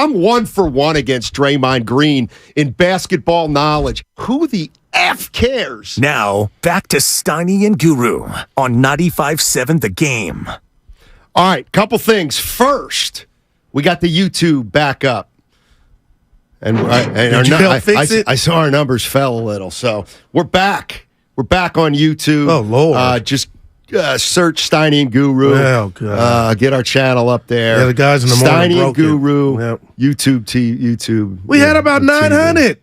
I'm 1-for-1 against Draymond Green in basketball knowledge. Who the F cares? Now, back to Steiny and Guru on 95.7 The Game. All right, couple things. First, we got the YouTube back up. And I saw our numbers fell a little, so we're back. We're back on YouTube. Oh, Lord. Just search Steiny and Guru. Oh, God. Get our channel up there. Yeah, the guys in the morning Steiny and Guru, Yep. YouTube. We had about 900.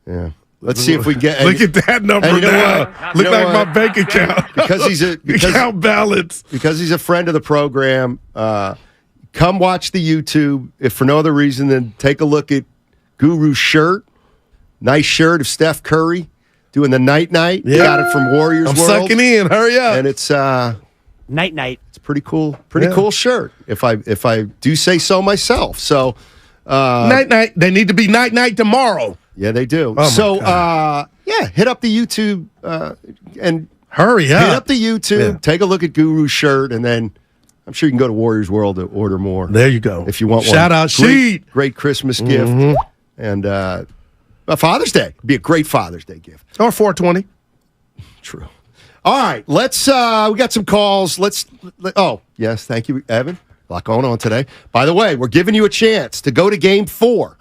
Yeah. Let's see if we get. Look at that number now. Look like my bank account. Because he's account balance. Because he's a friend of the program. Come watch the YouTube. If for no other reason, then take a look at Guru's shirt. Nice shirt of Steph Curry doing the night. Yeah. Got it from Warriors I'm World. sucking in. Hurry up. And it's night. It's pretty cool. Cool shirt. If I do say so myself. So night. They need to be night tomorrow. Yeah, they do. Oh so hit up the YouTube and hurry up. Hit up the YouTube. Yeah. Take a look at Guru's shirt, and then I'm sure you can go to Warriors World to order more. There you go. If you want one. Shout out Sheet. Great Christmas gift. And Father's Day. It'd be a great Father's Day gift. Or 420. True. All right, let's we got some calls. Yes, thank you, Evan. A lot going on today. By the way, we're giving you a chance to go to Game 4.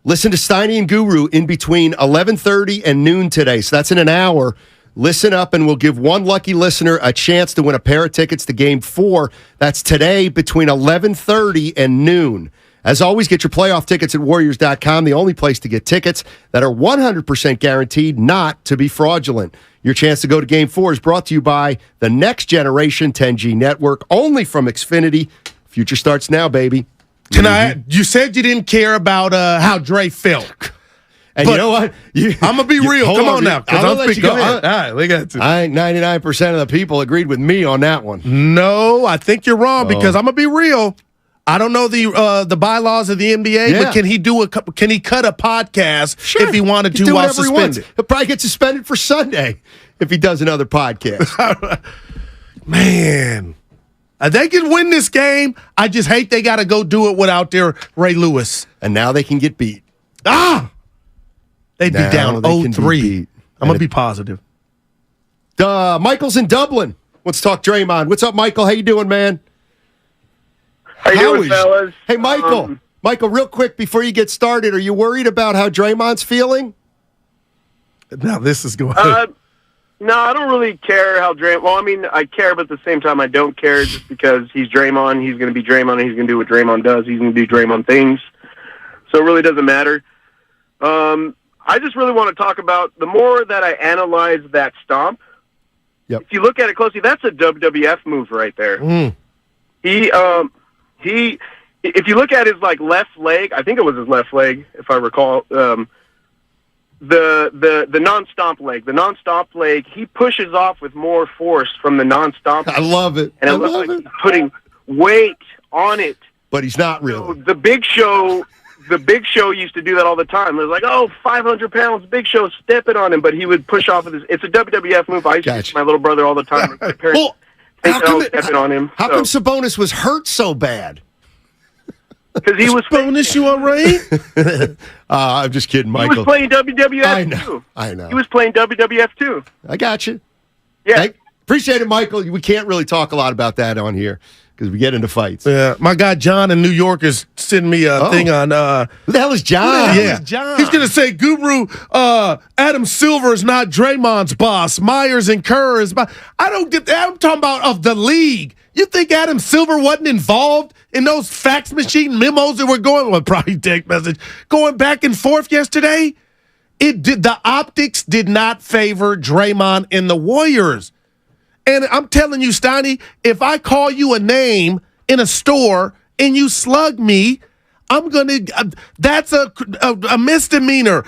Listen to Steiny and Guru in between 11:30 and noon today. So that's in an hour. Listen up, and we'll give one lucky listener a chance to win a pair of tickets to Game 4. That's today between 11:30 and noon. As always, get your playoff tickets at Warriors.com, the only place to get tickets that are 100% guaranteed not to be fraudulent. Your chance to go to Game 4 is brought to you by the Next Generation 10G Network, only from Xfinity. Future starts now, baby. You said you didn't care about how Dre felt. And you know what? I'm going to be real. Come on now. I'm let you go in. All right, we got to. I think 99% of the people agreed with me on that one. No, I think you're wrong because I'm going to be real. I don't know the bylaws of the NBA, but can he cut a podcast if he wanted to while suspended? He'll probably get suspended for Sunday if he does another podcast. Man, they can win this game. I just hate they got to go do it without their Ray Lewis. And now they can get beat. They'd be down 0-3. I'm going to be positive. Michael's in Dublin. Let's talk Draymond. What's up, Michael? How you doing, man? How you doing, fellas? Hey, Michael. Michael, real quick before you get started, are you worried about how Draymond's feeling? Now this is going. No, I don't really care how Draymond. Well, I mean, I care, but at the same time, I don't care just because he's Draymond. He's going to be Draymond, and he's going to do what Draymond does. He's going to do Draymond things. So it really doesn't matter. I just really want to talk about the more that I analyze that stomp. Yep. If you look at it closely, that's a WWF move right there. He, if you look at his left leg, I think it was his left leg, if I recall, the non-stomp leg. The non-stomp leg, he pushes off with more force from the non-stomp. I love it. And it looks like he's putting weight on it. But he's not really. So the Big Show used to do that all the time. It was like, 500 pounds, Big Show, step it on him. But he would push off with his. It's a WWF move. I used to teach my little brother all the time. My parents stepping on him. How come Sabonis was hurt so bad? Because he was Sabonis, you all right? I'm just kidding, Michael. He was playing WWF too. I know. He was playing WWF too. I got you. Yeah. Appreciate it, Michael. We can't really talk a lot about that on here because we get into fights. Yeah, my guy John in New York is sending me a thing on. Who the hell is John? He's gonna say, Guru, Adam Silver is not Draymond's boss. Myers and Kerr is. I don't get that. I'm talking about of the league. You think Adam Silver wasn't involved in those fax machine memos that were probably text message going back and forth yesterday? It did. The optics did not favor Draymond and the Warriors. And I'm telling you, Steiny, if I call you a name in a store and you slug me, I'm gonna. That's a misdemeanor.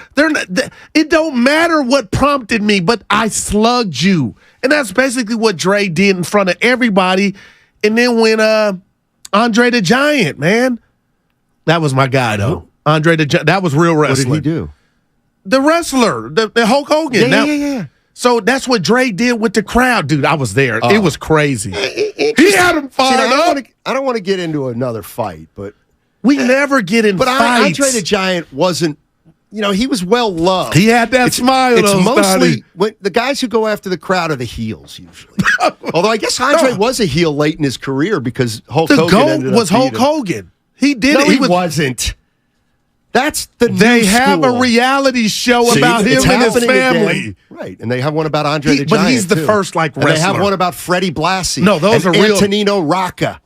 It don't matter what prompted me, but I slugged you, and that's basically what Dre did in front of everybody. And then when Andre the Giant, man, that was my guy though. Andre the Giant, that was real wrestling. What did he do? The wrestler, the Hulk Hogan. Yeah. So that's what Dre did with the crowd, dude. I was there. It was crazy. He had him fired up. I don't want to get into another fight, but We never get in But fights. Andre the Giant wasn't, he was well loved. He had that smile. It's though, mostly Stoney. the guys who go after the crowd are the heels usually. Although I guess Andre was a heel late in his career because Hulk The Hogan GOAT ended was up Hulk beating him. Hogan. He did No, it. he wasn't. That's the They new have school. a reality show See, about him it's and his happening family. again. Right, and they have one about Andre the Giant. But he's the too. first And they have wrestler. one about Freddie Blassie. No, those and are real. Antonino Rocca.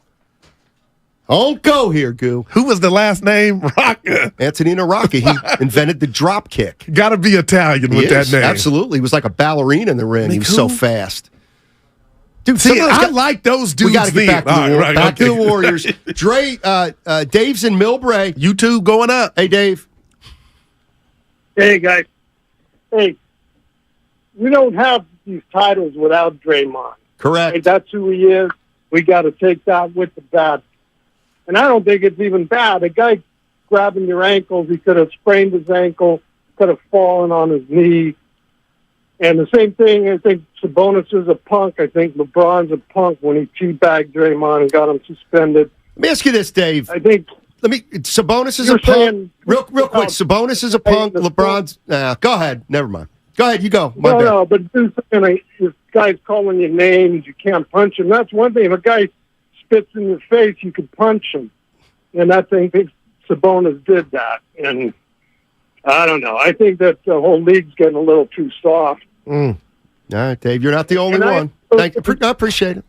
Don't go here, Goo. Who was the last name? Rocca. Antonino Rocca. He invented the drop kick. Got to be Italian with that name. Absolutely. He was like a ballerina in the ring. He was so fast. Dude, See, some of those I like those dudes. We got to get back to the back to the okay. Warriors. Dre, Dave's in Millbrae. You two going up. Hey, Dave. Hey, guys. Hey, we don't have these titles without Draymond. Correct. Hey, that's who he is. We got to take that with the bat. And I don't think it's even bad. A guy grabbing your ankles, he could have sprained his ankle, could have fallen on his knee. And the same thing, I think Sabonis is a punk. I think LeBron's a punk when he teabagged Draymond and got him suspended. Let me ask you this, Dave. I think Sabonis is You're a punk. saying- Real quick. Sabonis is a punk. the- LeBron's. Go ahead. Never mind. Go ahead. You go. My bad. No, but this guy's calling you names. You can't punch him. That's one thing. If a guy spits in your face, you could punch him. And I think Sabonis did that. And I don't know. I think that the whole league's getting a little too soft. All right, Dave. You're not the only And one. Thank you. I appreciate it.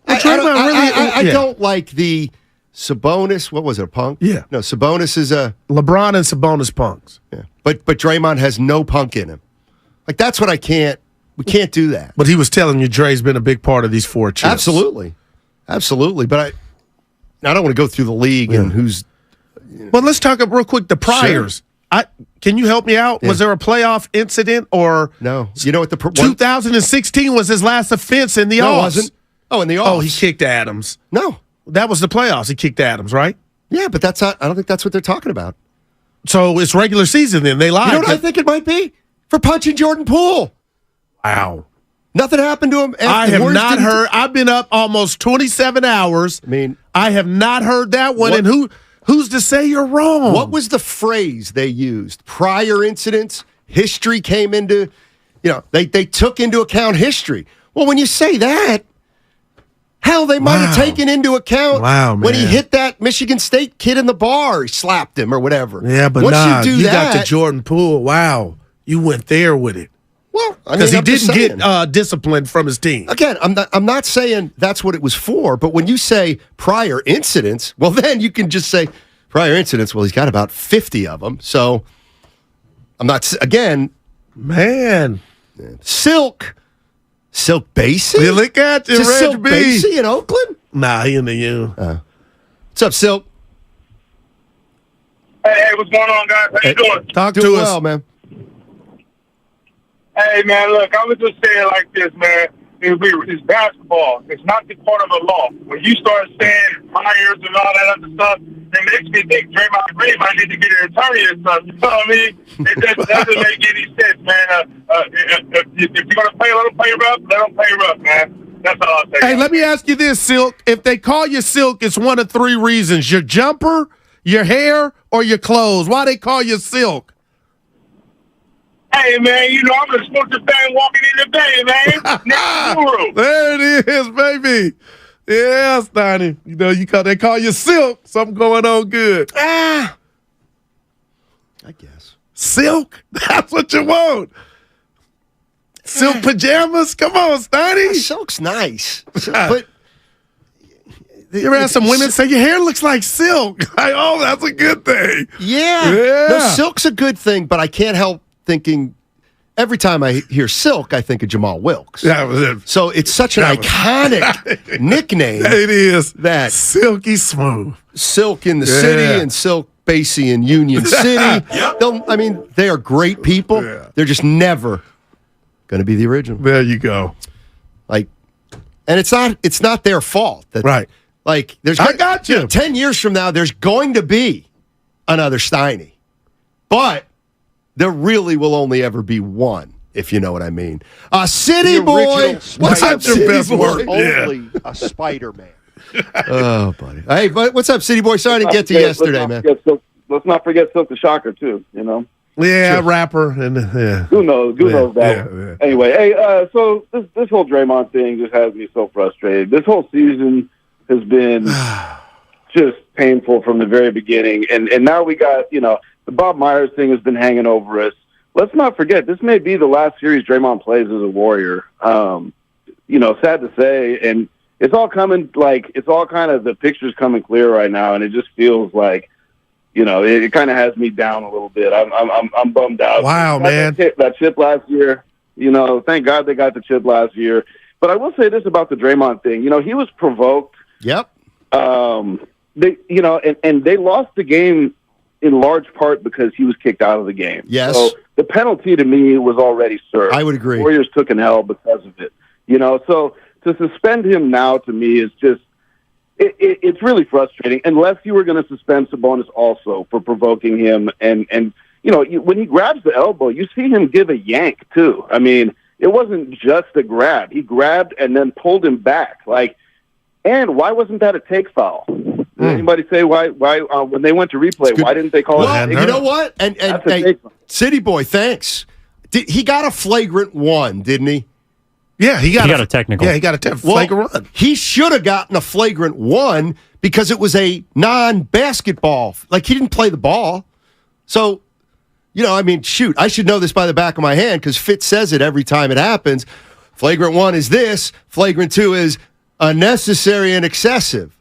Well, Draymond really- I don't like the Sabonis. What was it? A punk? Yeah. No, Sabonis is a. LeBron and Sabonis punks. Yeah. But Draymond has no punk in him. Like that's what I can't. We can't do that. But he was telling you Dre's been a big part of these 4 chips. Absolutely. But I don't want to go through the league and who's. Well, let's talk real quick. The priors. Can you help me out? Yeah. Was there a playoff incident or No. You know what the 2016 was his last offense in the No, it offs? wasn't. Oh, in the offs. Oh, he kicked Adams. No. That was the playoffs. He kicked Adams, right? Yeah, but that's not. I don't think that's what they're talking about. So it's regular season then. They lied. You know what I think it might be? For punching Jordan Poole. Wow. Nothing happened to him. I have Warriors not didn't- heard. I've been up almost 27 hours. I mean, I have not heard that one. What- And who's to say you're wrong? what was the phrase they used? Prior incidents, history came into, they took into account history. Well, when you say that, hell, they might have Wow. taken into account Wow, when he man. hit that Michigan State kid in the bar, he slapped him or whatever. Yeah, but once nah, you do that, got the Jordan Poole. Wow. You went there with it. well, I mean, Because he I'm just didn't saying. get disciplined from his team. Again, I'm not saying that's what it was for, but when you say prior incidents, well, then you can just say prior incidents. Well, he's got about 50 of them. So I'm not, again, Man. Silk Basie? You look at you, Is this Reg Silk B. Basie in Oakland? Nah, he in the U. What's up, Silk? Hey, what's going on, guys? How you doing? Talk Doing to us. well, man. Hey, man, look, I was just saying like this, man. It's basketball. It's not the part of the law. When you start saying priors and all that other stuff, it makes me think Draymond Green might need to get an attorney or something. You know what I mean? It doesn't make any sense, man. If you're going to play, let them play rough. Let them play rough, man. That's all I'll say. Hey, let me ask you this, Silk. If they call you Silk, it's one of 3 reasons. Your jumper, your hair, or your clothes. Why they call you Silk? Hey, man, I'm a sports fan walking in the bay, man. Next guru. There it is, baby. Yeah, Steiny. They call you Silk. Something going on good. I guess. Silk? That's what you want. Silk pajamas? Come on, Steiny. Silk's nice. But You ever had some women say your hair looks like silk? Like, oh, that's a good thing. Yeah. Yeah. No, Silk's a good thing, but I can't help thinking every time I hear Silk, I think of Jamal Wilkes. That was it. So it's such an iconic nickname. It is. That Silky smooth. Silk in the Yeah. city and Silk Basie in Union City. They are great people. Yeah. They're just never going to be the original. There you go. And it's not their fault. Right. I got you. 10 years from now, there's going to be another Steiny. But there really will only ever be one, if you know what I mean. City The Boy. original What's up, That's your City best Boy? word. Yeah. Only a Spider-Man. Oh, buddy. Hey, what's up, City Boy? Sorry I didn't get to you yesterday, man. Let's not forget Silk the Shocker, too, you know? Yeah, rapper. And Who knows that one. Yeah. Anyway, hey, so this whole Draymond thing just has me so frustrated. This whole season has been just painful from the very beginning. And now we got, the Bob Myers thing has been hanging over us. Let's not forget, this may be the last series Draymond plays as a Warrior. Sad to say, and it's all coming, it's all kind of, the picture's coming clear right now, and it just feels like, it kind of has me down a little bit. I'm bummed out. Wow, man. That chip last year, thank God they got the chip last year. But I will say this about the Draymond thing. He was provoked. Yep. They lost the game in large part because he was kicked out of the game. Yes. So the penalty to me was already served. I would agree. The Warriors took an L because of it. So to suspend him now to me is just, it's really frustrating, unless you were going to suspend Sabonis also for provoking him. And when he grabs the elbow, you see him give a yank too. I mean, it wasn't just a grab. He grabbed and then pulled him back. And why wasn't that a take foul? Did anybody say why when they went to replay, why didn't they call it? Well, you know what? And hey, City Boy, thanks. He got a flagrant one, didn't he? Yeah, he got a technical. Yeah, he got a flagrant one. He should have gotten a flagrant one because it was a non-basketball. He didn't play the ball. So, shoot, I should know this by the back of my hand because Fitz says it every time it happens. Flagrant one is this. Flagrant two is unnecessary and excessive.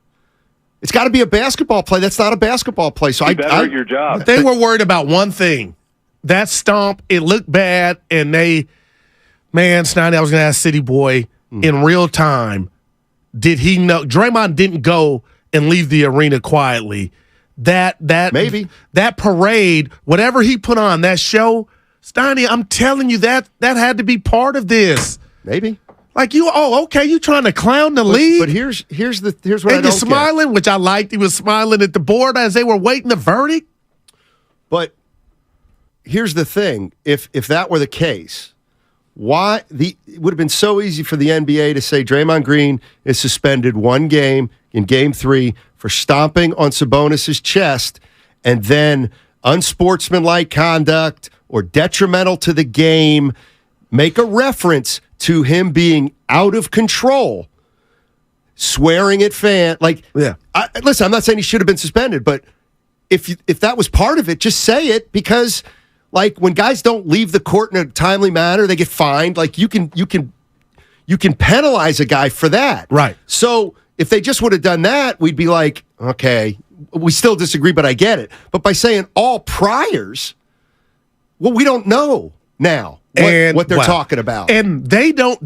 It's got to be a basketball play. That's not a basketball play. So You better your job. They were worried about one thing. That stomp, it looked bad, and Snyder, I was going to ask City Boy in real time, did he know? Draymond didn't go and leave the arena quietly. Maybe that parade, whatever he put on, that show, Steiny, I'm telling you that had to be part of this. Maybe. You trying to clown the league? But here's what and I don't you're smiling, which I liked. He was smiling at the board as they were waiting the verdict. But here's the thing: if that were the case, it would have been so easy for the NBA to say Draymond Green is suspended one game in Game 3 for stomping on Sabonis' chest, and then unsportsmanlike conduct or detrimental to the game. Make a reference to him being out of control, swearing at fans. Listen, I'm not saying he should have been suspended, but if that was part of it, just say it, because when guys don't leave the court in a timely manner, they get fined. You can penalize a guy for that. Right. So if they just would have done that, we'd be like, okay, we still disagree, but I get it. But by saying all priors, well, we don't know now what they're talking about. And they don't,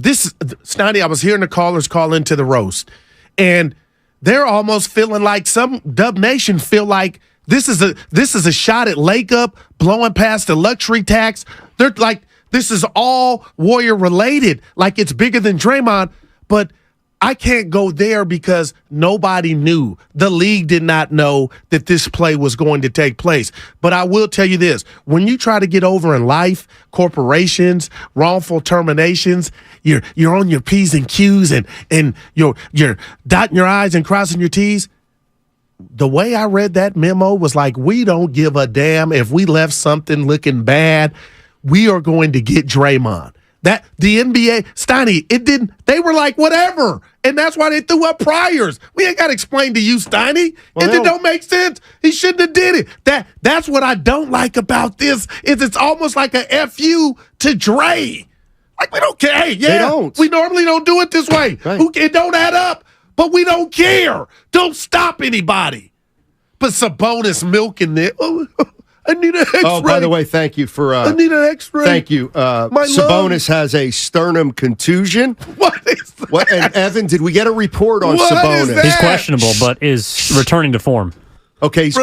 Snotty, I was hearing the callers call into the roast, and they're almost feeling like some Dub Nation feel like this is a shot at Lake Up, blowing past the luxury tax. They're like, this is all Warrior related, like it's bigger than Draymond. But I can't go there because nobody knew. The league did not know that this play was going to take place. But I will tell you this: when you try to get over in life, corporations, wrongful terminations, you're on your P's and Q's and you're dotting your I's and crossing your T's. The way I read that memo was like, we don't give a damn if we left something looking bad. We are going to get Draymond. That the NBA, Steiny, it didn't. They were like, whatever, and that's why they threw up priors. We ain't got to explain to you, Steiny. Well, it don't make sense. He shouldn't have did it. That's what I don't like about this. Is it's almost like a FU to Dre. We don't care. Hey, yeah, they don't. We normally don't do it this way. Right. It don't add up, but we don't care. Don't stop anybody. But Sabonis milking it. I need an X-ray. Oh, by the way, thank you for. I need an X-ray. Thank you. Sabonis has a sternum contusion. What is that? What? And Evan, did we get a report on What Sabonis? is that? He's questionable, but is returning to form. Okay, he's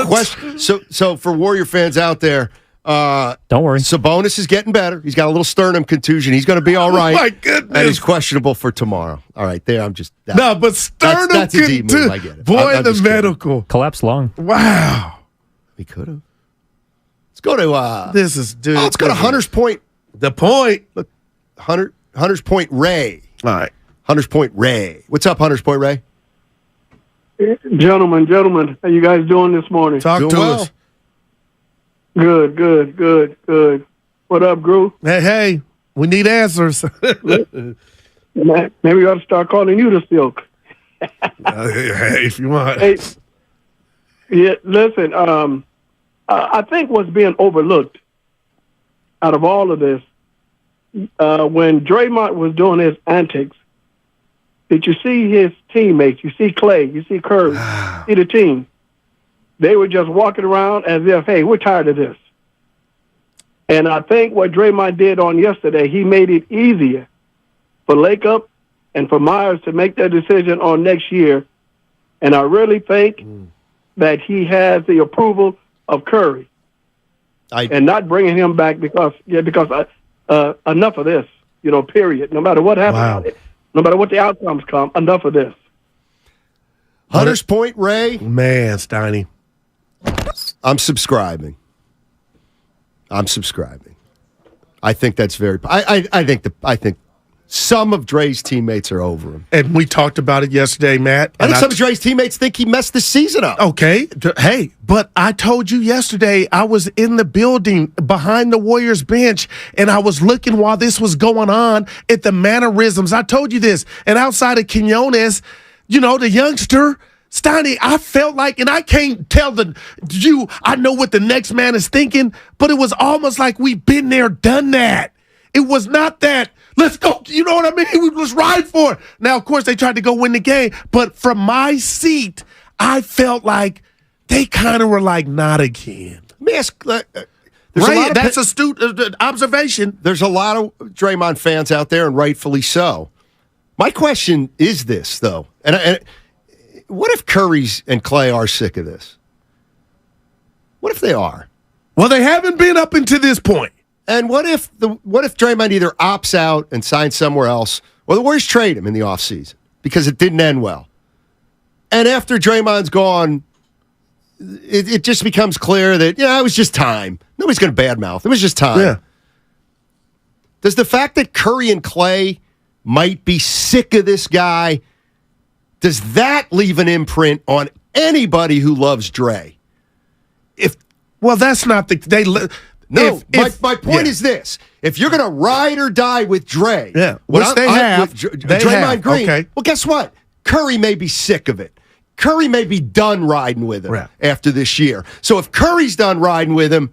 So for Warrior fans out there, don't worry. Sabonis is getting better. He's got a little sternum contusion. He's going to be all right. Oh my goodness! And he's questionable for tomorrow. All right, there. I'm just but sternum that's a D move. I get it. Boy, I'm the just medical Collapse lung. Wow. He could have. Let's go to. This is dude. Let's go to Hunter's Point. The point. Look, Hunter's Point Ray. All right. Hunters Point Ray. What's up, Hunters Point Ray? Gentlemen, how you guys doing this morning? Talk Doing to well. us. Good. What up, Gru? Hey, we need answers. Maybe we ought to start calling you the Silk. Hey, if you want. Hey, yeah, listen, I think what's being overlooked out of all of this, when Draymond was doing his antics, did you see his teammates? You see Clay, you see Curry, see the team. They were just walking around as if, hey, we're tired of this. And I think what Draymond did on yesterday, he made it easier for Lakeup and for Myers to make their decision on next year. And I really think that he has the approval of Curry and not bringing him back because enough of this, period. No matter what happens, no matter what the outcomes come, enough of this. Hunter's Point, Ray. Man, Steiny. I'm subscribing. I think that's very. I think some of Dre's teammates are over him. And we talked about it yesterday, Matt. I think some of Dre's teammates think he messed the season up. Okay. Hey, but I told you yesterday I was in the building behind the Warriors bench, and I was looking while this was going on at the mannerisms. I told you this. And outside of Quinones, the youngster, Steiny, I felt like, and I can't tell I know what the next man is thinking, but it was almost like we've been there, done that. It was not that, let's go, you know what I mean? We was ride for it. Now, of course, they tried to go win the game, but from my seat, I felt like they kind of were like, not again. Let me ask. That's astute observation. There's a lot of Draymond fans out there, and rightfully so. My question is this, though, and what if Curry's and Clay are sick of this? What if they are? Well, they haven't been up until this point. And what if Draymond either opts out and signs somewhere else, or the Warriors trade him in the offseason because it didn't end well? And after Draymond's gone, it just becomes clear that, it was just time. Nobody's going to badmouth. It was just time. Yeah. Does the fact that Curry and Clay might be sick of this guy, does that leave an imprint on anybody who loves Dre? Well, that's not the... My point is this. If you're going to ride or die with Dre, which they have, Draymond Green, well, guess what? Curry may be sick of it. Curry may be done riding with him after this year. So if Curry's done riding with him,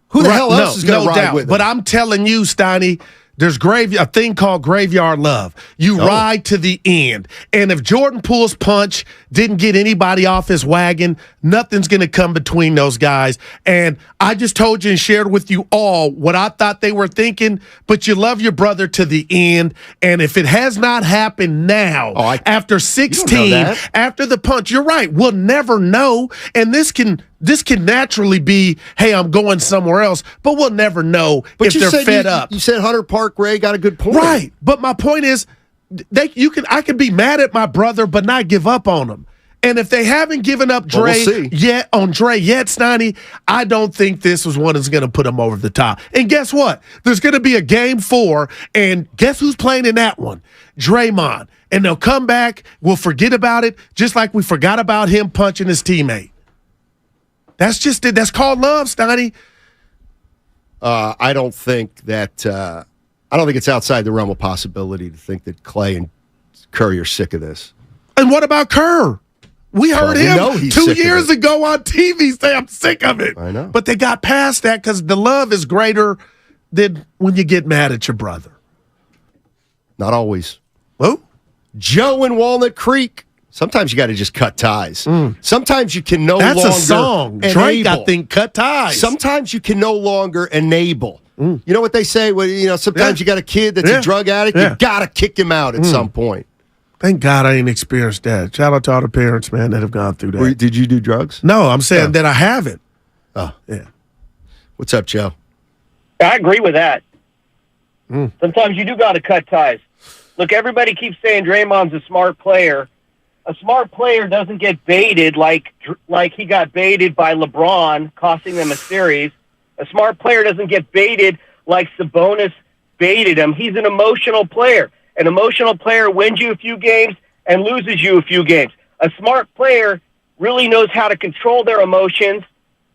who the hell else is going to ride with him? But I'm telling you, Steiny, there's a thing called graveyard love. You ride to the end. And if Jordan Poole's punch didn't get anybody off his wagon, nothing's going to come between those guys. And I just told you and shared with you all what I thought they were thinking, but you love your brother to the end. And if it has not happened now, after 16, after the punch, you're right, we'll never know. And this can naturally be, hey, I'm going somewhere else, but we'll never know if they're fed up. You said Hunter Park, Ray got a good point. Right, but my point is, I can be mad at my brother, but not give up on him. And if they haven't given up Dre yet, Steiny, I don't think this was one that's going to put him over the top. And guess what? There's going to be a game 4, and guess who's playing in that one? Draymond. And they'll come back, we'll forget about it, just like we forgot about him punching his teammate. That's just it. That's called love, Steiny. I don't think it's outside the realm of possibility to think that Clay and Curry are sick of this. And what about Kerr? We heard him 2 years ago on TV say, I'm sick of it. I know. But they got past that because the love is greater than when you get mad at your brother. Not always. Who? Joe in Walnut Creek. Sometimes you got to just cut ties. Sometimes you can no longer That's a song. Drake, I think, cut ties. Sometimes you can no longer enable. You know what they say? Well, sometimes you got a kid that's a drug addict. You got to kick him out at some point. Thank God I ain't experienced that. Shout out to all the parents, man, that have gone through that. Did you do drugs? No, I'm saying that I haven't. Oh. Yeah. What's up, Joe? I agree with that. Sometimes you do got to cut ties. Look, everybody keeps saying Draymond's a smart player. A smart player doesn't get baited like he got baited by LeBron, costing them a series. A smart player doesn't get baited like Sabonis baited him. He's an emotional player. An emotional player wins you a few games and loses you a few games. A smart player really knows how to control their emotions,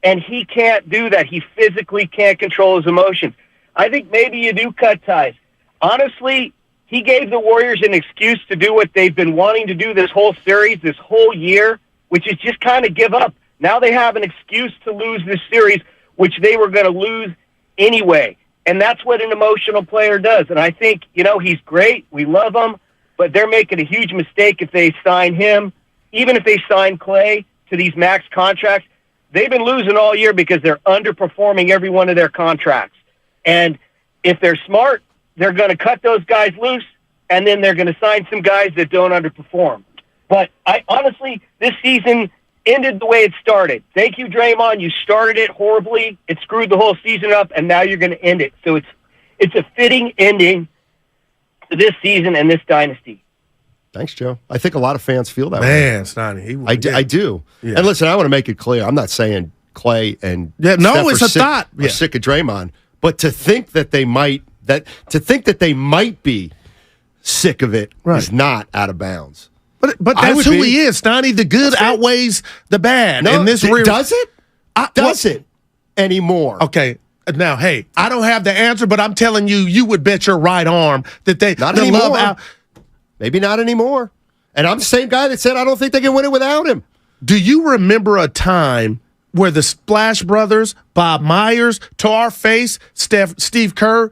and he can't do that. He physically can't control his emotions. I think maybe you do cut ties. Honestly, he gave the Warriors an excuse to do what they've been wanting to do this whole series, this whole year, which is just kind of give up. Now they have an excuse to lose this series, which they were going to lose anyway. And that's what an emotional player does. And I think, he's great. We love him. But they're making a huge mistake if they sign him. Even if they sign Clay to these max contracts, they've been losing all year because they're underperforming every one of their contracts. And if they're smart, they're going to cut those guys loose, and then they're going to sign some guys that don't underperform. But honestly, this season ended the way it started. Thank you, Draymond. You started it horribly. It screwed the whole season up, and now you're going to end it. So it's a fitting ending to this season and this dynasty. Thanks, Joe. I think a lot of fans feel that way. Man, Stoney. I do. Yeah. And listen, I want to make it clear. I'm not saying Clay and Steph it's a thought. Are sick of Draymond, but to think that they might be sick of it is not out of bounds. But that's who he is, Stoney. The good outweighs the bad. No, and this does it? Does it anymore? Okay. Now, hey, I don't have the answer, but I'm telling you, you would bet your right arm that not anymore. Maybe not anymore. And I'm the same guy that said I don't think they can win it without him. Do you remember a time where the Splash Brothers, Bob Myers, to our face, Steve Kerr,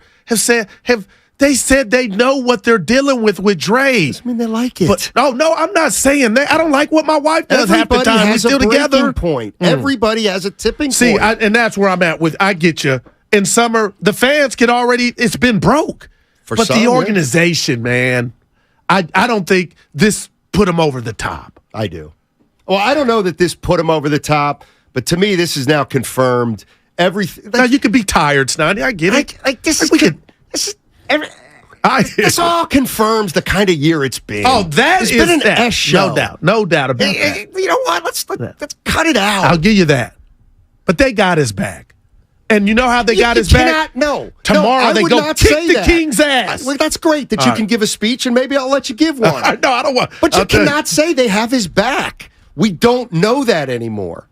they said they know what they're dealing with Dre? I mean, they like it. But, no, I'm not saying that. I don't like what my wife does half the time. Has we still a together. Point. Everybody has a tipping point. And that's where I'm at with. I get you. In summer, the fans can already. It's been broke. But the organization, man, I don't think this put them over the top. I do. Well, I don't know that this put them over the top, but to me, this is now confirmed. Everything. Now you could be tired, Snotty. I get it. This all confirms the kind of year it's been. Oh, it's been an S show. No doubt about that. You know what? Let's cut it out. I'll give you that. But they got his back. And you know how they got his back? No. Tomorrow they go kick the King's ass. Well, that's great that you can give a speech, and maybe I'll let you give one. No, I don't want. But you cannot say they have his back. We don't know that anymore.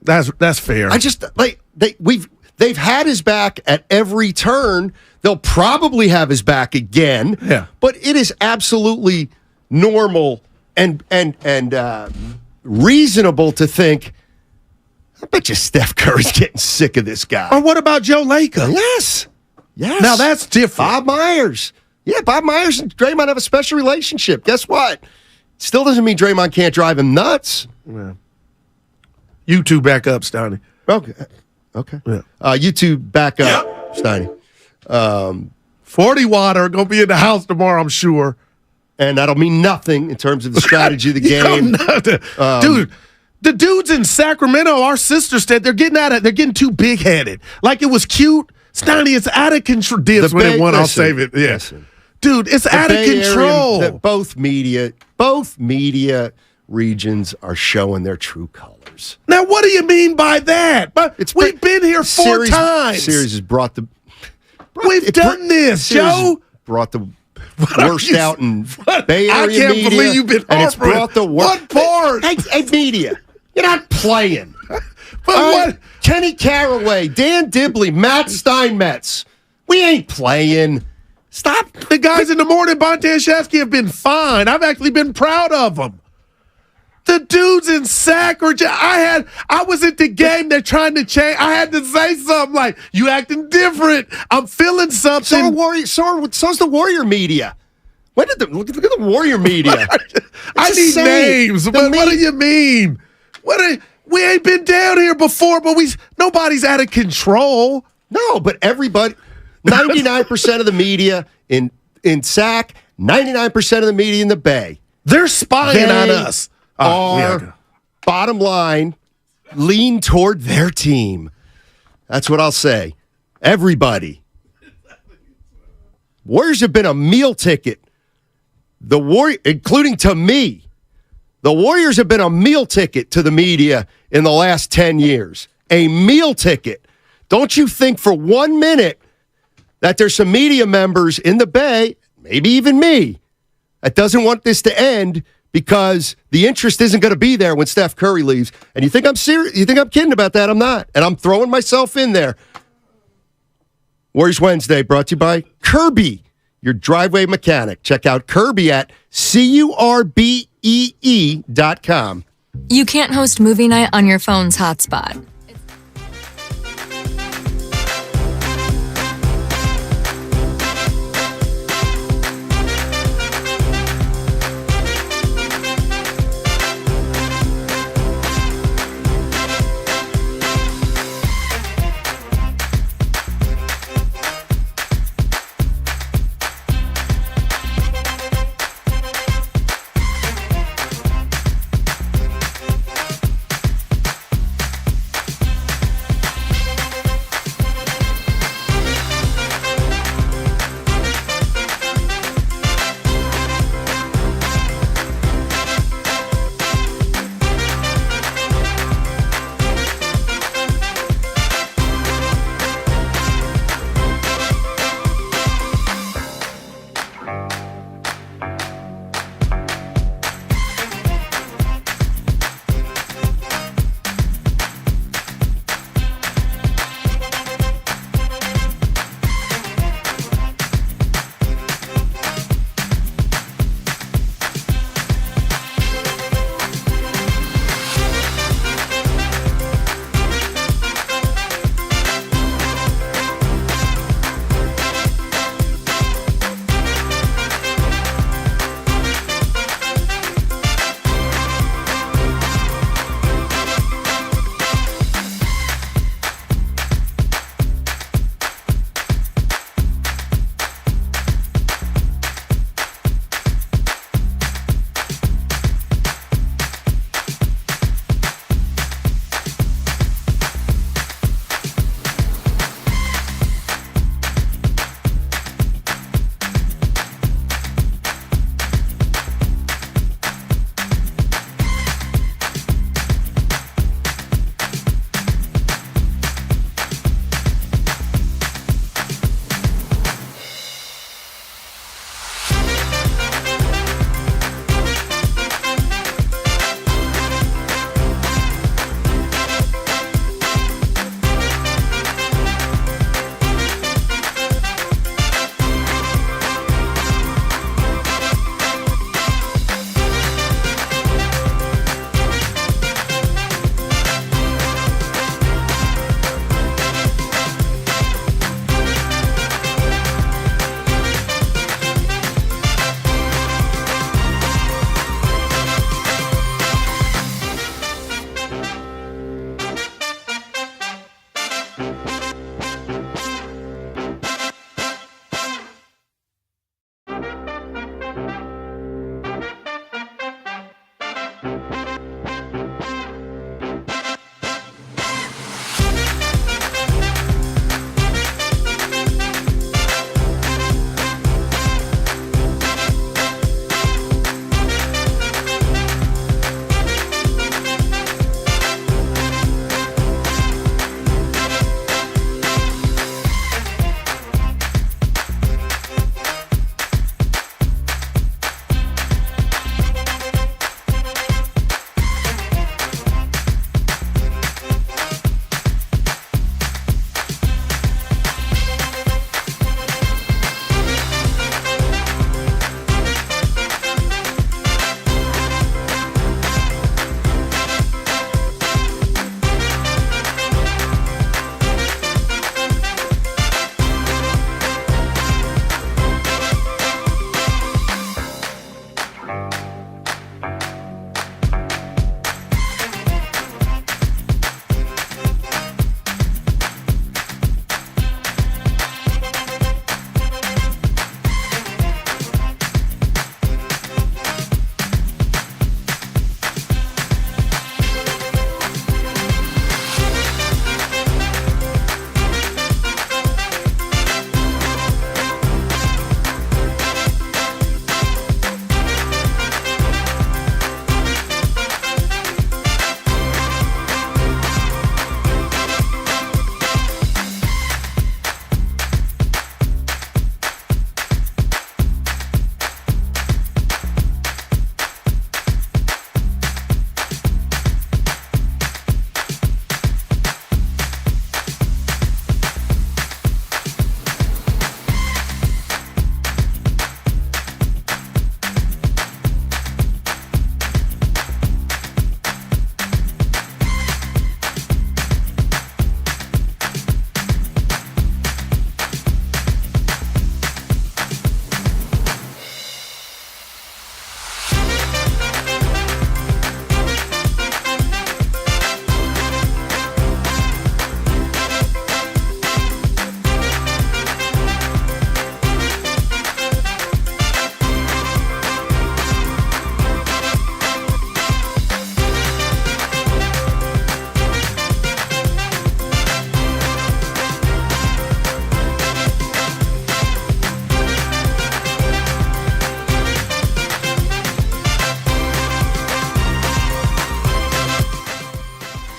That's fair. I just they've had his back at every turn. They'll probably have his back again. Yeah. But it is absolutely normal and reasonable to think, I bet you Steph Curry's getting sick of this guy. Or what about Joe Lacob? Yes. Now that's different. Bob Myers. Yeah, Bob Myers and Draymond have a special relationship. Guess what? Still doesn't mean Draymond can't drive him nuts. Yeah. You two back up, Stoney. Okay. Yeah. You two back up, Stoney. 40 water are going to be in the house tomorrow, I'm sure. And that'll mean nothing in terms of the strategy of the game. Dude, the dudes in Sacramento, our sister said they're getting too big-headed. Like it was cute. Stoney, it's out of control. I'll save it. Yeah. Listen, dude, it's out of control. Both media regions are showing their true colors. Now, what do you mean by that? But we've been here four times. Series has brought the... We've done this, Joe. Brought the worst out in Bay Area media. I can't believe you've been and it's brought the worst. What part? Hey, media, you're not playing. But what? Kenny Caraway, Dan Dibley, Matt Steinmetz. We ain't playing. Stop. The guys in the morning, Bontemps have been fine. I've actually been proud of them. The dudes in Sac or I was at the game. They're trying to change. I had to say something like, "You acting different. I'm feeling something." So's the Warrior media. Look at the Warrior media. I need names. But what do you mean? We ain't been down here before, but nobody's out of control. No, but everybody, 99% of the media in Sac, 99% of the media in the Bay, they're spying on us. Bottom line, lean toward their team. That's what I'll say. Everybody. Warriors have been a meal ticket. Including to me. The Warriors have been a meal ticket to the media in the last 10 years. A meal ticket. Don't you think for 1 minute that there's some media members in the Bay, maybe even me, that doesn't want this to end because the interest isn't going to be there when Steph Curry leaves. And you think I'm serious? You think I'm kidding about that? I'm not. And I'm throwing myself in there. Warriors Wednesday brought to you by Kirby, your driveway mechanic. Check out Kirby at CURBEE.com. You can't host movie night on your phone's hotspot.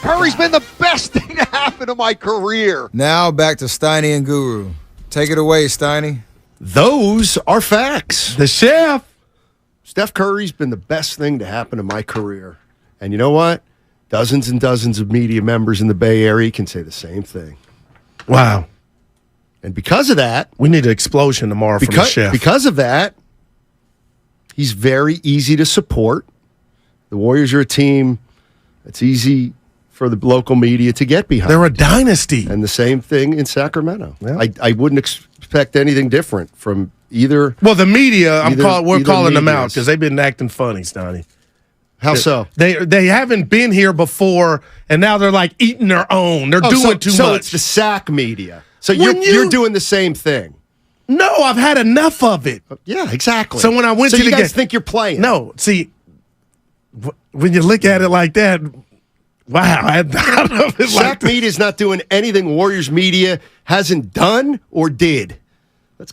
Curry's been the best thing to happen to my career. Now back to Steiny and Guru. Take it away, Steiny. Those are facts. The chef. Steph Curry's been the best thing to happen to my career. And you know what? Dozens and dozens of media members in the Bay Area can say the same thing. Wow. And because of that, we need an explosion tomorrow from the chef. Because of that, he's very easy to support. The Warriors are a team that's easy for the local media to get behind. They're a dynasty. And the same thing in Sacramento. Yeah. I wouldn't expect anything different from either. Well, the media, we're calling them out medias. because they've been acting funny, Stoney. How so? They haven't been here before, and now they're like eating their own. They're doing too much. So it's the SAC media. So you're doing the same thing. No, I've had enough of it. Yeah, exactly. So when I went to the you game, guys think you're playing? No, see, when you look at it like that, wow, I thought of it SAC media is not doing anything Warriors media hasn't done or did.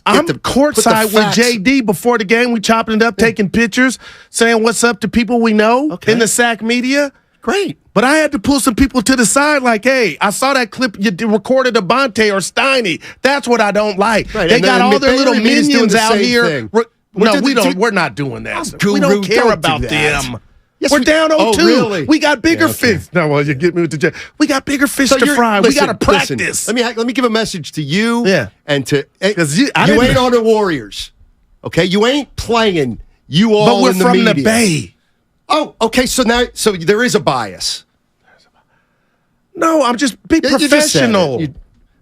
I'm courtside with JD before the game. We chopping it up, taking pictures, saying what's up to people we know in the SAC media. Great. But I had to pull some people to the side like, hey, I saw that clip you recorded of Bonte or Steiny. That's what I don't like. Right. They got all their little minions out here. No, we don't. We're not doing that. Guru, we don't care don't about do that. them. Yes, we're down 0-2. Oh, really? We got bigger fish. No, well, you get me with the jet. We got bigger fish to fry. We got to practice. Let me give a message to you. Yeah. And to because you ain't on the Warriors. Okay, you ain't playing. You all but we're in the from media. the Bay. Oh, okay. So there is a bias. No, I'm just be professional.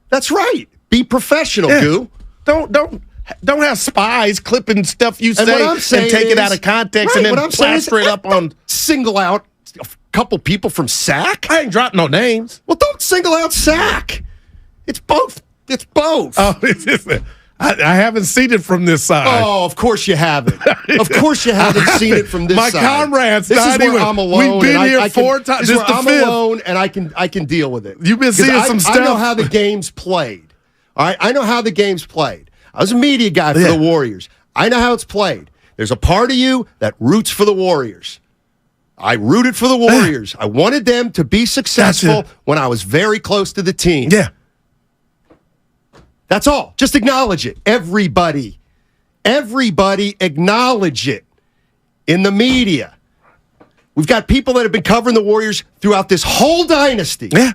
That's right. Be professional, Goo. Don't have spies clipping stuff you say and take it out of context and then plaster it up on. Single out a couple people from SAC. I ain't dropped no names. Well, don't single out SAC. It's both. It's both. Oh, I haven't seen it from this side. Oh, of course you haven't. Of course you haven't seen it from this My side. My comrades, this is where I'm alone. We've been here 4 times. This is where I'm alone, and I can deal with it. You've been seeing some stuff. I know how the game's played. All right, I know how the game's played. I was a media guy for the Warriors. I know how it's played. There's a part of you that roots for the Warriors. I rooted for the Warriors. I wanted them to be successful when I was very close to the team. Yeah. That's all. Just acknowledge it. Everybody acknowledge it in the media. We've got people that have been covering the Warriors throughout this whole dynasty. Yeah.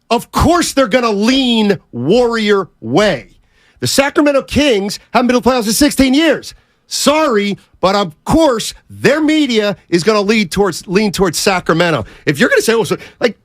Of course they're going to lean Warrior way. The Sacramento Kings haven't been to the playoffs in 16 years. Sorry, but of course their media is going to lean towards Sacramento. If you're going to say, you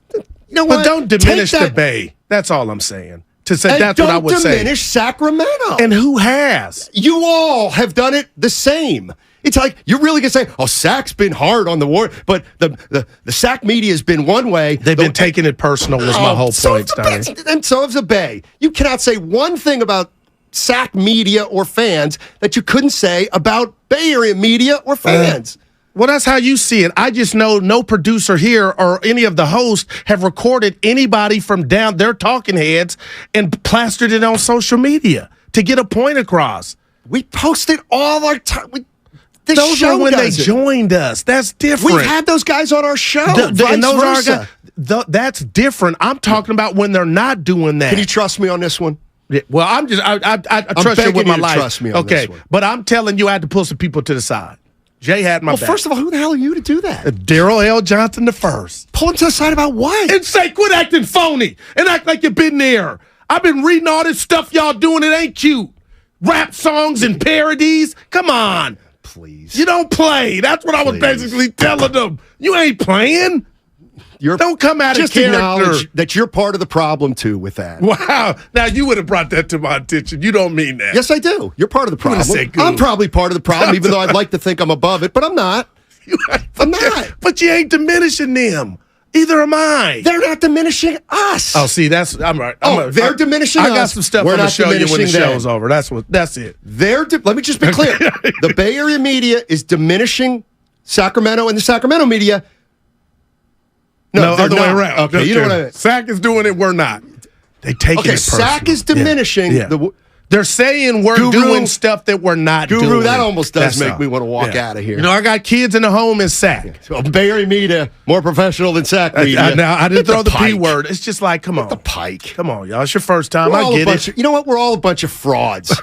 know what? But don't diminish the Bay. That's all I'm saying. To say that's what I would say. Don't diminish Sacramento. And who has? You all have done it the same. It's like you're really going to say, Sac's been hard on the war, but the Sac media has been one way. They've been taking it personal was my whole point, Steiny. And so has the Bay. You cannot say one thing about Sac media or fans that you couldn't say about Bay Area media or fans. Well, that's how you see it. I just know no producer here or any of the hosts have recorded anybody from down their talking heads and plastered it on social media to get a point across. We post it all our time. Those are when they joined us. That's different. We've had those guys on our show. And those are guys, that's different. I'm talking about when they're not doing that. Can you trust me on this one? Yeah, well, I trust you with my life. Trust me on this one. But I'm telling you, I had to pull some people to the side. Jay had my back. Well, first of all, who the hell are you to do that? Daryl L. Johnson the first. Pull him to the side about what? And say, quit acting phony and act like you've been there. I've been reading all this stuff y'all doing. It ain't cute. Rap songs and parodies. Come on. Please. You don't play. That's what I was basically telling them. You ain't playing. Don't come out of character. Acknowledge that you're part of the problem, too, with that. Wow. Now, you would have brought that to my attention. You don't mean that. Yes, I do. You're part of the problem. I'm probably part of the problem, even though I'd like to think I'm above it, but I'm not. I'm not. But you ain't diminishing them. Either am I. They're not diminishing us. Oh, see, I'm right. They're diminishing us. I got some stuff I'm going to show you when the show's over. That's it. Let me just be clear. The Bay Area media is diminishing Sacramento, and the Sacramento media... No, other way around. Okay, you know what I mean. SAC is doing it, we're not. They take it personal. SAC is diminishing They're saying we're doing stuff that we're not doing. Guru, that almost does make me want to walk Yeah. out of here. You know, I got kids in the home in Sac. So Bay Area media, more professional than Sac media. Now, I didn't throw the P Pike. word. It's just like, come on. The Pike. Come on, y'all. It's your first time. We're I all get a bunch it. Of, you know what? We're all a bunch of frauds.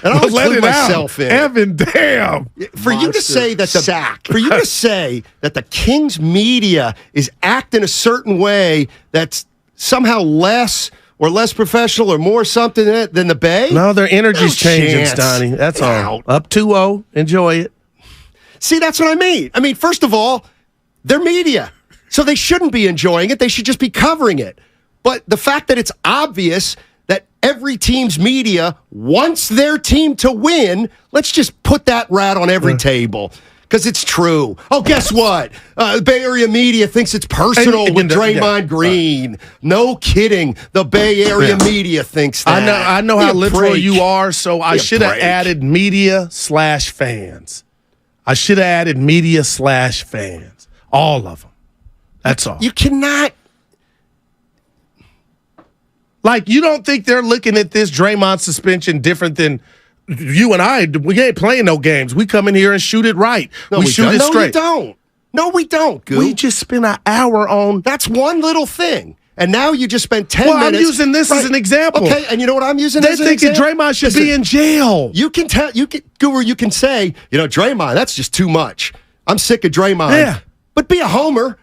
And I'll Let include it out. myself in. Evan, damn. For you to say that the Kings media is acting a certain way that's somehow less professional or more something than the Bay? No, their energy's changing, chance. Stoney. That's all. Out. Up 2-0. Enjoy it. See, that's what I mean. I mean, first of all, they're media, so they shouldn't be enjoying it. They should just be covering it. But the fact that it's obvious that every team's media wants their team to win, let's just put that rat on every table. Because it's true. Oh, guess what? Bay Area media thinks it's personal with Draymond Green. No kidding. The Bay Area media thinks that. I know how literal you are, so I should have added media/fans. I should have added media/fans. All of them. That's all. You cannot. Like, you don't think they're looking at this Draymond suspension different than you and I? We ain't playing no games. We come in here and shoot it right. We shoot it straight. No, we don't, Goo. We just spent an hour on. That's one little thing. And now you just spent 10 minutes. I'm using this as an example. Okay, and you know what I'm using as an example? They example? think Draymond should be in jail. You can tell, Guru, you can say, Draymond, that's just too much. I'm sick of Draymond. Yeah. But be a homer.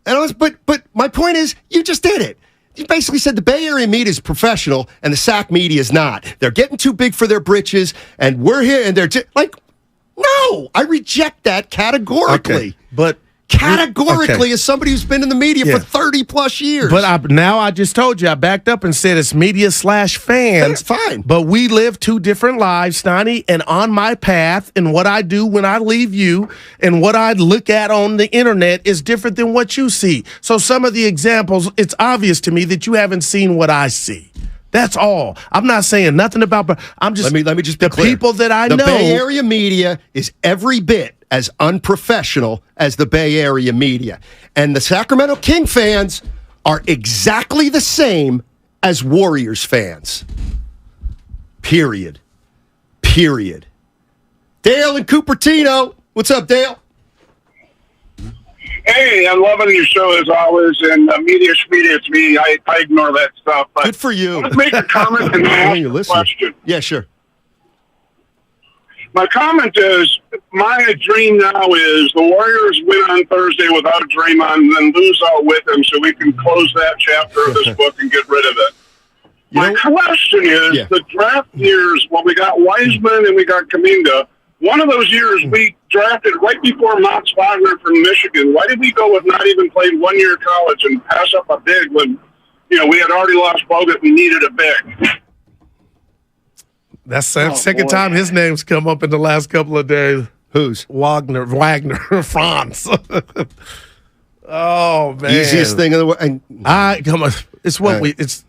But my point is, you just did it. You basically said the Bay Area media is professional and the SAC media is not. They're getting too big for their britches, and we're here, and they're like, no, I reject that categorically. Okay, but categorically, as somebody who's been in the media for 30 plus years. But I just told you, I backed up and said it's media/fans. That's fine. But we live two different lives, Stoney, and on my path and what I do when I leave you and what I look at on the internet is different than what you see. So some of the examples, it's obvious to me that you haven't seen what I see. That's all. I'm not saying nothing about, but I'm just let me just be the clear. people that I know. know. The Bay Area media is every bit as unprofessional as the Bay Area media. And the Sacramento King fans are exactly the same as Warriors fans. Period. Dale in Cupertino. What's up, Dale? Hey, I'm loving your show as always, and media, it's me. I ignore that stuff. But good for you. Let's make a comment and ask a question. Yeah, sure. My comment is, my dream now is the Warriors win on Thursday without Draymond and then lose out with him so we can close that chapter of this book and get rid of it. My question is, the draft years, when we got Wiseman and we got Kuminga, one of those years we drafted right before Mats Wagner from Michigan. Why did we go with not even playing 1 year college and pass up a big when, we had already lost Bogut, we needed a big? That's the second time his name's come up in the last couple of days. Who's? Wagner, Franz. Oh, man. Easiest thing in the world. Come on. It's what it's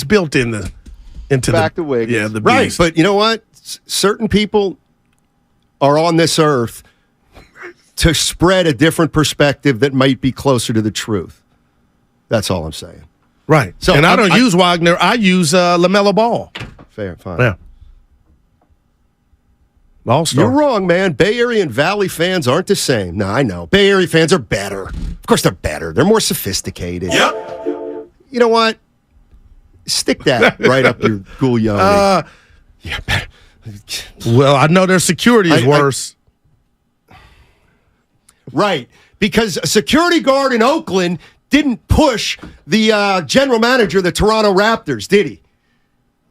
built into back to Wiggins. Yeah, the right. beast. But you know what? Certain people are on this earth to spread a different perspective that might be closer to the truth. That's all I'm saying. Right. So, and I don't use Wagner. I use LaMelo Ball. Fair, fine. Yeah. All-star. You're wrong, man. Bay Area and Valley fans aren't the same. No, I know. Bay Area fans are better. Of course they're better. They're more sophisticated. Yep. You know what? Stick that right up your Guglielmi. Yeah, better. Well, I know their security is worse. Right. Because a security guard in Oakland didn't push the general manager of the Toronto Raptors, did he?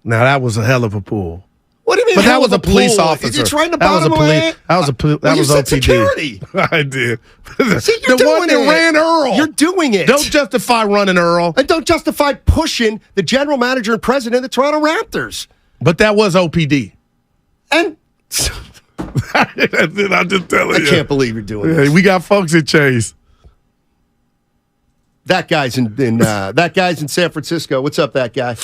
Now, that was a hell of a pull. What do you mean? But that was a police officer. It's right in the bottom of it. That was OPD. Security. I did. See, you're the one that ran Earl. You're doing it. Don't justify running Earl. And don't justify pushing the general manager and president of the Toronto Raptors. But that was OPD. And I'm just telling you. I can't believe you're doing this. We got folks at Chase. That guy's in San Francisco. What's up, that guy?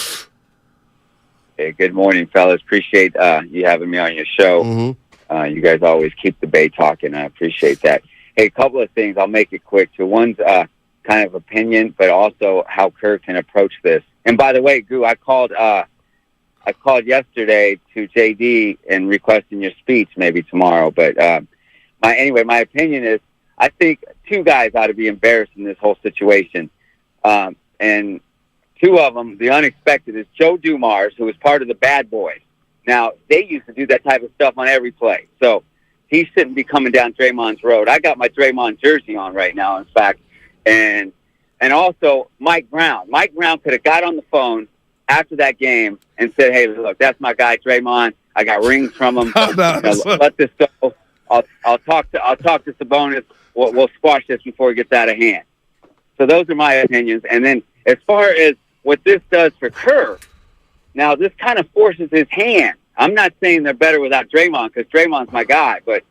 Hey, good morning, fellas. Appreciate you having me on your show. Mm-hmm. You guys always keep the Bay talking. I appreciate that. Hey, a couple of things. I'll make it quick. So one's kind of opinion, but also how Kerr can approach this. And by the way, Goo, I called I called yesterday to JD and requesting your speech maybe tomorrow. But my opinion is I think two guys ought to be embarrassed in this whole situation. And two of them, the unexpected, is Joe Dumars, who was part of the Bad Boys. Now, they used to do that type of stuff on every play. So he shouldn't be coming down Draymond's road. I got my Draymond jersey on right now, in fact. And also Mike Brown. Mike Brown could have got on the phone after that game and said, hey, look, that's my guy, Draymond. I got rings from him. Let this go. I'll talk to Sabonis. We'll squash this before it gets out of hand. So those are my opinions. And then as far as what this does for Kerr, now this kind of forces his hand. I'm not saying they're better without Draymond because Draymond's my guy, but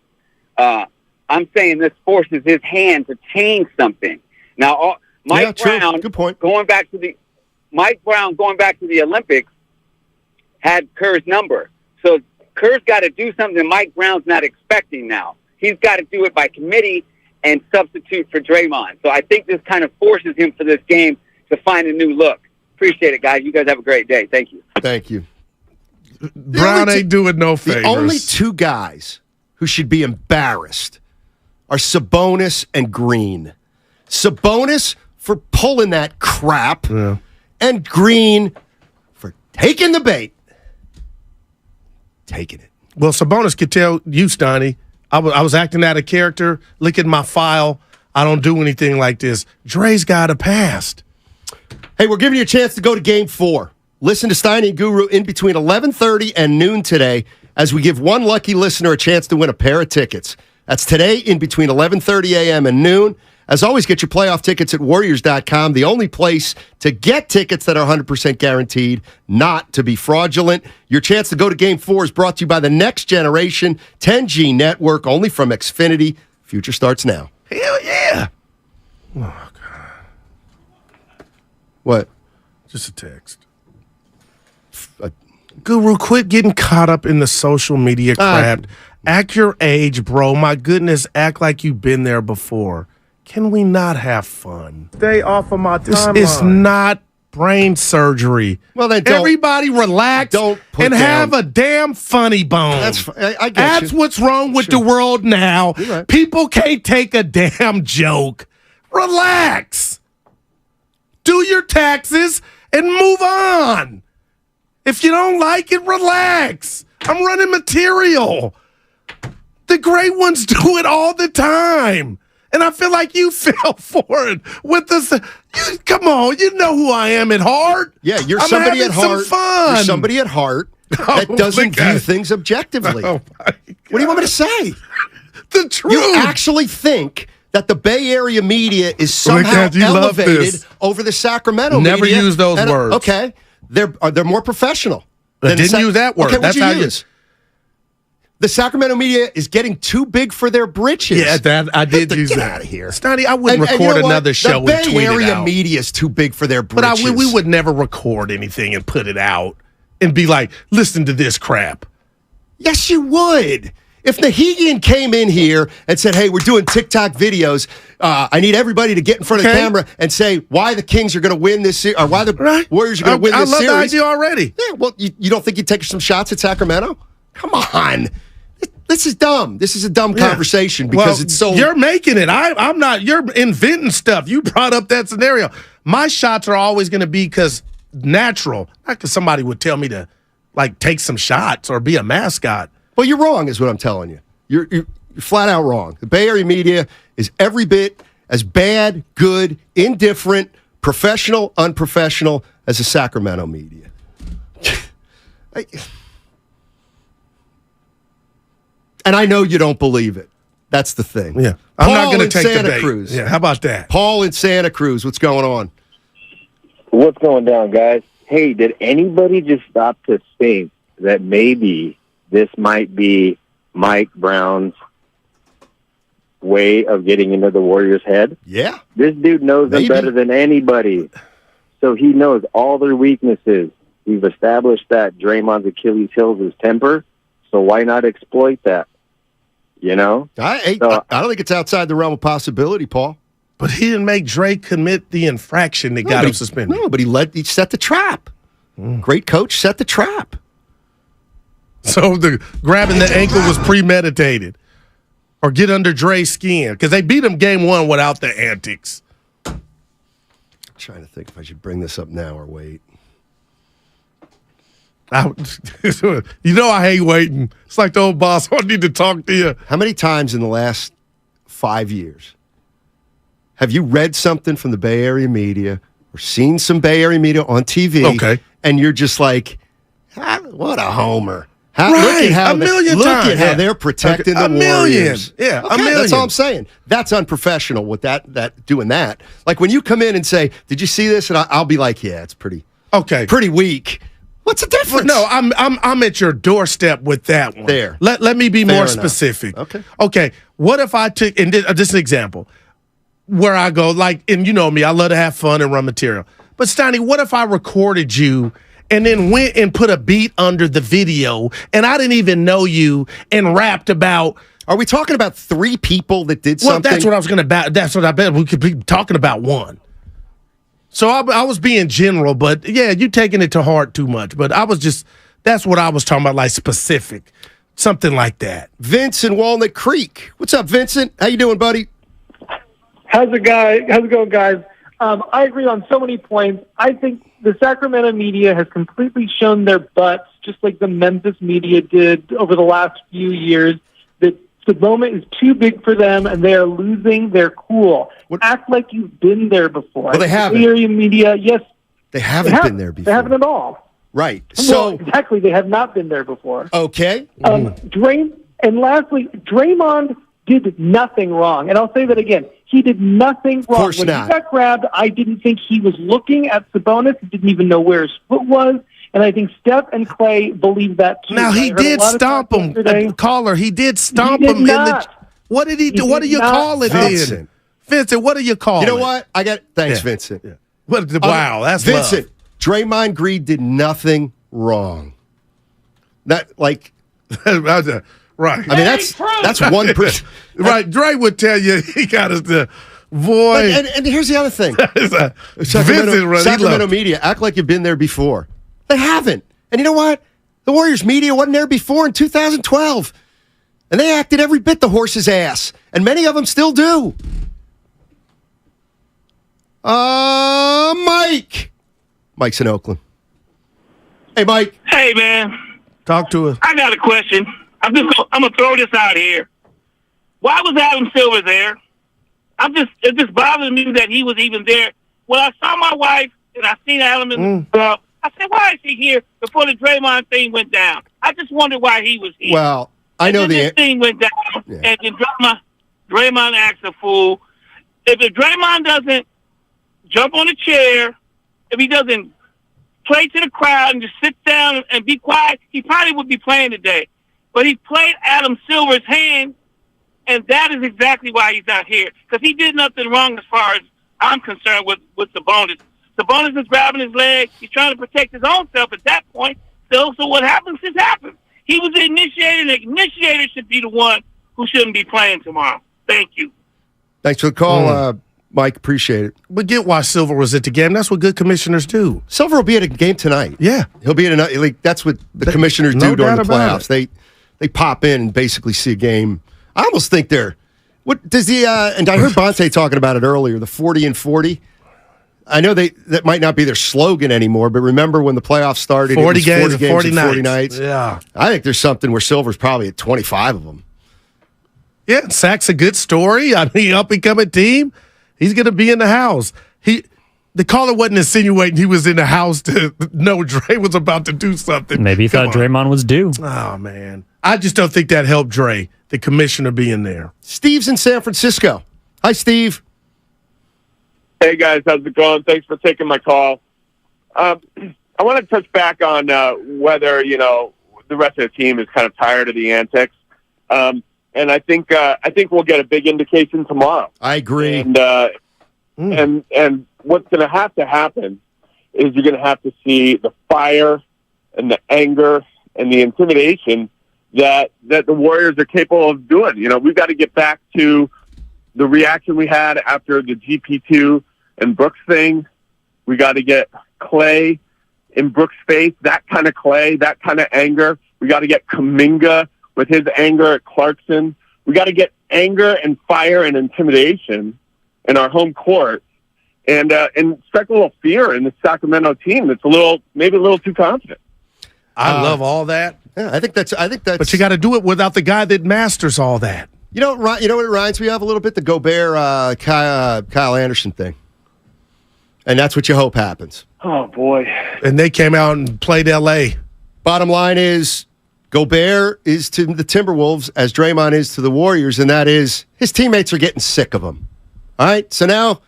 I'm saying this forces his hand to change something. Now, Mike Brown, good point. Going back to the Olympics, had Kerr's number. So Kerr's got to do something Mike Brown's not expecting now. He's got to do it by committee and substitute for Draymond. So I think this kind of forces him for this game to find a new look. Appreciate it, guys. You guys have a great day. Thank you. Thank you. Brown ain't doing no favors. The only two guys who should be embarrassed are Sabonis and Green. Sabonis for pulling that crap, and Green for taking the bait. Taking it. Well, Sabonis could tell you, Steiny, I was acting out of character, licking my file. I don't do anything like this. Dre's got a past. Hey, we're giving you a chance to go to Game 4. Listen to Steiny and Guru in between 11:30 and noon today as we give one lucky listener a chance to win a pair of tickets. That's today in between 11:30 a.m. and noon. As always, get your playoff tickets at Warriors.com, the only place to get tickets that are 100% guaranteed, not to be fraudulent. Your chance to go to Game 4 is brought to you by the Next Generation 10G network, only from Xfinity. Future starts now. Hell yeah. Oh, God. What? Just a text. Guru, quit getting caught up in the social media crap. Act your age, bro. My goodness, act like you've been there before. Can we not have fun? Stay off of my timeline. This is not brain surgery. Well, then everybody relax and have a damn funny bone. I get That's what's wrong with the world now. Right. People can't take a damn joke. Relax. Do your taxes and move on. If you don't like it, relax. I'm running material. The great ones do it all the time. And I feel like you fell for it with this. Come on, you know who I am at heart. Yeah, you're I'm somebody at having heart. some fun. You're somebody at heart that doesn't view things objectively. Oh my God. What do you want me to say? The truth. You actually think that the Bay Area media is somehow elevated over the Sacramento Never media? use those words. Okay, they're more professional. Didn't use that word. Okay, That's what'd how you use? The Sacramento media is getting too big for their britches. Yeah, that I did use Get that. out of here, Stoney. I wouldn't record you know another show the and Bay tweet it Area out. media is too big for their britches. But we would never record anything and put it out and be like, listen to this crap. Yes, you would. If Nahegian came in here and said, hey, we're doing TikTok videos, I need everybody to get in front of the camera and say why the Kings are going to win this series, or why the Warriors are going to win this series. I love the idea already. Yeah, well, you don't think you'd take some shots at Sacramento? Come on. This is dumb. This is a dumb conversation because it's so... You're making it. I'm not. You're inventing stuff. You brought up that scenario. My shots are always going to be because natural, not because somebody would tell me to take some shots or be a mascot. Well, you're wrong is what I'm telling you. You're flat out wrong. The Bay Area media is every bit as bad, good, indifferent, professional, unprofessional as the Sacramento media. And I know you don't believe it. That's the thing. Yeah. I'm not going to take Santa the bait. Cruz. Yeah, how about that? Paul in Santa Cruz, what's going on? What's going down, guys? Hey, did anybody just stop to think that maybe this might be Mike Brown's way of getting into the Warriors' head? Yeah. This dude knows them better than anybody. So he knows all their weaknesses. We've established that Draymond's Achilles heel is his temper, so why not exploit that? You know? I don't think it's outside the realm of possibility, Paul. But he didn't make Drake commit the infraction that got him suspended. No, but he set the trap. Great coach set the trap. So the grabbing the ankle was premeditated. Or get under Dre's skin. Because they beat him game one without the antics. I'm trying to think if I should bring this up now or wait. You know I hate waiting. It's like the old boss. I need to talk to you. How many times in the last 5 years have you read something from the Bay Area media or seen some Bay Area media on TV? Okay. And you're just like, what a homer. Right, look at how times. they're protecting Okay, the a million. Warriors. Yeah, okay, a million. That's all I'm saying. That's unprofessional with that doing that. Like when you come in and say, "Did you see this?" and I'll be like, "Yeah, it's pretty weak." What's the difference? No, I'm at your doorstep with that one. There. Let me be Fair more enough. specific. Okay. What if I took and just an example where I go and you know me, I love to have fun and run material. But Steiny, what if I recorded you and then went and put a beat under the video and I didn't even know you and rapped about? Are we talking about 3 people that did something? Well, that's what I was going to. That's what I bet we could be talking about one. So I was being general, but yeah, you taking it to heart too much. But that's what I was talking about, like specific, something like that. Vince in Walnut Creek. What's up, Vincent? How you doing, buddy? How's it going, guys? I agree on so many points. I think the Sacramento media has completely shown their butts, just like the Memphis media did over the last few years, that the moment is too big for them and they are losing their cool. Act like you've been there before. Well, they haven't. The area media, yes. They haven't been there before. They haven't at all. Right. Well, exactly. They have not been there before. Okay. And lastly, Draymond did nothing wrong. And I'll say that again. He did nothing wrong. Course when not. he got grabbed, I didn't think he was looking at Sabonis. He didn't even know where his foot was. And I think Steph and Clay believe that too. Now, he did stomp him. Caller, he did stomp him. What did he do? What do you call it then? Vincent, what do you call it? You know what? Thanks, Vincent. Yeah. Wow, that's Vincent. love. Draymond Green did nothing wrong. Right. I mean, that's 1%. Right. Dre would tell you he got us the boy. And here's the other thing. Sacramento Sacramento media act like you've been there before. They haven't. And you know what? The Warriors media wasn't there before in 2012. And they acted every bit the horse's ass. And many of them still do. Mike. Mike's in Oakland. Hey, Mike. Hey, man. Talk to us. I got a question. I'm going to throw this out here. Why was Adam Silver there? It just bothered me that he was even there. When I saw my wife and I seen Adam in the club, I said, why is he here before the Draymond thing went down? I just wondered why he was here. Well, I know this thing went down, and then Draymond acts a fool. If Draymond doesn't jump on a chair, if he doesn't play to the crowd and just sit down and be quiet, he probably would be playing today. But he played Adam Silver's hand, and that is exactly why he's not here. Because he did nothing wrong as far as I'm concerned with Sabonis. Sabonis is grabbing his leg. He's trying to protect his own self at that point. So what happens just happens. He was the initiator, and the initiator should be the one who shouldn't be playing tomorrow. Thank you. Thanks for the call, Mike. Appreciate it. We get why Silver was at the game. That's what good commissioners do. Silver will be at a game tonight. Yeah. He'll be at another. That's what the commissioners do during the playoffs. It. They pop in and basically see a game. I almost think they're what does the and I heard Bonte talking about it earlier, the 40 and 40. I know that might not be their slogan anymore, but remember when the playoffs started, 40 games, 40 nights. 40 nights. Yeah. I think there's something where Silver's probably at 25 of them. Yeah, Sack's a good story. I mean, up-and-coming team. He's going to be in the house. The caller wasn't insinuating he was in the house to know Dre was about to do something. Maybe he thought Draymond was due. Oh, man. I just don't think that helped Dre, the commissioner being there. Steve's in San Francisco. Hi, Steve. Hey, guys. How's it going? Thanks for taking my call. I want to touch back on whether, the rest of the team is kind of tired of the antics. And I think we'll get a big indication tomorrow. I agree. And what's going to happen is you're going to have to see the fire and the anger and the intimidation that the Warriors are capable of doing. We've got to get back to the reaction we had after the GP2 and Brooks thing. We got to get Clay in Brooks' face, that kind of clay, that kind of anger. We got to get Kuminga with his anger at Clarkson. We got to get anger and fire and intimidation in our home court, and strike a little fear in the Sacramento team that's maybe a little too confident. I love all that. Yeah, I think that's. But you got to do it without the guy that masters all that. You know what it reminds me of a little bit? The Gobert, Kyle Anderson thing. And that's what you hope happens. Oh, boy. And they came out and played L.A. Bottom line is, Gobert is to the Timberwolves as Draymond is to the Warriors, and that is his teammates are getting sick of him. All right? So now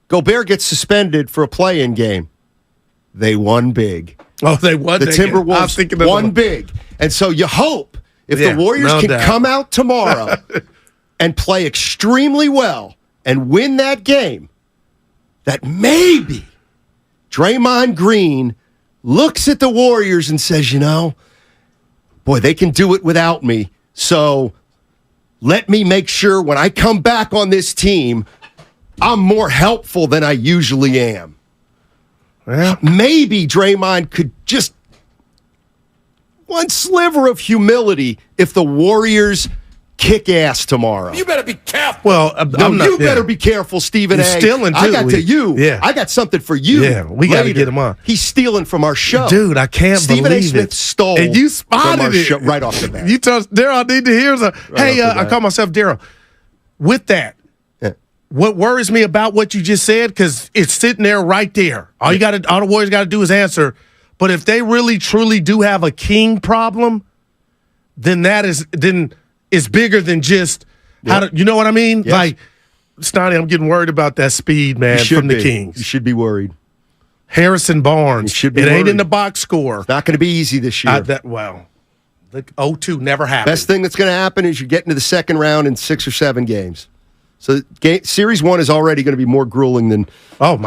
Gobert gets suspended for a play-in game. They won big. Oh, they won. The Timberwolves won big. And so you hope if the Warriors can come out tomorrow and play extremely well and win that game, that maybe Draymond Green looks at the Warriors and says, boy, they can do it without me. So let me make sure when I come back on this team, I'm more helpful than I usually am. Well, maybe Draymond could just one sliver of humility if the Warriors kick ass tomorrow. You better be careful. Well, you better be careful, Stephen A. He's stealing, too. I got to you. Yeah. I got something for you. Yeah, we got to get him on. He's stealing from our show. Dude, I can't Stephen believe A. Smith it. stole and you spotted from our it. show right off the bat. You told Daryl, I need to hear I call myself Daryl. With that, what worries me about what you just said, because it's sitting there right there. All the Warriors got to do is answer. But if they really truly do have a king problem, then it's bigger than just you know what I mean? Yes. Like, Stoney, I'm getting worried about that speed, man, from the Kings. You should be worried. Harrison Barnes. Should be ain't worried. in the box score. It's not going to be easy this year. The 0-2 never happened. Best thing that's going to happen is you get into the second round in 6 or 7 games. So Series 1 is already going to be more grueling than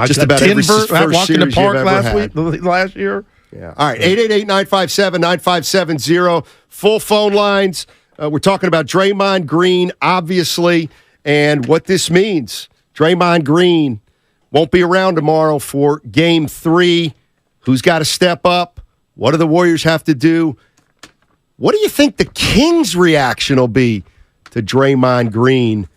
just about every first walking series the park you've ever had. last year. Yeah. All right, 888-957-9570. Full phone lines. We're talking about Draymond Green, obviously, and what this means. Draymond Green won't be around tomorrow for Game 3. Who's got to step up? What do the Warriors have to do? What do you think the Kings' reaction will be to Draymond Green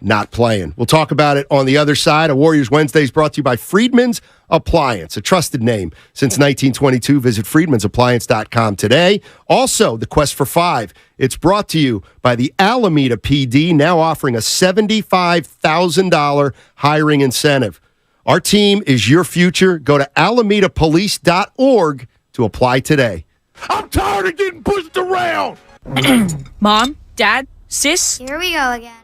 not playing? We'll talk about it on the other side. A Warriors Wednesday is brought to you by Friedman's Appliance, a trusted name since 1922. Visit friedmansappliance.com today. Also, the Quest for 5. It's brought to you by the Alameda PD, now offering a $75,000 hiring incentive. Our team is your future. Go to alamedapolice.org to apply today. I'm tired of getting pushed around. Mom, Dad, Sis. Here we go again.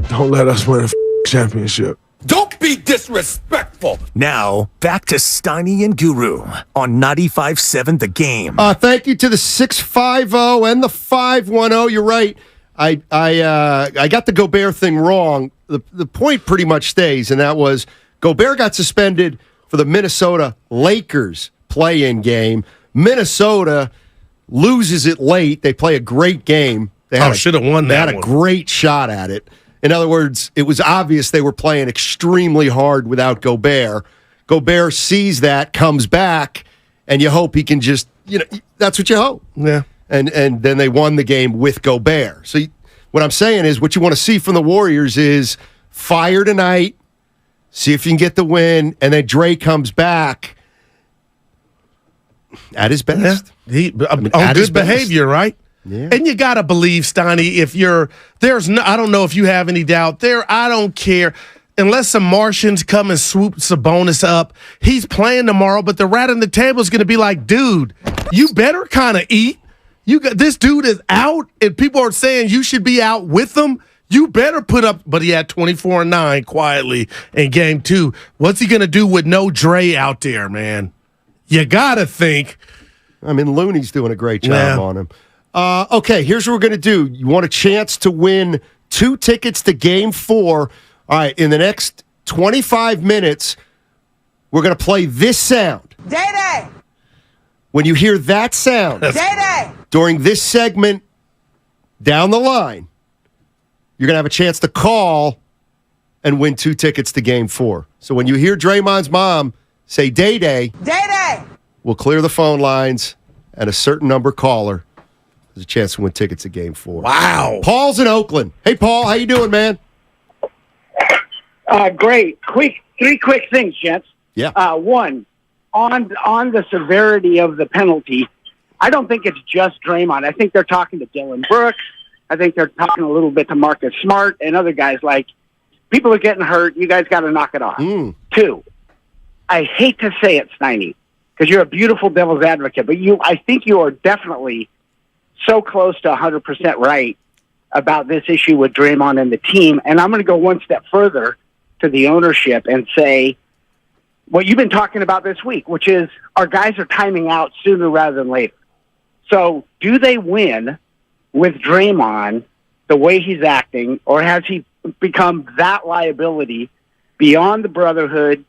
Don't let us win a championship. Don't be disrespectful. Now, back to Steiny and Guru on 95.7 The Game. Thank you to the 650 and the 510. You're right. I got the Gobert thing wrong. The point pretty much stays, and that was Gobert got suspended for the Minnesota Lakers play-in game. Minnesota loses it late. They play a great game. They should have won that. They had a great shot at it. In other words, it was obvious they were playing extremely hard without Gobert. Gobert sees that, comes back, and you hope he can just, that's what you hope. Yeah. And then they won the game with Gobert. So what I'm saying is what you want to see from the Warriors is fire tonight, see if you can get the win, and then Dre comes back at his best. Yeah. On good behavior, right? Yeah. And you got to believe, Steiny, I don't know if you have any doubt I don't care. Unless some Martians come and swoop Sabonis up, he's playing tomorrow, but the rat on the table is going to be like, dude, you better kind of eat. This dude is out, and people are saying you should be out with him. You better put up, but he had 24-9 quietly in game 2. What's he going to do with no Dre out there, man? You got to think. I mean, Looney's doing a great job on him. Okay, here's what we're going to do. You want a chance to win 2 tickets to Game 4. All right, in the next 25 minutes, we're going to play this sound. Day-Day! When you hear that sound Day-Day! during this segment down the line, you're going to have a chance to call and win 2 tickets to Game 4. So when you hear Draymond's mom say Day-Day, Day-Day! we'll clear the phone lines and a certain number caller There's a chance to win tickets to Game 4. Wow. Paul's in Oakland. Hey, Paul, how you doing, man? Great. Three quick things, gents. Yeah. One, on the severity of the penalty, I don't think it's just Draymond. I think they're talking to Dylan Brooks. I think they're talking a little bit to Marcus Smart and other guys. Like, people are getting hurt. You guys got to knock it off. Two, I hate to say it, Steiny, because you're a beautiful devil's advocate, but I think you are definitely so close to 100% right about this issue with Draymond and the team. And I'm going to go one step further to the ownership and say what you've been talking about this week, which is our guys are timing out sooner rather than later. So do they win with Draymond the way he's acting, or has he become that liability beyond the brotherhood,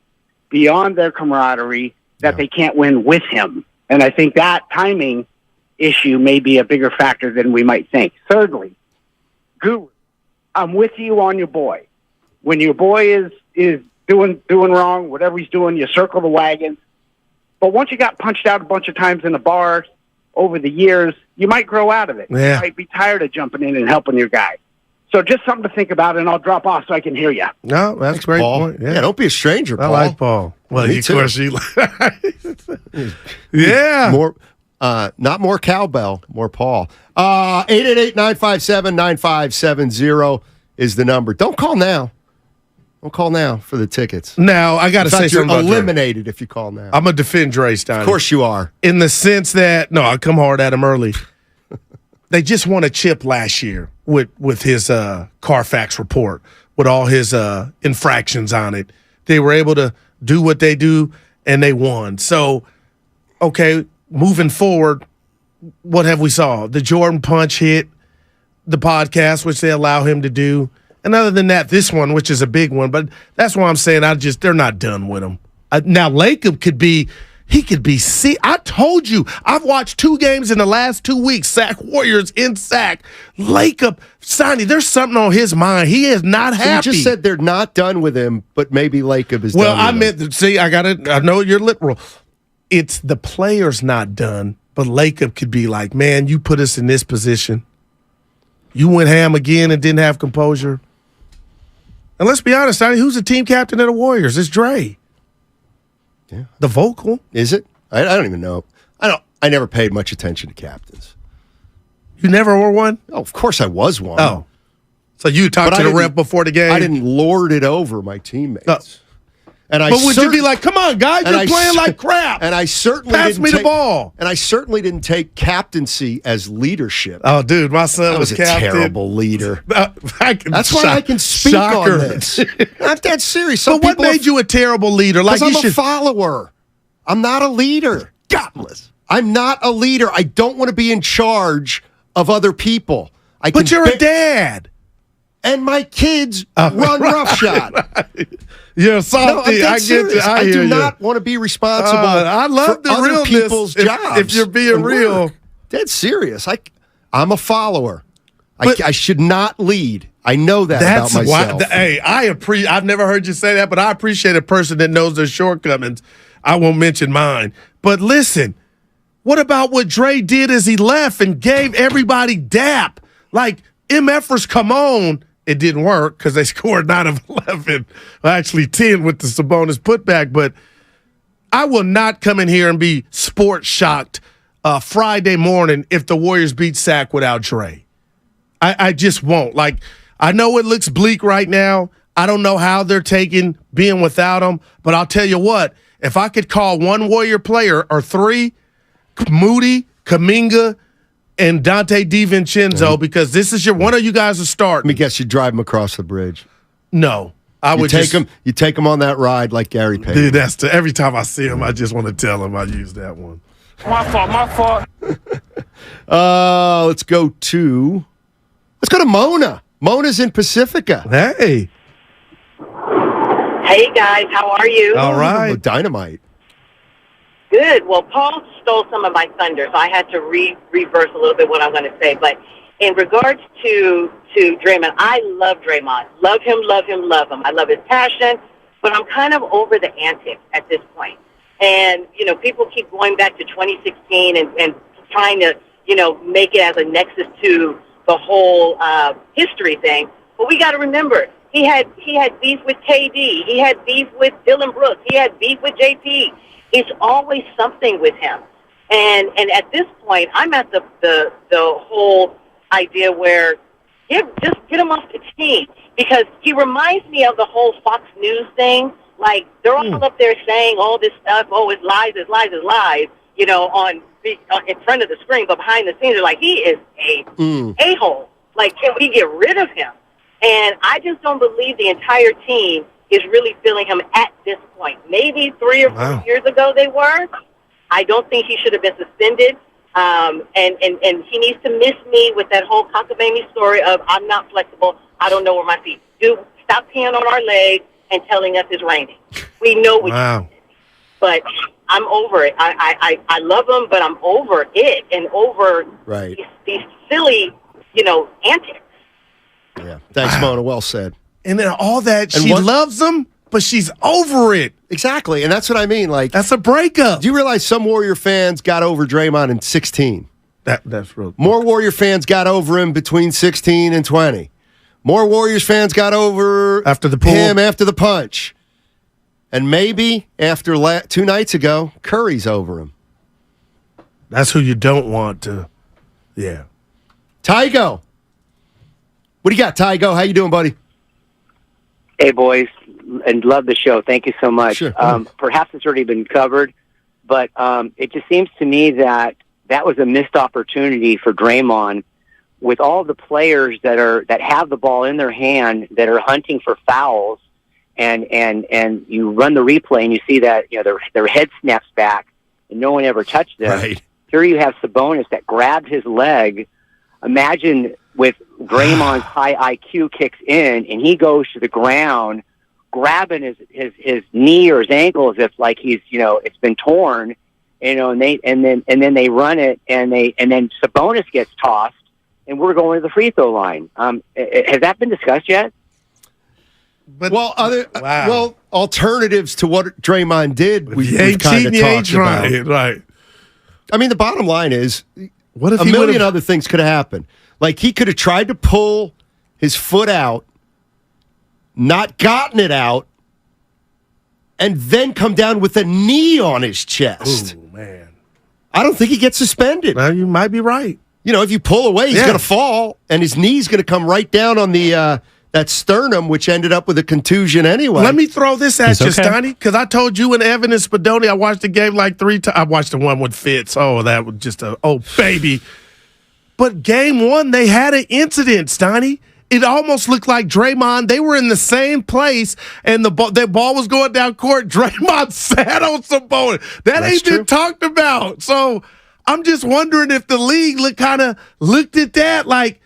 beyond their camaraderie, that they can't win with him? And I think that timing issue may be a bigger factor than we might think. Thirdly, Guru, I'm with you on your boy. When your boy is doing wrong, whatever he's doing, you circle the wagons. But once you got punched out a bunch of times in a bar over the years, you might grow out of it. Yeah. You might be tired of jumping in and helping your guy. So just something to think about, and I'll drop off so I can hear you. No, that's a great Paul. point. Yeah, don't be a stranger, Paul. I like Paul. Well, Me of too. course, yeah. More, not more cowbell, more Paul. 888-957-9570 is the number. Don't call now. Don't call now for the tickets. Now, I got to say something about you're eliminated if you call now. I'm going to defend Dre Stein. Of course you are. In the sense that, no, I'll come hard at him early. They just won a chip last year with his Carfax report, with all his infractions on it. They were able to do what they do, and they won. So, okay, moving forward, what have we saw? The Jordan punch hit, the podcast, which they allow him to do. And other than that, this one, which is a big one, but that's why I'm saying they're not done with him. Now, Lacob could be I told you, I've watched 2 games in the last 2 weeks, Sack Warriors in Sack. Lacob, Sonny, there's something on his mind. He is not happy. You just said they're not done with him, but maybe Lacob is done with him. I know you're literal. It's the player's not done, but Lacob could be like, man, you put us in this position. You went ham again and didn't have composure. And let's be honest, Sonny, who's the team captain of the Warriors? It's Dre. Yeah. The vocal. Is it? I don't even know. I never paid much attention to captains. You never were one? Oh, of course I was one. Oh. So you talked to the ref before the game? I didn't lord it over my teammates. But would you be like, come on, guys, you're playing like crap. And I certainly Pass me the ball. And I certainly didn't take captaincy as leadership. Oh, dude, my son was a captain. terrible leader. That's why I can speak on this. I'm dead serious. But what made you a terrible leader? Like I'm a follower. I'm not a leader. Godless. I'm not a leader. I don't want to be in charge of other people. But you're a dad. And my kids run roughshod. Right. You're salty. No, I get you. I do not want to be responsible I love for the other realness people's jobs. If you're being real. Dead serious. I'm a follower. I should not lead. I know that about myself. I've never heard you say that, but I appreciate a person that knows their shortcomings. I won't mention mine. But listen, what about what Dre did as he left and gave everybody dap? Like, MFers, come on. It didn't work because they scored 9 of 11. Well, actually 10 with the Sabonis putback. But I will not come in here and be sports shocked Friday morning if the Warriors beat Sac without Dre. I just won't. Like, I know it looks bleak right now. I don't know how they're taking being without him. But I'll tell you what, if I could call one Warrior player or 3, Moody, Kuminga, and Dante DiVincenzo, because this is one of you guys to start. Let me guess, you drive him across the bridge. No. I would take him. You take him on that ride like Gary Payton. Dude, every time I see him, I just want to tell him I use that one. My fault. Let's go to Mona. Mona's in Pacifica. Hey. Hey, guys. How are you? All right. Dynamite. Good. Well, Paul stole some of my thunder, so I had to reverse a little bit what I'm going to say. But in regards to Draymond, I love Draymond. Love him. I love his passion, but I'm kind of over the antics at this point. And, people keep going back to 2016 and trying to make it as a nexus to the whole history thing. But we got to remember, he had beef with KD. He had beef with Dylan Brooks. He had beef with JP. It's always something with him. And at this point, I'm at the whole idea where just get him off the team, because he reminds me of the whole Fox News thing. Like, they're all up there saying all this stuff, it's lies, it's lies, it's lies, in front of the screen, but behind the scenes, they're like, he is a-hole. Like, can we get rid of him? And I just don't believe the entire team is really feeling him at this point. Maybe 3 or 4 years ago they were. I don't think he should have been suspended. And he needs to miss me with that whole cockamamie story of I'm not flexible, I don't know where my feet. Stop peeing on our legs and telling us it's raining. We know we can. But I'm over it. I love him, but I'm over it and over these silly, antics. Yeah. Thanks, Mona. Well said. And then all that, she loves him, but she's over it. Exactly. And that's what I mean. Like, that's a breakup. Do you realize some Warrior fans got over Draymond in 16? That's real. More Warrior fans got over him between 16 and 20. More Warriors fans got over him after the punch. And maybe after 2 nights ago, Curry's over him. That's who you don't want to. Yeah. Tygo. What do you got, Tygo? How you doing, buddy? Hey, boys, and love the show. Thank you so much. Sure. Perhaps it's already been covered, but it just seems to me that was a missed opportunity for Draymond, with all the players that have the ball in their hand that are hunting for fouls, and you run the replay and you see that their head snaps back and no one ever touched them. Right. Here you have Sabonis that grabbed his leg. Imagine with Draymond's high IQ kicks in and he goes to the ground, grabbing his knee or his ankle as if like he's it's been torn, and then they run it and then Sabonis gets tossed and we're going to the free throw line. Has that been discussed yet? But alternatives to what Draymond did, we've kind of talked about. Right. I mean, the bottom line is, what if a million other things could have happened. Like, he could have tried to pull his foot out, not gotten it out, and then come down with a knee on his chest. Oh, man. I don't think he gets suspended. Well, you might be right. If you pull away, he's going to fall, and his knee's going to come right down on the that sternum, which ended up with a contusion anyway. Let me throw this at you, Steiny, because I told you and Evan and Spadoni, I watched the game like 3 times. I watched the one with Fitz. Oh, that was just baby. But game 1, they had an incident, Steiny. It almost looked like Draymond. They were in the same place, and their ball was going down court. Draymond sat on Sabonis. That's ain't been talked about. So I'm just wondering if the league kind of looked at that like,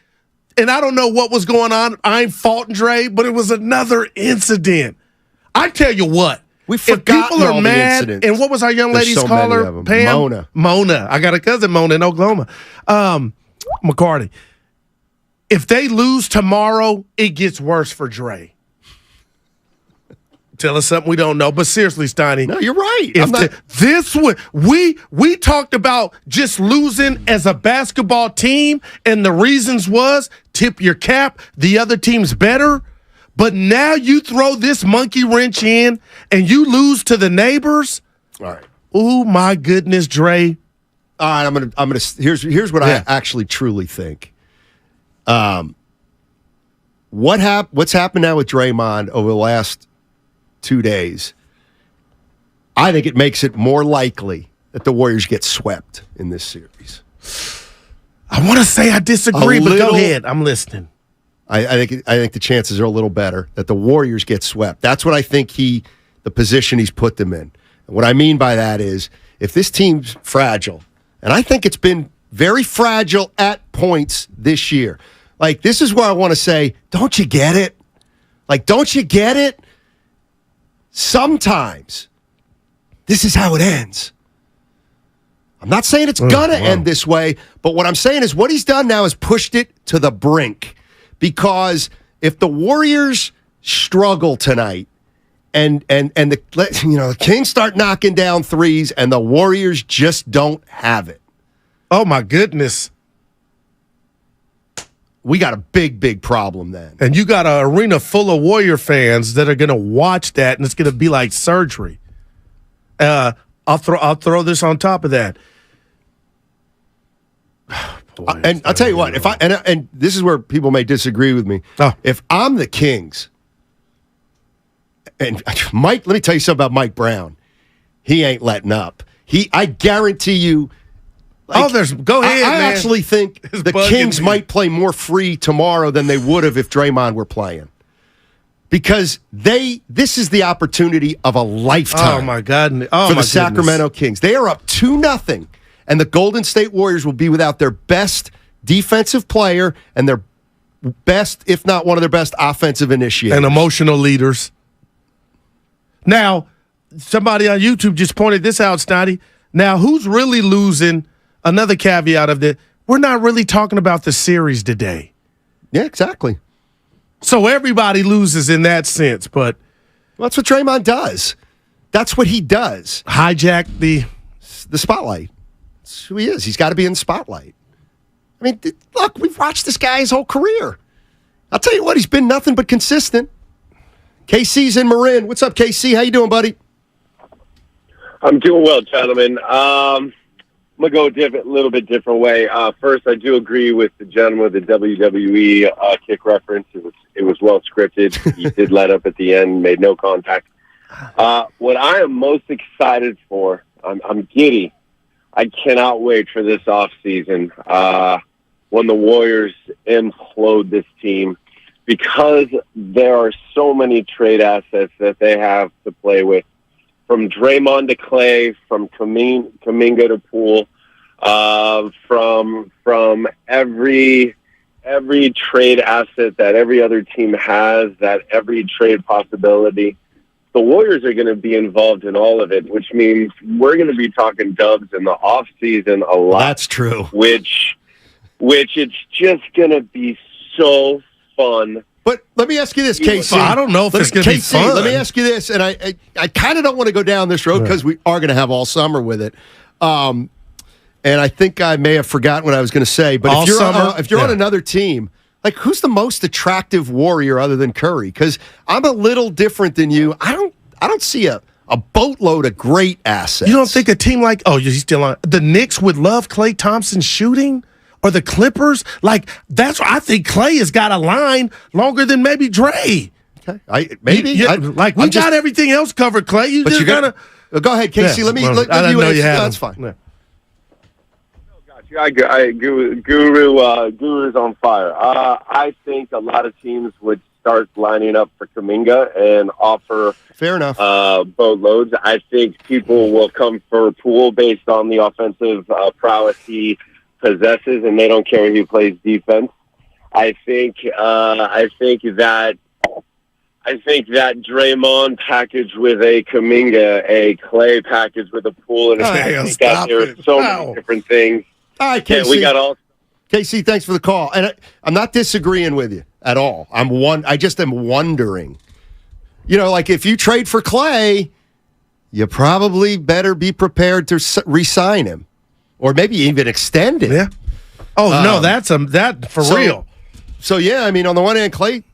and I don't know what was going on. I ain't faulting Dre, but it was another incident. I tell you what. We forgot people are mad. And what was our young lady's caller? Pam? Mona. I got a cousin, Mona, in Oklahoma. McCarty. If they lose tomorrow, it gets worse for Dre. Tell us something we don't know. But seriously, Steiny. No, you're right. We talked about just losing as a basketball team, and the reasons was tip your cap, the other team's better. But now you throw this monkey wrench in and you lose to the neighbors. All right. Oh my goodness, Dre. All right, I'm gonna here's what I actually truly think. What's happened now with Draymond over the last 2 days, I think it makes it more likely that the Warriors get swept in this series. I want to say I disagree, but go ahead. I'm listening. I think the chances are a little better that the Warriors get swept. That's what I think the position he's put them in. And what I mean by that is, if this team's fragile, and I think it's been very fragile at points this year. Like, this is where I want to say, don't you get it? Like, don't you get it? Sometimes this is how it ends. I'm not saying it's going to end this way, but what I'm saying is what he's done now is pushed it to the brink. Because if the Warriors struggle tonight and the Kings start knocking down threes and the Warriors just don't have it, Oh, my goodness. We got a big, big problem then. And you got an arena full of Warrior fans that are going to watch that, and it's going to be like surgery. I'll throw this on top of that. Boy, and I'll tell you what, if I and this is where people may disagree with me. If I'm the Kings, and Mike, let me tell you something about Mike Brown. He ain't letting up. I guarantee you. Go ahead, I man. actually think the Kings might play more free tomorrow than they would have if Draymond were playing. Because this is the opportunity of a lifetime. Oh, my God. For the Sacramento Kings. They are up 2-0, and the Golden State Warriors will be without their best defensive player and their best, if not one of their best, offensive initiators. And emotional leaders. Now, somebody on YouTube just pointed this out, Snotty. Now, who's really losing? Another caveat of that, we're not really talking about the series today. Yeah, exactly. So everybody loses in that sense, but well, that's what Draymond does. That's what he does. Hijack the spotlight. That's who he is. He's got to be in the spotlight. I mean, look, we've watched this guy his whole career. I'll tell you what, he's been nothing but consistent. KC's in Marin. What's up, KC? How you doing, buddy? I'm doing well, gentlemen. I'm going to go a little bit different way. First, I do agree with the gentleman with the WWE kick reference. It was well scripted. He did let up at the end, made no contact. What I am most excited for, I'm giddy. I cannot wait for this offseason when the Warriors implode this team because there are so many trade assets that they have to play with. From Draymond to Clay, from Kuminga to Poole, from every trade asset that every other team has, that every trade possibility, the Warriors are going to be involved in all of it, which means we're going to be talking Dubs in the off season a lot. That's true. Which it's just going to be so fun. But let me ask you this, Casey. I don't know if it's going to be fun. Let me ask you this, and I kind of don't want to go down this road because we are going to have all summer with it. And I think I may have forgotten what I was going to say. But if you're on another team, like who's the most attractive Warrior other than Curry? Because I'm a little different than you. I don't see a boatload of great assets. You don't think a team like he's still on the Knicks would love Klay Thompson shooting? Or the Clippers, like that's I think Clay has got a line longer than maybe Dre. Okay, we got everything else covered, Clay. You just gotta go ahead, Casey. Let you answer. That's fine. Yeah. Guru's on fire. I think a lot of teams would start lining up for Kuminga and offer fair enough boatloads. I think people will come for Poole based on the offensive prowess he possesses, and they don't care who plays defense. I think that Draymond package with a Kuminga, a Clay package with a Poole, and there are so many different things. All right, Casey. We got all. Casey, thanks for the call, and I'm not disagreeing with you at all. I just am wondering. You know, like if you trade for Clay, you probably better be prepared to re-sign him. Or maybe even extend it. Yeah. Oh no, that's for real. So yeah, I mean, on the one hand, Clay,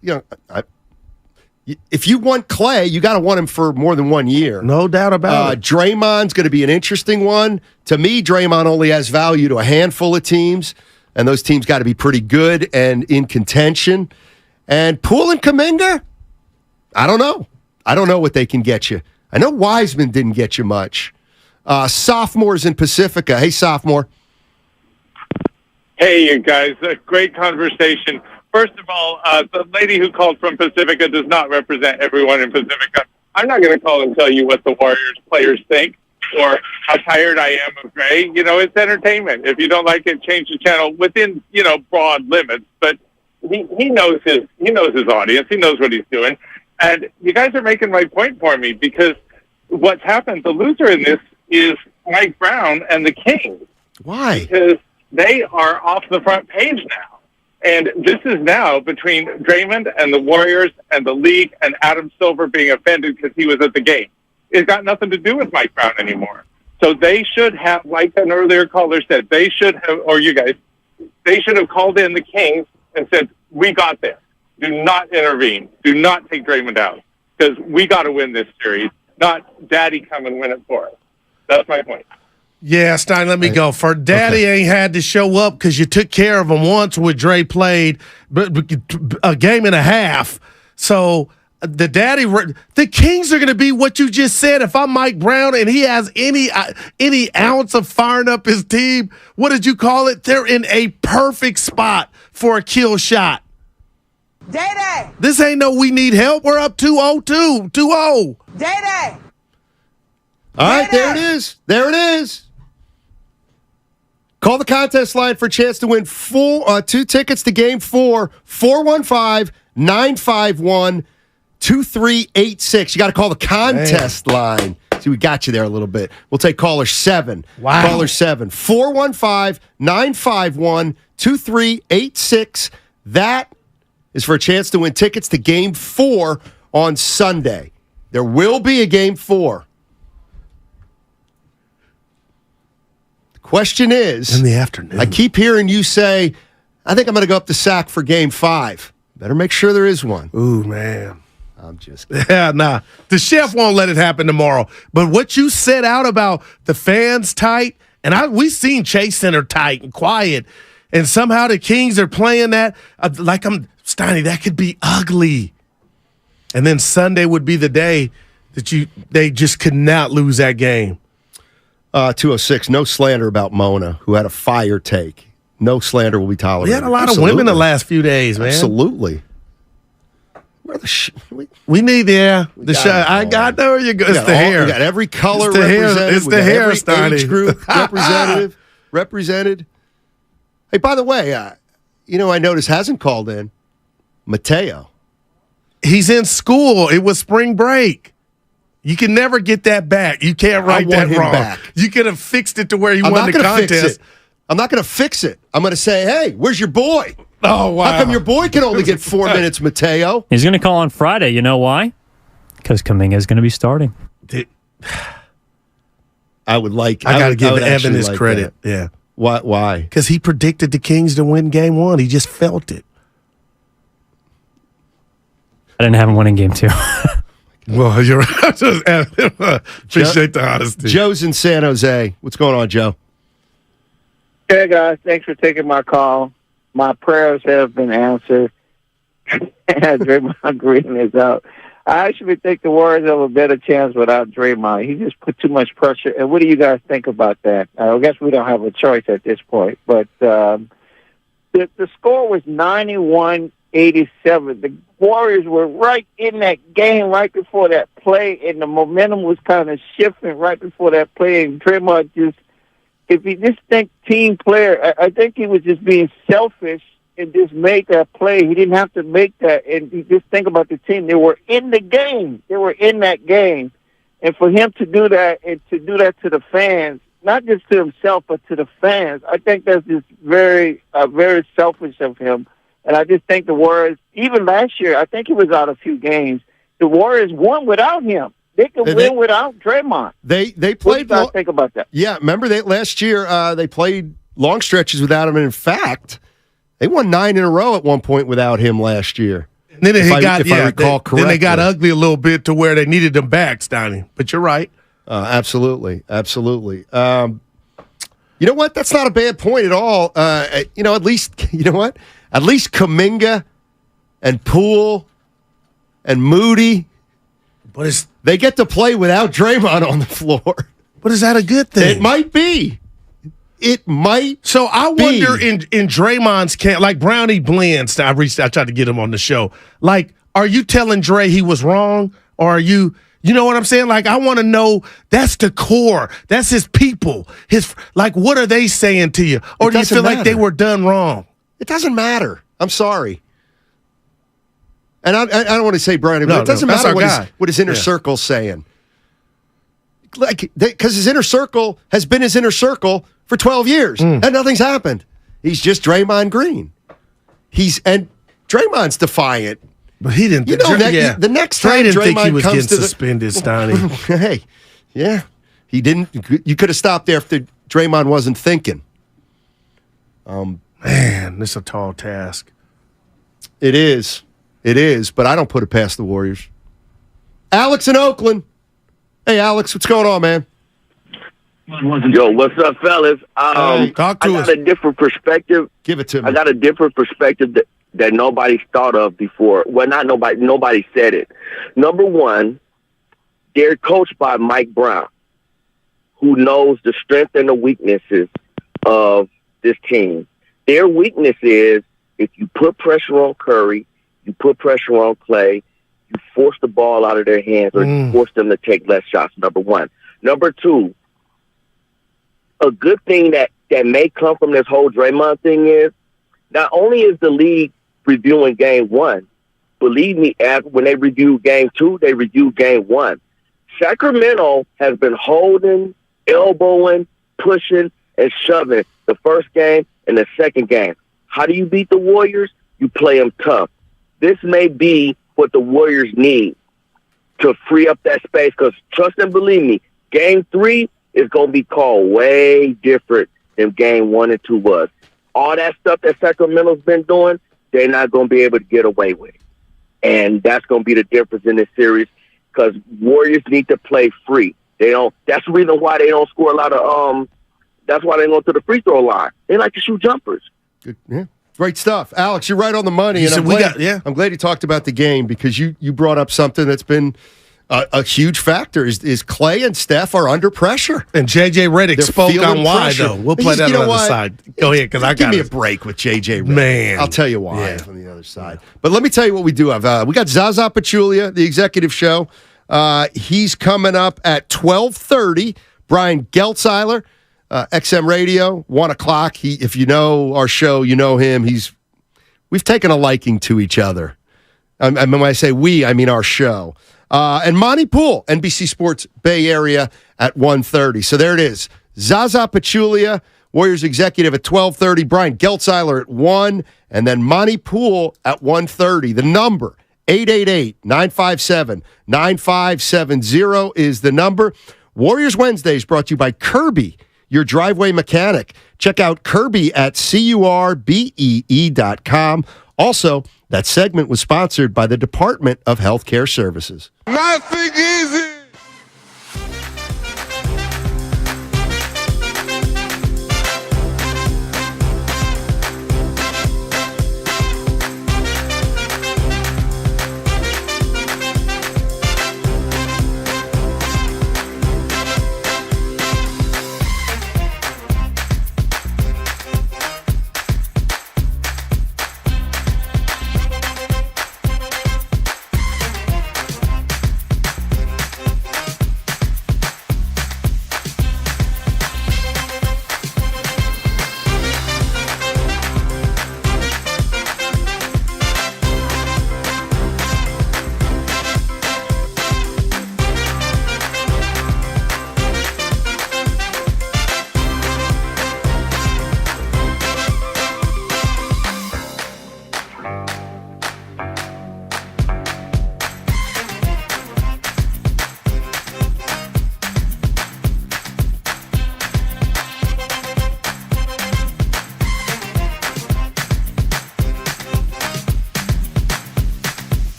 if you want Clay, you got to want him for more than 1 year. No doubt about it. Draymond's going to be an interesting one. To me, Draymond only has value to a handful of teams, and those teams got to be pretty good and in contention. And Poole and Kuminga, I don't know. I don't know what they can get you. I know Wiseman didn't get you much. Sophomores in Pacifica. Hey, sophomore. Hey, you guys. Great conversation. First of all, the lady who called from Pacifica does not represent everyone in Pacifica. I'm not going to call and tell you what the Warriors players think or how tired I am of Gray. You know, it's entertainment. If you don't like it, change the channel within, broad limits. But he knows his audience. He knows what he's doing. And you guys are making my point for me because what's happened, the loser in this is Mike Brown and the Kings. Why? Because they are off the front page now. And this is now between Draymond and the Warriors and the league and Adam Silver being offended because he was at the game. It's got nothing to do with Mike Brown anymore. So they should have, like an earlier caller said, they should have, or you guys, they should have called in the Kings and said, we got this. Do not intervene. Do not take Draymond out. Because we got to win this series, not Daddy come and win it for us. That's my point. Yeah, Stein, let me go. For Daddy ain't had to show up because you took care of him once when Dre played a game and a half. So the Kings are going to be what you just said. If I'm Mike Brown and he has any ounce of firing up his team, what did you call it? They're in a perfect spot for a kill shot. Day-Day. This ain't no we need help. We're up 2-0. Day-Day. All right, there it is. There it is. Call the contest line for a chance to win 2 tickets to Game 4, 415-951-2386. You got to call the contest line. See, we got you there a little bit. We'll take caller 7. Wow. Caller 7, 415-951-2386. That is for a chance to win tickets to Game 4 on Sunday. There will be a Game 4. Question is, in the afternoon. I keep hearing you say, I think I'm going to go up to Sac for Game 5. Better make sure there is one. Ooh, man. I'm just kidding. Yeah, nah. The chef won't let it happen tomorrow. But what you said out about the fans tight, and we seen Chase Center tight and quiet, and somehow the Kings are playing that Steiny, that could be ugly. And then Sunday would be the day that they just could not lose that game. 206, no slander about Mona, who had a fire take. No slander will be tolerated. We had a lot of women the last few days, man. Absolutely. Where we need the shot. I know you go. It's the hair. We got every color it's the represented. Hair. It's the hair, every age group represented. Hey, by the way, I noticed hasn't called in Mateo. He's in school. It was spring break. You can never get that back. You can't write that wrong. Back. You could have fixed it to where he won the contest. I'm not going to fix it. I'm going to say, hey, where's your boy? Oh, wow. How come your boy can only get 4 minutes, Mateo? He's going to call on Friday. You know why? Because Kuminga is going to be starting. I would like. I got to give Evan his credit. That. Yeah. Why? Because he predicted the Kings to win Game 1. He just felt it. I didn't have him winning Game 2. Well, you're right. Appreciate the honesty. Joe's in San Jose. What's going on, Joe? Hey, guys. Thanks for taking my call. My prayers have been answered. Draymond Green is out. I actually think the Warriors have a better chance without Draymond. He just put too much pressure. And what do you guys think about that? I guess we don't have a choice at this point. But the score was 91-87. The Warriors were right in that game right before that play, and the momentum was kind of shifting right before that play. And Draymond if he just think team player, I think he was just being selfish and just made that play. He didn't have to make that. And you just think about the team. They were in the game. They were in that game. And for him to do that and to do that to the fans, not just to himself, but to the fans, I think that's just very selfish of him. And I just think the Warriors, even last year, I think he was out a few games. The Warriors won without him. They can win without Draymond. They played. What do you guys think about that? Yeah, remember last year they played long stretches without him. And in fact, they won 9 in a row at one point without him last year. And then I recall correctly. Then they got ugly a little bit to where they needed them back, Stoney. But you're right. Absolutely. You know what? That's not a bad point at all. At least, you know what? At least Kuminga and Poole and Moody, they get to play without Draymond on the floor. But is that a good thing? It might be. It might. So I wonder in Draymond's camp, like Brownie Blends, I tried to get him on the show. Like, are you telling Dre he was wrong? Or are you know what I'm saying? Like, I want to know, that's the core. That's his people. What are they saying to you? Or do you feel like they were done wrong? It doesn't matter. I'm sorry. And I don't want to say Brian, but it doesn't matter what his inner circle's saying. Because his inner circle has been his inner circle for 12 years, and nothing's happened. He's just Draymond Green. And Draymond's defiant. But he didn't. The next time Dre didn't Draymond think he was comes getting to suspended, Stoney. Hey, yeah. He didn't. You could have stopped there if Draymond wasn't thinking. Man, this is a tall task. It is. But I don't put it past the Warriors. Alex in Oakland. Hey, Alex, what's going on, man? Yo, what's up, fellas? Talk to us. I got a different perspective. Give it to me. I got a different perspective that nobody's thought of before. Well, not nobody. Nobody said it. Number one, they're coached by Mike Brown, who knows the strength and the weaknesses of this team. Their weakness is if you put pressure on Curry, you put pressure on Clay, you force the ball out of their hands, or you force them to take less shots, number one. Number two, a good thing that may come from this whole Draymond thing is not only is the league reviewing game one, believe me, when they review game two, they review game one. Sacramento has been holding, elbowing, pushing, and shoving the first game and the second game. How do you beat the Warriors? You play them tough. This may be what the Warriors need to free up that space because, trust and believe me, game three is going to be called way different than game 1 and 2 was. All that stuff that Sacramento's been doing, they're not going to be able to get away with. And that's going to be the difference in this series because Warriors need to play free. They don't. That's the reason why they don't score a lot of. That's why they go to the free throw line. They like to shoot jumpers. Good, yeah. Great stuff. Alex, you're right on the money. And I'm glad you talked about the game because you brought up something that's been a huge factor is Clay and Steph are under pressure. And J.J. Redick spoke on why, pressure. though. We'll play that on the other side. Go ahead, because I got Give me a break with J.J. Redick. Man. I'll tell you why on the other side. But let me tell you what we do have. We got Zaza Pachulia, the executive show. He's coming up at 12:30. Brian Geltzeiler, XM Radio, 1 o'clock. If you know our show, you know him. We've taken a liking to each other. I mean, when I say we, I mean our show. And Monty Poole, NBC Sports Bay Area at 1:30. So there it is. Zaza Pachulia, Warriors executive at 12:30. Brian Geltzeiler at 1. And then Monty Poole at 1:30. The number, 888-957-9570 is the number. Warriors Wednesdays brought to you by Kirby, your driveway mechanic. Check out Kirby at curbee.com. Also, that segment was sponsored by the Department of Healthcare Services. Nothing easy.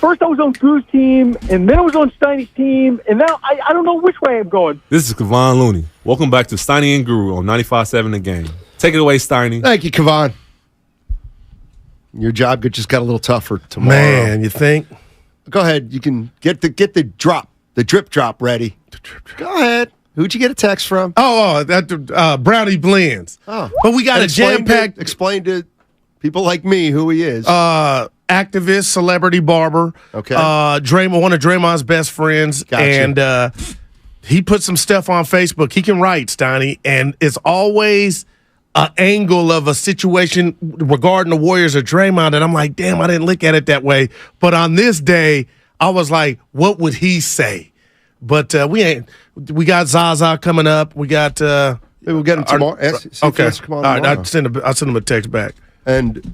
first I was on Drew's team, and then I was on Steiny's team, and now I don't know which way I'm going. This is Kevon Looney. Welcome back to Steiny and Guru on 95.7 The Game. Take it away, Steiny. Thank you, Kevon. Your job just got a little tougher tomorrow. Man, you think? Go ahead. You can get the drip drop ready. Go ahead. Who'd you get a text from? That Brownie Blends. Oh, but we got a jam-packed. Explain to people like me who he is. Activist, celebrity barber. Okay. Draymond, one of Draymond's best friends, Gotcha. and he put some stuff on Facebook. He can write, Steiny, and it's always an angle of a situation regarding the Warriors or Draymond, and I'm like, damn, I didn't look at it that way. But on this day, I was like, what would he say? But we got Zaza coming up. We got we'll get him tomorrow. Okay. All right, I'll send him a text back. And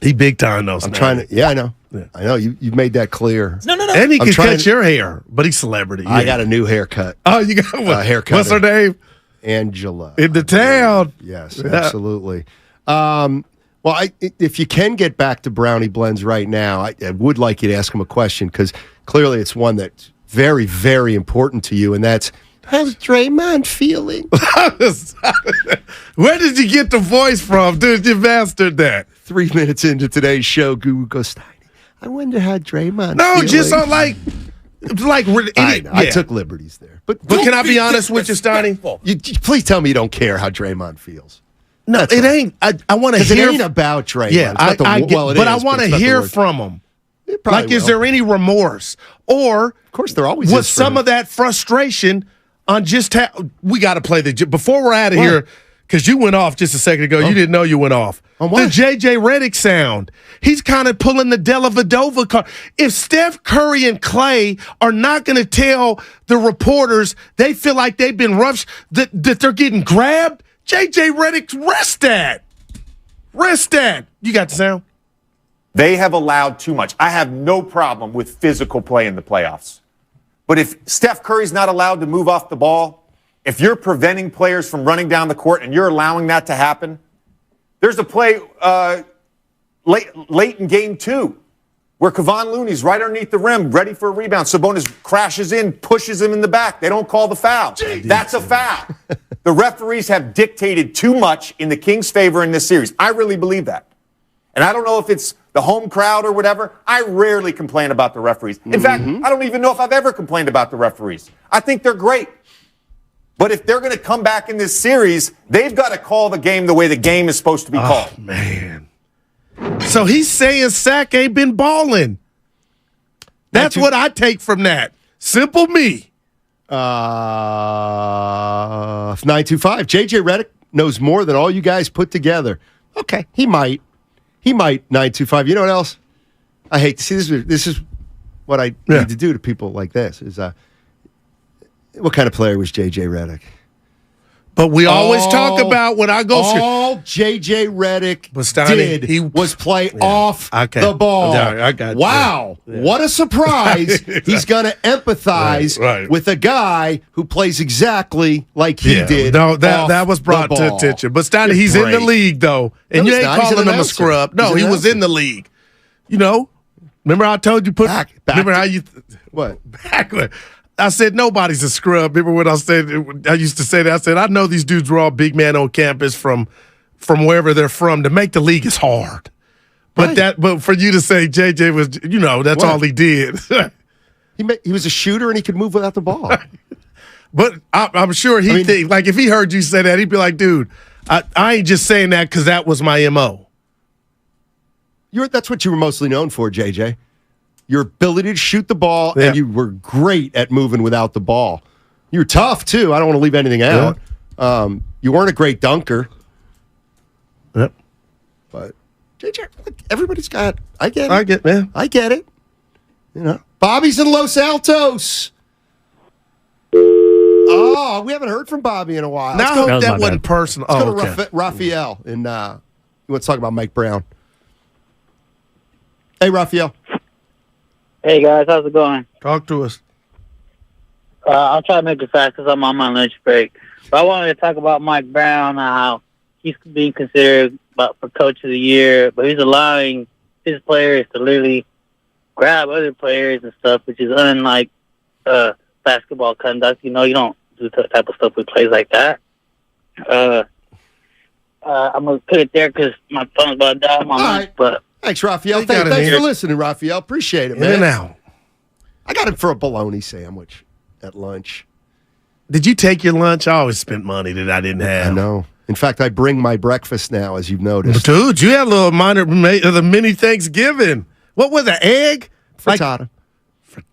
he big time though. I'm trying to. Yeah, I know. Yeah. I know. You've made that clear. No. And he can cut your hair, but he's celebrity. I got a new haircut. Oh, you got what? Haircut. What's her name? Angela. In the town. Yes, absolutely. Well, if you can get back to Brownie Blends right now, I would like you to ask him a question because clearly it's one that's very, very important to you, and that's, how's Draymond feeling? Where did you get the voice from, dude? You mastered that. 3 minutes into today's show, Guru goes, I wonder how Draymond feeling. just on I took liberties there. But can I be honest with you, Steiny? You please tell me you don't care how Draymond feels. No, it ain't. I want to hear. It ain't about Draymond. Yeah, I want to hear from him. Like, is there any remorse? Or, of course, there always was is some of that frustration on just we got to play before we're out of here, because you went off just a second ago. You didn't know you went off. On what? The J.J. Redick sound. He's kind of pulling the Della Vadova card. If Steph Curry and Clay are not going to tell the reporters they feel like they've been rushed, that they're getting grabbed, J.J. Redick, rest that. You got the sound? They have allowed too much. I have no problem with physical play in the playoffs. But if Steph Curry's not allowed to move off the ball, if you're preventing players from running down the court and you're allowing that to happen, there's a play late in game 2 where Kevon Looney's right underneath the rim, ready for a rebound. Sabonis crashes in, pushes him in the back. They don't call the foul. That's a foul. The referees have dictated too much in the Kings' favor in this series. I really believe that. And I don't know if it's the home crowd or whatever. I rarely complain about the referees. In fact, I don't even know if I've ever complained about the referees. I think they're great. But if they're going to come back in this series, they've got to call the game the way the game is supposed to be called. Oh, man. So he's saying Sack ain't been balling. That's what I take from that. Simple me. 925. JJ Redick knows more than all you guys put together. Okay, he might. 925. You know what else? I hate to see this. This is what I need to do to people like this. Is what kind of player was J.J. Redick? But we always talk about when I go. All J.J. Redick did was play off the ball. I got wow, what a surprise! He's going to empathize with a guy who plays exactly like he did. No, that was brought to attention. But Steiny, he's in the league though, and you ain't calling him a scrub. No, he was in the league. You know, remember I told you remember how you back when I said nobody's a scrub. Remember when I used to say that? I said I know these dudes were all big man on campus from wherever they're from. To make the league is hard, but for you to say JJ was, that's all he did. He was a shooter and he could move without the ball. But I'm sure like if he heard you say that, he'd be like, dude, I ain't just saying that because that was my MO. That's what you were mostly known for, JJ. Your ability to shoot the ball, and you were great at moving without the ball. You were tough, too. I don't want to leave anything out. You weren't a great dunker. Yep. But, JJ, everybody's got it. I get it. I get it. Bobby's in Los Altos. Oh, we haven't heard from Bobby in a while. Now, I hope that wasn't personal. Let's go to Raphael. And you want to talk about Mike Brown. Hey, Raphael. Hey, guys. How's it going? Talk to us. I'll try to make it fast because I'm on my lunch break. But I wanted to talk about Mike Brown, how he's being considered for Coach of the Year, but he's allowing his players to literally grab other players and stuff, which is unlike basketball conduct. You don't do that type of stuff with plays like that. I'm going to put it there because my phone's about to die on my lunch, but Thanks, Raphael. Thanks for listening, Raphael. Appreciate it, man. In and out. I got him for a bologna sandwich at lunch. Did you take your lunch? I always spent money that I didn't have. I know. In fact, I bring my breakfast now, as you've noticed. Dude, you had a little the mini Thanksgiving. What was it, egg? Frittata.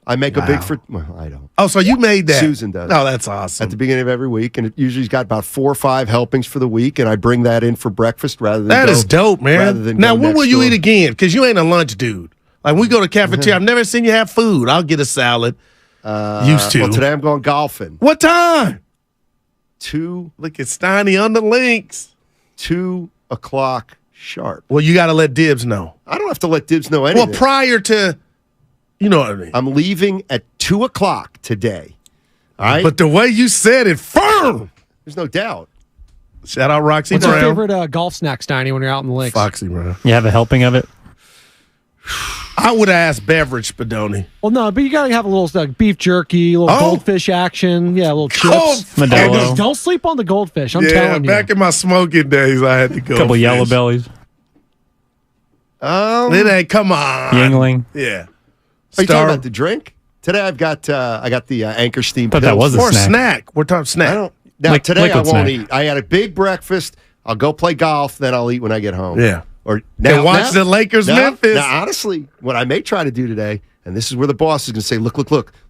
I make a big well, I don't. Oh, so you made that. Susan does. Oh, that's awesome. At the beginning of every week, and it usually's got about 4 or 5 helpings for the week, and I bring that in for breakfast rather than That is dope, man. Now, when will you eat again? Because you ain't a lunch dude. Like, we go to cafeteria. I've never seen you have food. I'll get a salad. Used to. Well, today I'm going golfing. What time? 2. Look at Steiny on the links. 2 o'clock sharp. Well, you got to let Dibs know. I don't have to let Dibs know anything. Well, prior to, you know what I mean. I'm leaving at 2 o'clock today. All right? But the way you said it, firm. There's no doubt. Shout out Roxy What's Brown. your favorite golf snack, Steiny, when you're out in the links? Foxy Brown. You have a helping of it? I would ask beverage, Spadoni. Well, no, but you got to have a little beef jerky, a little goldfish action. Yeah, a little chips. Modelo. Don't sleep on the goldfish. I'm telling you. Back in my smoking days, I had to go. A couple yellow bellies. It ain't, come on. Yingling. Yeah. Are you talking about the drink? Today I got the Anchor Steam But pills. that was a Or snack. snack. We're talking snack. I don't. Now, today I liquid won't snack. eat. I had a big breakfast. I'll go play golf, then I'll eat when I get home. Yeah. Or And watch the Lakers Memphis. Now, honestly, what I may try to do today, and this is where the boss is going to say, look,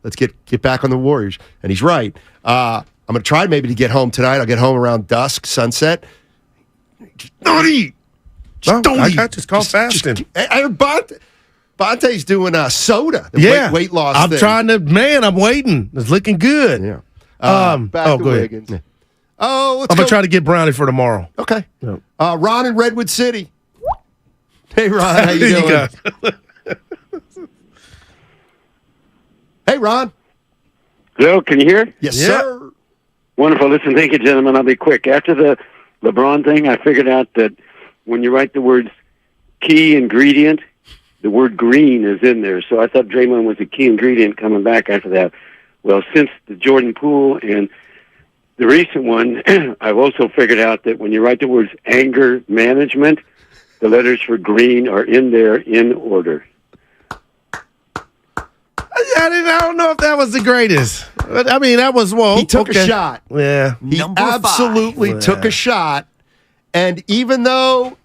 let's get back on the Warriors. And he's right. I'm going to try maybe to get home tonight. I'll get home around dusk, sunset. Just don't eat. Just don't eat. I just call fasting. Bonte's doing soda. Yeah. Weight loss I'm thing. trying to, I'm waiting. It's looking good. Yeah. go Back to ahead. Wiggins. Yeah. Oh, let's I'm going to go. try to get Brownie for tomorrow. Okay. Yep. Ron in Redwood City. Hey, Ron. How you You doing? guys. Hey, Ron. Hello, can you hear? Yes, Yeah. sir. Wonderful. Listen, thank you, gentlemen. I'll be quick. After the LeBron thing, I figured out that when you write the words key ingredient, the word green is in there. So I thought Draymond was a key ingredient coming back after that. Well, since the Jordan Poole and the recent one, I've also figured out that when you write the words anger management, the letters for green are in there in order. I don't know if that was the greatest. But, I mean, that was, well, He took a shot. Yeah. He absolutely took a shot. And even though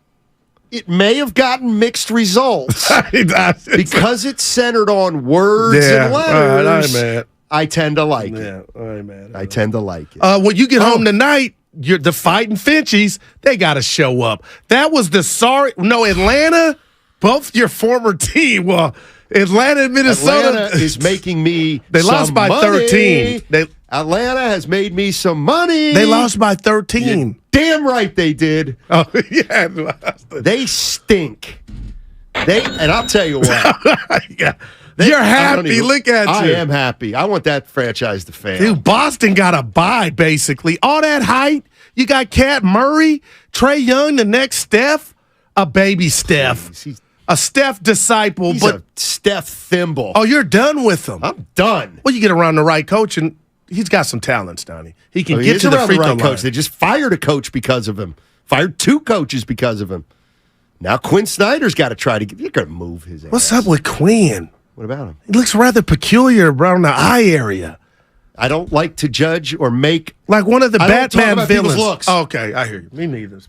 it may have gotten mixed results, because it's centered on words and letters, I tend to like it. Yeah, all right, man. I tend to like it. When you get home tonight, the Fighting Finchies, they got to show up. That was Atlanta, both your former team. Well, Atlanta and Minnesota. Atlanta is making me They lost by money. 13. Atlanta has made me some money. They lost by 13. Damn right they did. Oh, yeah. They stink. And I'll tell you what. You're happy. Look at you. I am happy. I want that franchise to fail. Dude, Boston got a bye, basically. All that height. You got Cat Murray, Trae Young, the next Steph, a baby Steph. A Steph disciple. He's but a Steph thimble. Oh, you're done with him. I'm done. Well, you get around the right coach, and he's got some talents, Donnie. He can He get is to the around free throw right line. coach. They just fired a coach because of him. Fired 2 coaches because of him. Now Quinn Snyder's got to try to get. You're going to move his ass. What's up with Quinn? What about him? He looks rather peculiar around the eye area. I don't like to judge or make like one of the I don't talk Batman about people's villains. looks. Oh, okay, I hear you. Me neither.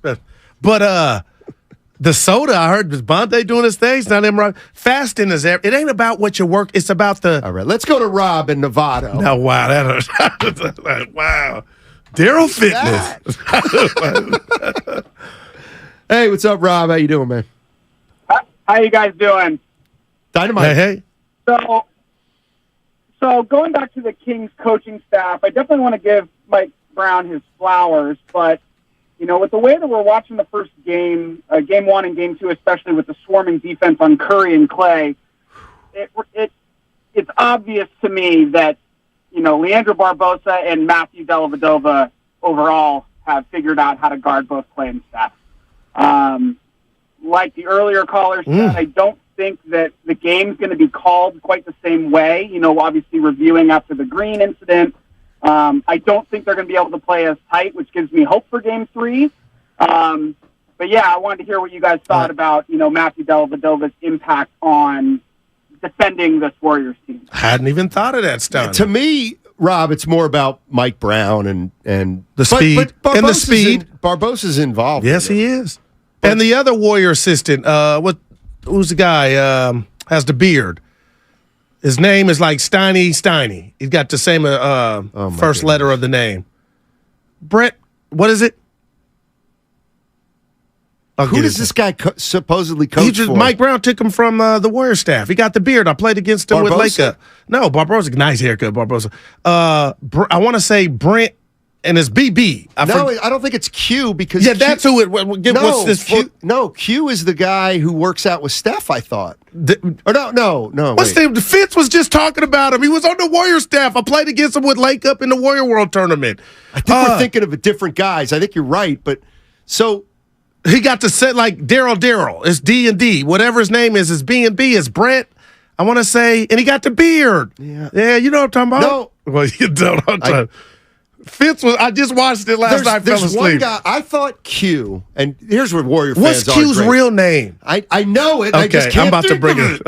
But the soda, I heard, was Bonte doing his thing. It's not him right. Fasting is there. It ain't about what you work. It's about the. All right, let's go to Rob in Nevada. No, wow, wow, Daryl Fitness. Hey, what's up, Rob? How you doing, man? How you guys doing? Dynamite. Hey. So going back to the Kings coaching staff, I definitely want to give Mike Brown his flowers, but with the way that we're watching the first game, game 1 and game 2, especially with the swarming defense on Curry and Clay, it's obvious to me that Leandro Barbosa and Matthew Dellavedova overall have figured out how to guard both Clay and Steph. Like the earlier caller said, I don't think that the game's going to be called quite the same way. You know, obviously reviewing after the Green incident. I don't think they're going to be able to play as tight, which gives me hope for Game 3. But yeah, I wanted to hear what you guys thought about, you know, Matthew Dellavedova's impact on defending this Warriors team. I hadn't even thought of that, Stoney. To me, Rob, it's more about Mike Brown and the speed. And the speed. Barbosa's involved. Yes, he is. And the other Warrior assistant, who's the guy, has the beard. His name is like Steiny. He's got the same first letter of the name. Brett, what is it? Who does this guy supposedly coach for? Mike Brown took him from the Warrior staff. He got the beard. I played against him with Laker. No, Barbosa, nice haircut, Barbosa. I want to say Brent, and it's BB. I don't think it's Q because that's who it. What's this? Q is the guy who works out with Steph. I thought. No. What's the Fitz was just talking about him. He was on the Warrior staff. I played against him with Lake Up in the Warrior World Tournament. I think we're thinking of different guys. I think you're right, but so. He got to set like Daryl. It's D&D. Whatever his name is B&B. It's Brent. I want to say, and he got the beard. Yeah, you know what I'm talking about? No. Well, you don't. Fitz was. I just watched it last night. Fell asleep. One guy. I thought Q, and here's where Warrior fans What's Q's real name? I know it. Okay, I just can't I'm about to bring it.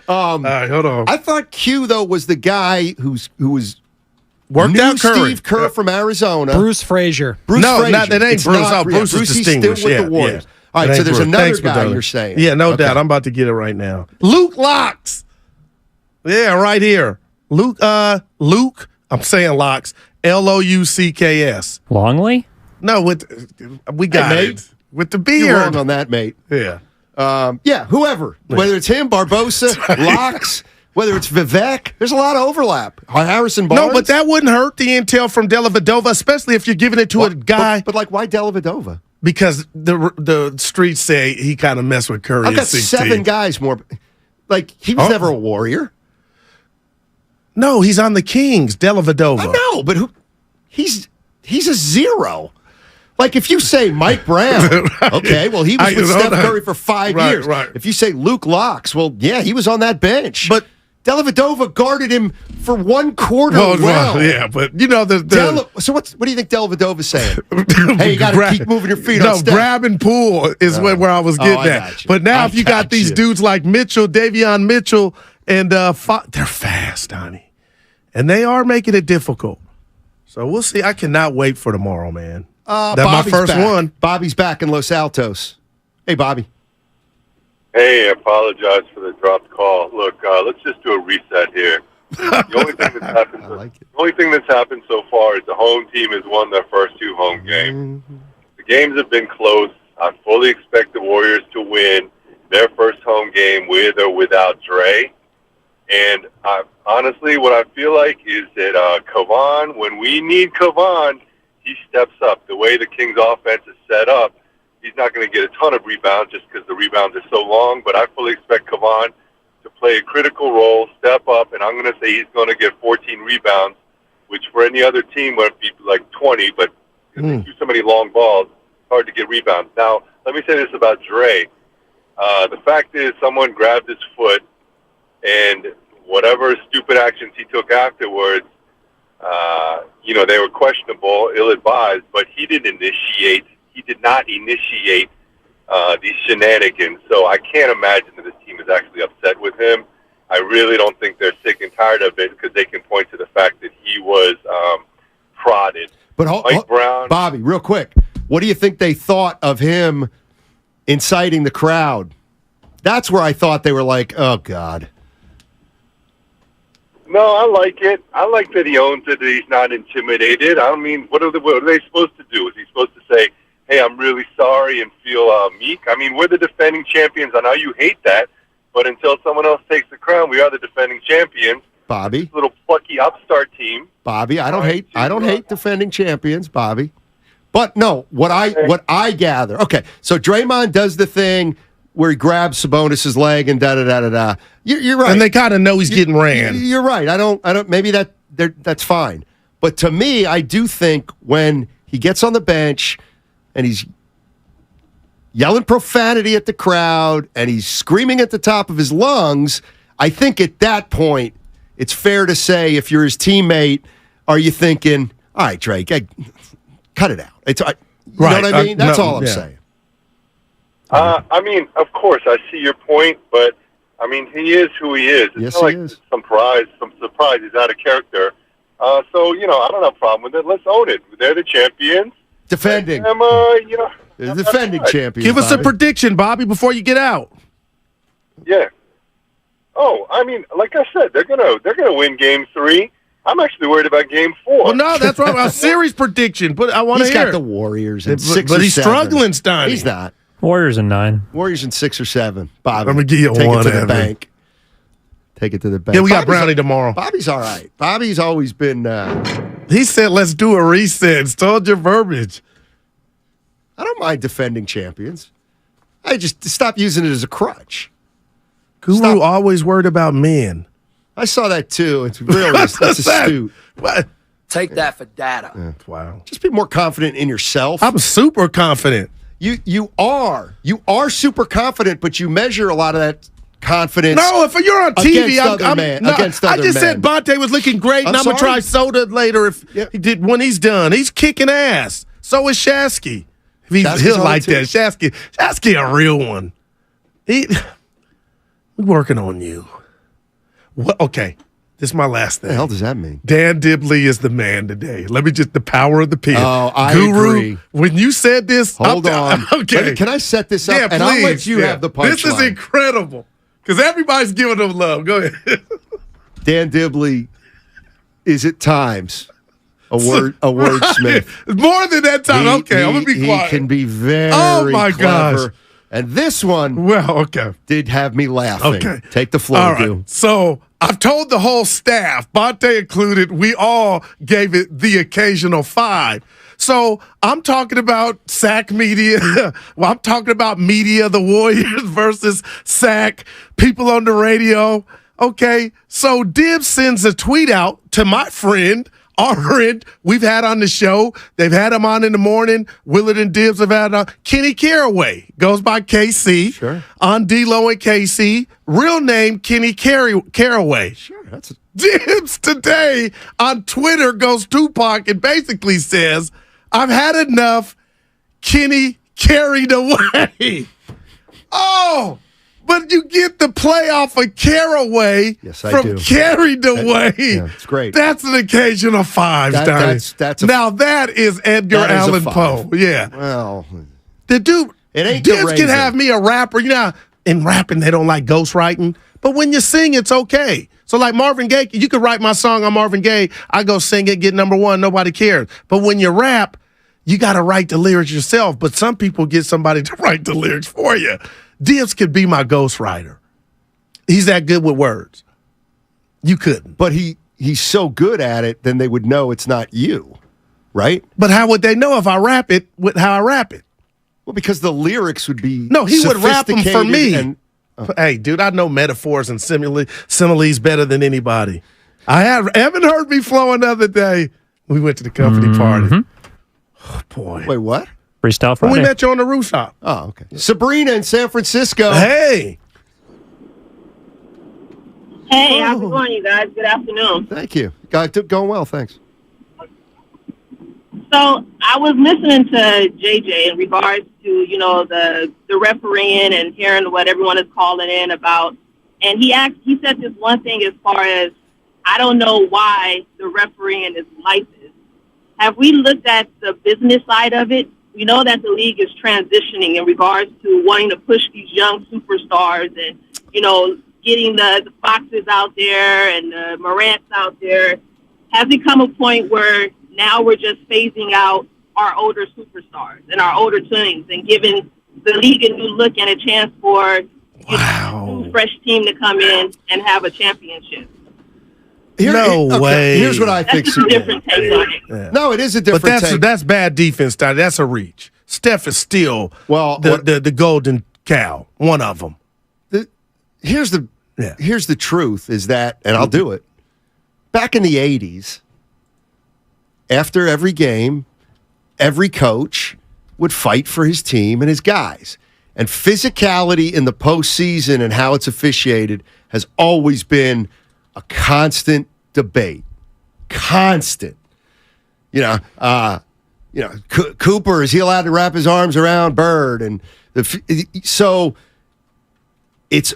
All right, hold on. I thought Q though was the guy who was. Worked out Curry. Steve Kerr from Arizona. Bruce Frazier. Bruce Frazier. That ain't Bruce. Bruce is distinguished. Still with the Warriors. All right, so there's another guy you're saying. Yeah, no doubt. I'm about to get it right now. Luke Locks. Yeah, right here. Luke, I'm saying Locks. Loucks. Longley? No, we got it. With the beard. You're wrong on that, mate. Yeah. Whoever. Whether it's him, Barbosa, Locks, whether it's Vivek, there's a lot of overlap. Harrison Barnes. No, but that wouldn't hurt the intel from Dellavedova, especially if you're giving it to a guy. But why Dellavedova? Because the streets say he kind of messed with Curry. I've got 7 guys more. Like, he was never a Warrior. No, he's on the Kings, Dellavedova. I know, but he's a 0. Like, if you say Mike Brown, okay, well, he was with Steph Curry for 5 years. Right. If you say Luke Locks, well, yeah, he was on that bench. But Dellavedova guarded him for 1 quarter. Yeah, but you know so what do you think Dellavedova's saying? Hey, you got to keep moving your feet. No, grab and pull is where I was getting at. But now, if you got these dudes like Mitchell, Davion Mitchell, and they're fast, Donnie, and they are making it difficult. So we'll see. I cannot wait for tomorrow, man. That's my first one. Bobby's back in Los Altos. Hey, Bobby. Hey, I apologize for the dropped call. Look, let's just do a reset here. The only thing that's happened, the only thing that's happened so far is the home team has won their first 2 home games. The games have been close. I fully expect the Warriors to win their first home game with or without Dre. And honestly, what I feel like is that Kavan, when we need Kavan, he steps up. The way the Kings' offense is set up, he's not going to get a ton of rebounds just because the rebounds are so long, but I fully expect Kavan to play a critical role, step up, and I'm going to say he's going to get 14 rebounds, which for any other team would be like 20, but they do so many long balls, it's hard to get rebounds. Now, let me say this about Dre. The fact is someone grabbed his foot, and whatever stupid actions he took afterwards, they were questionable, ill-advised, but he did not initiate these shenanigans. So I can't imagine that this team is actually upset with him. I really don't think they're sick and tired of it because they can point to the fact that he was prodded. But Mike Brown, Bobby, real quick, what do you think they thought of him inciting the crowd? That's where I thought they were like, oh, God. No, I like it. I like that he owns it, that he's not intimidated. I mean, what are they supposed to do? Is he supposed to say, hey, I'm really sorry and feel meek? I mean, we're the defending champions. I know you hate that, but until someone else takes the crown, we are the defending champions. Bobby. This little plucky upstart team. Bobby, I don't hate defending champions, Bobby. But no, what I gather. Okay, so Draymond does the thing where he grabs Sabonis' leg and da-da-da-da-da. You're right. And they kind of know he's getting ran. You're right. I don't. Maybe that's fine. But to me, I do think when he gets on the bench and he's yelling profanity at the crowd and he's screaming at the top of his lungs, I think at that point, it's fair to say if you're his teammate, are you thinking, all right, Drake, cut it out. You know what I mean? That's all I'm saying. I mean, of course, I see your point, but I mean, he is who he is. It's not like it's some surprise he's out of character. So, you know, I don't have a problem with it. Let's own it. They're the champions. Defending. The defending champions. Give us a prediction, Bobby, before you get out. Yeah. Oh, I mean, like I said, they're gonna win Game 3. I'm actually worried about Game 4. Well, no, that's right. A series prediction, but I want to hear. He's got the Warriors in 6 but or he's 7. struggling, Stein. He's not. Warriors in 9. Warriors in 6 or 7. Bobby, I'm gonna give you take one, it to the Evan. bank. Take it to the bank. Yeah, we got Brownie tomorrow. Bobby's all right. Bobby's always been. He said, "Let's do a reset." Stole your verbiage. I don't mind defending champions. I just stop using it as a crutch. Guru always worried about men. I saw that too. It's really that's astute. What? Take that for data. Wow. Just be more confident in yourself. I'm super confident. You are super confident, but you measure a lot of that confidence. No, if you're on TV, against other I just men. said Bonte was looking great, and I'm gonna try soda later when he's done. He's kicking ass. So is Shasky. He'll like that. Shasky a real one. We're working on you. What? Okay, this is my last thing. What the hell does that mean? Dan Dibley is the man today. Let me just the power of the pen. Oh, I Guru, agree. When you said this, Hold on. Okay, Can I set this up? Yeah, and I'll let you have the punchline. This is incredible because everybody's giving him love. Go ahead. Dan Dibley is at times a wordsmith. More than that time. Okay, I'm gonna be quiet. He can be very my clever. gosh. And this one, did have me laughing. Okay. Take the floor, All right. Goo. So I've told the whole staff, Bonte included, we all gave it the occasional 5. So I'm talking about SAC media. Well, I'm talking about media, the Warriors versus SAC, people on the radio. Okay, so Dibs sends a tweet out to my friend, our friend we've had on the show. They've had him on in the morning. Willard and Dibs have had on. Kenny Caraway goes by KC. Sure. On D-Lo and KC. Real name, Kenny Caraway. Sure, that's Dibs today on Twitter goes Tupac and basically says, I've had enough. Kenny carried away. Oh, but you get the play off of Caraway from carried away. It's great. That's an occasional 5, Donnie. Now that is Edgar Allan Poe. Yeah. Well, the dude, it ain't Dibs can have me a rapper. You know, in rapping, they don't like ghostwriting. But when you sing, it's okay. So like Marvin Gaye, you could write my song on Marvin Gaye. I go sing it, get number 1. Nobody cares. But when you rap, you got to write the lyrics yourself. But some people get somebody to write the lyrics for you. Dibs could be my ghostwriter. He's that good with words. You couldn't. But he's so good at it, then they would know it's not you, right? But how would they know if I rap it with how I rap it? Well, because the lyrics would be No, he would rap them for me. And, Hey, dude, I know metaphors and similes better than anybody. Evan heard me flow another day. We went to the company party. Oh, boy. Wait, what? Freestyle Friday. We met you on the rooftop. Oh, okay. Sabrina in San Francisco. Hey. Hey, how's it going, you guys? Good afternoon. Thank you. Going well, thanks. So I was listening to JJ in regards to, you know, the refereeing and hearing what everyone is calling in about. And he said this one thing as far as, I don't know why the refereeing is like this. Have we looked at the business side of it? We know that the league is transitioning in regards to wanting to push these young superstars and, you know, getting the Foxes out there and the Morants out there. Has it come a point where now we're just phasing out our older superstars and our older teams and giving the league a new look and a chance for a new fresh team to come in and have a championship? No way. Here's what I think. That's just a different take on it. Yeah. No, it is a different take. But that's bad defense, Donnie. That's a reach. Steph is still the golden cow, one of them. Here's the truth is that, and I'll do it, back in the 80s, after every game, every coach would fight for his team and his guys. And physicality in the postseason and how it's officiated has always been a constant debate. Constant. Cooper, is he allowed to wrap his arms around Bird? And so it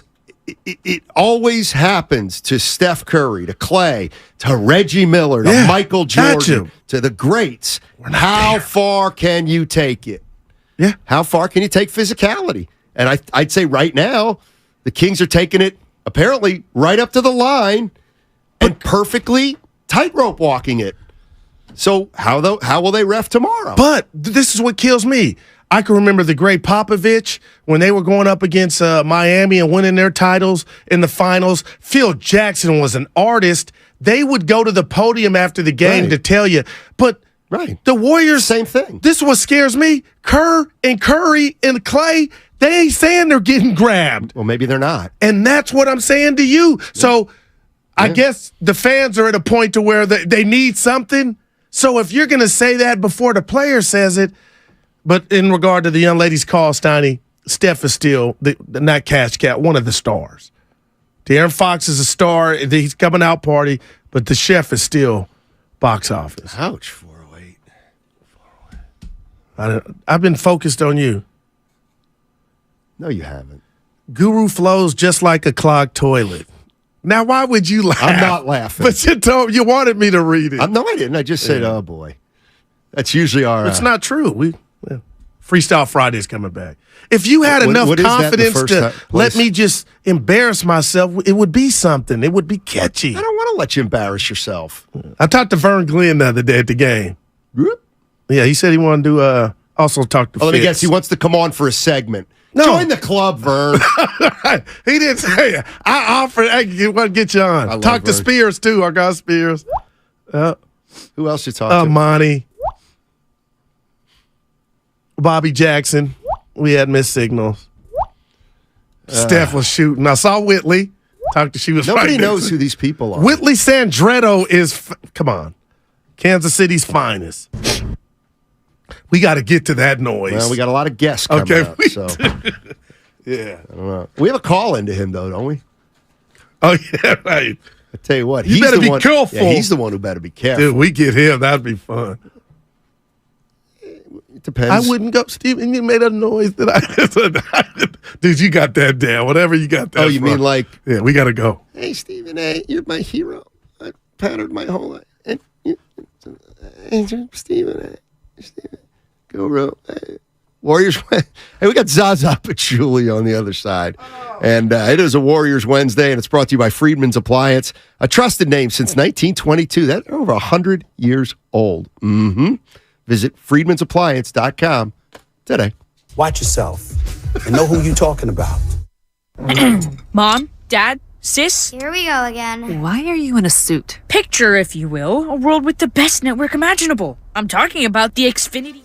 always happens to Steph Curry, to Clay, to Reggie Miller, to Michael Jordan, to the greats. How far can you take it? Yeah. How far can you take physicality? And I'd say right now, the Kings are taking it apparently right up to the line and perfectly tightrope walking it. So how will they ref tomorrow? But this is what kills me. I can remember the great Popovich when they were going up against Miami and winning their titles in the finals. Phil Jackson was an artist. They would go to the podium after the game to tell you. But the Warriors, same thing. This is what scares me. Kerr and Curry and Clay, they ain't saying they're getting grabbed. Well, maybe they're not. And that's what I'm saying to you. So I guess the fans are at a point to where they need something. So if you're going to say that before the player says it, but in regard to the young lady's call, Steiny, Steph is still, not Cash Cat, one of the stars. De'Aaron Fox is a star. He's coming out party, but the chef is still box office. Ouch, 408. I've been focused on you. No, you haven't. Guru flows just like a clogged toilet. Now, why would you laugh? I'm not laughing. But you wanted me to read it. No, I didn't. I just said, oh, boy. That's usually our... It's not true. Freestyle Friday's coming back. If you had enough confidence to let me just embarrass myself, it would be something. It would be catchy. I don't want to let you embarrass yourself. I talked to Vern Glenn the other day at the game. Yeah, he said he wanted to also talk to Fitz. Let me guess. He wants to come on for a segment. No. Join the club, Vern. He didn't say it. I offered. I want to get you on. Talk to Spears, too. Our guy Spears. Who else you talking to? Monty. Bobby Jackson. We had missed signals. Steph was shooting. I saw Whitley. She was. Nobody knows who these people are. Whitley Sandretto is. Come on. Kansas City's finest. We got to get to that noise. Well, we got a lot of guests coming up. So. Yeah. I don't know. We have a call into him, though, don't we? Oh, yeah, right. I tell you what. You better be careful. Yeah, he's the one who better be careful. Dude, we get him. That'd be fun. It depends. I wouldn't go, Steven. You made a noise that I. Dude, you got that down. Whatever you got that. Oh, you mean like. Yeah, we got to go. Hey, Stephen A., you're my hero. I patterned my whole life. Stephen A. Stephen. Go, Warriors. Hey, we got Zaza Pachulia on the other side. And it is a Warriors Wednesday, and it's brought to you by Friedman's Appliance, a trusted name since 1922. That's over 100 years old. Visit friedmansappliance.com today. Watch yourself and know who you're talking about. Mom, Dad, Sis? Here we go again. Why are you in a suit? Picture, if you will, a world with the best network imaginable. I'm talking about the Xfinity.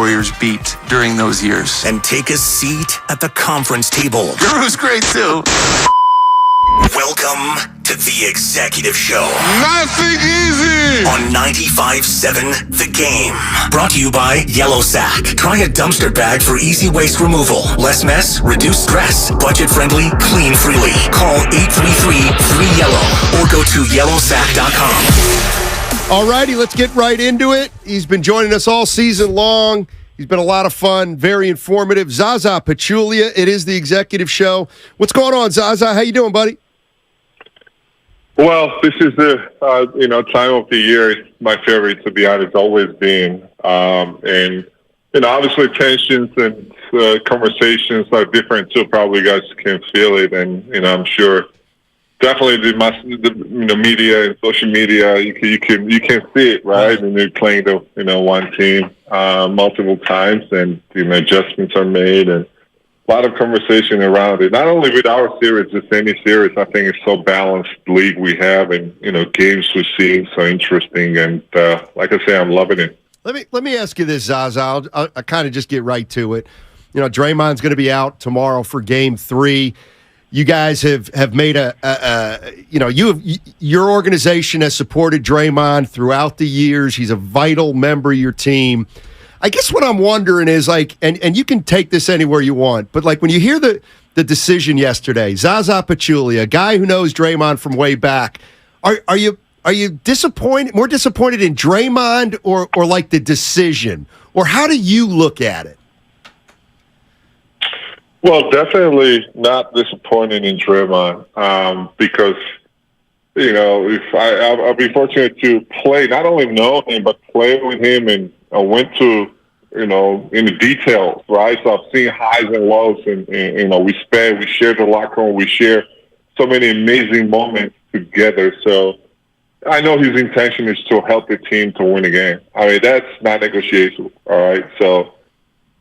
Warriors beat during those years. And take a seat at the conference table. Guru's great too. Welcome to The Executive Show. Nothing easy. On 95.7 The Game. Brought to you by Yellow Sack. Try a dumpster bag for easy waste removal. Less mess, reduce stress. Budget friendly, clean freely. Call 833-3YELLOW or go to yellowsack.com. All righty, let's get right into it. He's been joining us all season long. He's been a lot of fun, very informative. Zaza Pachulia, it is The Executive Show. What's going on, Zaza? How you doing, buddy? Well, this is the time of the year. My favorite, to be honest, always been, and obviously tensions and conversations are different too. Probably you guys can feel it, and I'm sure definitely the media and social media you can see it, right? And they're playing the one team multiple times, and adjustments are made and. A lot of conversation around it, not only with our series, just any series. I think it's so balanced league we have, and games we see so interesting. And like I say, I'm loving it. Let me ask you this, Zaza. I'll kind of just get right to it. Draymond's going to be out tomorrow for Game 3. You guys have made your organization has supported Draymond throughout the years. He's a vital member of your team. I guess what I'm wondering is and you can take this anywhere you want, but when you hear the decision yesterday, Zaza Pachulia, a guy who knows Draymond from way back, are you disappointed, more disappointed in Draymond or the decision, or how do you look at it? Well, definitely not disappointed in Draymond because if I'll be fortunate to play, not only know him but play with him and. I went to, in the details, right? So I've seen highs and lows, and we share the locker room, we share so many amazing moments together. So I know his intention is to help the team to win a game. I mean, that's not negotiable, all right? So,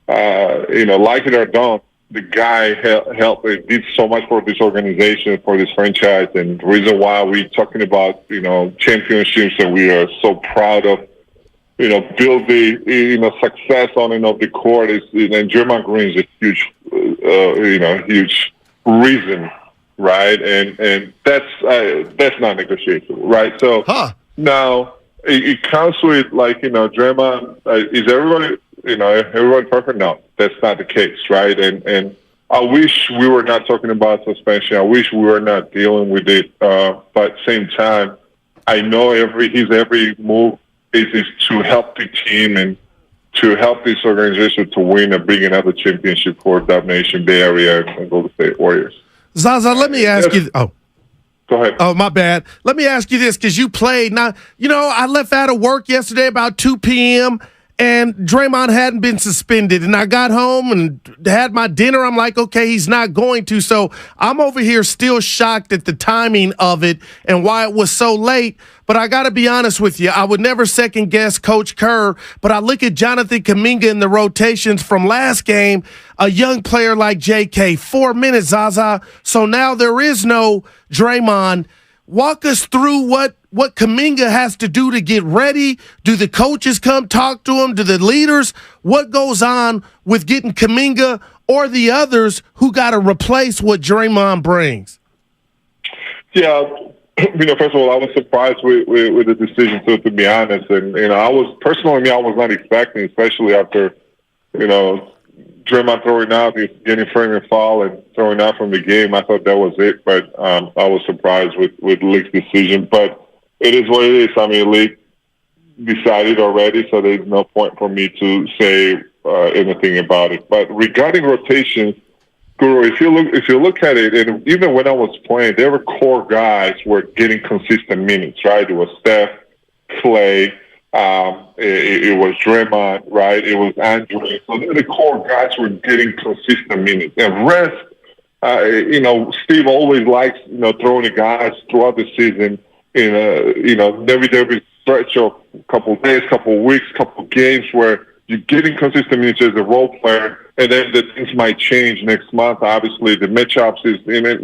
like it or don't, the guy did so much for this organization, for this franchise, and the reason why we're talking about, championships that we are so proud of. Build the success on and off the court is, and Draymond Green is a huge, huge reason, right? And that's not negotiable, right? So now it comes with Draymond. Is everybody perfect? No, that's not the case, right? And I wish we were not talking about suspension. I wish we were not dealing with it. But at the same time, I know his every move is to help the team and to help this organization to win and bring another championship for that nation, Bay Area, and Golden State Warriors. Zaza, let me ask you. Oh, go ahead. Oh, my bad. Let me ask you this, because you played. Now, I left out of work yesterday about 2 p.m., and Draymond hadn't been suspended. And I got home and had my dinner. I'm like, okay, he's not going to. So I'm over here still shocked at the timing of it and why it was so late. But I got to be honest with you. I would never second guess Coach Kerr. But I look at Jonathan Kuminga in the rotations from last game, a young player like JK, 4 minutes, Zaza. So now there is no Draymond. Walk us through what Kuminga has to do to get ready. Do the coaches come talk to him? Do the leaders? What goes on with getting Kuminga or the others who got to replace what Draymond brings? Yeah, first of all, I was surprised with the decision, to be honest. And, I was not expecting, especially after, Draymond throwing out, getting frame and foul and throwing out from the game. I thought that was it, but I was surprised with League's decision. But it is what it is. I mean, League decided already, so there's no point for me to say anything about it. But regarding rotations, Guru, if you look at it, and even when I was playing, there were core guys were getting consistent minutes, right? It was Steph, Clay, it was Draymond, right? It was Andre. So the core guys were getting consistent minutes. And rest, Steve always likes, throwing the guys throughout the season in every stretch of a couple of days, couple of weeks, couple of games where you're getting consistent minutes as a role player, and then the things might change next month. Obviously, the matchups is in it,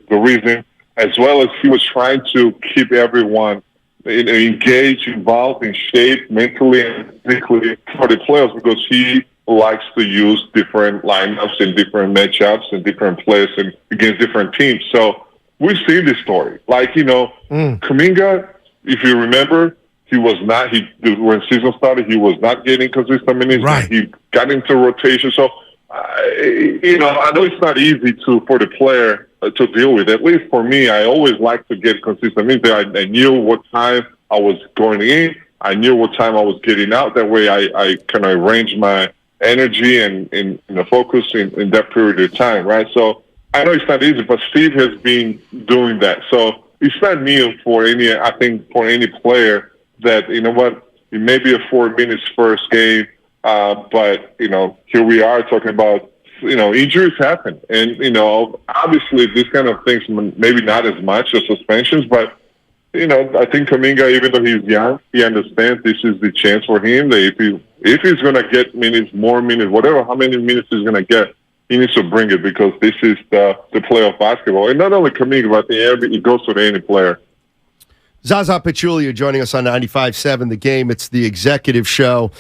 the reason, as well as he was trying to keep everyone engaged, involved, in shape mentally and physically for the playoffs because he likes to use different lineups and different matchups and different plays and against different teams. So we've seen this story. Like, Kuminga, if you remember, when season started, he was not getting consistent minutes. Right. He got into rotation. So, I know it's not easy for the player to deal with. At least for me, I always like to get consistent minutes. I knew what time I was going in. I knew what time I was getting out. That way I kind of arrange my energy and focus in that period of time, right? So I know it's not easy, but Steve has been doing that. So it's not new for any player that, it may be a 4 minutes first game, but, here we are talking about, injuries happen. And, obviously these kind of things, maybe not as much as suspensions, but, I think Kuminga, even though he's young, he understands this is the chance for him. That if he's going to get more minutes, how many minutes he's going to get, he needs to bring it because this is the playoff basketball. And not only Kuminga, but it goes to any player. Zaza Pachulia joining us on 95.7 The Game. It's the executive show.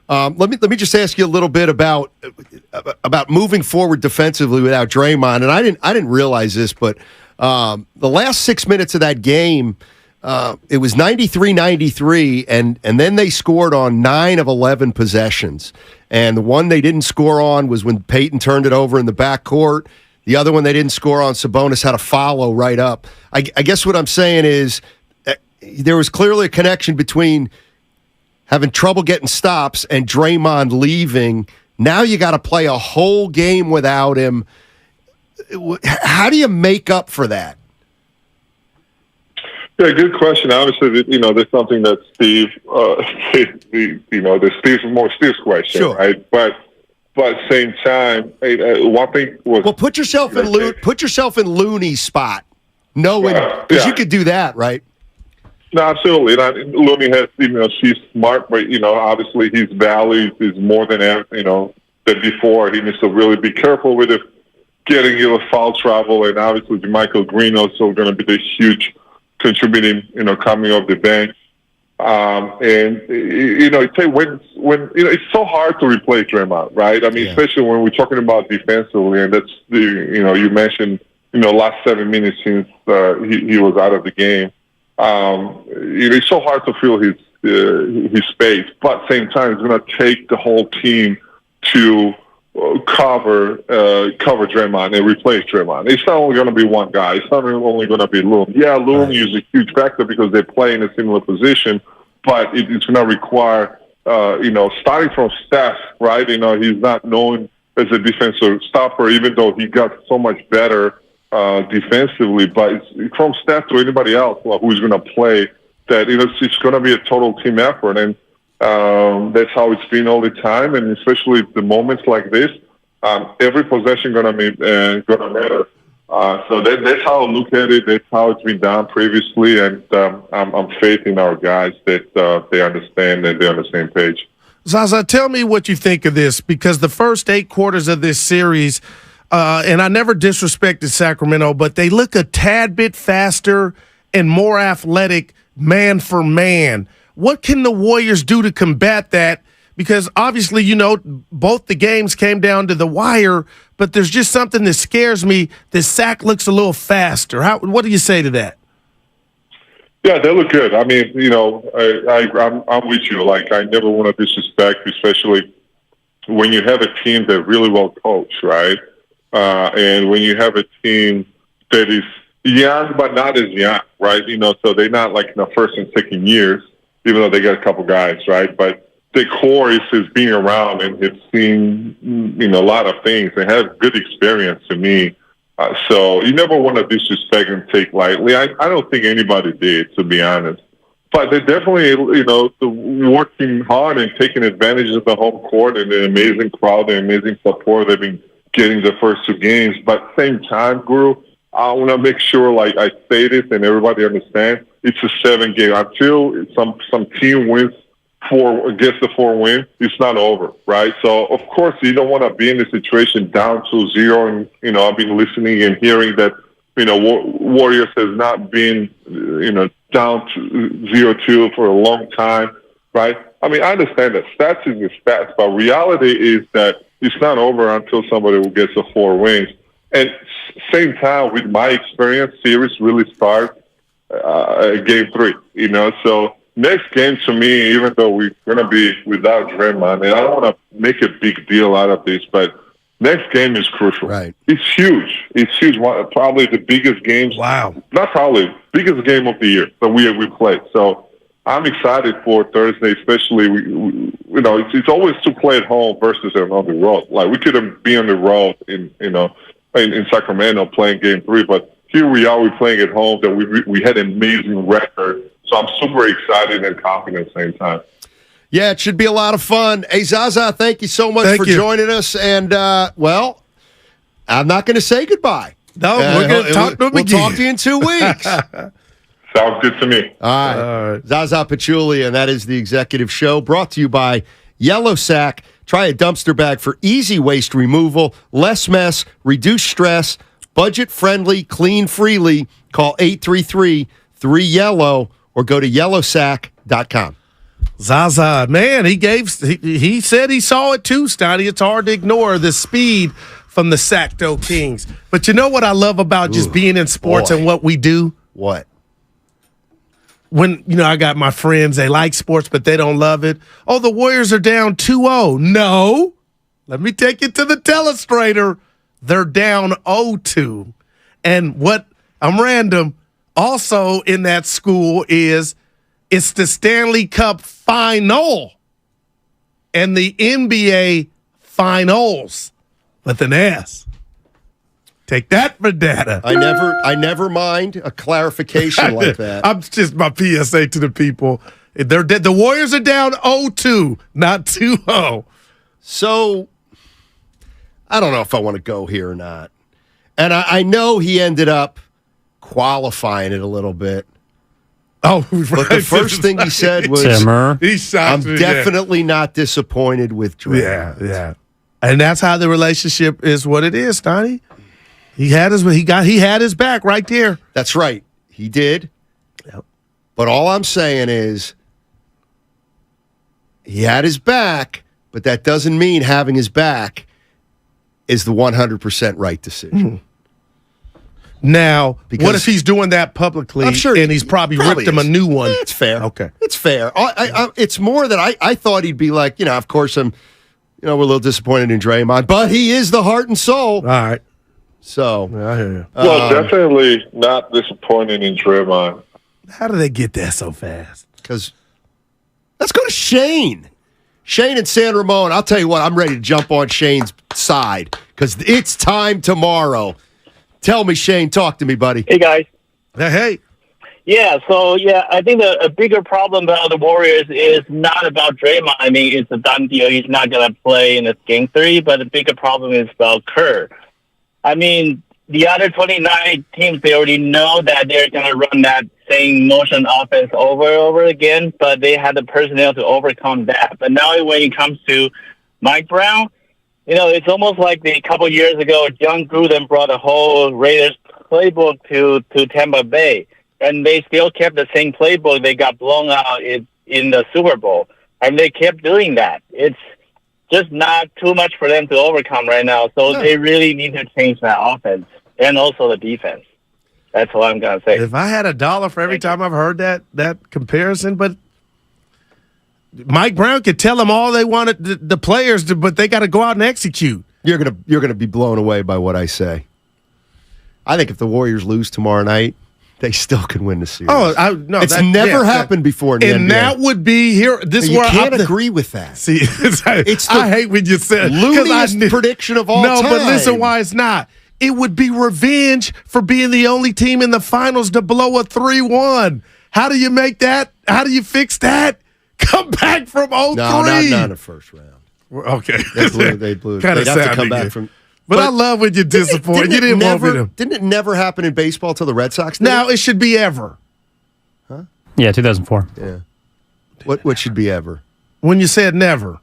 Let me just ask you a little bit about moving forward defensively without Draymond. And I didn't realize this, but the last 6 minutes of that game, it was 93-93, and then they scored on 9 of 11 possessions. And the one they didn't score on was when Peyton turned it over in the backcourt. The other one they didn't score on, Sabonis had a follow right up. I guess what I'm saying is there was clearly a connection between having trouble getting stops and Draymond leaving. Now you got to play a whole game without him. How do you make up for that? Yeah, good question. Obviously, there's something that Steve, Steve's question, sure. Right? But same time, one thing was put yourself in Looney's spot, knowing because you could do that, right? No, absolutely. Looney has, she's smart, but obviously his value is more than than before. He needs to really be careful with it, getting foul trouble, and obviously Michael Green also going to be this huge contributing, coming off the bench. It's so hard to replace Draymond, right? I mean, especially when we're talking about defensively, and that's you mentioned, last 7 minutes since he was out of the game. It's so hard to fill his space, but at the same time, it's going to take the whole team to cover Draymond and replace Draymond. It's not only going to be one guy. It's not only going to be Looney. Yeah, Looney is a huge factor because they play in a similar position, but it's going to require, starting from Steph, right? He's not known as a defensive stopper, even though he got so much better defensively. But it's from Steph to anybody else who's going to play, that it's going to be a total team effort. And that's how it's been all the time, and especially the moments like this, every possession gonna matter. So that's how I look at it. That's how it's been done previously, and I'm faith in our guys that they understand and they're on the same page. Zaza, tell me what you think of this, because the first 8 quarters of this series, and I never disrespected Sacramento, but they look a tad bit faster and more athletic man for man. What can the Warriors do to combat that? Because obviously, both the games came down to the wire, but there's just something that scares me. The Sac looks a little faster. What do you say to that? Yeah, they look good. I mean, I'm with you. Like, I never want to disrespect, especially when you have a team that really well coached, right? And when you have a team that is young but not as young, right? So they're not like in the first and second years, even though they got a couple guys, right? But the core is being around and have seen, a lot of things. They have good experience to me. So you never want to disrespect and take lightly. I don't think anybody did, to be honest. But they're definitely, working hard and taking advantage of the home court and the amazing crowd and amazing support they've been getting the first 2 games. But at the same time, Guru, I want to make sure, like I say this and everybody understands, it's a 7-game. Until some team wins 4, gets the 4 win, it's not over, right? So, of course, you don't want to be in the situation down 2-0. And, I've been listening and hearing that, Warriors has not been, down to 0-2 for a long time, right? I mean, I understand that stats is the stats, but reality is that it's not over until somebody gets the 4 wins. And same time, with my experience, series really start game 3, So next game to me, even though we're going to be without Draymond, and I don't want to make a big deal out of this, but next game is crucial. Right. It's huge. It's huge. Probably the biggest game. Wow. Not probably. Biggest game of the year that we played. So I'm excited for Thursday, especially, it's always to play at home versus on the road. Like, we couldn't be on the road in Sacramento playing game 3, but here we are, we're playing at home, that we had an amazing record. So I'm super excited and confident at the same time. Yeah, it should be a lot of fun. Hey, Zaza, thank you so much for joining us. And, well, I'm not going to say goodbye. No, we're going to talk to him We'll again. talk to you in 2 weeks. Sounds good to me. All right. Zaza Pachulia, and that is the Executive Show, brought to you by Yellow Sack. Try a dumpster bag for easy waste removal, less mess, reduce stress, budget-friendly, clean freely. Call 833-3YELLOW or go to yellowsack.com. Zaza, man, he said he saw it too, Stoney. It's hard to ignore the speed from the Sacto Kings. But you know what I love about just being in sports and what we do? What? When, I got my friends, they like sports, but they don't love it. Oh, the Warriors are down 2-0. No. Let me take you to the telestrator. They're down 0-2. And what, I'm random, also in that school is it's the Stanley Cup Final and the NBA Finals with an S. Take that for data. I never mind a clarification like that. I'm just my PSA to the people. They're dead. The Warriors are down 0-2, not 2-0. So I don't know if I want to go here or not. And I know he ended up qualifying it a little bit. Oh, but the first thing he said was, Timmer. I'm definitely not disappointed with Draymond. Yeah. And that's how the relationship is what it is, Stoney. He had his back right there. That's right. He did. Yep. But all I'm saying is he had his back, but that doesn't mean having his back is the 100% right decision. Now, what if he's doing that publically I'm sure and he's probably ripped him a new one? It's fair. Okay. It's fair. It's more that I thought he'd be like, of course we're a little disappointed in Draymond, but he is the heart and soul. All right. So. Yeah, I hear you. Well, definitely not disappointed in Draymond. How do they get that so fast? Because let's go to Shane. Shane and San Ramon. I'll tell you what, I'm ready to jump on Shane's side because it's time tomorrow. Tell me, Shane. Talk to me, buddy. Hey, guys. Hey. Yeah, I think a bigger problem about the Warriors is not about Draymond. I mean, it's a done deal. He's not going to play in this game 3, but the bigger problem is about Kerr. I mean, the other 29 teams, they already know that they're going to run that same motion offense over and over again, but they had the personnel to overcome that. But now when it comes to Mike Brown, it's almost like a couple years ago, John Gruden brought a whole Raiders playbook to Tampa Bay, and they still kept the same playbook. They got blown out in the Super Bowl, and they kept doing that. It's just not too much for them to overcome right now, so they really need to change that offense and also the defense. That's all I'm going to say. If I had $1 for every time I've heard that comparison, but Mike Brown could tell them all they wanted the players to, but they got to go out and execute. You're gonna be blown away by what I say. I think if the Warriors lose tomorrow night, they still can win the series. It's never happened before in the NBA. That would be here. You can't agree with that. See, I hate when you said looniest prediction of all time. No, but listen, why it's not. It would be revenge for being the only team in the finals to blow a 3-1. How do you make that? How do you fix that? Come back from 0-3. No, not in the first round. Okay. They blew. Kinda They'd have to come sounding back good. from. But I love when you're disappointed. You didn't want me to. Didn't it never happen in baseball till the Red Sox did? Now it should be ever. Huh? Yeah, 2004. Yeah. What should be ever? When you said never.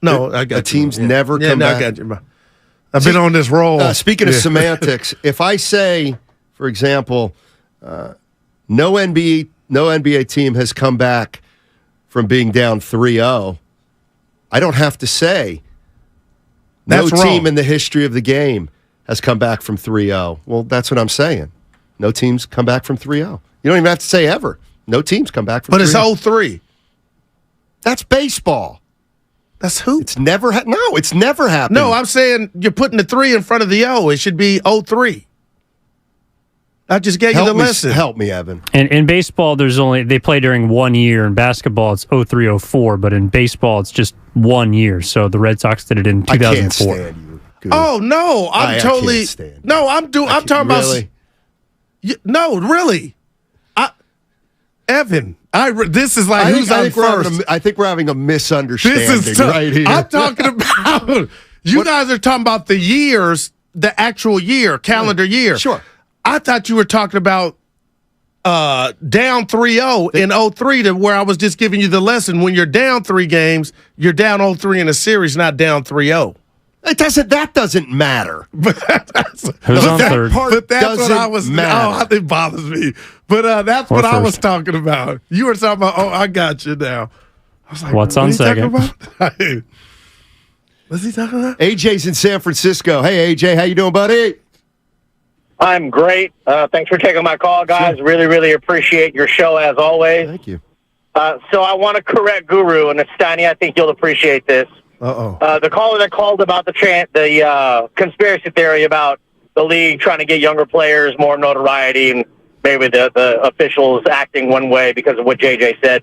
No, I got the teams never come back. I got you. I've been on this roll. Speaking of semantics, if I say, for example, No NBA team has come back from being down 3-0. I don't have to say. That's no wrong. team in the history of the game has come back from 3-0. Well, that's what I'm saying. No teams come back from 3-0. You don't even have to say ever. No teams come back from 3-0. But it's 0-3. That's baseball. That's who? It's never no, it's never happened. No, I'm saying you're putting the 3 in front of the O. It should be 0-3. I just gave you the lesson. Help me, Evan. And in baseball, they play during 1 year. In basketball, it's 03-04, but in baseball, it's just 1 year. So the Red Sox did it in 2004. I can't stand you. Oh no, I'm totally. I can't stand you. No, I'm talking really? about. No, really. Evan, this is like who's on first. I think we're having a misunderstanding This is tough. right here. I'm talking about you guys are talking about the years, the actual year, calendar year. Sure. I thought you were talking about down 3-0 in 03 to where I was just giving you the lesson. When you're down 3 games, you're down 0-3 in a series, not down 3-0. That doesn't matter. Who's on third? But that's what I was. matter. Oh, it bothers me. But that's what I was talking about. You were talking about. Oh, I got you now. I was like, What's on second? What's he talking about? AJ's in San Francisco. Hey, AJ, how you doing, buddy? I'm great. Thanks for taking my call, guys. Sure. Really, really appreciate your show as always. Thank you. So I want to correct Guru, and Steiny, I think you'll appreciate this. The caller that called about the conspiracy theory about the league trying to get younger players more notoriety and maybe the officials acting one way because of what JJ said.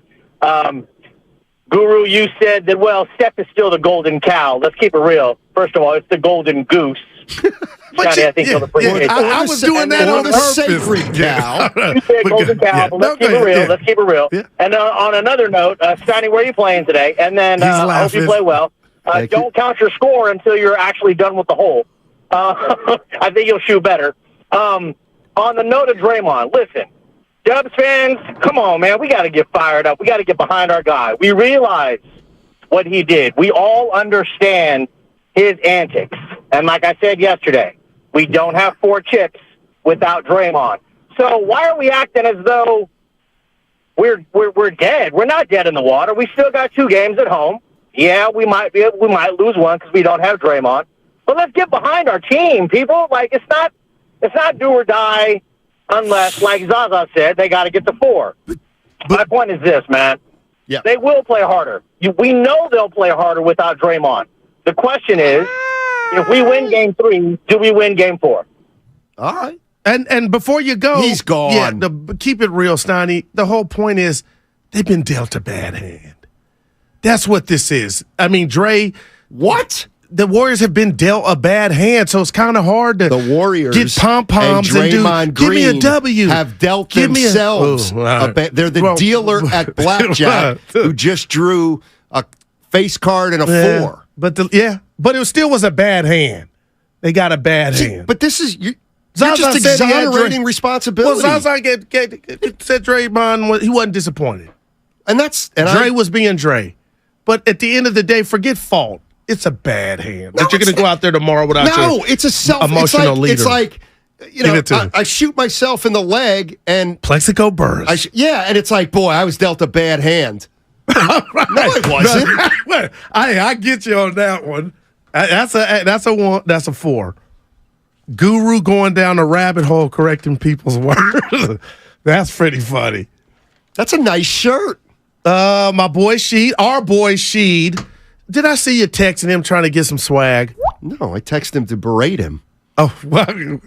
Guru, you said that, well, Steph is still the golden cow. Let's keep it real. First of all, it's the golden goose. Johnny, I think you'll appreciate that. I was doing that on purpose. Sacred cow. You said golden cow, but let's keep it real. Let's keep it real. Yeah. And on another note, Steiny, where are you playing today? And then I hope you play well. Don't count your score until you're actually done with the hole. I think you'll shoot better. On the note of Draymond, listen, Dubs fans, come on, man. We got to get fired up. We got to get behind our guy. We realize what he did. We all understand his antics. And like I said yesterday, we don't have 4 chips without Draymond. So why are we acting as though we're dead? We're not dead in the water. We still got 2 games at home. Yeah, we might lose one because we don't have Draymond. But let's get behind our team, people. Like it's not do or die unless, like Zaza said, they got to get to 4. My point is this, man. Yeah. They will play harder. We know they'll play harder without Draymond. The question is, if we win game 3, do we win game 4? All right. And before you go, he's gone. Yeah, keep it real, Steiny. The whole point is they've been dealt a bad hand. That's what this is. I mean, Dre, what? The Warriors have been dealt a bad hand, so it's kind of hard to get pom-poms and Draymond give me a W. Have dealt themselves a bad. They're the dealer at blackjack who just drew a face card and a 4. But it still was a bad hand. They got a bad hand. But this is you're just exonerating responsibility. Well, Zaza said Draymond he wasn't disappointed, and Dre was being Dre. But at the end of the day, forget fault. It's a bad hand. That you're going to go out there tomorrow without it's a emotional leader. It's like, I shoot myself in the leg and Plexico burst. And it's like, boy, I was dealt a bad hand. No, it wasn't. I get you on that one. That's a 1. That's a 4. Guru going down a rabbit hole correcting people's words. That's pretty funny. That's a nice shirt. My boy Sheed, our boy Sheed. Did I see you texting him trying to get some swag? No, I texted him to berate him. Oh, well,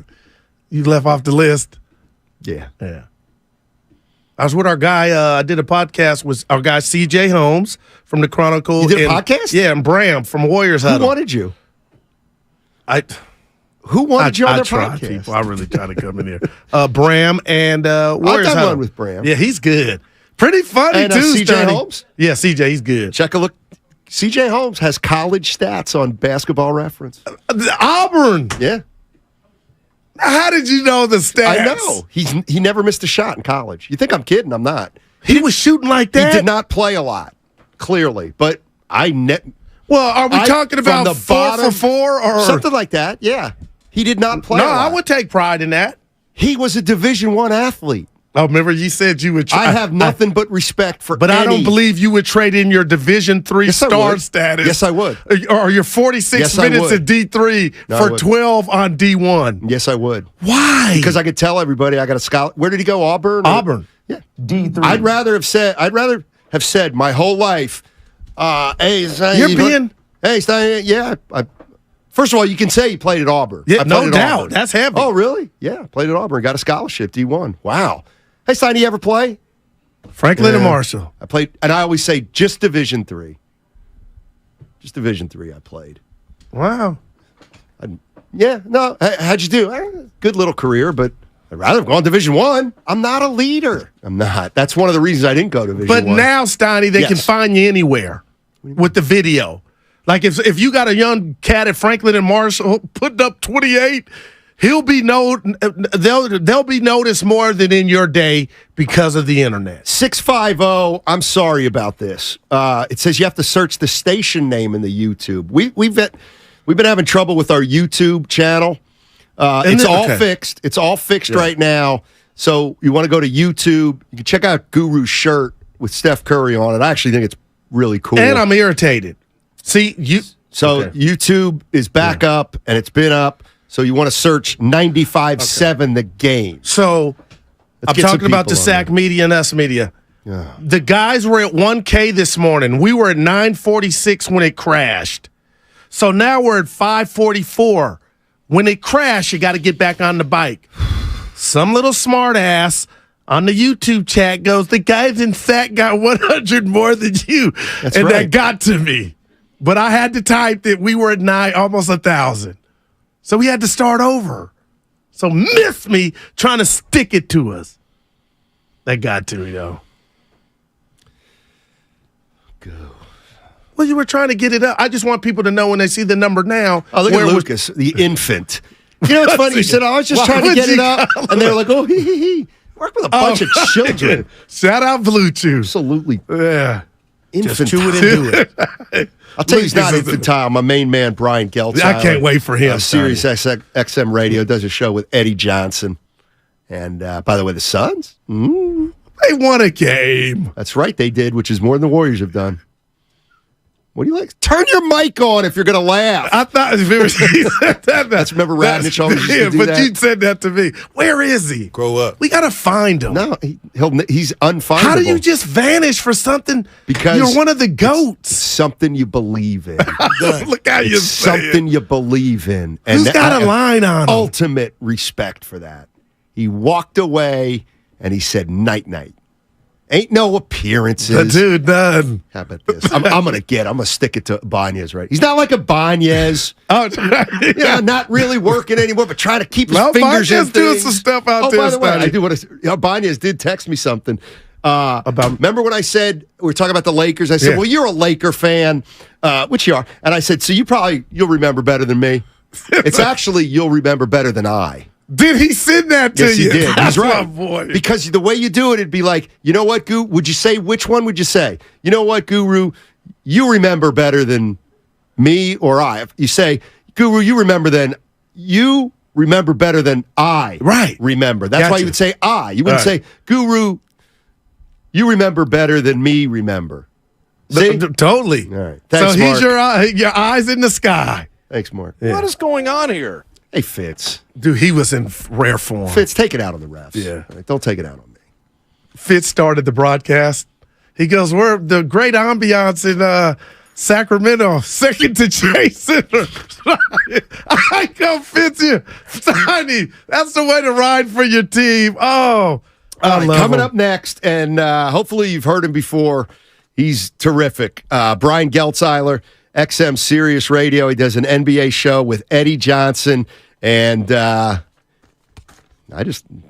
you left off the list. Yeah. I was with our guy. I did a podcast with our guy CJ Holmes from the Chronicle. You did a podcast? Yeah, and Bram from Warriors Huddle. Who wanted you? Who wanted you on their podcast? People. I really try to come in here. Bram and Warriors I've done Huddle. one with Bram. Yeah, he's good. Pretty funny, and, too, CJ Holmes? Yeah, CJ, he's good. Check a look. CJ Holmes has college stats on Basketball Reference. Auburn. Yeah. How did you know the stats? I know. He never missed a shot in college. You think I'm kidding? I'm not. He was shooting like that? He did not play a lot, clearly. But Well, are we talking about the 4 for 4 or something like that? Yeah. He did not play a lot. I would take pride in that. He was a Division I athlete. Oh, remember you said you would. I have nothing but respect for. But I don't believe you would trade in your Division III star status. Yes, I would. Or your 46 minutes at D3 for 12 on D1. Yes, I would. Why? Because I could tell everybody I got a scout. Where did he go? Auburn. Yeah. D3. I'd rather have said my whole life. Hey, Stein, yeah. First of all, you can say you played at Auburn. Yeah, I no played at doubt. Auburn. That's heavy. Oh, really? Yeah, played at Auburn. Got a scholarship, D1. Wow. Hey, Stein, you ever play? Franklin and Marshall. I played, and I always say just Division III. Just Division III I played. Wow. How'd you do? Good little career, but I'd rather have gone Division I. I'm not a leader. I'm not. That's one of the reasons I didn't go Division I. But now, Steiny, they can find you anywhere with the video. Like if you got a young cat at Franklin and Marshall putting up 28, they'll be noticed more than in your day because of the internet. 650. I'm sorry about this. It says you have to search the station name in the YouTube. We've been having trouble with our YouTube channel. It's all fixed. It's all fixed right now. So you want to go to YouTube. You can check out Guru's shirt with Steph Curry on it. I actually think it's really cool. And I'm irritated. See, YouTube is back up, and it's been up. So you want to search 95.7 The Game. So I'm talking about the SAC Media and Us Media. Yeah. The guys were at 1K this morning. We were at 946 when it crashed. So now we're at 544. When it crashed, you got to get back on the bike. Some little smart ass on the YouTube chat goes, the guys in SAC got 100 more than you. That got to me. But I had to type that we were at almost 1,000. So we had to start over. So miss me trying to stick it to us. That got to me, though. Go. Well, you were trying to get it up. I just want people to know when they see the number now. Oh, look at Lucas, the infant. You know what's funny? You said, I was just trying to get it up. And they were like, oh, hee. Work with a bunch of children. Shout out Bluetooth. Absolutely. Yeah. Infantile. Just chew it and do it. I'll tell you, he's not infantile. My main man, Brian Geltzeiler. I can't wait for him. Sirius XM Radio does a show with Eddie Johnson. And by the way, the Suns, they won a game. That's right, they did, which is more than the Warriors have done. What do you like? Turn your mic on if you're going to laugh. I thought that's remember Radnich always used to do that. You said that to me. Where is he? Grow up. We got to find him. No, he's unfindable. How do you just vanish for something? Because you're one of the goats. It's something you believe in. Look how you say something you believe in. And who's got a line on him? Ultimate respect for that. He walked away and he said, night. Ain't no appearances. The dude done. How about this? I'm going to stick it to Banez, right? He's not like a Banez. Not really working anymore, but trying to keep his fingers in things. Doing some stuff out there. By the way, I do want to. Banez did text me something. Remember when I said, we were talking about the Lakers? I said, well, you're a Laker fan, which you are. And I said, so you'll remember better than me. It's actually, you'll remember better than I. Did he send that to you? Yes, he did. That's He's right. my boy. Because the way you do it, it'd be like, you know what, Guru? Would you say, which one would you say? You know what, Guru? You remember better than me or I. If you say, Guru, you remember better than I remember. That's why you would say I. You wouldn't say, Guru, you remember better than me remember. See? Totally. All right. Thanks, so he's Mark. your eyes in the sky. Thanks, Mark. Yeah. What is going on here? Hey, Fitz. Dude, he was in rare form. Fitz, take it out on the refs. Yeah. Right, don't take it out on me. Fitz started the broadcast. He goes, we're the great ambiance in Sacramento, second to Jason. I go, Fitz you. Tiny. That's the way to ride for your team. Oh, coming up next, and hopefully you've heard him before. He's terrific. Brian Geltzeiler, XM Sirius Radio. He does an NBA show with Eddie Johnson, and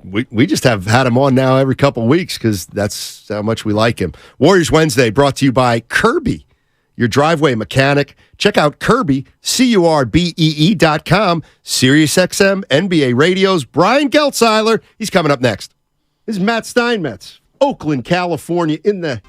we just have had him on now every couple of weeks because that's how much we like him. Warriors Wednesday brought to you by Kirby, your driveway mechanic. Check out Kirby, CURBEE.com, Sirius XM NBA Radio's Brian Geltzeiler. He's coming up next. This is Matt Steinmetz, Oakland, California, in the...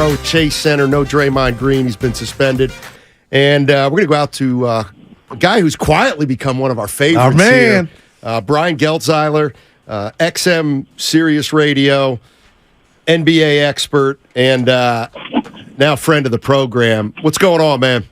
no Chase Center, no Draymond Green. He's been suspended. And we're going to go out to a guy who's quietly become one of our favorites Our man. here. Brian Geltzeiler, XM Sirius Radio, NBA expert, and now friend of the program. What's going on, man?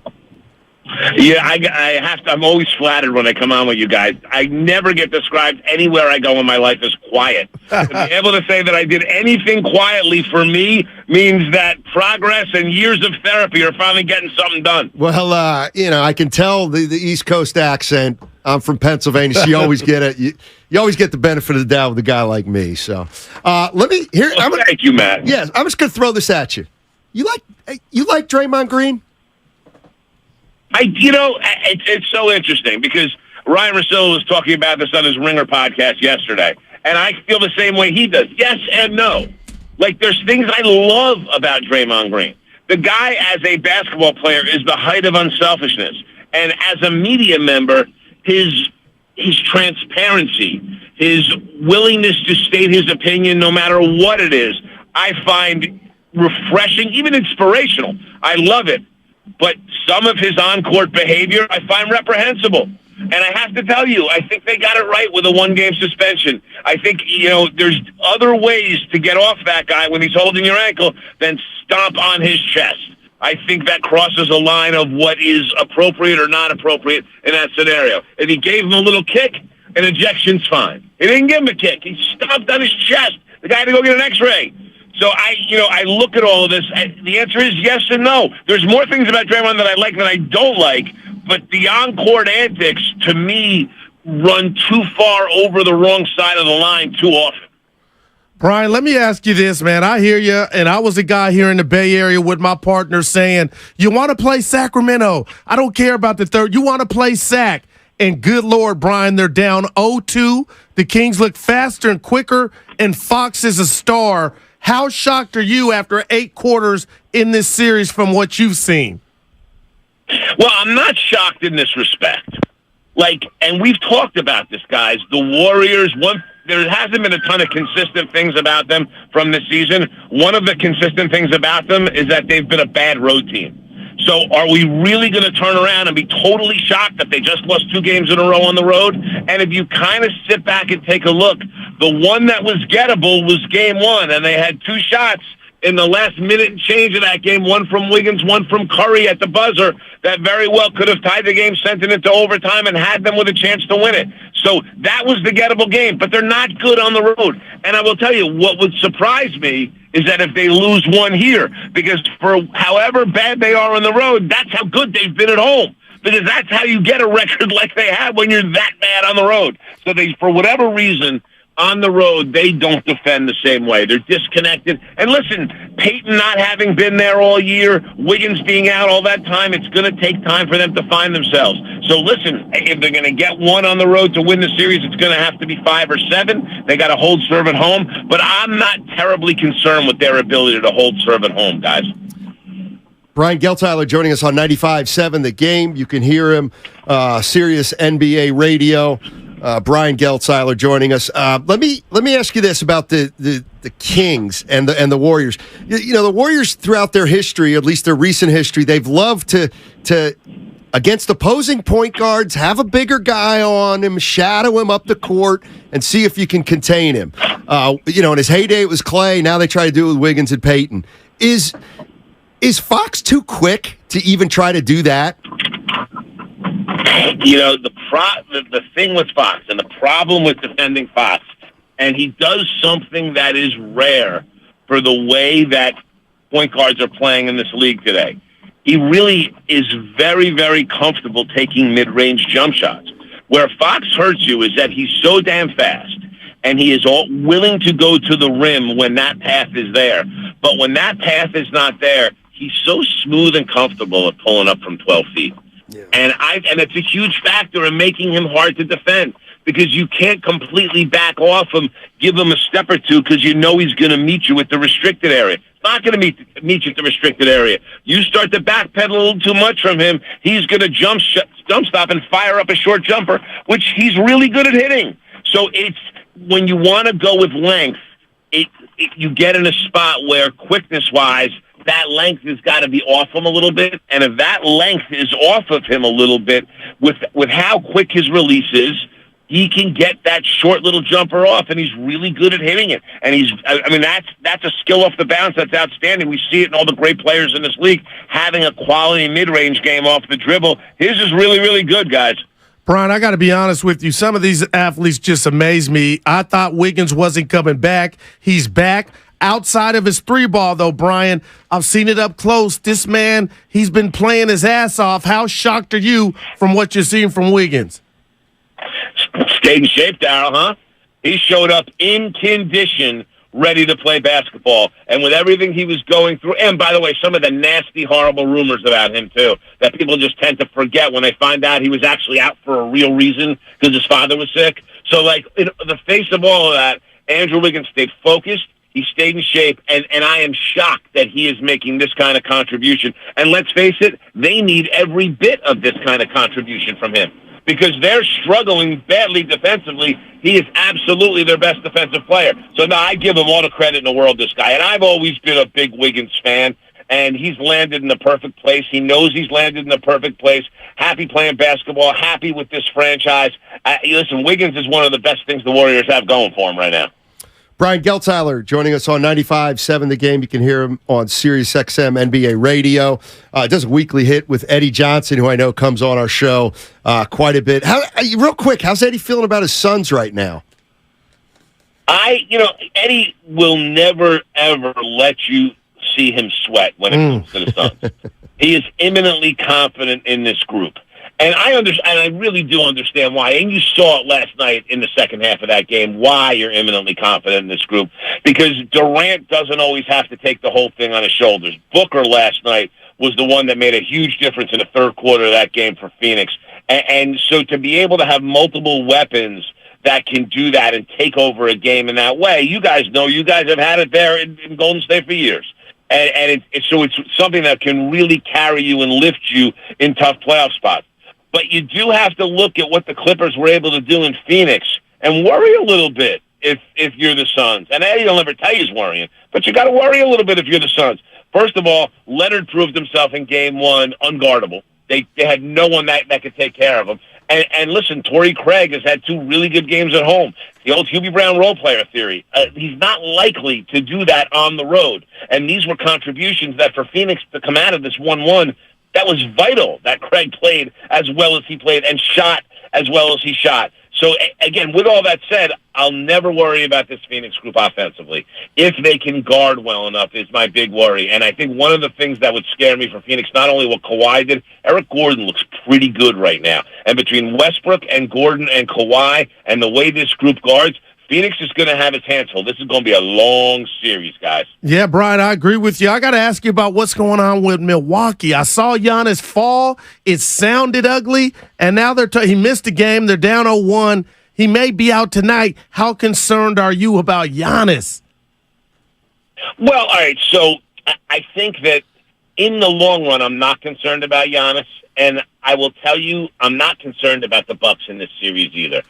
Yeah, I have to. I'm always flattered when I come on with you guys. I never get described anywhere I go in my life as quiet. To be able to say that I did anything quietly for me means that progress and years of therapy are finally getting something done. Well, I can tell the East Coast accent. I'm from Pennsylvania, so you always get it. You always get the benefit of the doubt with a guy like me. So let me here. Thank you, Matt. Yes, I'm just going to throw this at you. You like Draymond Green? It's so interesting because Ryan Russillo was talking about this on his Ringer podcast yesterday, and I feel the same way he does. Yes and no. Like, there's things I love about Draymond Green. The guy, as a basketball player, is the height of unselfishness. And as a media member, his transparency, his willingness to state his opinion no matter what it is, I find refreshing, even inspirational. I love it. But some of his on-court behavior I find reprehensible. And I have to tell you, I think they got it right with a one-game suspension. I think, there's other ways to get off that guy when he's holding your ankle than stomp on his chest. I think that crosses a line of what is appropriate or not appropriate in that scenario. If he gave him a little kick, an ejection's fine. He didn't give him a kick. He stomped on his chest. The guy had to go get an x-ray. So I look at all of this. The answer is yes and no. There's more things about Draymond that I like than I don't like, but the on-court antics, to me, run too far over the wrong side of the line too often. Brian, let me ask you this, man. I hear you, and I was a guy here in the Bay Area with my partner saying, you want to play Sacramento. I don't care about the third. You want to play Sac. And good Lord, Brian, they're down 0-2. The Kings look faster and quicker, and Fox is a star. How shocked are you after 8 quarters in this series from what you've seen? Well, I'm not shocked in this respect. And we've talked about this, guys. The Warriors, there hasn't been a ton of consistent things about them from this season. One of the consistent things about them is that they've been a bad road team. So are we really going to turn around and be totally shocked that they just lost 2 games in a row on the road? And if you kind of sit back and take a look, the one that was gettable was game 1, and they had 2 shots in the last minute and change of that game, one from Wiggins, one from Curry at the buzzer, that very well could have tied the game, sent it into overtime, and had them with a chance to win it. So that was the gettable game, but they're not good on the road. And I will tell you, what would surprise me is that if they lose one here, because for however bad they are on the road, that's how good they've been at home. Because that's how you get a record like they have when you're that bad on the road. So they, for whatever reason, on the road, they don't defend the same way. They're disconnected. And listen, Peyton not having been there all year, Wiggins being out all that time, it's going to take time for them to find themselves. So listen, if they're going to get one on the road to win the series, it's going to have to be 5 or 7. They got to hold serve at home. But I'm not terribly concerned with their ability to hold serve at home, guys. Brian Geltzeiler joining us on 95.7 The Game. You can hear him, Sirius NBA Radio. Brian Geltzeiler joining us. Let me ask you this about the Kings and the Warriors. The Warriors throughout their history, at least their recent history, they've loved to against opposing point guards, have a bigger guy on him, shadow him up the court, and see if you can contain him. In his heyday it was Clay. Now they try to do it with Wiggins and Peyton. Is Fox too quick to even try to do that? The thing with Fox and the problem with defending Fox, and he does something that is rare for the way that point guards are playing in this league today. He really is very, very comfortable taking mid-range jump shots. Where Fox hurts you is that he's so damn fast, and he is willing to go to the rim when that path is there. But when that path is not there, he's so smooth and comfortable at pulling up from 12 feet. Yeah. And it's a huge factor in making him hard to defend because you can't completely back off him, give him a step or two because you know he's going to meet you at the restricted area. It's not going to meet you at the restricted area. You start to backpedal a little too much from him, he's going to jump stop and fire up a short jumper, which he's really good at hitting. So it's when you want to go with length, you get in a spot where quickness-wise, that length has got to be off him a little bit. And if that length is off of him a little bit, with how quick his release is, he can get that short little jumper off, and he's really good at hitting it. And that's a skill off the bounce that's outstanding. We see it in all the great players in this league, having a quality mid-range game off the dribble. His is really, really good, guys. Brian, I got to be honest with you. Some of these athletes just amaze me. I thought Wiggins wasn't coming back. He's back. Outside of his three ball, though, Brian, I've seen it up close. This man, he's been playing his ass off. How shocked are you from what you're seeing from Wiggins? Stayed in shape, Darryl, huh? He showed up in condition, ready to play basketball. And with everything he was going through, and by the way, some of the nasty, horrible rumors about him, too, that people just tend to forget when they find out he was actually out for a real reason because his father was sick. So, like, in the face of all of that, Andrew Wiggins stayed focused. He stayed in shape, and I am shocked that he is making this kind of contribution. And let's face it, they need every bit of this kind of contribution from him because they're struggling badly defensively. He is absolutely their best defensive player. So, no, I give him all the credit in the world, this guy. And I've always been a big Wiggins fan, and he's landed in the perfect place. He knows he's landed in the perfect place. Happy playing basketball, happy with this franchise. Listen, Wiggins is one of the best things the Warriors have going for him right now. Brian Geltzeiler joining us on 95.7 The Game. You can hear him on Sirius XM NBA Radio. Does a weekly hit with Eddie Johnson, who I know comes on our show quite a bit. Real quick, how's Eddie feeling about his Suns right now? Eddie will never, ever let you see him sweat when it comes to the Suns. He is eminently confident in this group. And I understand, and I really do understand why. And you saw it last night in the second half of that game, why you're eminently confident in this group. Because Durant doesn't always have to take the whole thing on his shoulders. Booker last night was the one that made a huge difference in the third quarter of that game for Phoenix. And so to be able to have multiple weapons that can do that and take over a game in that way, you guys know, you guys have had it there in Golden State for years. And it's something that can really carry you and lift you in tough playoff spots. But you do have to look at what the Clippers were able to do in Phoenix and worry a little bit if you're the Suns. And Eddie will never tell you he's worrying, but you got to worry a little bit if you're the Suns. First of all, Leonard proved himself in Game 1 unguardable. They had no one that could take care of him. And listen, Torrey Craig has had 2 really good games at home. The old Hubie Brown role player theory. He's not likely to do that on the road. And these were contributions that for Phoenix to come out of this 1-1, that was vital that Craig played as well as he played and shot as well as he shot. So, again, with all that said, I'll never worry about this Phoenix group offensively. If they can guard well enough is my big worry. And I think one of the things that would scare me for Phoenix, not only what Kawhi did, Eric Gordon looks pretty good right now. And between Westbrook and Gordon and Kawhi and the way this group guards, Phoenix is going to have its hands full. This is going to be a long series, guys. Yeah, Brian, I agree with you. I got to ask you about what's going on with Milwaukee. I saw Giannis fall. It sounded ugly, and now he missed a game. They're down 0-1. He may be out tonight. How concerned are you about Giannis? Well, all right, so I think that in the long run, I'm not concerned about Giannis, and I will tell you I'm not concerned about the Bucks in this series either.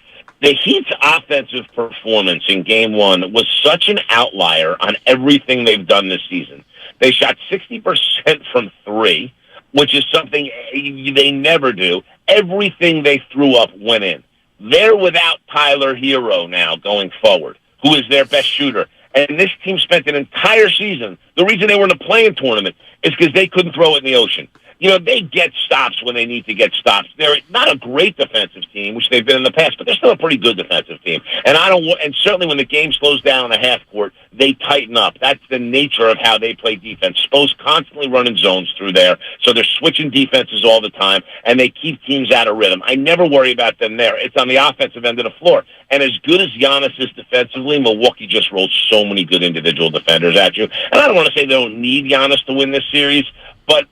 The Heat's offensive performance in Game 1 was such an outlier on everything they've done this season. They shot 60% from 3, which is something they never do. Everything they threw up went in. They're without Tyler Hero now going forward, who is their best shooter. And this team spent an entire season. The reason they were in the play-in tournament is because they couldn't throw it in the ocean. They get stops when they need to get stops. They're not a great defensive team, which they've been in the past, but they're still a pretty good defensive team. And certainly when the game slows down in the half court, they tighten up. That's the nature of how they play defense. Spo's constantly running zones through there, so they're switching defenses all the time, and they keep teams out of rhythm. I never worry about them there. It's on the offensive end of the floor. And as good as Giannis is defensively, Milwaukee just rolls so many good individual defenders at you. And I don't want to say they don't need Giannis to win this series, but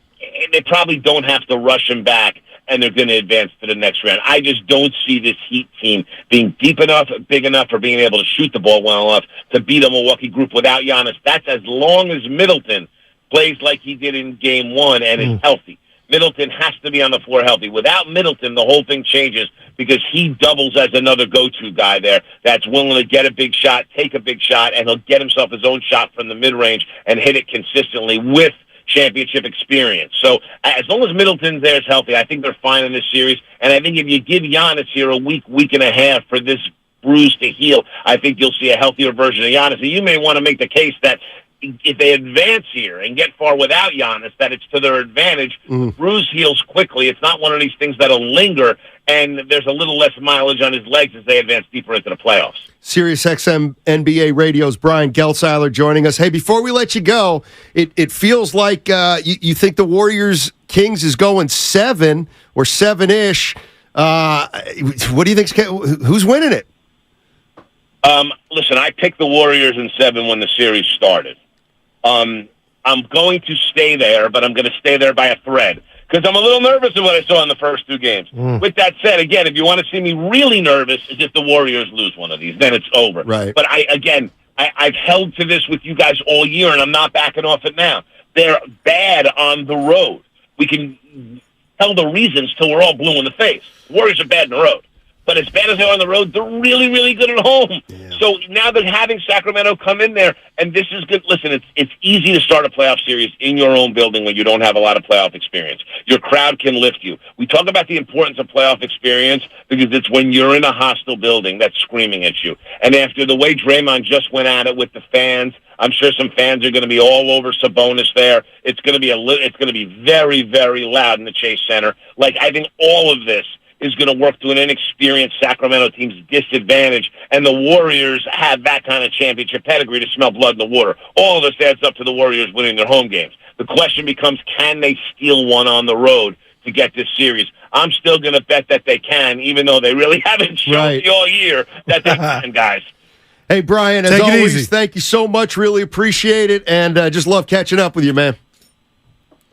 they probably don't have to rush him back, and they're going to advance to the next round. I just don't see this Heat team being deep enough, big enough, or being able to shoot the ball well enough to beat a Milwaukee group without Giannis. That's as long as Middleton plays like he did in Game 1 and is healthy. Middleton has to be on the floor healthy. Without Middleton, the whole thing changes because he doubles as another go-to guy there that's willing to get a big shot, take a big shot, and he'll get himself his own shot from the mid-range and hit it consistently with championship experience. So as long as Middleton's there is healthy, I think they're fine in this series. And I think if you give Giannis here a week and a half for this bruise to heal, I think you'll see a healthier version of Giannis. And you may want to make the case that if they advance here and get far without Giannis, that it's to their advantage. Bruise heals quickly. It's not one of these things that'll linger, and there's a little less mileage on his legs as they advance deeper into the playoffs. Sirius XM NBA Radio's Brian Geltzeiler joining us. Hey, before we let you go, it feels like you think the Warriors-Kings is going 7 or 7-ish. What do you think? Who's winning it? Listen, I picked the Warriors in 7 when the series started. I'm going to stay there, but I'm going to stay there by a thread because I'm a little nervous of what I saw in the first 2 games. With that said, again, if you want to see me really nervous, it's if the Warriors lose one of these. Then it's over. Right. But I've held to this with you guys all year, and I'm not backing off it now. They're bad on the road. We can tell the reasons till we're all blue in the face. Warriors are bad on the road. But as bad as they are on the road, they're really, really good at home. Yeah. So now that having Sacramento come in there, and this is good. Listen, it's easy to start a playoff series in your own building when you don't have a lot of playoff experience. Your crowd can lift you. We talk about the importance of playoff experience because it's when you're in a hostile building that's screaming at you. And after the way Draymond just went at it with the fans, I'm sure some fans are going to be all over Sabonis there. It's going to be very, very loud in the Chase Center. Like, I think all of this is going to work to an inexperienced Sacramento team's disadvantage, and the Warriors have that kind of championship pedigree to smell blood in the water. All of this adds up to the Warriors winning their home games. The question becomes, can they steal one on the road to get this series? I'm still going to bet that they can, even though they really haven't shown me all year that they can, guys. Hey, Brian, as always, thank you so much. Really appreciate it, and just love catching up with you, man.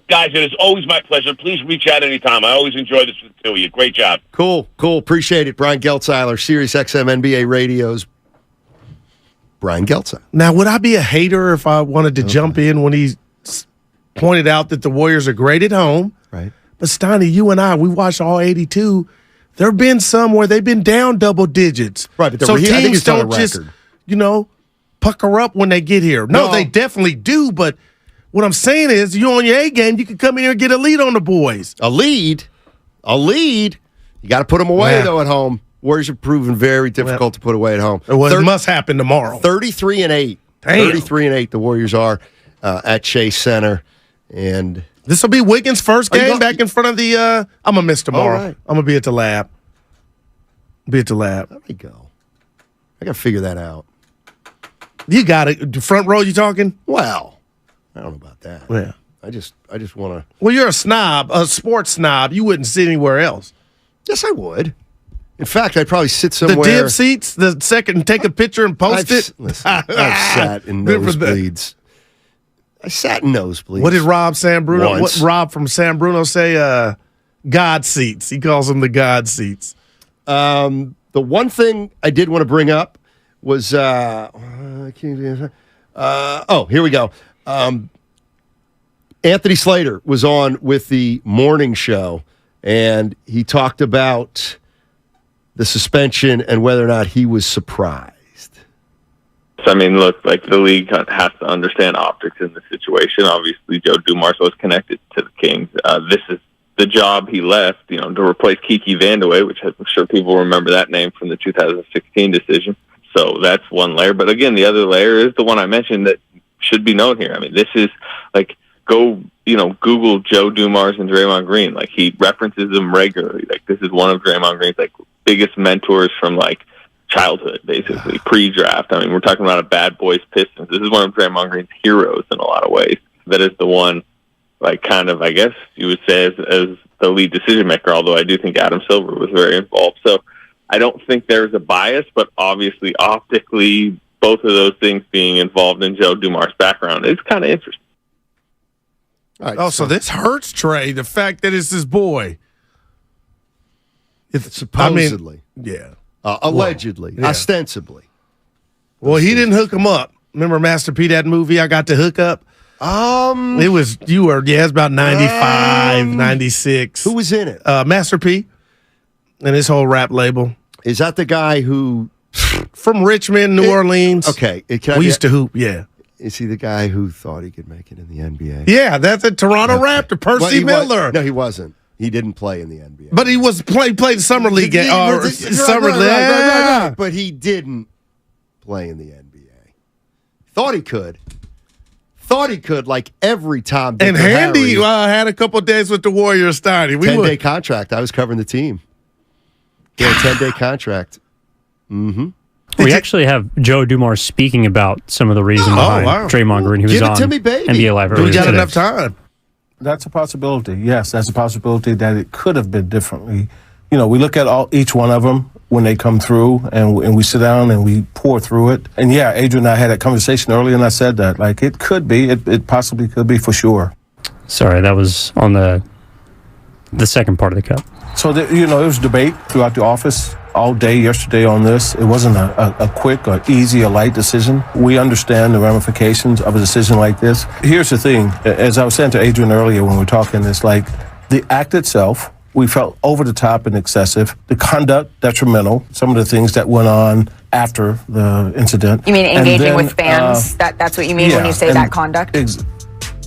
Guys, it is always my pleasure. Please reach out anytime. I always enjoy this with the two of you. Great job. Cool. Appreciate it. Brian Geltzeiler, Sirius XM NBA Radio's Brian Geltzeiler. Now, would I be a hater if I wanted to jump in when he pointed out that the Warriors are great at home? Right. But, Steiny, you and I, we watched all 82. There have been some where they've been down double digits. Right, but so I think teams it's on a don't just, record. pucker up when they get here. No, they definitely do, but what I'm saying is, you on your A game, you can come in here and get a lead on the boys. A lead. You got to put them away, though, at home. Warriors have proven very difficult to put away at home. Well, it must happen tomorrow. 33-8. 33-8 the Warriors are at Chase Center. And this will be Wiggins' first game back in front of the I'm going to miss tomorrow. Right. I'm going to be at the lab. There we go. I got to figure that out. You got it. The front row you talking? Well, I don't know about that. Yeah. I just want to. Well, you're a snob, a sports snob. You wouldn't sit anywhere else. Yes, I would. In fact, I'd probably sit somewhere. The div seats, the second, take a picture and post it. Listen, I've sat in nosebleeds. I sat in nosebleeds. What did Rob Sambruno? Once. What Rob from Sambruno say? God seats. He calls them the God seats. The one thing I did want to bring up was here we go. Anthony Slater was on with the morning show, and he talked about the suspension and whether or not he was surprised. I mean, look, like the league has to understand optics in the situation. Obviously, Joe Dumars was connected to the Kings. This is the job he left, to replace Kiki Vandeweghe, which I'm sure people remember that name from the 2016 decision. So that's one layer. But again, the other layer is the one I mentioned that should be known here. I mean, this is like, go, Google Joe Dumars and Draymond Green. Like, he references them regularly. Like, this is one of Draymond Green's, biggest mentors from, childhood, basically, pre-draft. I mean, we're talking about a bad boys Pistons. This is one of Draymond Green's heroes in a lot of ways. That is the one, I guess you would say as the lead decision maker, although I do think Adam Silver was very involved. So I don't think there's a bias, but obviously optically, both of those things being involved in Joe Dumars' background is kind of interesting. Right, so this hurts Trey, the fact that it's his boy. Supposedly. Yeah. Allegedly. Well, yeah. Ostensibly. Well, he didn't hook him up. Remember Master P, that movie I got to hook up? It was, it's about 95, 96. Who was in it? Master P and his whole rap label. Is that the guy who... From Richmond, New Orleans. Okay. We used to hoop, yeah. Is he the guy who thought he could make it in the NBA? Yeah, that's a Toronto Raptor, Percy Miller. No, he wasn't. He didn't play in the NBA. But he was played summer league game. Right. But he didn't play in the NBA. Thought he could. Like every time. And Handy had a couple of days with the Warriors starting. 10-day contract. I was covering the team. Yeah, 10-day contract. Mm-hmm. We actually have Joe Dumars speaking about some of the reason behind Draymond Green, who was on NBA Live earlier today. We got enough time. That's a possibility. Yes, that's a possibility that it could have been differently. We look at each one of them when they come through, and we sit down and we pour through it. And yeah, Adrian and I had that conversation earlier, and I said that it could be, it possibly could be for sure. Sorry, that was on the second part of the cut. So there was debate throughout the office all day yesterday on this. It wasn't a quick or easy or light decision. We understand the ramifications of a decision like this. Here's the thing, as I was saying to Adrian earlier when we were talking, it's like the act itself, we felt over the top and excessive. The conduct, detrimental. Some of the things that went on after the incident. You mean engaging with fans? That's what you mean when you say that conduct?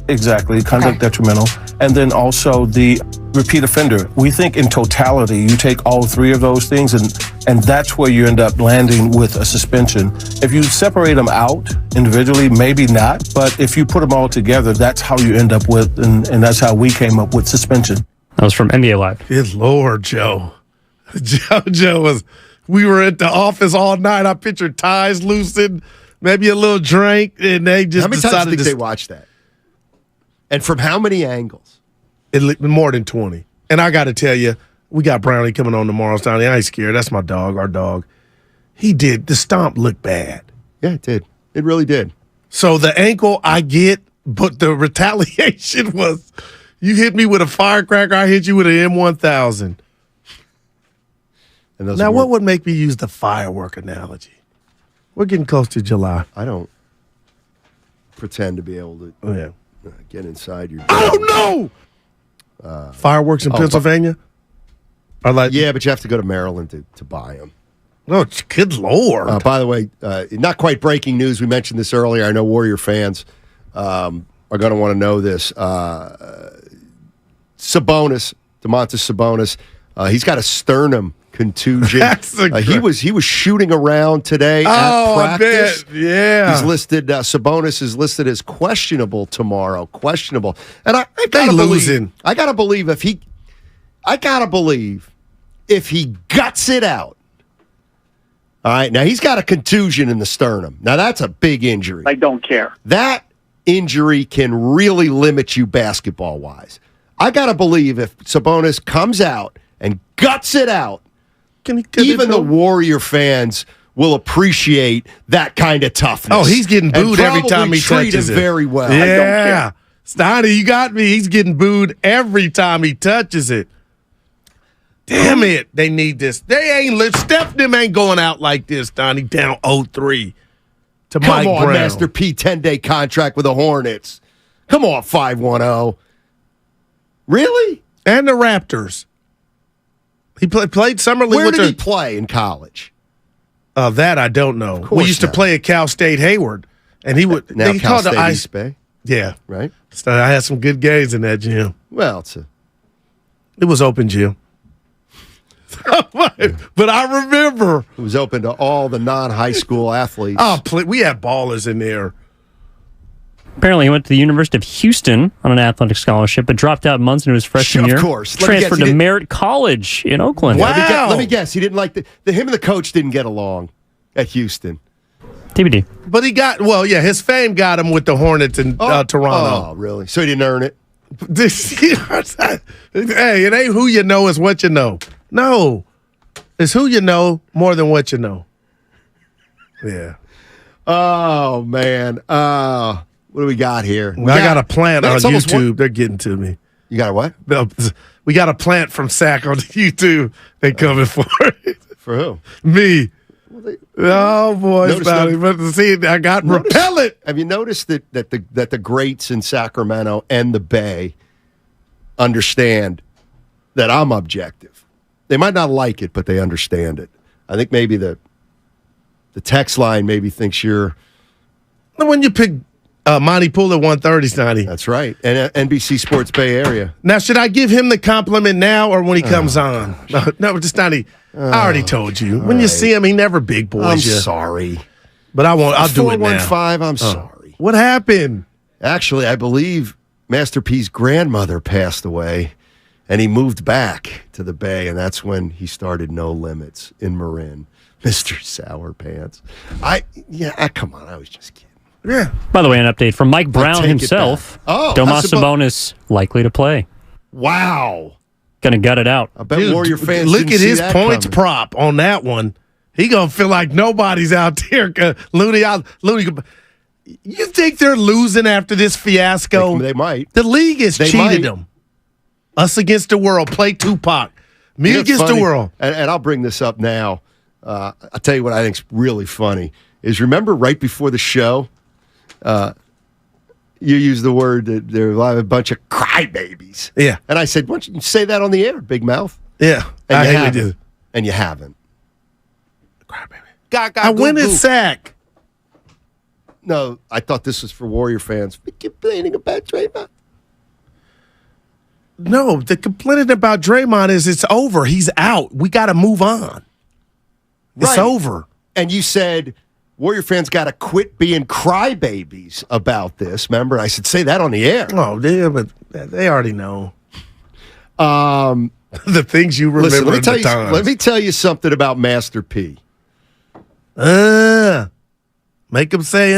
Exactly, conduct detrimental. And then also the repeat offender. We think in totality, you take all three of those things, and that's where you end up landing with a suspension. If you separate them out individually, maybe not. But if you put them all together, that's how you end up with, and that's how we came up with suspension. That was from NBA Live. Good Lord, Joe. Joe was, we were at the office all night. I pictured ties loosened, maybe a little drink, and they just How many decided times do you think they watched that? And from how many angles? More than 20. And I got to tell you, we got Brownie coming on tomorrow. Stoney. I ain't scared. That's my dog, our dog. He did. The stomp looked bad. Yeah, it did. It really did. So the ankle, I get, but the retaliation was, you hit me with a firecracker, I hit you with an M1000. And now, what would make me use the firework analogy? We're getting close to July. I don't pretend to be able to get inside your... I don't know! Fireworks in Pennsylvania? But you have to go to Maryland to buy them. Oh, good Lord. By the way, not quite breaking news. We mentioned this earlier. I know Warrior fans are going to want to know this. Domantas Sabonis, he's got a sternum contusion. He was shooting around today at practice. I bet. Yeah. He's listed, Sabonis is listed as questionable tomorrow. Questionable. And I gotta believe if he guts it out. All right, now he's got a contusion in the sternum. Now that's a big injury. I don't care. That injury can really limit you basketball-wise. I got to believe if Sabonis comes out and guts it out, even the Warrior fans will appreciate that kind of toughness. Oh, he's getting booed every time he touches it. Very well. Yeah. I don't care. Stoney, you got me. He's getting booed every time he touches it. Damn it. They need this. Steph them ain't going out like this, Stoney, down 0-3 to Mike Brown. Come on, Master P, 10-day contract with the Hornets. Come on, 5-1-0. Really? And the Raptors. He played summer league. Where did he play in college? That I don't know. We used to play at Cal State Hayward, and he would. Now they Cal called State the ice. East Bay. Yeah, right. So I had some good games in that gym. Well, it was open gym. But I remember it was open to all the non-high school athletes. Oh, we had ballers in there. Apparently, he went to the University of Houston on an athletic scholarship, but dropped out months into his freshman year. Of course. Transferred to Merritt College in Oakland. Wow. Let me guess. He didn't like him and the coach didn't get along at Houston. TBD. But he got, his fame got him with the Hornets in Toronto. Oh, really? So he didn't earn it? Hey, it ain't who you know, it's what you know. No. It's who you know more than what you know. Yeah. Oh, man. What do we got here? I got a plant on YouTube. They're getting to me. You got a what? We got a plant from Sac on YouTube. They coming for it. For who? Me. Oh, boy. But see, I got repellent. Have you noticed that the greats in Sacramento and the Bay understand that I'm objective? They might not like it, but they understand it. I think maybe the text line maybe thinks you're... When you pick Monty Poole at 1:30, Stoney. That's right. And NBC Sports Bay Area. Now, should I give him the compliment now or when he comes on? No, just Stoney. I already told you. When you see him, he never big boys I'm you. sorry. But I won't. I'll do it now. 415, I'm sorry. What happened? Actually, I believe Master P's grandmother passed away, and he moved back to the Bay, and that's when he started No Limits in Marin. Mr. Sour Pants. Come on, I was just kidding. Yeah. By the way, an update from Mike Brown himself. Domas Sabonis likely to play. Wow. Gonna gut it out. I bet Warrior fans look didn't at see his that points coming. prop on that one. He gonna feel like nobody's out there. Looney, you think they're losing after this fiasco? They might. The league has cheated them. Us against the world. Play Tupac. Me against the world. And I'll bring this up now. I'll tell you what I think's really funny is remember right before the show, you used the word that there are a bunch of crybabies. Yeah. And I said, why don't you say that on the air, big mouth? Yeah. And I you hate haven't. to do. And you haven't. Crybaby. I win his sack. No, I thought this was for Warrior fans. We complaining about Draymond. No, the complaining about Draymond is it's over. He's out. We got to move on. It's Right. over. And you said Warrior fans got to quit being crybabies about this. Remember? I said, say that on the air. Oh, yeah, but they already know. The things you remember. Listen, Times. let me tell you something about Master P. Make him say,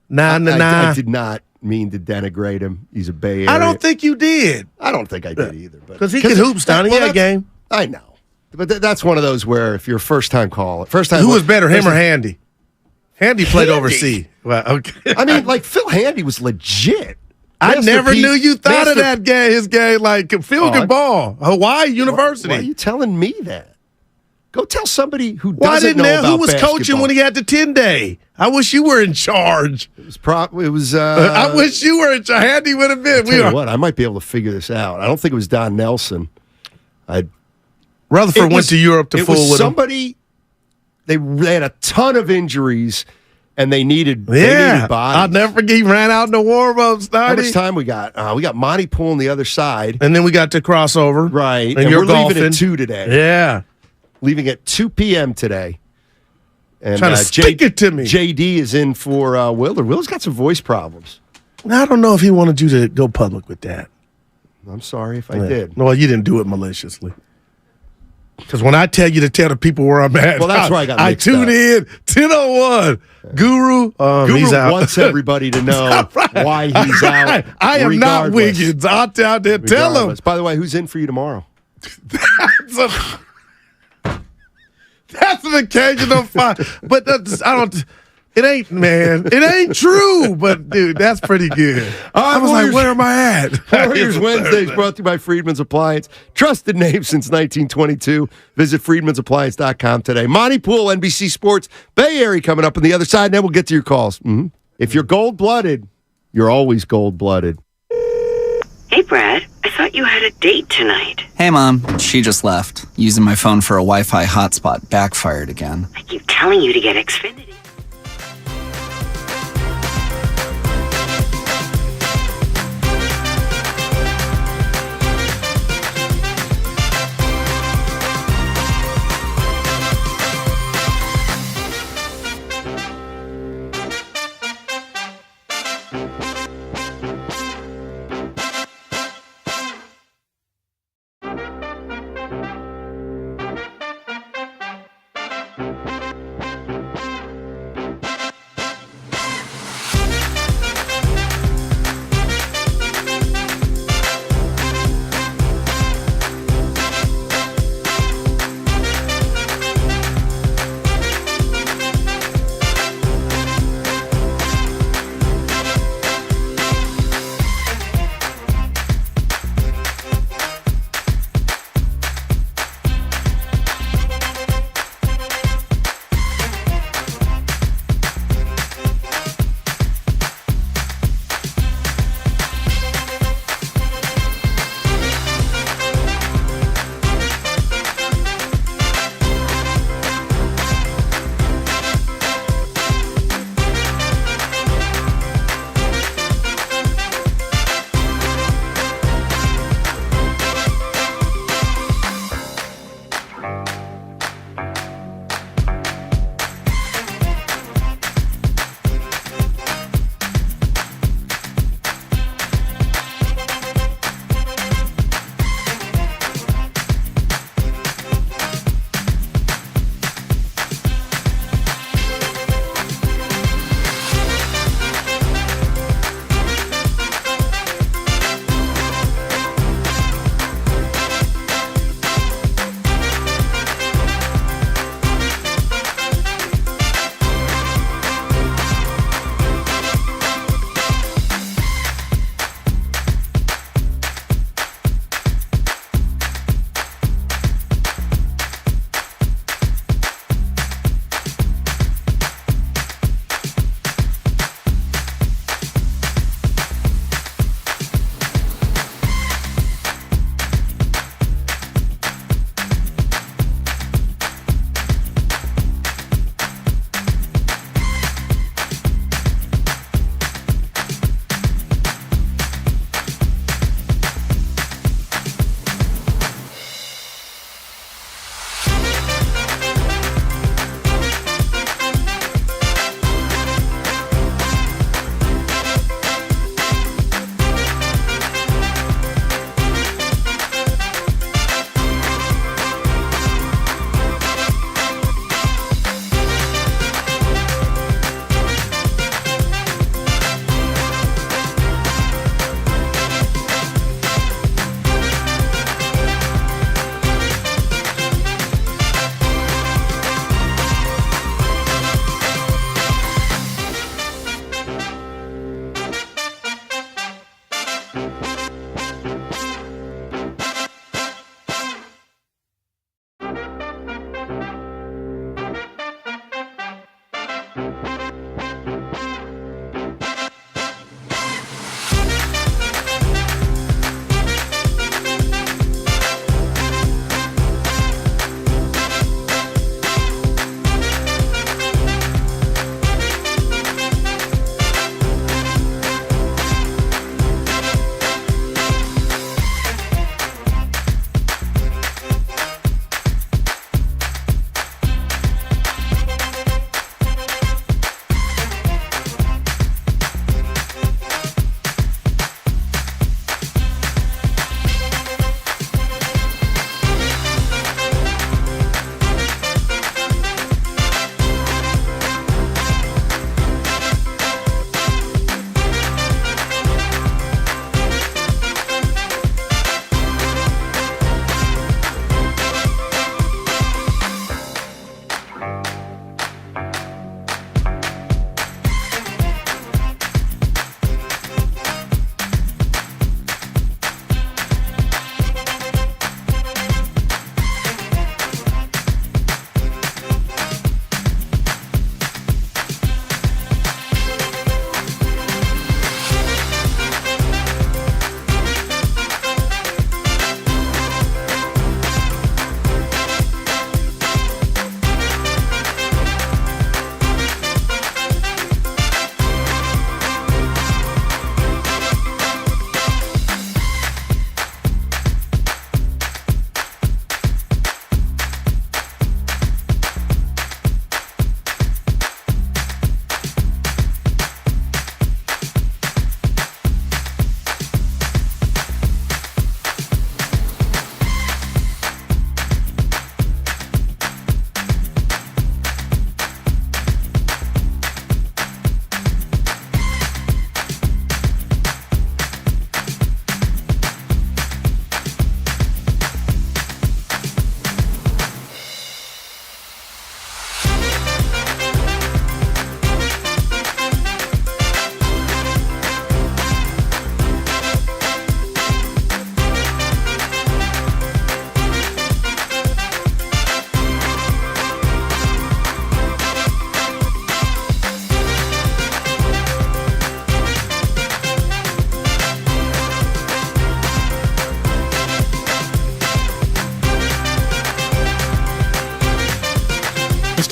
nah. I did not mean to denigrate him. He's a Bay Area. I don't think you did. I don't think I did either. Because he can hoop, Stoney. He had a game. I know. But that's one of those where if you're a first-time caller. Who was better, him or Handy? Handy played overseas. Well, okay. I mean, like, Phil Handy was legit. I never knew you thought of that game. His game, like, Phil could ball. Hawaii University. Why are you telling me that? Go tell somebody who Why doesn't didn't know about who was basketball. coaching when he had the 10-day? I wish you were in charge. It was. I wish you were in charge. Handy would have been. Tell you what, I might be able to figure this out. I don't think it was Don Nelson. Rutherford went to Europe to fool with him. Somebody. They had a ton of injuries, and they needed Yeah, they needed bodies. I'll never forget. He ran out in the warm-ups. How much time we got? We got Monty Poole on the other side, and then we got to crossover. Right, and we're you're leaving golfing at 2 today. Yeah, leaving at 2 p.m. today. And trying to stick it to me. JD is in for Willard. Willard's got some voice problems. I don't know if he wanted you to go public with that. I'm sorry if I did. No, you didn't do it maliciously. Because when I tell you to tell the people where I'm at, well, that's where I got mixed tune in 10:01. Guru, Guru he's out. wants everybody to know why he's out. I am not regardless. Wiggins. I'll tell them. Tell him. Regardless. By the way, who's in for you tomorrow? That's an occasional fight, but I don't. It ain't, man. It ain't true. But dude, that's pretty good. I was like, where am I at? Warriors Wednesdays brought to you by Friedman's Appliance. Trusted name since 1922. Visit friedmansappliance.com today. Monty Poole, NBC Sports, Bay Area coming up on the other side, and then we'll get to your calls. Mm-hmm. If you're gold-blooded, you're always gold-blooded. Hey, Brad. I thought you had a date tonight. Hey, Mom. She just left. Using my phone for a Wi-Fi hotspot backfired again. I keep telling you to get Xfinity.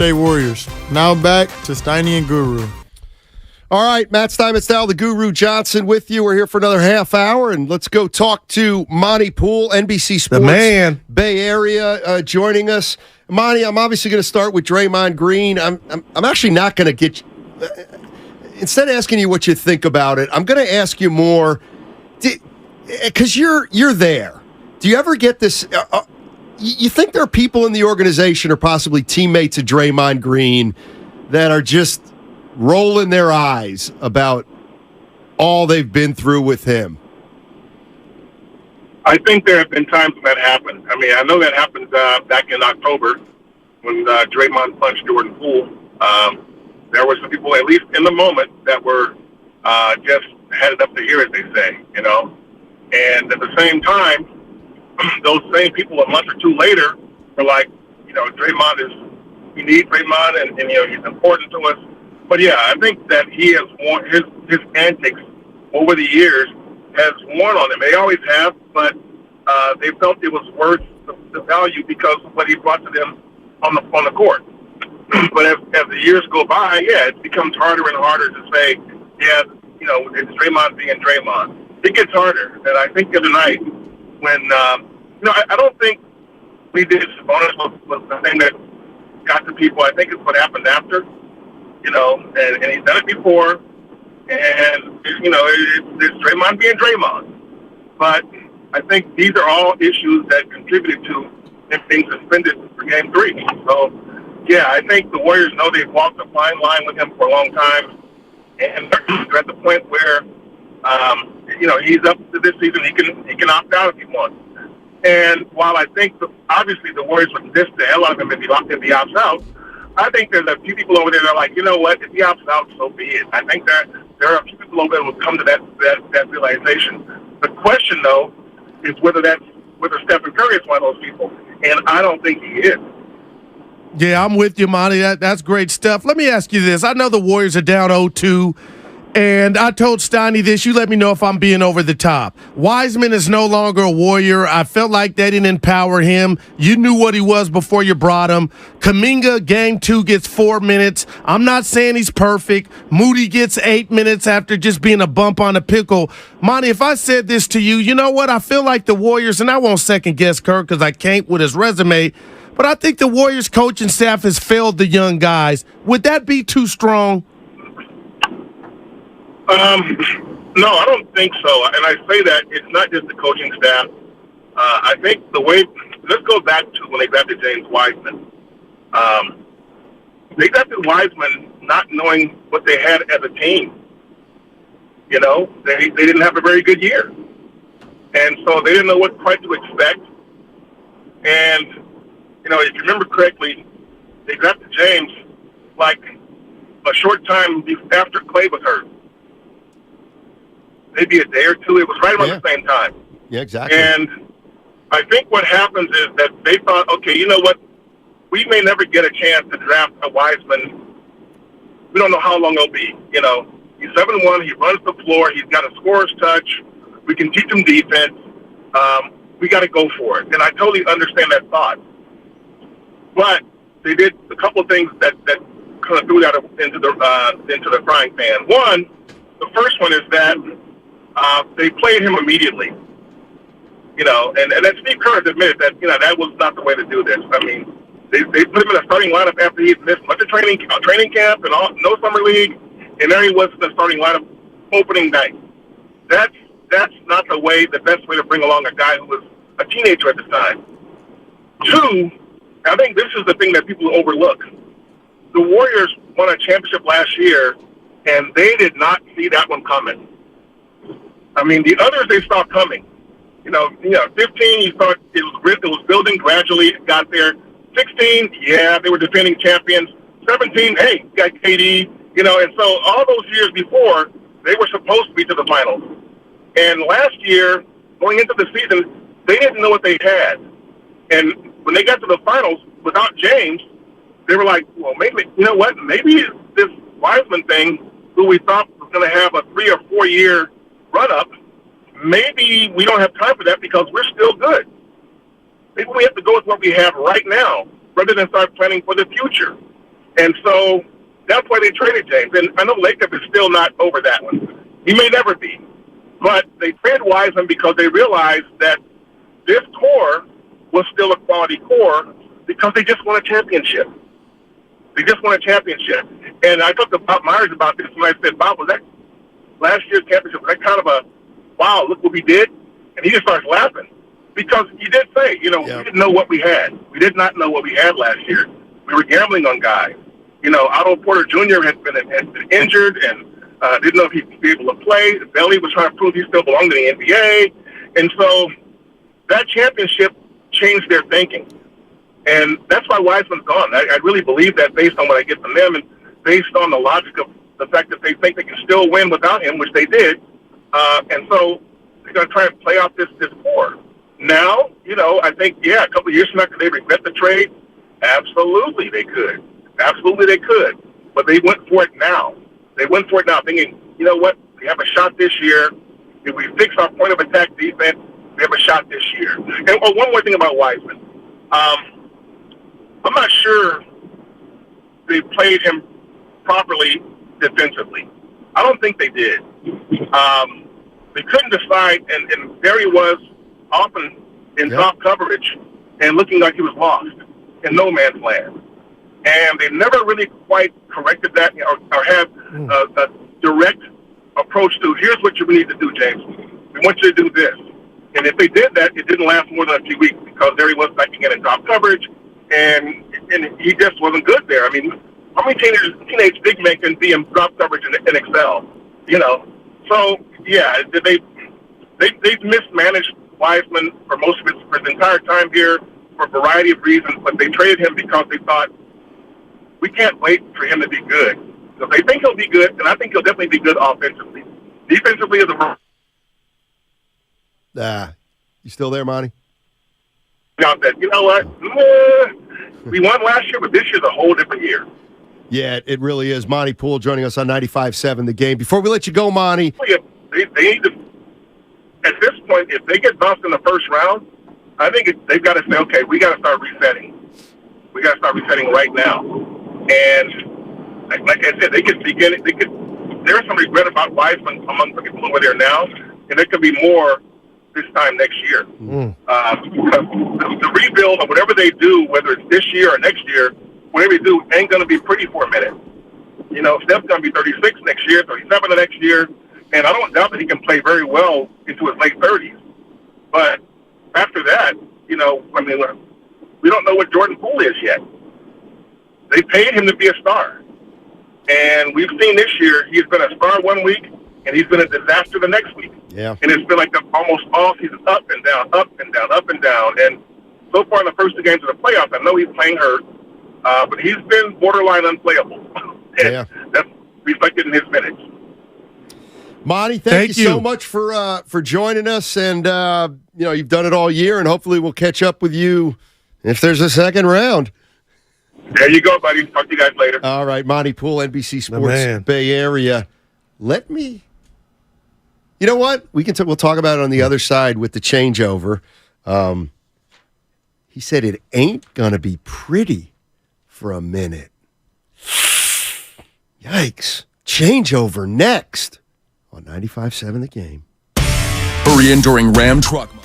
State Warriors. Now back to Steiny and Guru. All right, Matt Steinmetz, the Guru Johnson with you. We're here for another half hour, and let's go talk to Monty Poole, NBC Sports, the man, Bay Area, joining us. Monty, I'm obviously going to start with Draymond Green. I'm actually not going to get instead of asking you what you think about it, I'm going to ask you more because you're there. Do you ever get this? You think there are people in the organization or possibly teammates of Draymond Green that are just rolling their eyes about all they've been through with him? I think there have been times when that happened. I mean, I know that happened back in October when Draymond punched Jordan Poole. There were some people, at least in the moment, that were just headed up the ear, as they say, you know. And at the same time, those same people a month or two later were like, you know, we need Draymond, and you know, he's important to us. But yeah, I think that he has worn his antics over the years has worn on them. They always have, but they felt it was worth the value because of what he brought to them on the court. But as the years go by, yeah, it becomes harder and harder to say, yeah, you know, it's Draymond being Draymond. It gets harder, and I think the other night when you know, I don't think we did Sabonis was the thing that got to people. I think it's what happened after. You know, and he's done it before, and, you know, it's Draymond being Draymond. But I think these are all issues that contributed to him being suspended for Game 3. So, yeah, I think the Warriors know they've walked a fine line with him for a long time, and they're at the point where, you know, he's up to this season. He can opt out if he wants. And while I think, obviously, the Warriors would diss the hell out of him if he opts out, I think there's a few people over there that are like, you know what, if he opts out, so be it. I think there are a few people over there who will come to that realization. The question, though, is whether Stephen Curry is one of those people, and I don't think he is. Yeah, I'm with you, Monty. That's great stuff. Let me ask you this. I know the Warriors are down 0-2, and I told Steiny this. You let me know if I'm being over the top. Wiseman is no longer a Warrior. I felt like they didn't empower him. You knew what he was before you brought him. Kuminga, Game 2, gets 4 minutes. I'm not saying he's perfect. Moody gets 8 minutes after just being a bump on a pickle. Monty, if I said this to you, you know what? I feel like the Warriors, and I won't second-guess Kirk because I can't with his resume, but I think the Warriors coaching staff has failed the young guys. Would that be too strong? No, I don't think so. And I say that it's not just the coaching staff. I think let's go back to when they drafted James Wiseman. They drafted Wiseman not knowing what they had as a team. You know, they didn't have a very good year. And so they didn't know what quite to expect. And, you know, if you remember correctly, they drafted James like a short time after Clay was hurt. Maybe a day or two. It was right around the same time. Yeah, exactly. And I think what happens is that they thought, okay, you know what? We may never get a chance to draft a Wiseman. We don't know how long it'll be. You know, he's 7'1", he runs the floor, he's got a scorer's touch. We can teach him defense. We got to go for it. And I totally understand that thought. But they did a couple of things that kind of threw that into the frying pan. One, the first one is that they played him immediately, you know, and that Steve Kerr admitted that, you know, that was not the way to do this. I mean, they put him in a starting lineup after he had missed much of training camp and no summer league, and there he was in the starting lineup opening night. That's not the best way to bring along a guy who was a teenager at the time. Two, I think this is the thing that people overlook. The Warriors won a championship last year, and they did not see that one coming. I mean, the others they saw coming. You know, 15, you thought it was building gradually. It got there. 16, yeah, they were defending champions. 17, hey, got KD. You know, and so all those years before, they were supposed to be to the finals. And last year, going into the season, they didn't know what they had. And when they got to the finals without James, they were like, well, maybe, you know what? Maybe this Wiseman thing, who we thought was going to have a 3 or 4 year run-up, maybe we don't have time for that because we're still good. Maybe we have to go with what we have right now rather than start planning for the future. And so that's why they traded James. And I know Lacob is still not over that one. He may never be. But they traded Wiseman because they realized that this core was still a quality core because they just won a championship. They just won a championship. And I talked to Bob Myers about this when I said, Bob, was that last year's championship, was that kind of a, wow, look what we did? And he just starts laughing. Because you did say, we didn't know what we had. We did not know what we had last year. We were gambling on guys. Otto Porter Jr. had been injured and didn't know if he'd be able to play. Belly was trying to prove he still belonged in the NBA. And so that championship changed their thinking. And that's why Wiseman's gone. I really believe that based on what I get from them and based on the logic of the fact that they think they can still win without him, which they did. And so they're going to try and play out this core. Now, I think, a couple of years from now, could they regret the trade? Absolutely they could. Absolutely they could. But they went for it now. They went for it now thinking, you know what, we have a shot this year. If we fix our point of attack defense, we have a shot this year. And one more thing about Wiseman. I'm not sure they played him properly defensively. I don't think they did. They couldn't decide, and Barry was often in drop coverage and looking like he was lost in no man's land. And they never really quite corrected that or had a direct approach to, here's what you need to do, James. We want you to do this. And if they did that, it didn't last more than a few weeks because there he was backing in drop coverage, and he just wasn't good there. I mean, how many teenage big men can be in drop coverage and excel? So they mismanaged Wiseman for his entire time here for a variety of reasons, but they traded him because they thought, we can't wait for him to be good. So they think he'll be good, and I think he'll definitely be good offensively. Defensively is you still there, Monty? That, you know what? We won last year, but this year's a whole different year. Yeah, it really is. Monty Poole joining us on 95.7 The Game. Before we let you go, Monty. They need to, at this point, if they get bounced in the first round, I think they've got to say, okay, we got to start resetting. We got to start resetting right now. And like I said, they could begin. There's some regret about Wiseman among the people who are there now, and there could be more this time next year. Because the rebuild or whatever they do, whether it's this year or next year, whatever they do ain't going to be pretty for a minute. Steph's going to be 36 next year, 37 the next year, and I don't doubt that he can play very well into his late 30s. But after that, we don't know what Jordan Poole is yet. They paid him to be a star. And we've seen this year, he's been a star one week, and he's been a disaster the next week. Yeah. And it's been like almost all season, up and down, up and down, up and down. And so far in the first two games of the playoffs, I know he's playing hurt, but he's been borderline unplayable. And that's reflected in his minutes. Monty, thank you so much for joining us. And, you've done it all year, and hopefully we'll catch up with you if there's a second round. There you go, buddy. Talk to you guys later. All right, Monty Poole, NBC Sports Bay Area. You know what? We'll talk about it on the other side with the changeover. He said it ain't going to be pretty for a minute. Yikes. Changeover next on 95.7 The Game. Hurry in during Ram Truck Month.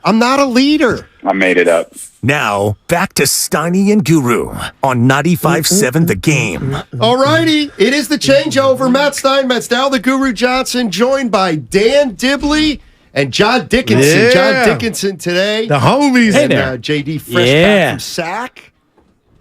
I'm not a leader. I made it up. Now, back to Steiny and Guru on 95.7 The Game. All righty. It is the changeover. Matt Stein, Matt Stout, the Guru Johnson, joined by Dan Dibley and John Dickinson. Yeah. John Dickinson today. The homies. And JD fresh back from SAC.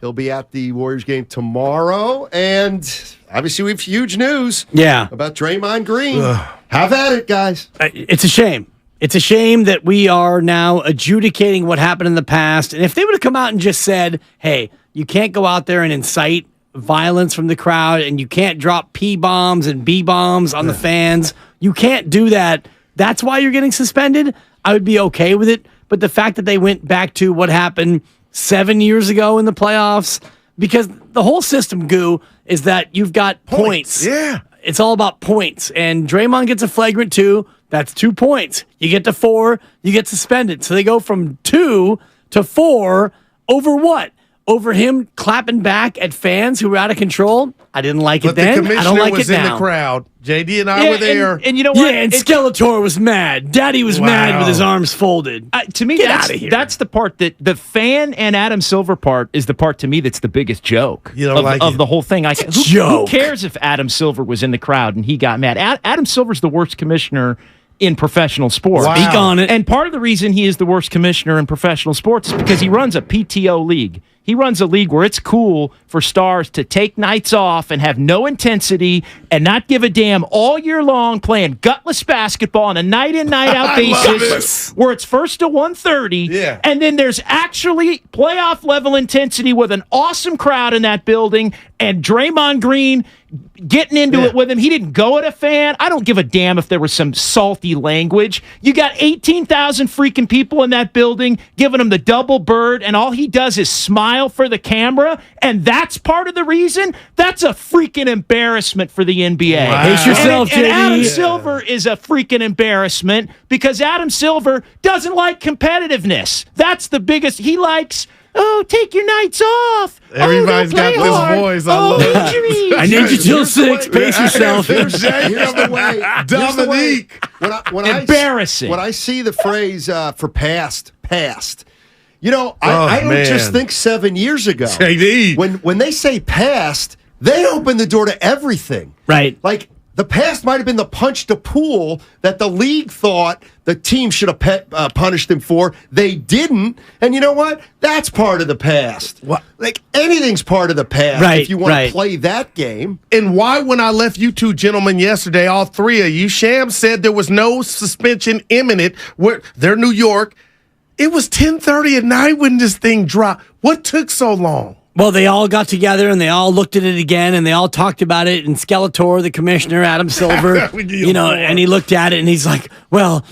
He'll be at the Warriors game tomorrow. And obviously we have huge news about Draymond Green. Have at it, guys. It's a shame. It's a shame that we are now adjudicating what happened in the past. And if they would have come out and just said, hey, you can't go out there and incite violence from the crowd, and you can't drop P-bombs and B-bombs on the fans, you can't do that. That's why you're getting suspended. I would be okay with it. But the fact that they went back to what happened 7 years ago in the playoffs, because the whole system, Goo, is that you've got points. Yeah. It's all about points. And Draymond gets a flagrant 2. That's 2 points. You get to 4, you get suspended. So they go from 2 to 4 over what? Over him clapping back at fans who were out of control? I didn't like it then. The I don't like was it now. in the crowd. JD and I were there. And you know what? Yeah, and Skeletor was mad. Daddy was mad with his arms folded. To me, Get out of here. That's the part that the fan and Adam Silver part is the part to me that's the biggest joke You don't like of it. the whole thing. Who joke. cares if Adam Silver was in the crowd and he got mad? Adam Silver's the worst commissioner in professional sports. Wow. Speak on it. And part of the reason he is the worst commissioner in professional sports is because he runs a PTO league. He runs a league where it's cool for stars to take nights off and have no intensity and not give a damn all year long, playing gutless basketball on a night in, night out basis where it's first to 1:30. Yeah. And then there's actually playoff level intensity with an awesome crowd in that building and Draymond Green getting into it with him. He didn't go at a fan. I don't give a damn if there was some salty language. You got 18,000 freaking people in that building giving him the double bird, and all he does is smile for the camera, and that's part of the reason? That's a freaking embarrassment for the NBA. Wow. Pace yourself, and JD. Adam Silver is a freaking embarrassment because Adam Silver doesn't like competitiveness. That's the biggest. He likes oh, take your nights off. Everybody's got this voice. I love it. Injuries. I need you till 6. Pace yourself. Here's the way. Dominique. Embarrassing. When I see the phrase for past. You know, I don't just think 7 years ago. JD. When they say past, they open the door to everything. Right. Like, the past might have been the punch to Poole that the league thought the team should have punished him for. They didn't. And you know what? That's part of the past. What? Like, anything's part of the past if you want to play that game. And why, when I left you two gentlemen yesterday, all three of you, Sham said there was no suspension imminent. They're New York. It was 10:30 at night when this thing dropped. What took so long? Well, they all got together and they all looked at it again and they all talked about it. And Skeletor, the commissioner, Adam Silver, and he looked at it and he's like, well,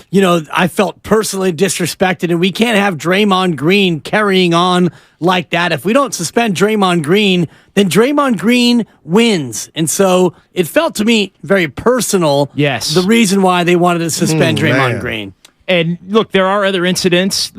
I felt personally disrespected and we can't have Draymond Green carrying on like that. If we don't suspend Draymond Green, then Draymond Green wins. And so it felt to me very personal. Yes. The reason why they wanted to suspend Draymond Green. And look, there are other incidents.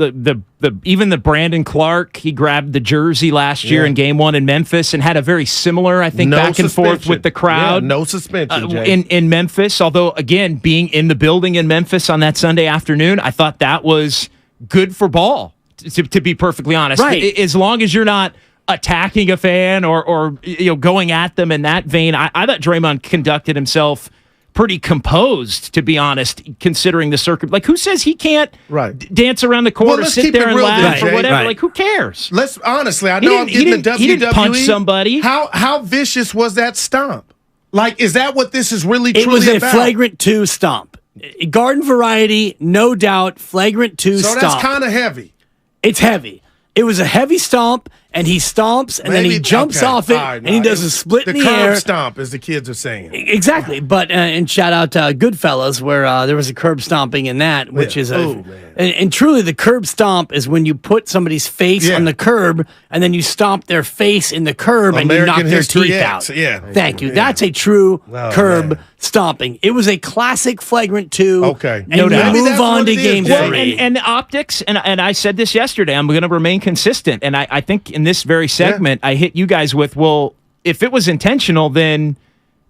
Even the Brandon Clark, he grabbed the jersey last year in Game 1 in Memphis and had a very similar, I think, back and forth with the crowd. Yeah, no suspension, Jay. In Memphis. Although, again, being in the building in Memphis on that Sunday afternoon, I thought that was good for ball. To be perfectly honest, right? As long as you're not attacking a fan or going at them in that vein, I thought Draymond conducted himself pretty composed, to be honest, considering the circuit. Like, who says he can't dance around the court or sit there and laugh or whatever? Like, who cares? Let's honestly, I know I'm getting the WWE. He didn't punch somebody. How vicious was that stomp? Like, is that what this is really truly about? It was a flagrant 2 stomp. Garden variety, no doubt, flagrant 2 stomp. So that's kind of heavy. It's heavy. It was a heavy stomp, and he stomps, and then he jumps off it, and he does a split in the air. The curb stomp, as the kids are saying. Exactly. But, and shout out to Goodfellas, where there was a curb stomping in that, which is and truly the curb stomp is when you put somebody's face on the curb, and then you stomp their face in the curb, and you knock their teeth out. Yeah. Thank you. That's a true curb stomping. It was a classic flagrant 2. Okay. And you move on to Game 3. And the optics, and I said this yesterday, I'm going to remain consistent. And I think in this very segment, I hit you guys with, well, if it was intentional, then,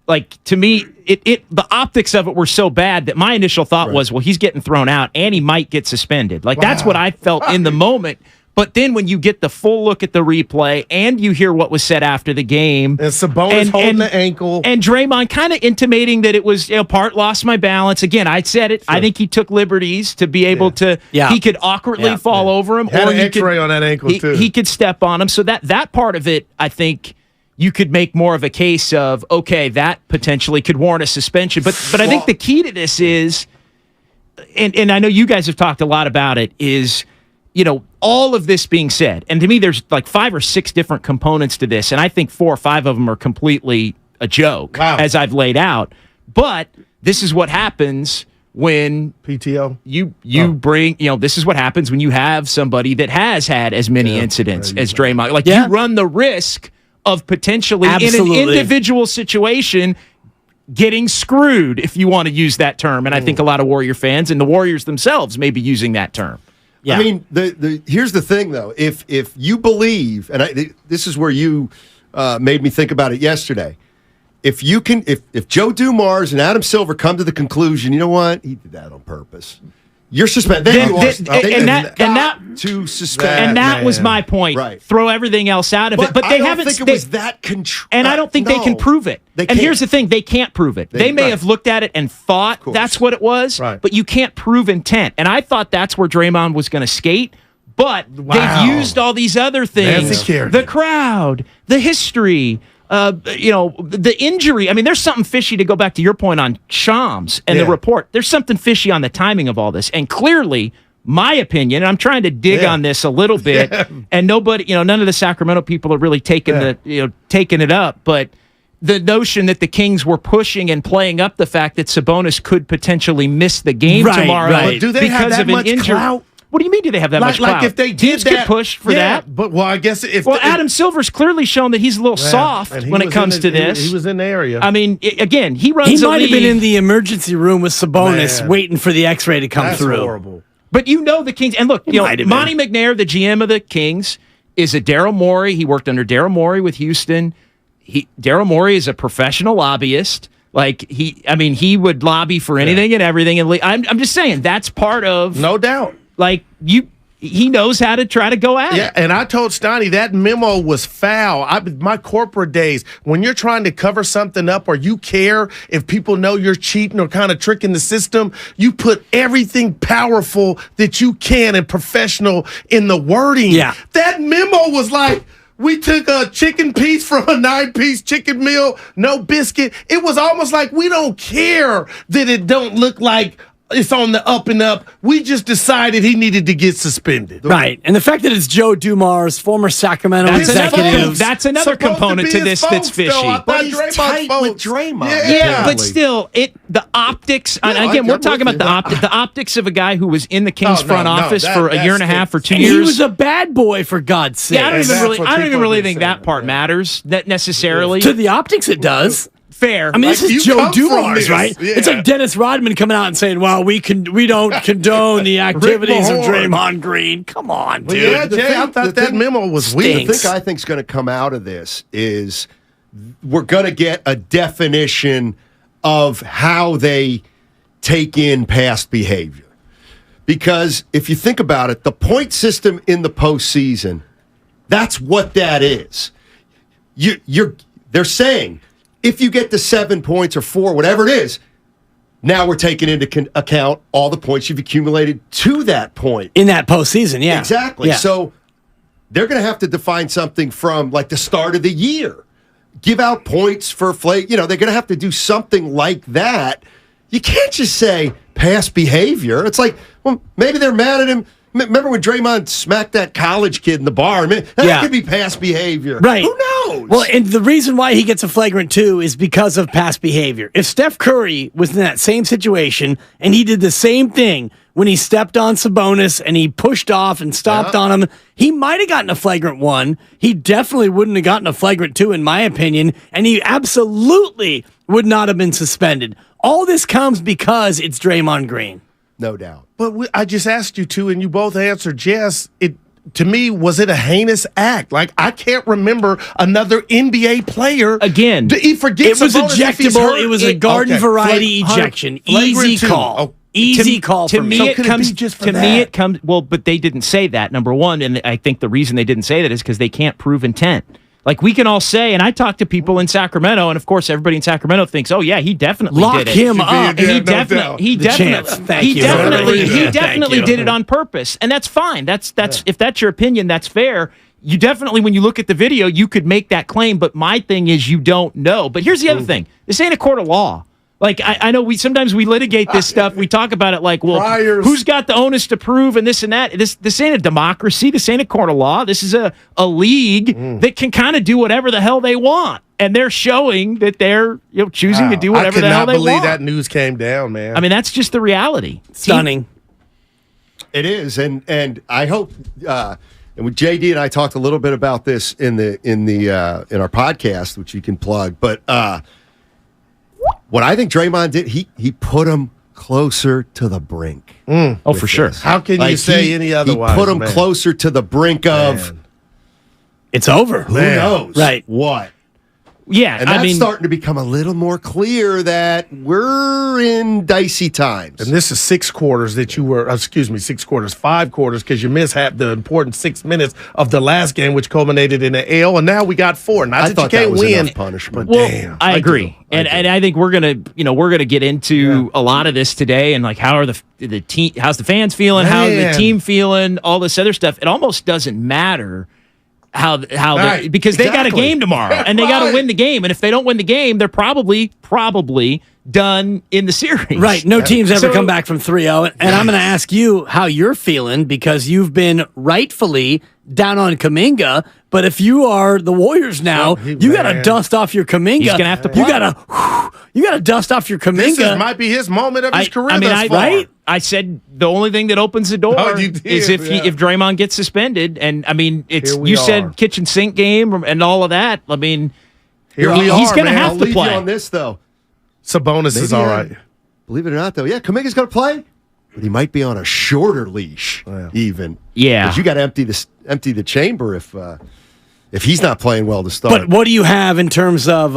like, to me, the optics of it were so bad that my initial thought was, well, he's getting thrown out and he might get suspended. Like, that's what I felt in the moment. But then when you get the full look at the replay and you hear what was said after the game. And Sabonis holding the ankle. And Draymond kind of intimating that it was, part lost my balance. Again, I said it. Sure. I think he took liberties to be able to, he could awkwardly fall over him. Had an x-ray on that ankle, too. He could step on him. So that part of it, I think, you could make more of a case of, okay, that potentially could warrant a suspension. But I think the key to this is, and I know you guys have talked a lot about it, is, all of this being said, and to me, there's like 5 or 6 different components to this, and I think 4 or 5 of them are completely a joke, as I've laid out. But this is what happens when PTO you bring, this is what happens when you have somebody that has had as many incidents as Draymond. Like, you run the risk of potentially in an individual situation getting screwed, if you want to use that term. And I think a lot of Warrior fans and the Warriors themselves may be using that term. Yeah. I mean, here's the thing, though. If you believe, and this is where you made me think about it yesterday. If Joe Dumars and Adam Silver come to the conclusion, you know what, he did that on purpose, you're suspended. And that was my point. Right. Throw everything else out of it. But they haven't. Think it was that control. And I don't think they can prove it. And here's the thing: they can't prove it. They may have looked at it and thought that's what it was, but you can't prove intent. And I thought that's where Draymond was going to skate. But they've used all these other things: the crowd, the history. The injury. I mean, there's something fishy, to go back to your point on Shams and the report. There's something fishy on the timing of all this. And clearly, my opinion, and I'm trying to dig on this a little bit, and nobody, none of the Sacramento people are really taking it up, but the notion that the Kings were pushing and playing up the fact that Sabonis could potentially miss the game tomorrow but do they have that much clout? What do you mean? Do they have that much clout? Like if they did that, push for that. But I guess Adam Silver's clearly shown that he's a little soft when it comes to this. He was in the area. I mean, again, he runs. He might have been in the emergency room with Sabonis, waiting for the X-ray to come through. That's horrible. But the Kings, and look, Monty McNair, the GM of the Kings, is a Daryl Morey. He worked under Daryl Morey with Houston. Daryl Morey is a professional lobbyist. Like he would lobby for anything and everything. And I'm just saying that's part of, no doubt. Like he knows how to try to go at it. Yeah, and I told Steiny that memo was foul. My corporate days, when you're trying to cover something up or you care if people know you're cheating or kind of tricking the system, you put everything powerful that you can and professional in the wording. Yeah. That memo was like, we took a chicken piece from a 9-piece chicken meal, no biscuit. It was almost like we don't care that it don't look like it's on the up and up. We just decided he needed to get suspended. Right. And the fact that it's Joe Dumars, former Sacramento executive. That's another component to this that's fishy. But he's tight with Draymond. Yeah, but still, the optics. And again, we're talking about the optics of a guy who was in the Kings front office for a year and a half or 2 years. He was a bad boy, for God's sake. Yeah, I don't even really think that part matters necessarily. To the optics, it does. Fair. I mean, this is Joe Dumars, right? Yeah. It's like Dennis Rodman coming out and saying, well, we don't condone the activities of Draymond Green. Come on, dude. Well, yeah, Jay, I thought that memo was weak. The thing I think is going to come out of this is we're going to get a definition of how they take in past behavior. Because if you think about it, the point system in the postseason, that's what that is. They're saying, if you get to 7 points or 4, whatever it is, now we're taking into account all the points you've accumulated to that point. In that postseason, yeah. Exactly. Yeah. So they're going to have to define something from like the start of the year. Give out points for they're going to have to do something like that. You can't just say past behavior. It's like, well, maybe they're mad at him. Remember when Draymond smacked that college kid in the bar? That could be past behavior. Right. Who knows? Well, and the reason why he gets a flagrant 2 is because of past behavior. If Steph Curry was in that same situation and he did the same thing when he stepped on Sabonis and he pushed off and stomped on him, he might have gotten a flagrant 1. He definitely wouldn't have gotten a flagrant 2, in my opinion, and he absolutely would not have been suspended. All this comes because it's Draymond Green. No doubt. But I just asked you two, and you both answered yes. To me, was it a heinous act? Like, I can't remember another NBA player. Again, he forgets it was ejectable. It was a garden variety ejection. Easy call. Easy call to for me. me. It comes. Well, but they didn't say that. Number one, and I think the reason they didn't say that is because they can't prove intent. Like, we can all say, and I talk to people in Sacramento, and of course everybody in Sacramento thinks, "Oh yeah, he definitely did it. Him up." He definitely did it on purpose, and that's fine. That's if that's your opinion, that's fair. You definitely, when you look at the video, you could make that claim. But my thing is, you don't know. But here's the other thing: this ain't a court of law. Like, I know sometimes we litigate this stuff. We talk about it like, well, who's got the onus to prove and this and that. This ain't a democracy. This ain't a court of law. This is a league that can kind of do whatever the hell they want. And they're showing that they're choosing to do whatever the hell they want. I cannot believe that news came down, man. I mean, that's just the reality. Stunning. It is, and I hope. And with JD and I talked a little bit about this in our podcast, which you can plug, but. What I think Draymond did, he put him closer to the brink. Oh, for sure. How can you say any otherwise? He put him closer to the brink of. It's over. Who knows? Right. What? Yeah, and that's starting to become a little more clear that we're in dicey times. And this is 6 quarters that you were, 5 quarters, because you missed the important 6 minutes of the last game, which culminated in an L, and now we got 4. Not that you can't win, punishment. Well, damn, I agree, and I think we're gonna get into a lot of this today, and like how are the team, how's the fans feeling, how's the team feeling, all this other stuff. It almost doesn't matter. Because they got a game tomorrow and they got to win the game, and if they don't win the game, they're probably done in the series. Right. No team's ever come back from 3-0, and I'm going to ask you how you're feeling because you've been rightfully down on Kuminga. But if you are the Warriors now, you got to dust off your Kuminga. He's going to have to play. You got to dust off your Kuminga. This might be his moment of his career. Right? I said the only thing that opens the door is if Draymond gets suspended, and I mean you said kitchen sink game and all of that. I mean, he's going to have to play. You on this though, Sabonis is all right. Believe it or not, though, Kuminga's going to play. but he might be on a shorter leash, even. Yeah. Because you got to empty the chamber if he's not playing well to start. But what do you have in terms of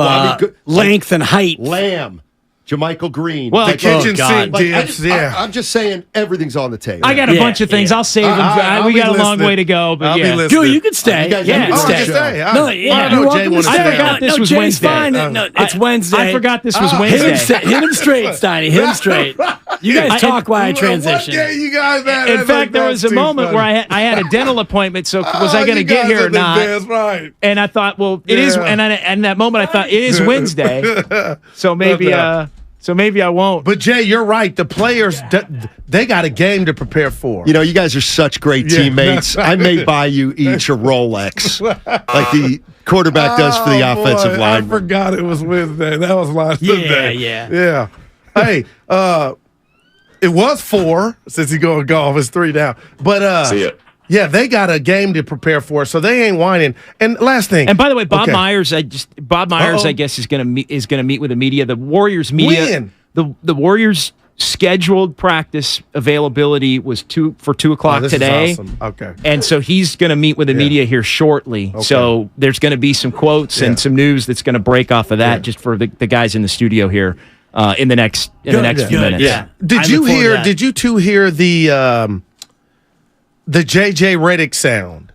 length and height? Lamb, JaMychal Green. Well, the kitchen sink dips, I'm just saying everything's on the table. I got a bunch of things. I'll save them. We got a long way to go, but listening. You can stay. You guys You can stay. stay. No, Jay wanna stay. I forgot this was Jay's Wednesday. fine. No, it's Wednesday. I forgot this was Wednesday. Hit him straight, Steiny. Hit him straight. You guys talk while I transition. What day you guys had? In fact, there was a moment where I had a dental appointment. So was I going to get here or not? That's right. And I thought, well, it is. And in that moment, I thought it is Wednesday. So maybe I won't. But Jay, you're right. The players, they got a game to prepare for. You know, you guys are such great teammates. I may buy you each a Rolex, like the quarterback does for the offensive line. I forgot it was Wednesday. That was last Sunday. Yeah. Hey, it was 4 since he going golf. It's 3 down. But See ya. yeah, they got a game to prepare for, so they ain't whining. And last thing. And by the way, Bob Myers, I guess is going to meet with the media. The Warriors media. When? The Warriors scheduled practice availability was 2 o'clock this today. is awesome. Okay. And so he's going to meet with the media here shortly. Okay. So there's going to be some quotes and some news that's going to break off of that just for the guys in the studio here in the next few minutes. Yeah. Did you two hear the JJ Redick sound?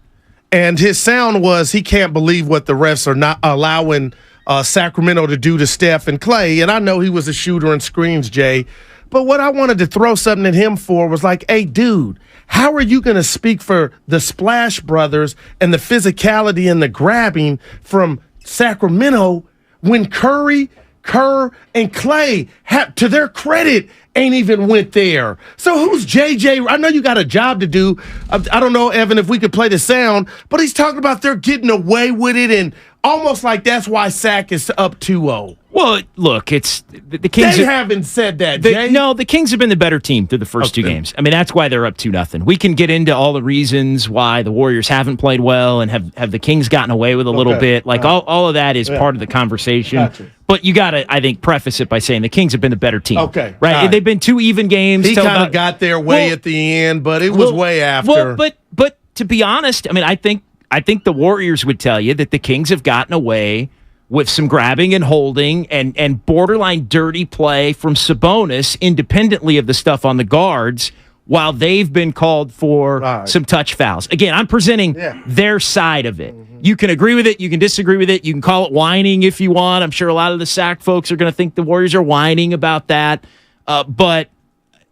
And his sound was he can't believe what the refs are not allowing Sacramento to do to Steph and Clay. And I know he was a shooter and screens, Jay. But what I wanted to throw something at him for was like, hey, dude, how are you going to speak for the Splash Brothers and the physicality and the grabbing from Sacramento when Curry, Kerr, and Clay, to their credit, ain't even went there? So who's JJ? I know you got a job to do. I don't know, Evan, if we could play the sound, but he's talking about they're getting away with it and almost like that's why Sac is up 2-0. Well, look, it's the Kings. They haven't said that, Jay. No, the Kings have been the better team through the first 2 games. I mean, that's why they're up 2-0. We can get into all the reasons why the Warriors haven't played well and have the Kings gotten away with a little bit. Like all of that is part of the conversation. Gotcha. But you got to, I think, preface it by saying the Kings have been the better team. Okay. Right? They've been 2 even games. He kind of got there way at the end, but it was way after. Well, but to be honest, I mean, I think the Warriors would tell you that the Kings have gotten away with some grabbing and holding and borderline dirty play from Sabonis independently of the stuff on the guards while they've been called for some touch fouls. Again, I'm presenting their side of it. Mm-hmm. You can agree with it. You can disagree with it. You can call it whining if you want. I'm sure a lot of the Sac folks are going to think the Warriors are whining about that. But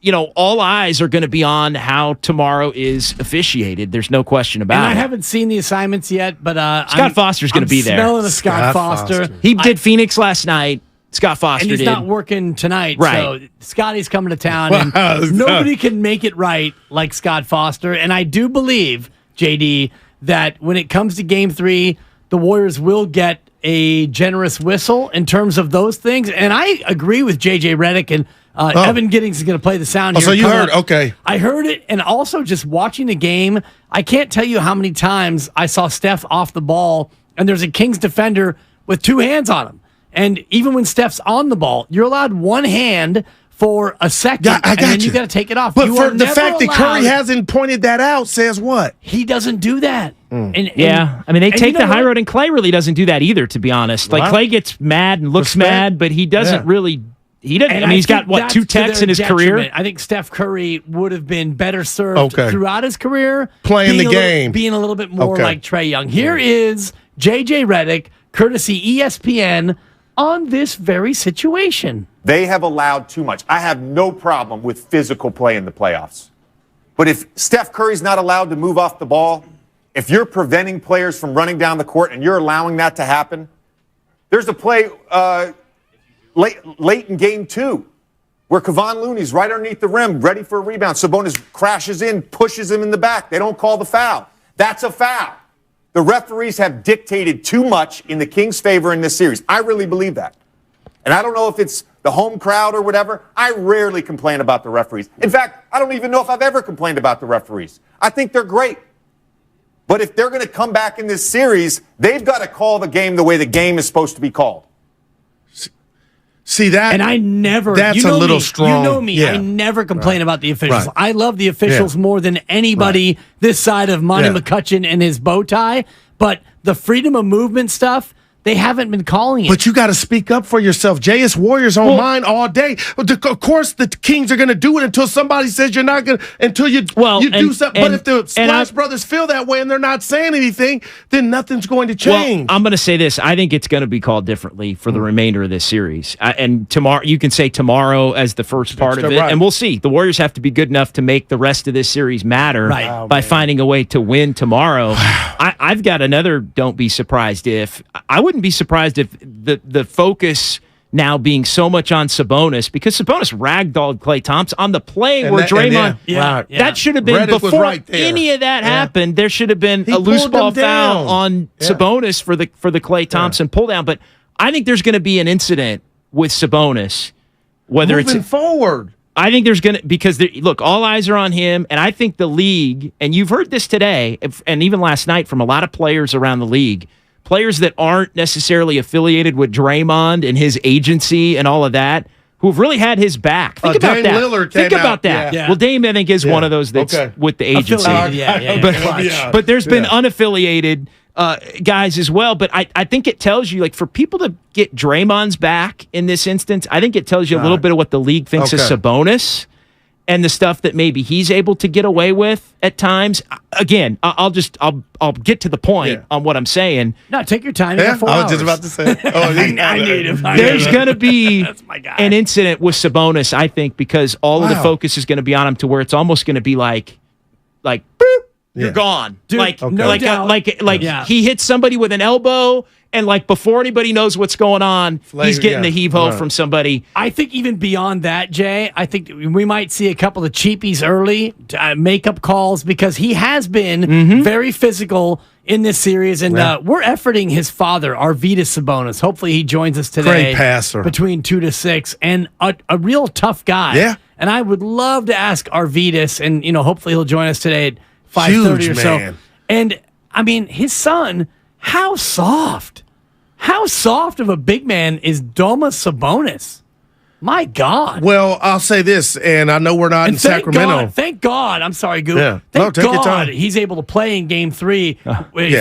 you know, all eyes are going to be on how tomorrow is officiated. There's no question about it. I haven't seen the assignments yet, but Scott Foster's going to be there. Smelling a Scott Foster. He did Phoenix last night. Scott Foster and he's did. not working tonight, right? So Scotty's coming to town, and nobody can make it right like Scott Foster. And I do believe, JD, that when it comes to Game 3, the Warriors will get a generous whistle in terms of those things. And I agree with JJ Redick and. Evan Giddings is going to play the sound here. So you heard, okay. I heard it, and also just watching the game, I can't tell you how many times I saw Steph off the ball, and there's a Kings defender with 2 hands on him. And even when Steph's on the ball, you're allowed 1 hand for a second, and then you got to take it off. But for the fact that Curry hasn't pointed that out says what? He doesn't do that. I mean, they take the high road, and Clay really doesn't do that either, to be honest. Like, Clay gets mad and looks mad, but he doesn't really... He doesn't. I mean, he's got, 2 techs in his career? I think Steph Curry would have been better served throughout his career. Playing the game. Being a little bit more like Trae Young. Here is JJ Redick, courtesy ESPN, on this very situation. They have allowed too much. I have no problem with physical play in the playoffs. But if Steph Curry's not allowed to move off the ball, if you're preventing players from running down the court and you're allowing that to happen, there's a play... Late in game 2, where Kevon Looney's right underneath the rim, ready for a rebound. Sabonis crashes in, pushes him in the back. They don't call the foul. That's a foul. The referees have dictated too much in the Kings' favor in this series. I really believe that. And I don't know if it's the home crowd or whatever. I rarely complain about the referees. In fact, I don't even know if I've ever complained about the referees. I think they're great. But if they're going to come back in this series, they've got to call the game the way the game is supposed to be called. See that? And I never. That's a little strong. You know me. Yeah. I never complain about the officials. Right. I love the officials more than anybody this side of Monty McCutcheon and his bow tie. But the freedom of movement stuff, they haven't been calling it. But you got to speak up for yourself. Jay, it's Warriors on mine all day. Of course, the Kings are going to do it until somebody says you're not going to, until you do something. But if the Splash Brothers feel that way and they're not saying anything, then nothing's going to change. Well, I'm going to say this. I think it's going to be called differently for the remainder of this series. And tomorrow, you can say tomorrow as the first part of it, and we'll see. The Warriors have to be good enough to make the rest of this series matter by finding a way to win tomorrow. I've got another don't be surprised if. I wouldn't be surprised if the focus now being so much on Sabonis, because Sabonis ragdolled Klay Thompson on the play where Draymond, that should have been, before any of that happened, there should have been a loose ball foul on Sabonis for the Klay Thompson pull down. But I think there's going to be an incident with Sabonis, whether moving forward. I think there's going to, because look, all eyes are on him, and I think the league, and you've heard this today, and even last night from a lot of players around the league, players that aren't necessarily affiliated with Draymond and his agency and all of that, who have really had his back. Think about Dame that. Lillard Think came about out. that. Yeah. Well, Dame, I think, is one of those that's with the agency. But there's been unaffiliated guys as well. But I think it tells you, like, for people to get Draymond's back in this instance, I think it tells you a little bit of what the league thinks of Sabonis and the stuff that maybe he's able to get away with at times. Again, I'll get to the point on what I'm saying. No, take your time. You got 4 hours. I was just about to say. I need him. There's going to be an incident with Sabonis, I think, because all of the focus is going to be on him, to where it's almost going to be like, boop, you're gone. Dude, He hits somebody with an elbow, and like before anybody knows what's going on, he's getting the heave-ho from somebody. I think even beyond that, Jay, I think we might see a couple of cheapies early, make-up calls, because he has been very physical in this series, and we're efforting his father, Arvydas Sabonis. Hopefully he joins us today. Great passer. Between 2 to 6, and a real tough guy. Yeah. And I would love to ask Arvydas, and hopefully he'll join us today at 5:30 or so. Man. And I mean, his son, how soft of a big man is Domas Sabonis? My God. Well, I'll say this, and I know we're not in Sacramento. Thank God. I'm sorry, Goop. Yeah. Thank take your God time. he's able to play in Game 3,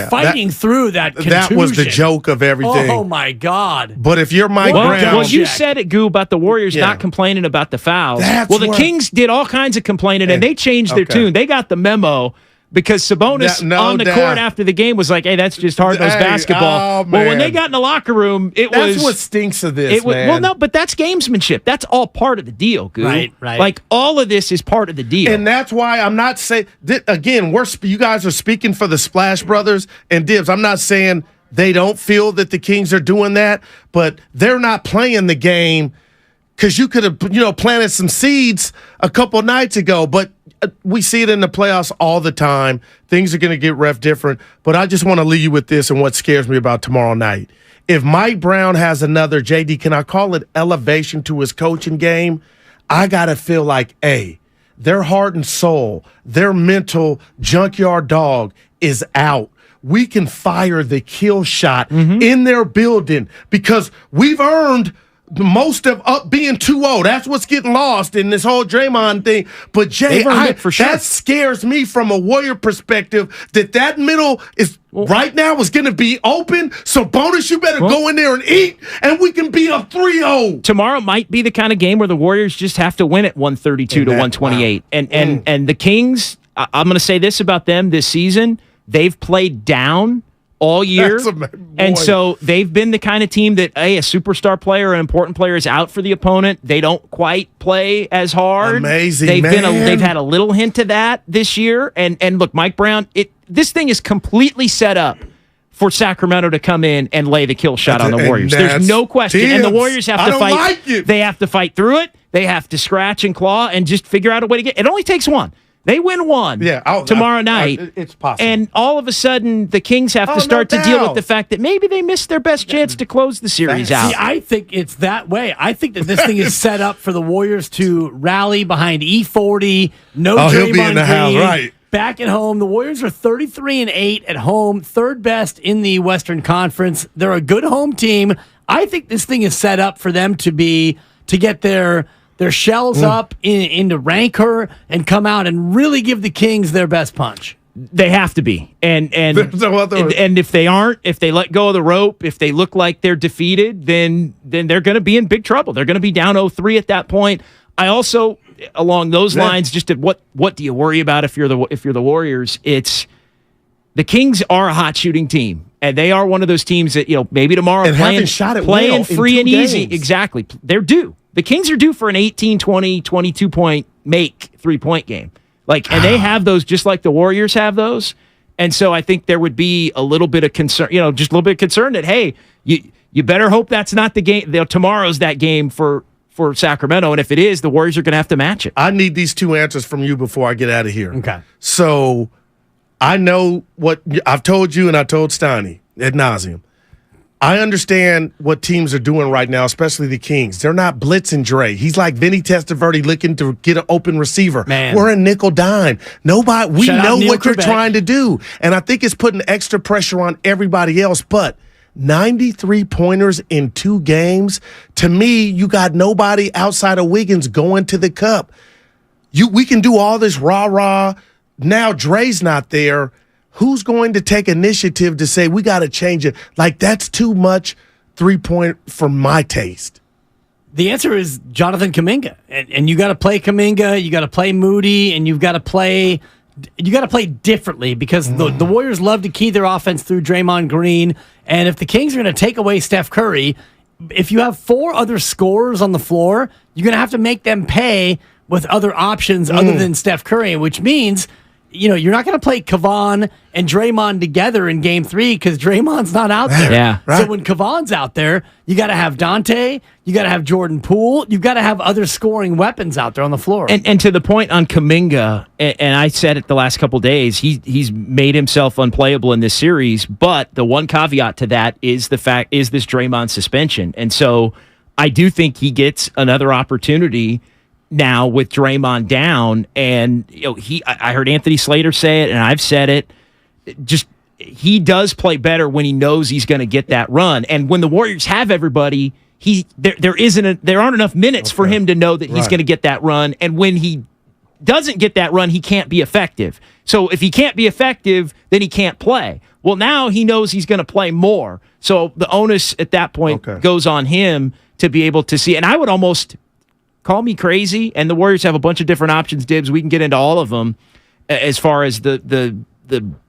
fighting through that contusion. That was the joke of everything. Oh, my God. But if you're Mike Brown... Well, you said it, Goo, about the Warriors not complaining about the fouls. The Kings did all kinds of complaining, and they changed their tune. They got the memo, because Sabonis on the court after the game was like, hey, that's just hard-nosed basketball. Oh, well, when they got in the locker room, that's what stinks of this, man. Well, no, but that's gamesmanship. That's all part of the deal, Goo. Right. Like, all of this is part of the deal. And that's why I'm not saying... Again, you guys are speaking for the Splash Brothers and Dibs. I'm not saying they don't feel that the Kings are doing that, but they're not playing the game, because you could have, planted some seeds a couple nights ago, but we see it in the playoffs all the time. Things are going to get ref different, but I just want to leave you with this and what scares me about tomorrow night. If Mike Brown has another, JD, can I call it elevation to his coaching game? I got to feel like, their heart and soul, their mental junkyard dog is out. We can fire the kill shot in their building, because we've earned most of up being 2-0. That's what's getting lost in this whole Draymond thing. But Jay, that scares me from a Warrior perspective, that middle is right now is going to be open. So Bonus, you better go in there and eat, and we can be up 3-0. Tomorrow might be the kind of game where the Warriors just have to win it 132 to 128. Wow. And the Kings, I'm going to say this about them this season, they've played down all year, and so they've been the kind of team that a superstar player, an important player, is out for the opponent. They don't quite play as hard. Amazing, they've had a little hint of that this year. And look, Mike Brown, this thing is completely set up for Sacramento to come in and lay the kill shot on the Warriors. There's no question. And the Warriors have to fight. They have to fight through it. They have to scratch and claw and just figure out a way to get. It only takes one. They win one tomorrow night. It's possible. And all of a sudden, the Kings have to start to deal with the fact that maybe they missed their best chance to close the series out. See, I think it's that way. I think that this thing is set up for the Warriors to rally behind E40. Draymond he'll be in the house, right? Back at home, the Warriors are 33-8 at home, third best in the Western Conference. They're a good home team. I think this thing is set up for them to get their shells up into rancor and come out and really give the Kings their best punch. They have to be, and if they aren't, if they let go of the rope, if they look like they're defeated, then they're going to be in big trouble. They're going to be down 0-3 at that point. I also, along those lines, just what do you worry about if you're the Warriors? It's the Kings are a hot shooting team, and they are one of those teams that maybe tomorrow playing free and easy. Exactly, they're due. The Kings are due for an 18, 20, 22 point make 3-point game. And they have those just like the Warriors have those. And so I think there would be a little bit of concern, just a little bit of concern that, hey, you better hope that's not the game. Tomorrow's that game for Sacramento. And if it is, the Warriors are going to have to match it. I need these two answers from you before I get out of here. Okay. So I know what I've told you and I told Steiny ad nauseum. I understand what teams are doing right now, especially the Kings. They're not blitzing Dre. He's like Vinny Testaverde looking to get an open receiver. Man. We're a nickel dime. We know what you're trying to do. And I think it's putting extra pressure on everybody else. But 93 pointers in 2 games, to me, you got nobody outside of Wiggins going to the cup. We can do all this rah-rah. Now Dre's not there. Who's going to take initiative to say we got to change it? That's too much 3-point for my taste. The answer is Jonathan Kuminga, and you got to play Kuminga, you got to play Moody, and you got to play differently because the Warriors love to key their offense through Draymond Green, and if the Kings are going to take away Steph Curry, if you have 4 other scorers on the floor, you're going to have to make them pay with other options other than Steph Curry, which means you're not going to play Kevon and Draymond together in Game 3 because Draymond's not out there. Yeah, right. So when Kevon's out there, you got to have Dante, you got to have Jordan Poole, you've got to have other scoring weapons out there on the floor. And to the point on Kuminga, and I said it the last couple of days, he's made himself unplayable in this series. But the one caveat to that is this Draymond suspension, and so I do think he gets another opportunity now with Draymond down, and I heard Anthony Slater say it, and I've said it. Just he does play better when he knows he's going to get that run, and when the Warriors have everybody, there aren't enough minutes for him to know that he's going to get that run, and when he doesn't get that run, he can't be effective. So if he can't be effective, then he can't play. Well, now he knows he's going to play more, so the onus at that point goes on him to be able to see. And I would almost call me crazy, and the Warriors have a bunch of different options, Dibs. We can get into all of them as far as the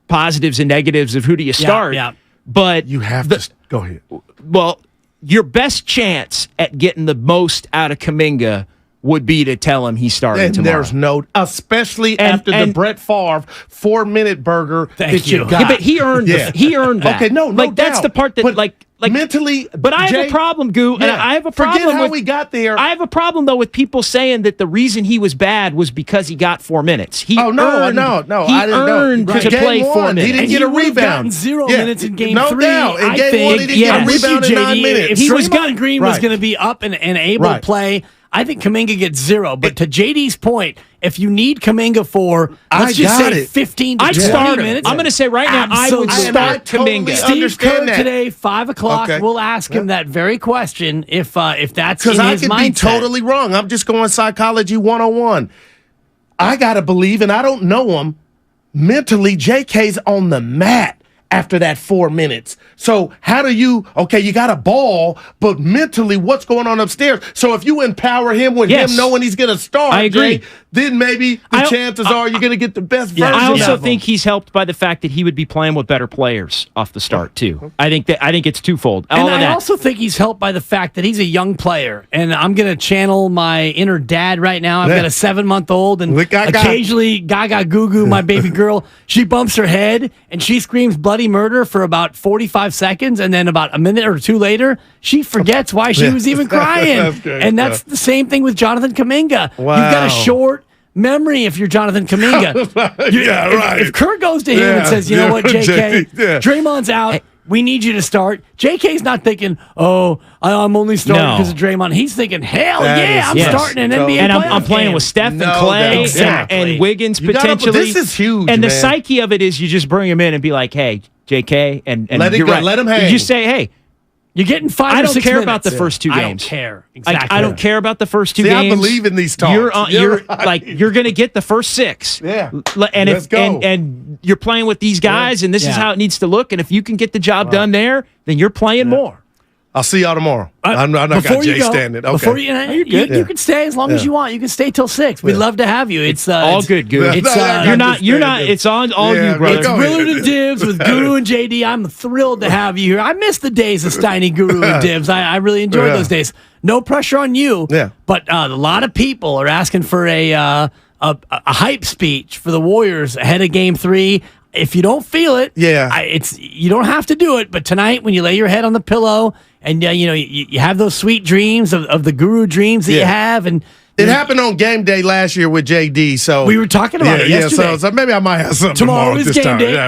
positives and negatives of who do you start. Yeah. But you have to go ahead. Well, your best chance at getting the most out of Kuminga would be to tell him he's starting tomorrow. There's especially after the Brett Favre 4-minute burger that you got. Yeah, but he earned that. Okay, no doubt. That's the part that mentally. But I have a problem, Goo, and I have a problem. Forget how we got there. I have a problem though with people saying that the reason he was bad was because he got 4 minutes. He earned to play 4 minutes. He didn't get a rebound. 0 minutes in Game 3. No doubt. In Game 1, he didn't get a rebound in 9 minutes. If Draymond Green was going to be up and able to play, I think Kuminga gets 0. But to JD's point, if you need Kuminga for, let's just say 15 to 20 minutes. I'm going to say right now, I would start Kuminga. Steve Kerr today, 5 o'clock, we'll ask him that very question if that's in his mindset. Because I could be totally wrong. I'm just going psychology 101. I got to believe, and I don't know him, mentally, JK's on the mat after that 4 minutes. So how do you got a ball, but mentally what's going on upstairs? So if you empower him with him knowing he's going to start, I agree. then maybe the chances are you're going to get the best version of him. I also think he's helped by the fact that he would be playing with better players off the start too. I think it's twofold. And I also think he's helped by the fact that he's a young player. And I'm going to channel my inner dad right now. I've got a 7-month-old, and occasionally Gaga Goo Goo, my baby girl, she bumps her head and she screams bloody murder for about 45 seconds, and then about a minute or two later, she forgets why she was even crying. And that's the same thing with Jonathan Kuminga. Wow. You've got a short memory if you're Jonathan Kuminga. If Kerr goes to him and says, you know what, JK, Draymond's out. We need you to start. JK's not thinking, I'm only starting because of Draymond. He's thinking, hell I'm starting an NBA and I'm playing with Steph and Clay and Wiggins potentially. This is huge, and the psyche of it is you just bring him in and be like, hey, JK, and let it you're go. Right. Let him hang. You just say, hey, You're getting 5 I or don't 6 care minutes. about the first 2 games. I don't care. Exactly. I don't care about the first 2 See, games. I believe in these talks. You're right. like you're going to get the first 6. Yeah. And Let's go. And you're playing with these guys, and this is how it needs to look. And if you can get the job done there, then you're playing more. I'll see y'all tomorrow. I'm not got Jay standing. Okay. Before you can stay as long as you want. You can stay till 6. We'd love to have you. It's all good, Guru. It's you're not. It's all you, brother. It's Willard and Dibs with Guru and JD. I'm thrilled to have you here. I miss the days of Steiny, Guru, and Dibs. I really enjoyed those days. No pressure on you. Yeah. But a lot of people are asking for a hype speech for the Warriors ahead of Game 3. If you don't feel it, you don't have to do it. But tonight, when you lay your head on the pillow and you have those sweet dreams of the Guru dreams that you have, and it happened on game day last year with JD. So we were talking about it yesterday. So maybe I might have something tomorrow is this game time. day. Yeah,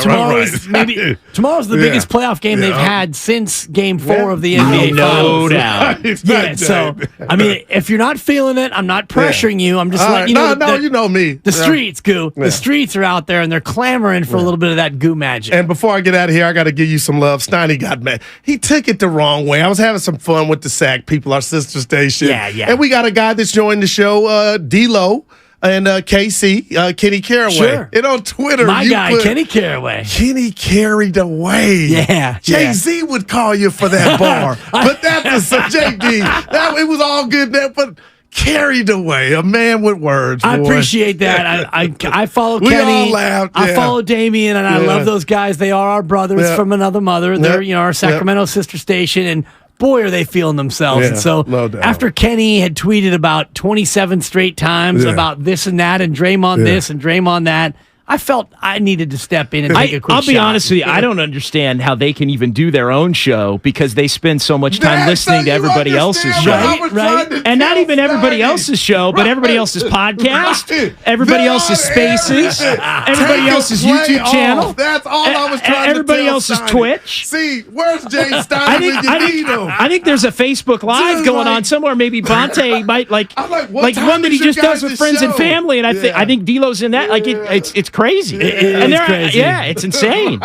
Tomorrow's the biggest playoff game they've had since Game 4 of the NBA No Finals. doubt. Yeah. So I mean, if you're not feeling it, I'm not pressuring you. I'm just letting you know. No, you know me. The streets, Goo. The streets are out there, and they're clamoring for a little bit of that Goo magic. And before I get out of here, I got to give you some love. Steiny got mad. He took it the wrong way. I was having some fun with the SAC people, our sister station. Yeah. And we got a guy that's joined the show, D-Lo and KC, Kenny Caraway. Sure. And on Twitter, My guy, Kenny Caraway. Kenny carried away. Yeah. Jay-Z would call you for that bar. But that's a JD. It was all good there, but carried away. A man with words. I boy. appreciate that. I follow We Kenny. all laughed, I yeah. follow Damien, and I love those guys. They are our brothers from another mother. They're our Sacramento sister station, and boy, are they feeling themselves. Yeah, and so no doubt. after Kenny had tweeted about 27 straight times about this and that, and Draymond this and Draymond that, I felt I needed to step in and take a quick I'll be shot. honest with you. I don't understand how they can even do their own show because they spend so much time listening to everybody else's show. Right. And not even everybody else's show, but everybody else's podcast, everybody else's spaces, everybody else's YouTube channel. That's all I was trying to tell everybody else's Steiny. Twitch. See, where's Jay Steiny when you need him? I think there's a Facebook Live going on somewhere. Maybe Bonte might like what one time that is he your just does with guys' friends and show? family, and I think D-Lo's in that. Like it's crazy. And they're crazy. yeah, it's insane.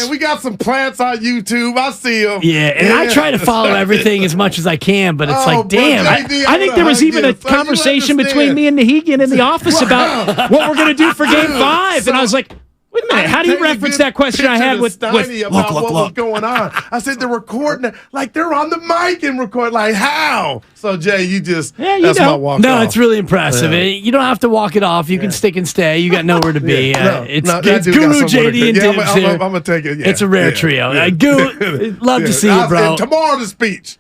We got some plants on YouTube. I see them. Yeah, and I try to follow everything as much as I can, but it's like, damn. I think there was even a conversation between me and Nahegan in the office about what we're going to do for Game 5, and I was like, wait a minute, how do you reference that question I had with Steiny about what was going on? I said they're recording it like they're on the mic and record. Like how? So Jay, you just that's my walk No, off. it's really impressive. Yeah. You don't have to walk it off. You can stick and stay. You got nowhere to be. It's that it's dude got Guru, somewhere to JD, go. and Yeah, Dibs I'm here. gonna take it. Yeah, It's a rare trio. Goo, love to see you, bro. And tomorrow the speech.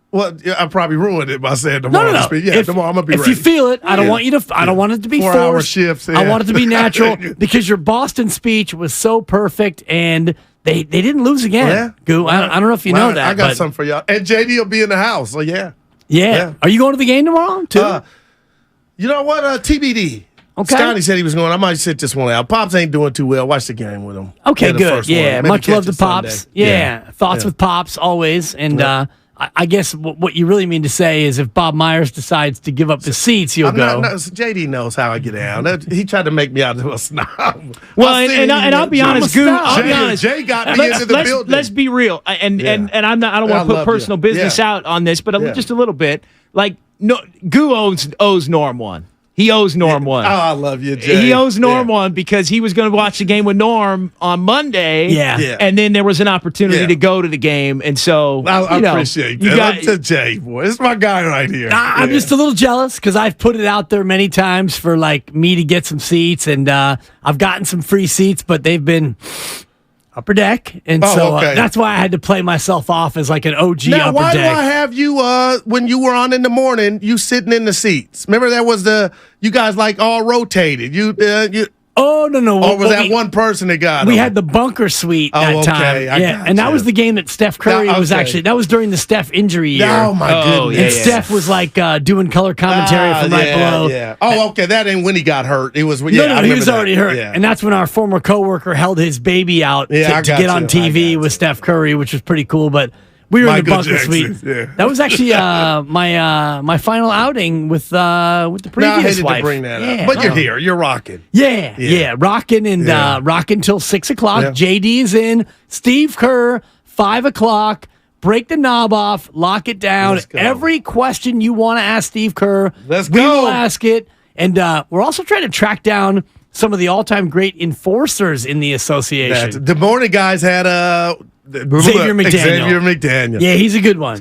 Well, I probably ruined it by saying tomorrow the speech. Yeah, tomorrow I'm gonna be if ready. you feel it, I don't want you to. I don't want it to be 4-hour forced. shifts. I want it to be natural because your Boston speech was so perfect, and they didn't lose again. Yeah. Goo, I don't know if you know that. I got but something for y'all. And JD will be in the house. So yeah. Yeah. Are you going to the game tomorrow too? You know what? TBD. Okay. Scotty said he was going. I might sit this one out. Pops ain't doing too well. Watch the game with him. Okay, the good. first one. Yeah, Maybe much catch love to it Pops. Sunday. Yeah. Thoughts with Pops always. And I guess what you really mean to say is if Bob Myers decides to give up his seats, he'll go. JD knows how I get down. He tried to make me out of a snob. Well, and I'll be honest, Goo. I'll be honest. Jay got me into the building. Let's be real, and I don't want to put personal business out on this, but just a little bit. Like, no, Goo owes Norm one. He owes Norm one. Oh, I love you, Jay. He owes Norm one because he was going to watch the game with Norm on Monday. Yeah. And then there was an opportunity to go to the game. And so, I appreciate that. That's Jay, boy. This is my guy right here. I'm just a little jealous because I've put it out there many times for like me to get some seats, and I've gotten some free seats, but they've been upper deck, and that's why I had to play myself off as like an OG now, upper why deck. do I have you when you were on in the morning, you sitting in the seats? Remember that was you guys like all rotated. Oh no! Or was that one person that got? We had the bunker suite that time. Yeah, and that was the game that Steph Curry was actually. That was during the Steph injury year. Oh my goodness! And Steph was like doing color commentary from right below. Yeah. Oh, okay. That ain't when he got hurt. It was. No, he was already hurt, and that's when our former coworker held his baby out to get on TV with Steph Curry, which was pretty cool. But we were in the bunker suite. Yeah. That was actually my final outing with the previous I hated wife. to bring that up, but you're here. You're rocking. Yeah, rocking and rocking till 6 o'clock. Yeah. JD is in. Steve Kerr 5 o'clock. break the knob off, lock it down. Every question you want to ask Steve Kerr, we will ask it. And we're also trying to track down some of the all-time great enforcers in the association. The morning guys had Xavier McDaniel. Yeah, he's a good one.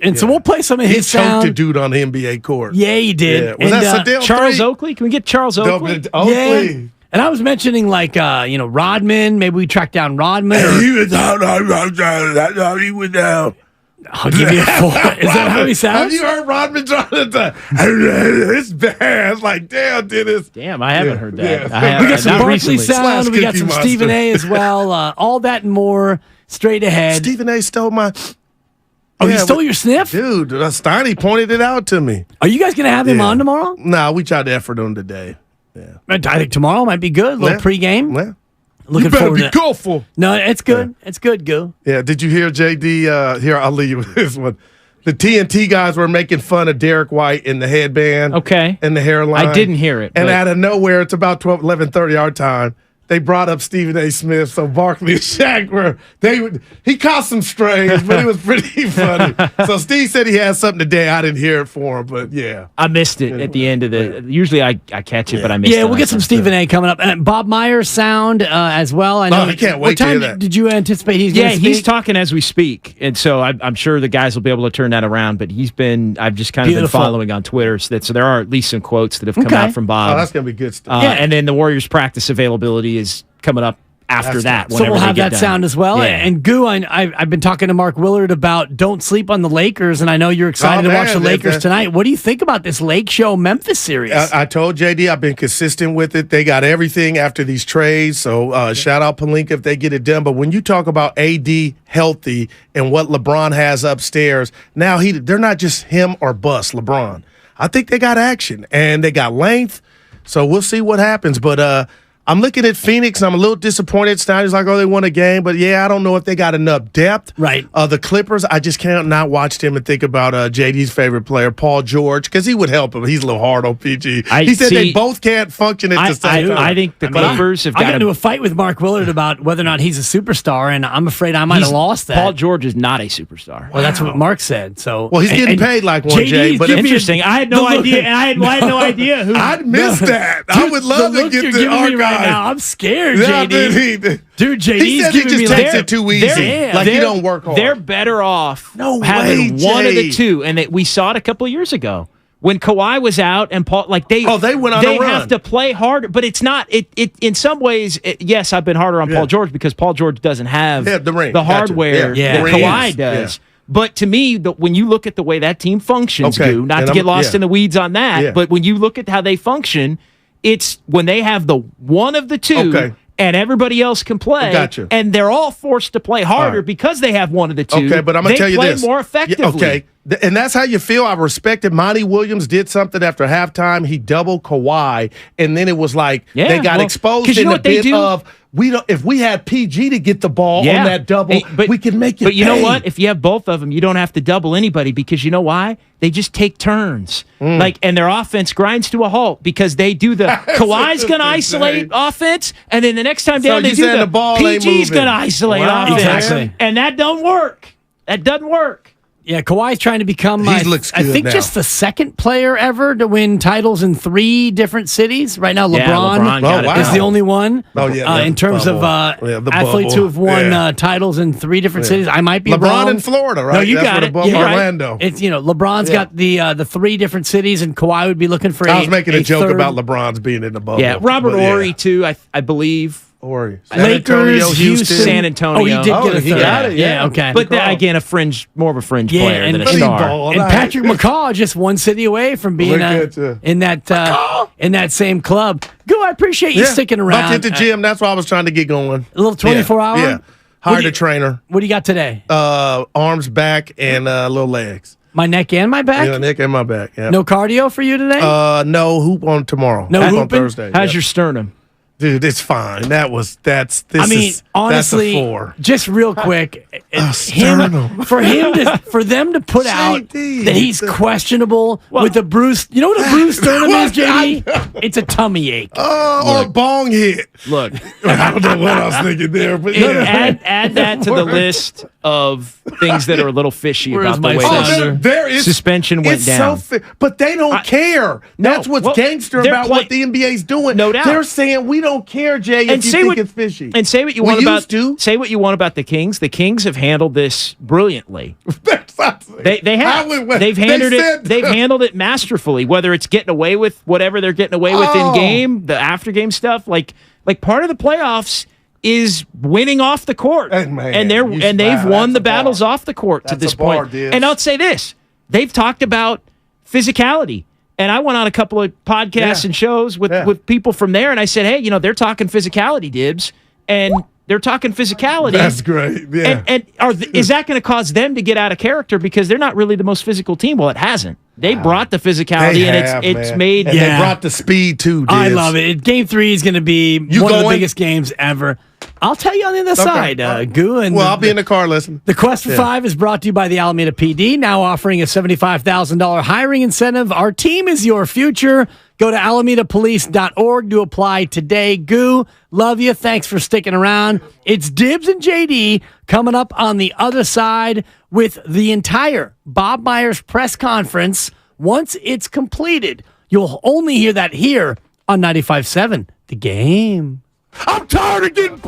And so we'll play some of his sound. He choked a dude on the NBA court. Yeah, he did. Yeah. Was that Sedale Charles Oakley? Can we get Charles Oakley? Oakley. And I was mentioning Rodman. Maybe we track down Rodman. He was down. That's how he was down. I'll give you a 4. Is that how he sounds? Have you heard Rodman trying to? It's bad. It's like, damn, Dennis. Damn, I haven't heard that. Yeah. We got some Barkley sound. We got some Stephen A. as well. All that and more straight ahead. Stephen A. stole my. Oh, he stole your sniff? Dude, Steiny pointed it out to me. Are you guys going to have him on tomorrow? Nah, we tried to effort him today. Yeah. I think tomorrow might be good. A little pregame. Yeah. Looking you better forward be to careful. No, it's good. Yeah. It's good, Goo. Yeah, did you hear JD? Here, I'll leave you with this one. The TNT guys were making fun of Derek White in the headband. Okay. And the hairline. I didn't hear it. And out of nowhere, it's about 11:30 our time. They brought up Stephen A. Smith, so Barkley and Shaq he caught some strays, but it was pretty funny. So Steve said he had something today. I didn't hear it for him, but yeah. I missed it at the end of the. Usually I catch it, but I missed it. Yeah, we'll get some Stephen A. coming up. And Bob Myers sound as well. I know. I can't wait to hear that. Did you anticipate he's going to speak? He's talking as we speak, and so I'm sure the guys will be able to turn that around. But I've just kind of been following on Twitter, so there are at least some quotes that have come out from Bob. Oh, that's going to be good stuff. And then the Warriors practice availability is coming up after that. So we'll have that sound as well. Yeah. And Goo, I've been talking to Mark Willard about don't sleep on the Lakers, and I know you're excited to watch the Lakers tonight. What do you think about this Lake Show Memphis series? I told JD I've been consistent with it. They got everything after these trades, so shout out Pelinka if they get it done. But when you talk about AD healthy and what LeBron has upstairs, now they're not just him or bust LeBron. I think they got action, and they got length, so we'll see what happens. But I'm looking at Phoenix, and I'm a little disappointed. Snyder's like, they won a game. But, yeah, I don't know if they got enough depth. Right. The Clippers, I just can't not watch them and think about JD's favorite player, Paul George, because he would help him. He's a little hard on PG. He said they both can't function at the same time. I think the Clippers have got I got into a fight with Mark Willard about whether or not he's a superstar, and I'm afraid I might have lost that. Paul George is not a superstar. Well, that's what Mark said. So, well, he's getting paid like one, Jay. But interesting. I had no idea. I had no idea who. I'd missed that. I would love to get the archive. Right now. I'm scared. JD. Dude, JD's he said giving he just me takes it too easy. You don't work hard. They're better off way, having one of the Jay. two, and we saw it a couple of years ago when Kawhi was out and Paul. They went on a run. Have to play harder, but it's not. It in some ways, yes, I've been harder on Paul George because Paul George doesn't have the ring, the hardware that Kawhi does. Yeah. But to me, when you look at the way that team functions, not to get lost in the weeds on that, but when you look at how they function, it's when they have the one of the two. And everybody else can play, and they're all forced to play harder because they have one of the two. Okay, but I'm going to tell you this. They play more effectively. Okay, and that's how you feel. I respected Monty Williams did something after halftime. He doubled Kawhi, and then it was like they got exposed in the bit of if we had PG to get the ball on that double, we can make it. But you know what? If you have both of them, you don't have to double anybody because you know why? They just take turns. And their offense grinds to a halt because they do the Kawhi's going to isolate offense, and then the next time down they do the ball PG's going to isolate offense. Exactly. And that don't work. That doesn't work. Yeah, Kawhi's trying to become, I think, just the second player ever to win titles in 3 different cities. Right now, LeBron is the only one in terms of athletes who have won titles in 3 different cities. I might be LeBron wrong. in Florida, right? No, you got it. Orlando. Right. It's LeBron's got the 3 different cities, and Kawhi would be looking for. I was making a joke third. about LeBron's being in the bubble. Yeah, Robert Horry too. I believe. Lakers, Houston, San Antonio. Oh, he did get a third. He got it. Yeah, okay. But again, more of a fringe player than a star. And Patrick McCaw just one city away from being in that same club. Go, I appreciate you sticking around. About to hit the gym. That's why I was trying to get going. A little 24-hour. Yeah. Hired a trainer. What do you got today? Arms, back, and little legs. My neck and my back? Yeah, neck and my back. Yeah. No cardio for you today? No, hoop on tomorrow. No hoop on Thursday. How's your sternum? Dude, it's fine. Honestly, that's a 4. Just real quick, for them to put out that he's questionable with a bruise. You know what a bruise sternum is, JD? It's a tummy ache. Or a bong hit. Look, I don't know what I was thinking there, but add that to the list of things that are a little fishy about the way this suspension went down. But they don't care. That's what's gangster about what the NBA's doing. No doubt. They're saying we don't care, Jay, if you think it's fishy. And say what you want about the Kings. The Kings have handled this brilliantly. They have. They've handled it masterfully. Whether it's getting away with whatever they're getting away with in game, the after game stuff, like part of the playoffs is winning off the court, and they've won the battles off the court to this point. And I'll say this: they've talked about physicality. And I went on a couple of podcasts and shows with people from there, and I said, hey, they're talking physicality, Dibs, and they're talking physicality. That's great. Yeah. And is that going to cause them to get out of character because they're not really the most physical team? Well, it hasn't. They brought the physicality, it's made. And they brought the speed too, Dibs. I love it. Game 3 is going to be one of the biggest games ever. I'll tell you on the other side, Goo. I'll be in the car listening. The Quest for 5 is brought to you by the Alameda PD, now offering a $75,000 hiring incentive. Our team is your future. Go to alamedapolice.org to apply today. Goo, love you. Thanks for sticking around. It's Dibs and JD coming up on the other side with the entire Bob Myers press conference. Once it's completed, you'll only hear that here on 95.7 The Game. I'm tired of getting...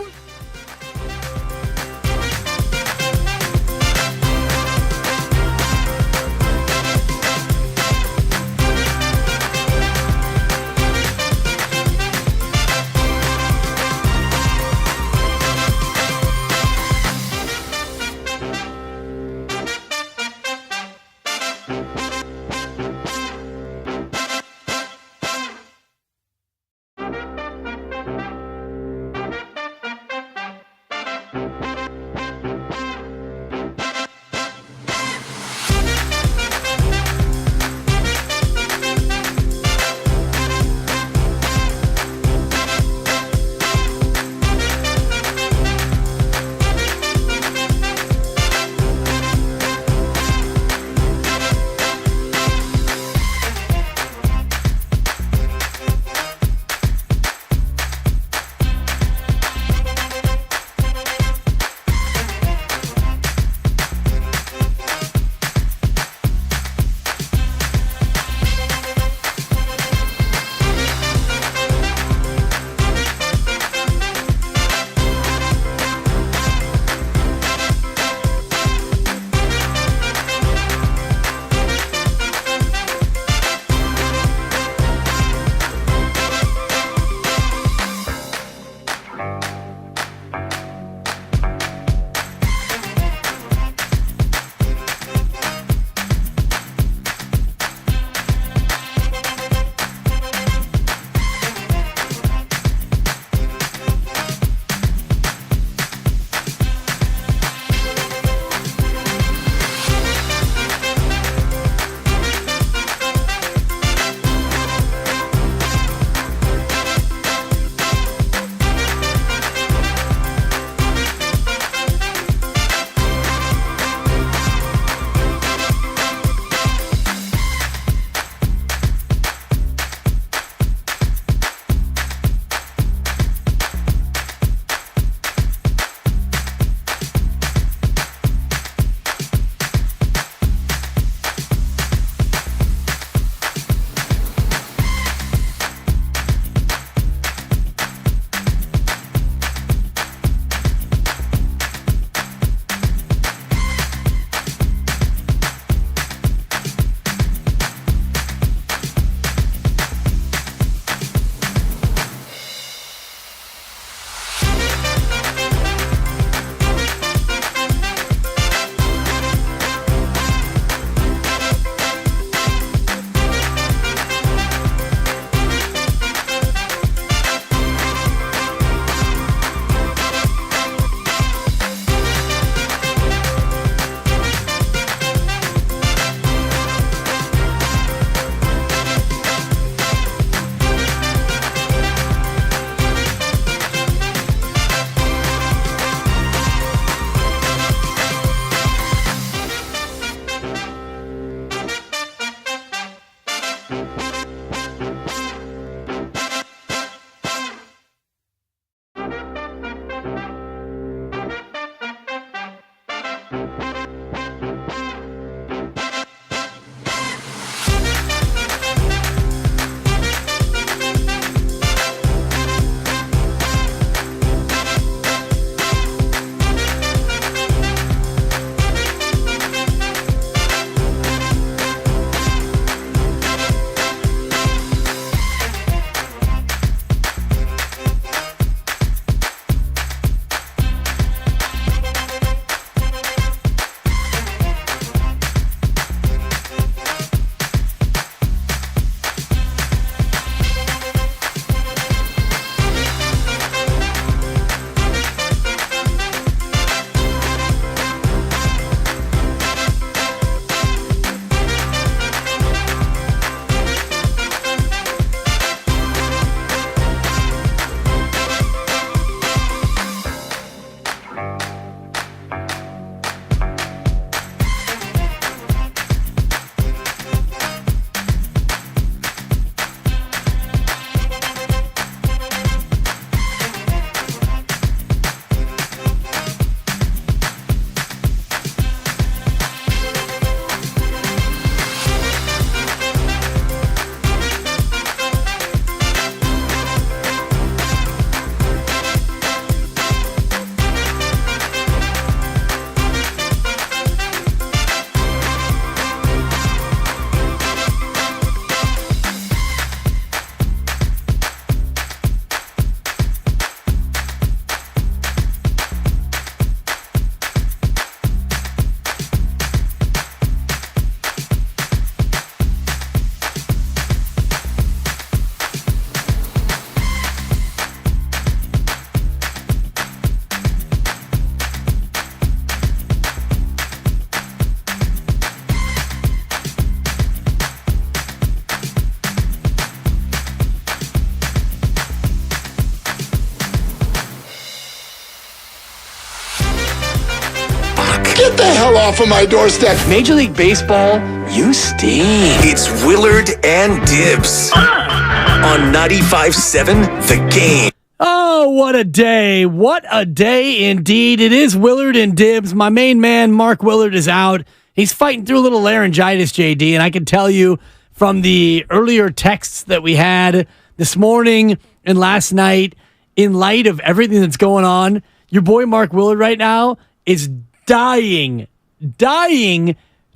hell off of my doorstep. Major League Baseball, you stink. It's Willard and Dibs on 95.7 The Game. Oh, what a day. What a day indeed. It is Willard and Dibs. My main man, Mark Willard, is out. He's fighting through a little laryngitis, JD, and I can tell you from the earlier texts that we had this morning and last night, in light of everything that's going on, your boy Mark Willard right now is dying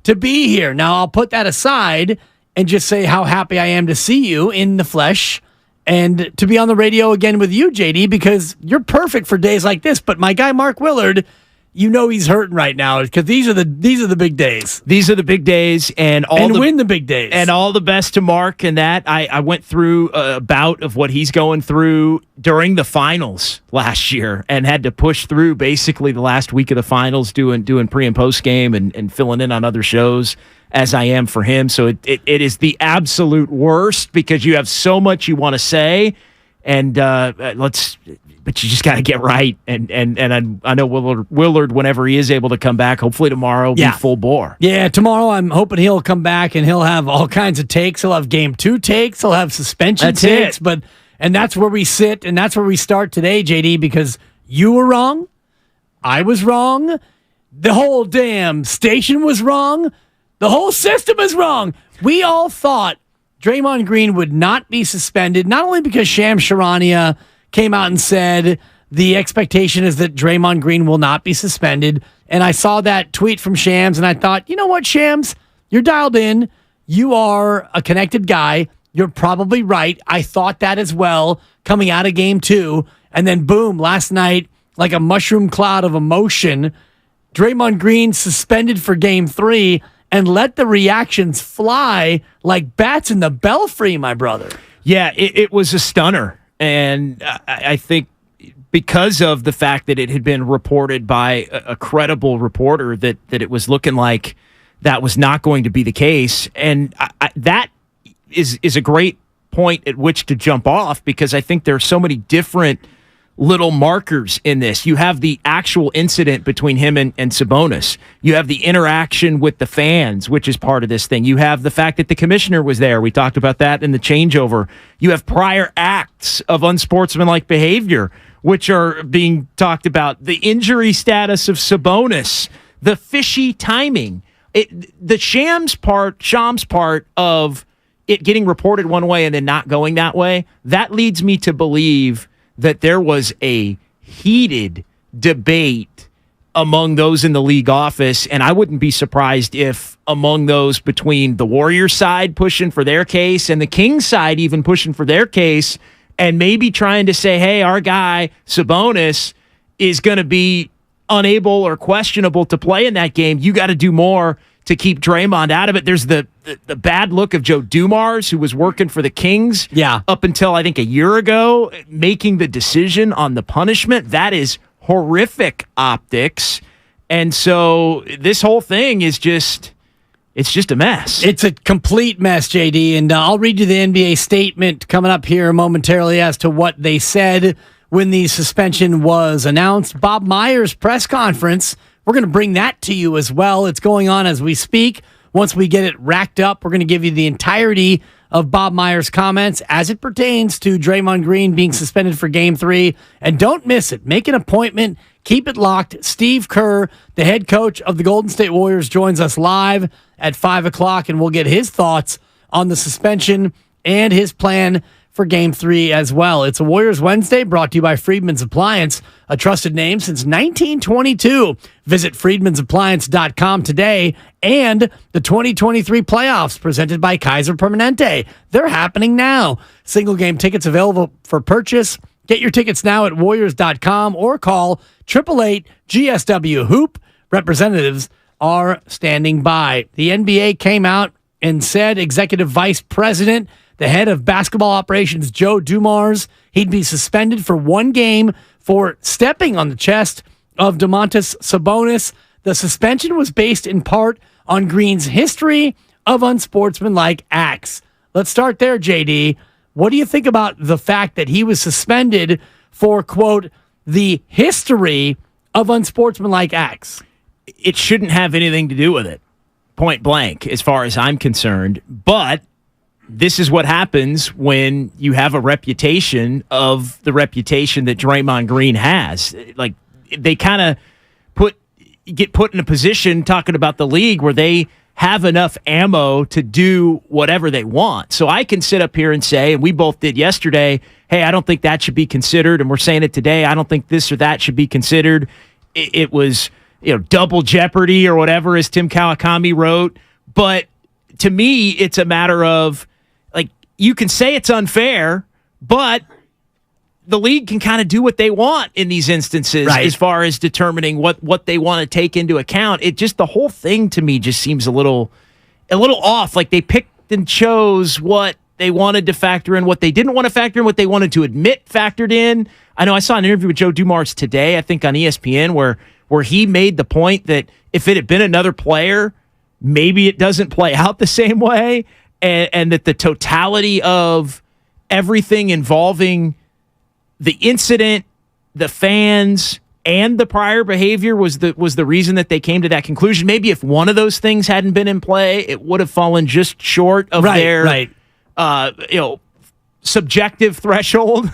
to be here. Now, I'll put that aside and just say how happy I am to see you in the flesh and to be on the radio again with you, JD, because you're perfect for days like this. But my guy, Mark Willard, you know he's hurting right now because these are the big days. These are the big days, and win the big days. And all the best to Mark. And that I went through a bout of what he's going through during the finals last year, and had to push through basically the last week of the finals, doing pre and post game and filling in on other shows as I am for him. So it is the absolute worst because you have so much you want to say, and but you just got to get right. And I know Willard, whenever he is able to come back, hopefully tomorrow, will be full bore. Yeah, tomorrow I'm hoping he'll come back and he'll have all kinds of takes. He'll have game 2 takes. He'll have suspension takes. And that's where we sit, and that's where we start today, JD, because you were wrong. I was wrong. The whole damn station was wrong. The whole system is wrong. We all thought Draymond Green would not be suspended, not only because Shams Charania came out and said the expectation is that Draymond Green will not be suspended. And I saw that tweet from Shams, and I thought, you know what, Shams? You're dialed in. You are a connected guy. You're probably right. I thought that as well coming out of game 2. And then, boom, last night, like a mushroom cloud of emotion, Draymond Green suspended for game 3 and let the reactions fly like bats in the belfry, my brother. Yeah, it was a stunner. And I think because of the fact that it had been reported by a credible reporter that it was looking like that was not going to be the case. And that is a great point at which to jump off, because I think there are so many different little markers in this. You have the actual incident between him and Sabonis. You have the interaction with the fans, which is part of this thing. You have the fact that the commissioner was there. We talked about that in the changeover. You have prior acts of unsportsmanlike behavior, which are being talked about. The injury status of Sabonis, the fishy timing. The Shams part of it getting reported one way and then not going that way, that leads me to believe that there was a heated debate among those in the league office, and I wouldn't be surprised if among those between the Warriors side pushing for their case and the Kings side even pushing for their case, and maybe trying to say, hey, our guy Sabonis is going to be unable or questionable to play in that game. You got to do more to keep Draymond out of it. There's the bad look of Joe Dumars, who was working for the Kings up until I think a year ago, making the decision on the punishment. That is horrific optics. And so this whole thing is it's just a mess. It's a complete mess, JD. And I'll read you the NBA statement coming up here momentarily as to what they said when the suspension was announced. Bob Myers' press conference, we're going to bring that to you as well. It's going on as we speak. Once we get it racked up, we're going to give you the entirety of Bob Myers' comments as it pertains to Draymond Green being suspended for Game 3. And don't miss it. Make an appointment. Keep it locked. Steve Kerr, the head coach of the Golden State Warriors, joins us live at 5 o'clock, and we'll get his thoughts on the suspension and his plan for Game 3 as well. It's a Warriors Wednesday brought to you by Friedman's Appliance, a trusted name since 1922. Visit friedmansappliance.com today. And the 2023 playoffs presented by Kaiser Permanente. They're happening now. Single game tickets available for purchase. Get your tickets now at warriors.com or call 888-GSW-HOOP. Representatives are standing by. The NBA came out and said Executive Vice President, the head of basketball operations, Joe Dumars, he'd be suspended for 1 game for stepping on the chest of Domantas Sabonis. The suspension was based in part on Green's history of unsportsmanlike acts. Let's start there, JD. What do you think about the fact that he was suspended for, quote, the history of unsportsmanlike acts? it shouldn't have anything to do with it, point blank, as far as I'm concerned. But this is what happens when you have a reputation of the reputation that Draymond Green has. Like, they kind of get put in a position, talking about the league, where they have enough ammo to do whatever they want. So I can sit up here and say, and we both did yesterday, hey, I don't think that should be considered, and we're saying it today, I don't think this or that should be considered. It was, double jeopardy or whatever, as Tim Kawakami wrote. But to me, it's a matter of, like, you can say it's unfair, but the league can kind of do what they want in these instances, right, as far as determining what they want to take into account. It just, the whole thing to me just seems a little off. Like, they picked and chose what they wanted to factor in, what they didn't want to factor in, what they wanted to admit factored in. I know I saw an interview with Joe Dumars today, I think on ESPN, where he made the point that if it had been another player, maybe it doesn't play out the same way, and that the totality of everything involving the incident, the fans, and the prior behavior was the reason that they came to that conclusion. Maybe if one of those things hadn't been in play, it would have fallen just short of their subjective threshold.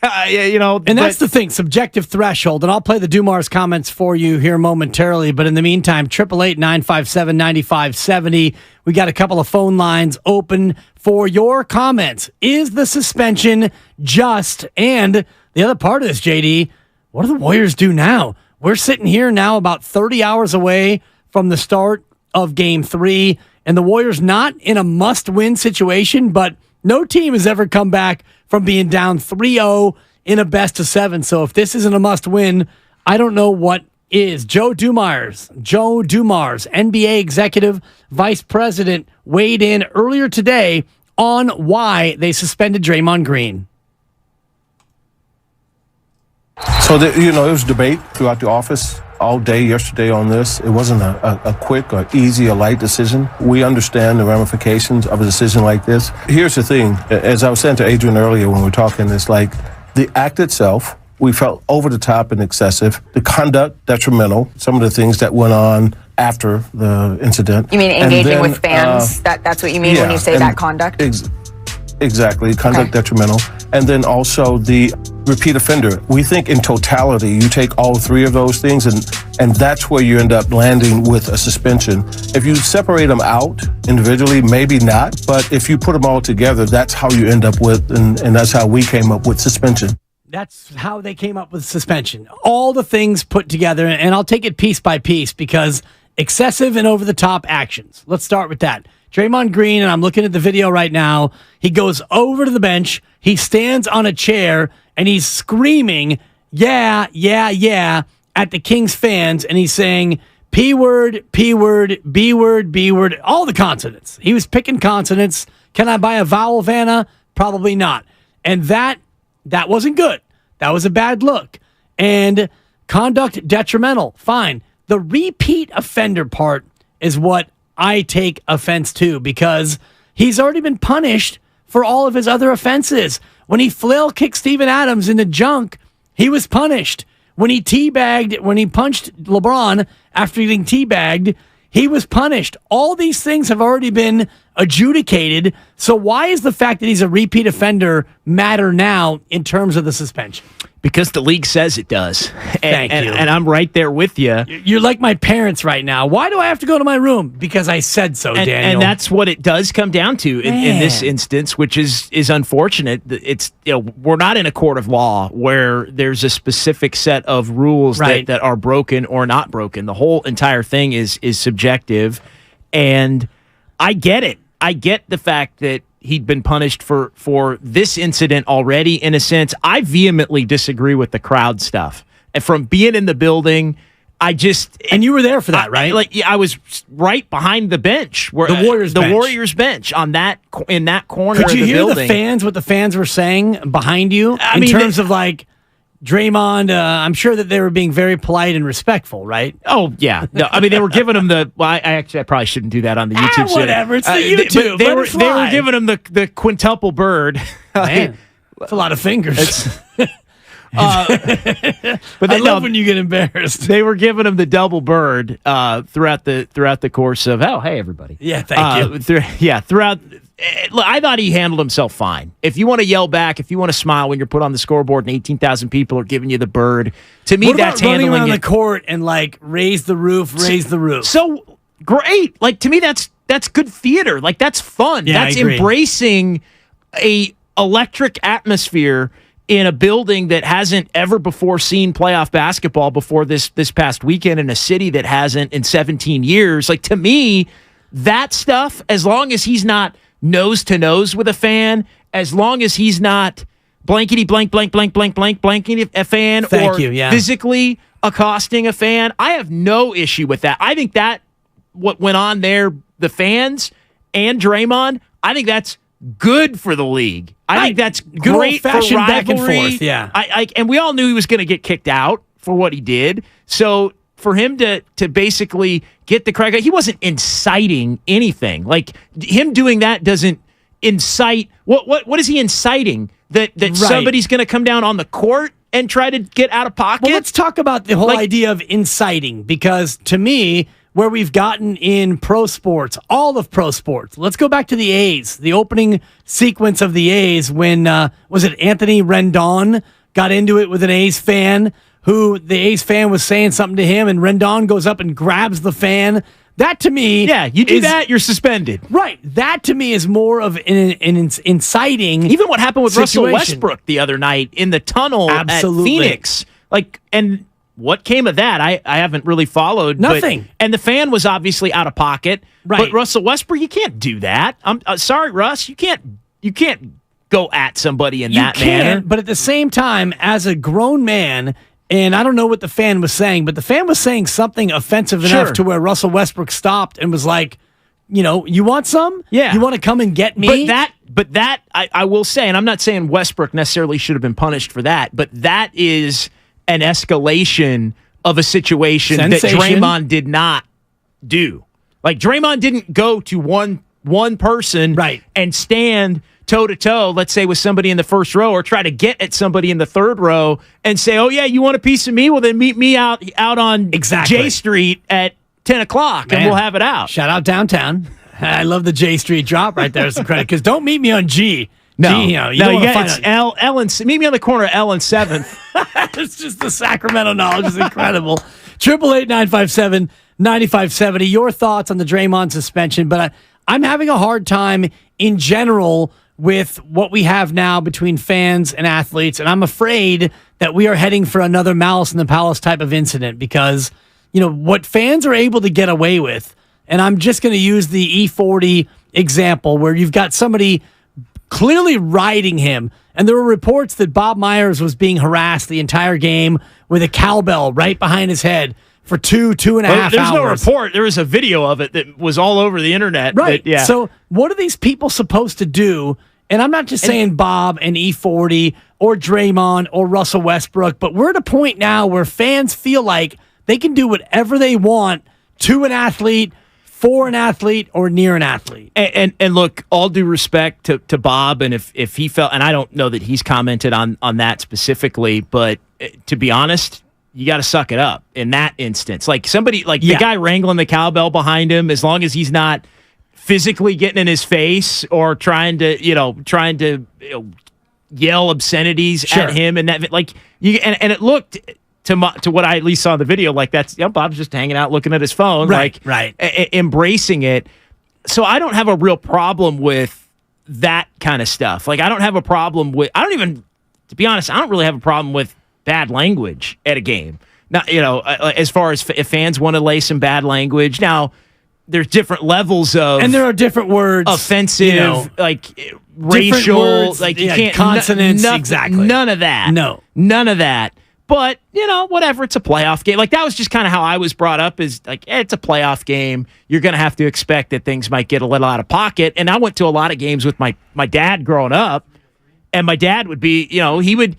And that's the thing, subjective threshold. And I'll play the Dumars comments for you here momentarily. But in the meantime, 888-957-9570. We got a couple of phone lines open for your comments. Is the suspension just? And the other part of this, JD, what do the Warriors do now? We're sitting here now about 30 hours away from the start of Game 3, and the Warriors not in a must-win situation, but no team has ever come back from being down 3-0 in a best-of-7. So if this isn't a must-win, I don't know what is. Joe Dumars, NBA executive vice president, weighed in earlier today on why they suspended Draymond Green. So, it was debate throughout the office all day yesterday on this. It wasn't a quick or easy or light decision. We understand the ramifications of a decision like this. Here's the thing. As I was saying to Adrian earlier when we were talking, it's like the act itself, we felt over the top and excessive. The conduct, detrimental. Some of the things that went on after the incident. You mean engaging with fans? That's what you mean when you say that conduct? Exactly. Conduct detrimental. And then also the repeat offender. We think in totality, you take all three of those things, and that's where you end up landing with a suspension. If you separate them out individually, maybe not. But if you put them all together, that's how you end up with, and that's how we came up with suspension. That's how they came up with suspension. All the things put together, and I'll take it piece by piece because excessive and over-the-top actions. Let's start with that. Draymond Green, and I'm looking at the video right now, he goes over to the bench, he stands on a chair, and he's screaming, yeah, yeah, yeah, at the Kings fans, and he's saying, P word, P word, B word, B word, all the consonants. He was picking consonants. Can I buy a vowel, Vanna? Probably not. And that wasn't good. That was a bad look. And conduct detrimental. Fine. The repeat offender part is what I take offense to, because he's already been punished for all of his other offenses. When he flail kicked Steven Adams in the junk, he was punished. When he punched LeBron after getting teabagged, he was punished. All these things have already been adjudicated. So why is the fact that he's a repeat offender matter now in terms of the suspension? Because the league says it does. Thank you. And I'm right there with you. You're like my parents right now. Why do I have to go to my room? Because I said so, Daniel. And that's what it does come down to in this instance, which is unfortunate. It's we're not in a court of law where there's a specific set of rules that are broken or not broken. The whole entire thing is subjective. And I get it. I get the fact that he'd been punished for this incident already, in a sense. I vehemently disagree with the crowd stuff. And from being in the building, and you were there for that, right? I was right behind the bench, where the Warriors bench in that corner. Could you of the hear building. the fans? What the fans were saying behind you in terms of like Draymond? I'm sure that they were being very polite and respectful, right? Oh yeah, no, I mean they were giving him the. Well, I probably shouldn't do that on the YouTube. Whatever, it's the YouTube. They were giving him the quintuple bird. Man, that's a lot of fingers. But I love when you get embarrassed. They were giving him the double bird throughout the course of. Oh, hey everybody. Yeah, thank you. Throughout. Look, I thought he handled himself fine. If you want to yell back, if you want to smile when you're put on the scoreboard and 18,000 people are giving you the bird, to me, that's handling running around it. the court and raise the roof. So great. Like, to me, that's good theater. Like, that's fun. Yeah, that's I agree. embracing a electric atmosphere in a building that hasn't ever before seen playoff basketball before this past weekend in a city that hasn't in 17 years. Like, to me, that stuff, as long as he's not nose to nose with a fan, as long as he's not blankety blank blanking a fan physically accosting a fan, I have no issue with that. I think that what went on there, the fans and Draymond, I think that's good for the league. I think that's great for rivalry. Back and forth, yeah. And we all knew he was going to get kicked out for what he did. So for him to basically get the crowd, he wasn't inciting anything. Like, him doing that doesn't incite. What is he inciting? That somebody's going to come down on the court and try to get out of pocket? Well, let's talk about the whole idea of inciting, because to me, where we've gotten in pro sports, all of pro sports, let's go back to the A's, the opening sequence of the A's when, was it Anthony Rendon got into it with an A's fan, who the A's fan was saying something to him, and Rendon goes up and grabs the fan. That to me, you do that, you're suspended. Right. That to me is more of an inciting. Even what happened with situation. Russell Westbrook the other night in the tunnel at Phoenix. And what came of that? I haven't really followed. Nothing. And the fan was obviously out of pocket. Right. But Russell Westbrook, you can't do that. I'm sorry, Russ. You can't go at somebody in that manner. But at the same time, as a grown man. And I don't know what the fan was saying, but the fan was saying something offensive enough to where Russell Westbrook stopped and was like, you want some? Yeah. You want to come and get me? But that I will say, and I'm not saying Westbrook necessarily should have been punished for that, but that is an escalation of a situation that Draymond did not do. Like, Draymond didn't go to one person and stand toe-to-toe, let's say, with somebody in the first row, or try to get at somebody in the third row and say, oh, yeah, you want a piece of me? Well, then meet me out on J Street at 10 o'clock, and we'll have it out. Shout out downtown. I love the J Street drop right there as some credit, because don't meet me on G. No, G, it's L and meet me on the corner of L and 7th. It's just the Sacramento knowledge is incredible. 888-957-9570. Your thoughts on the Draymond suspension, but I'm having a hard time in general with what we have now between fans and athletes, and I'm afraid that we are heading for another Malice in the Palace type of incident, because, what fans are able to get away with, and I'm just going to use the E40 example where you've got somebody clearly riding him, and there were reports that Bob Myers was being harassed the entire game with a cowbell right behind his head for two and a half hours. There's no report. There was a video of it that was all over the internet. Right. Yeah. So what are these people supposed to do? And I'm not just saying Bob and E40 or Draymond or Russell Westbrook, but we're at a point now where fans feel like they can do whatever they want to an athlete, for an athlete, or near an athlete. And look, all due respect to Bob, and if he felt, and I don't know that he's commented on that specifically, but to be honest, you got to suck it up in that instance. Like, somebody, the guy wrangling the cowbell behind him, as long as he's not physically getting in his face or trying to yell obscenities at him, and that, and it looked to what I at least saw in the video, like that's Bob's just hanging out looking at his phone, embracing it. So I don't have a real problem with that kind of stuff. Like, I don't have a problem with. To be honest, I don't really have a problem with bad language at a game. Now, as far as if fans want to lay some bad language. Now, there's different levels of, and there are different words, offensive, racial, words, you can't consonants, exactly. None of that. No, none of that. But whatever. It's a playoff game. Like, that was just kind of how I was brought up. Is like, it's a playoff game. You're going to have to expect that things might get a little out of pocket. And I went to a lot of games with my dad growing up, and my dad would be, he would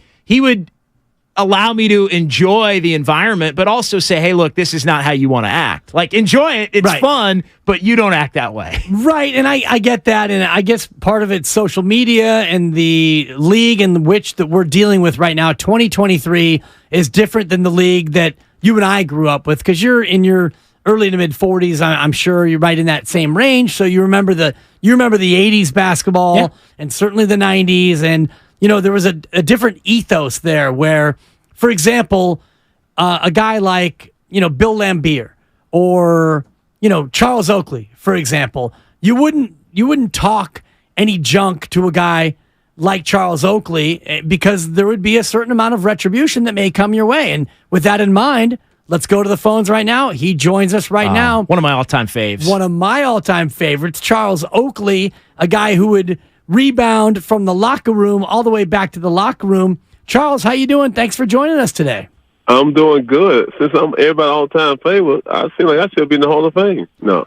allow me to enjoy the environment, but also say, hey, look, this is not how you want to act. Like, enjoy it. It's fun, but you don't act that way. Right, and I get that, and I guess part of it's social media and the league in which that we're dealing with right now. 2023 is different than the league that you and I grew up with, because you're in your early to mid 40s. I'm sure you're right in that same range, so you remember the 80s basketball and certainly the 90s, and there was a different ethos there where, for example, a guy like, Bill Laimbeer or, Charles Oakley, for example, you wouldn't talk any junk to a guy like Charles Oakley because there would be a certain amount of retribution that may come your way. And with that in mind, let's go to the phones right now. He joins us right now. One of my all-time faves. One of my all-time favorites, Charles Oakley, a guy who would rebound from the locker room all the way back to the locker room. Charles, how you doing? Thanks for joining us today. I'm doing good. Since I'm everybody's all-time favorite, I feel like I should be in the Hall of Fame. No.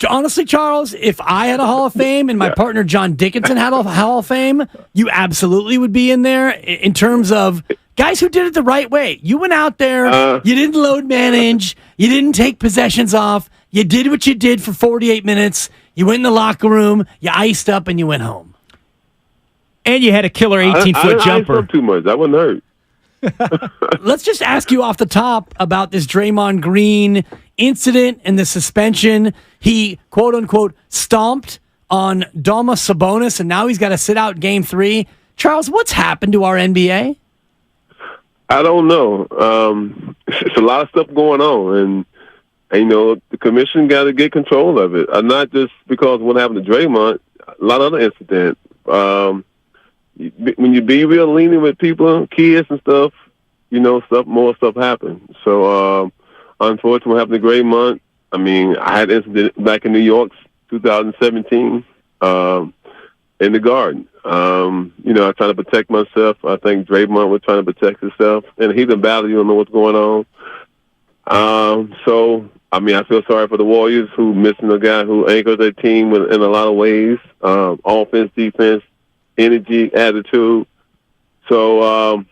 Honestly, Charles, if I had a Hall of Fame and my partner John Dickinson had a Hall of Fame, you absolutely would be in there in terms of guys who did it the right way. You went out there, you didn't load manage, you didn't take possessions off, you did what you did for 48 minutes, you went in the locker room, you iced up, and you went home. And you had a killer 18-foot jumper. I didn't too much. I wasn't hurt. Let's just ask you off the top about this Draymond Green incident and the suspension. He, quote-unquote, stomped on Domas Sabonis, and now he's got to sit out Game 3. Charles, what's happened to our NBA? I don't know. It's a lot of stuff going on, and the commission got to get control of it. Not just because of what happened to Draymond, a lot of other incidents. When you be real lenient with people, kids and stuff, more stuff happens. So, unfortunately, what happened to Draymond, I had an incident back in New York, 2017, in the Garden. I try to protect myself. I think Draymond was trying to protect himself. And he's in battle. You don't know what's going on. I feel sorry for the Warriors who missing a guy who anchors their team in a lot of ways. Offense, defense, energy, attitude. So,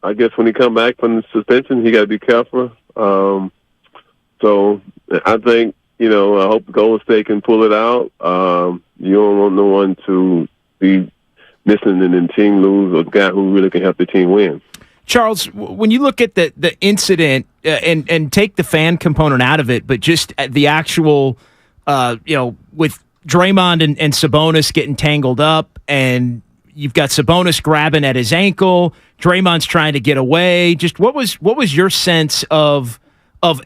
I guess when he come back from the suspension, he got to be careful. So I think, I hope Golden State can pull it out. You don't want no one to be missing and then team lose, or a guy who really can help the team win. Charles, when you look at the incident and take the fan component out of it, but just the actual, with Draymond and Sabonis getting tangled up, and you've got Sabonis grabbing at his ankle, Draymond's trying to get away. Just what was your sense of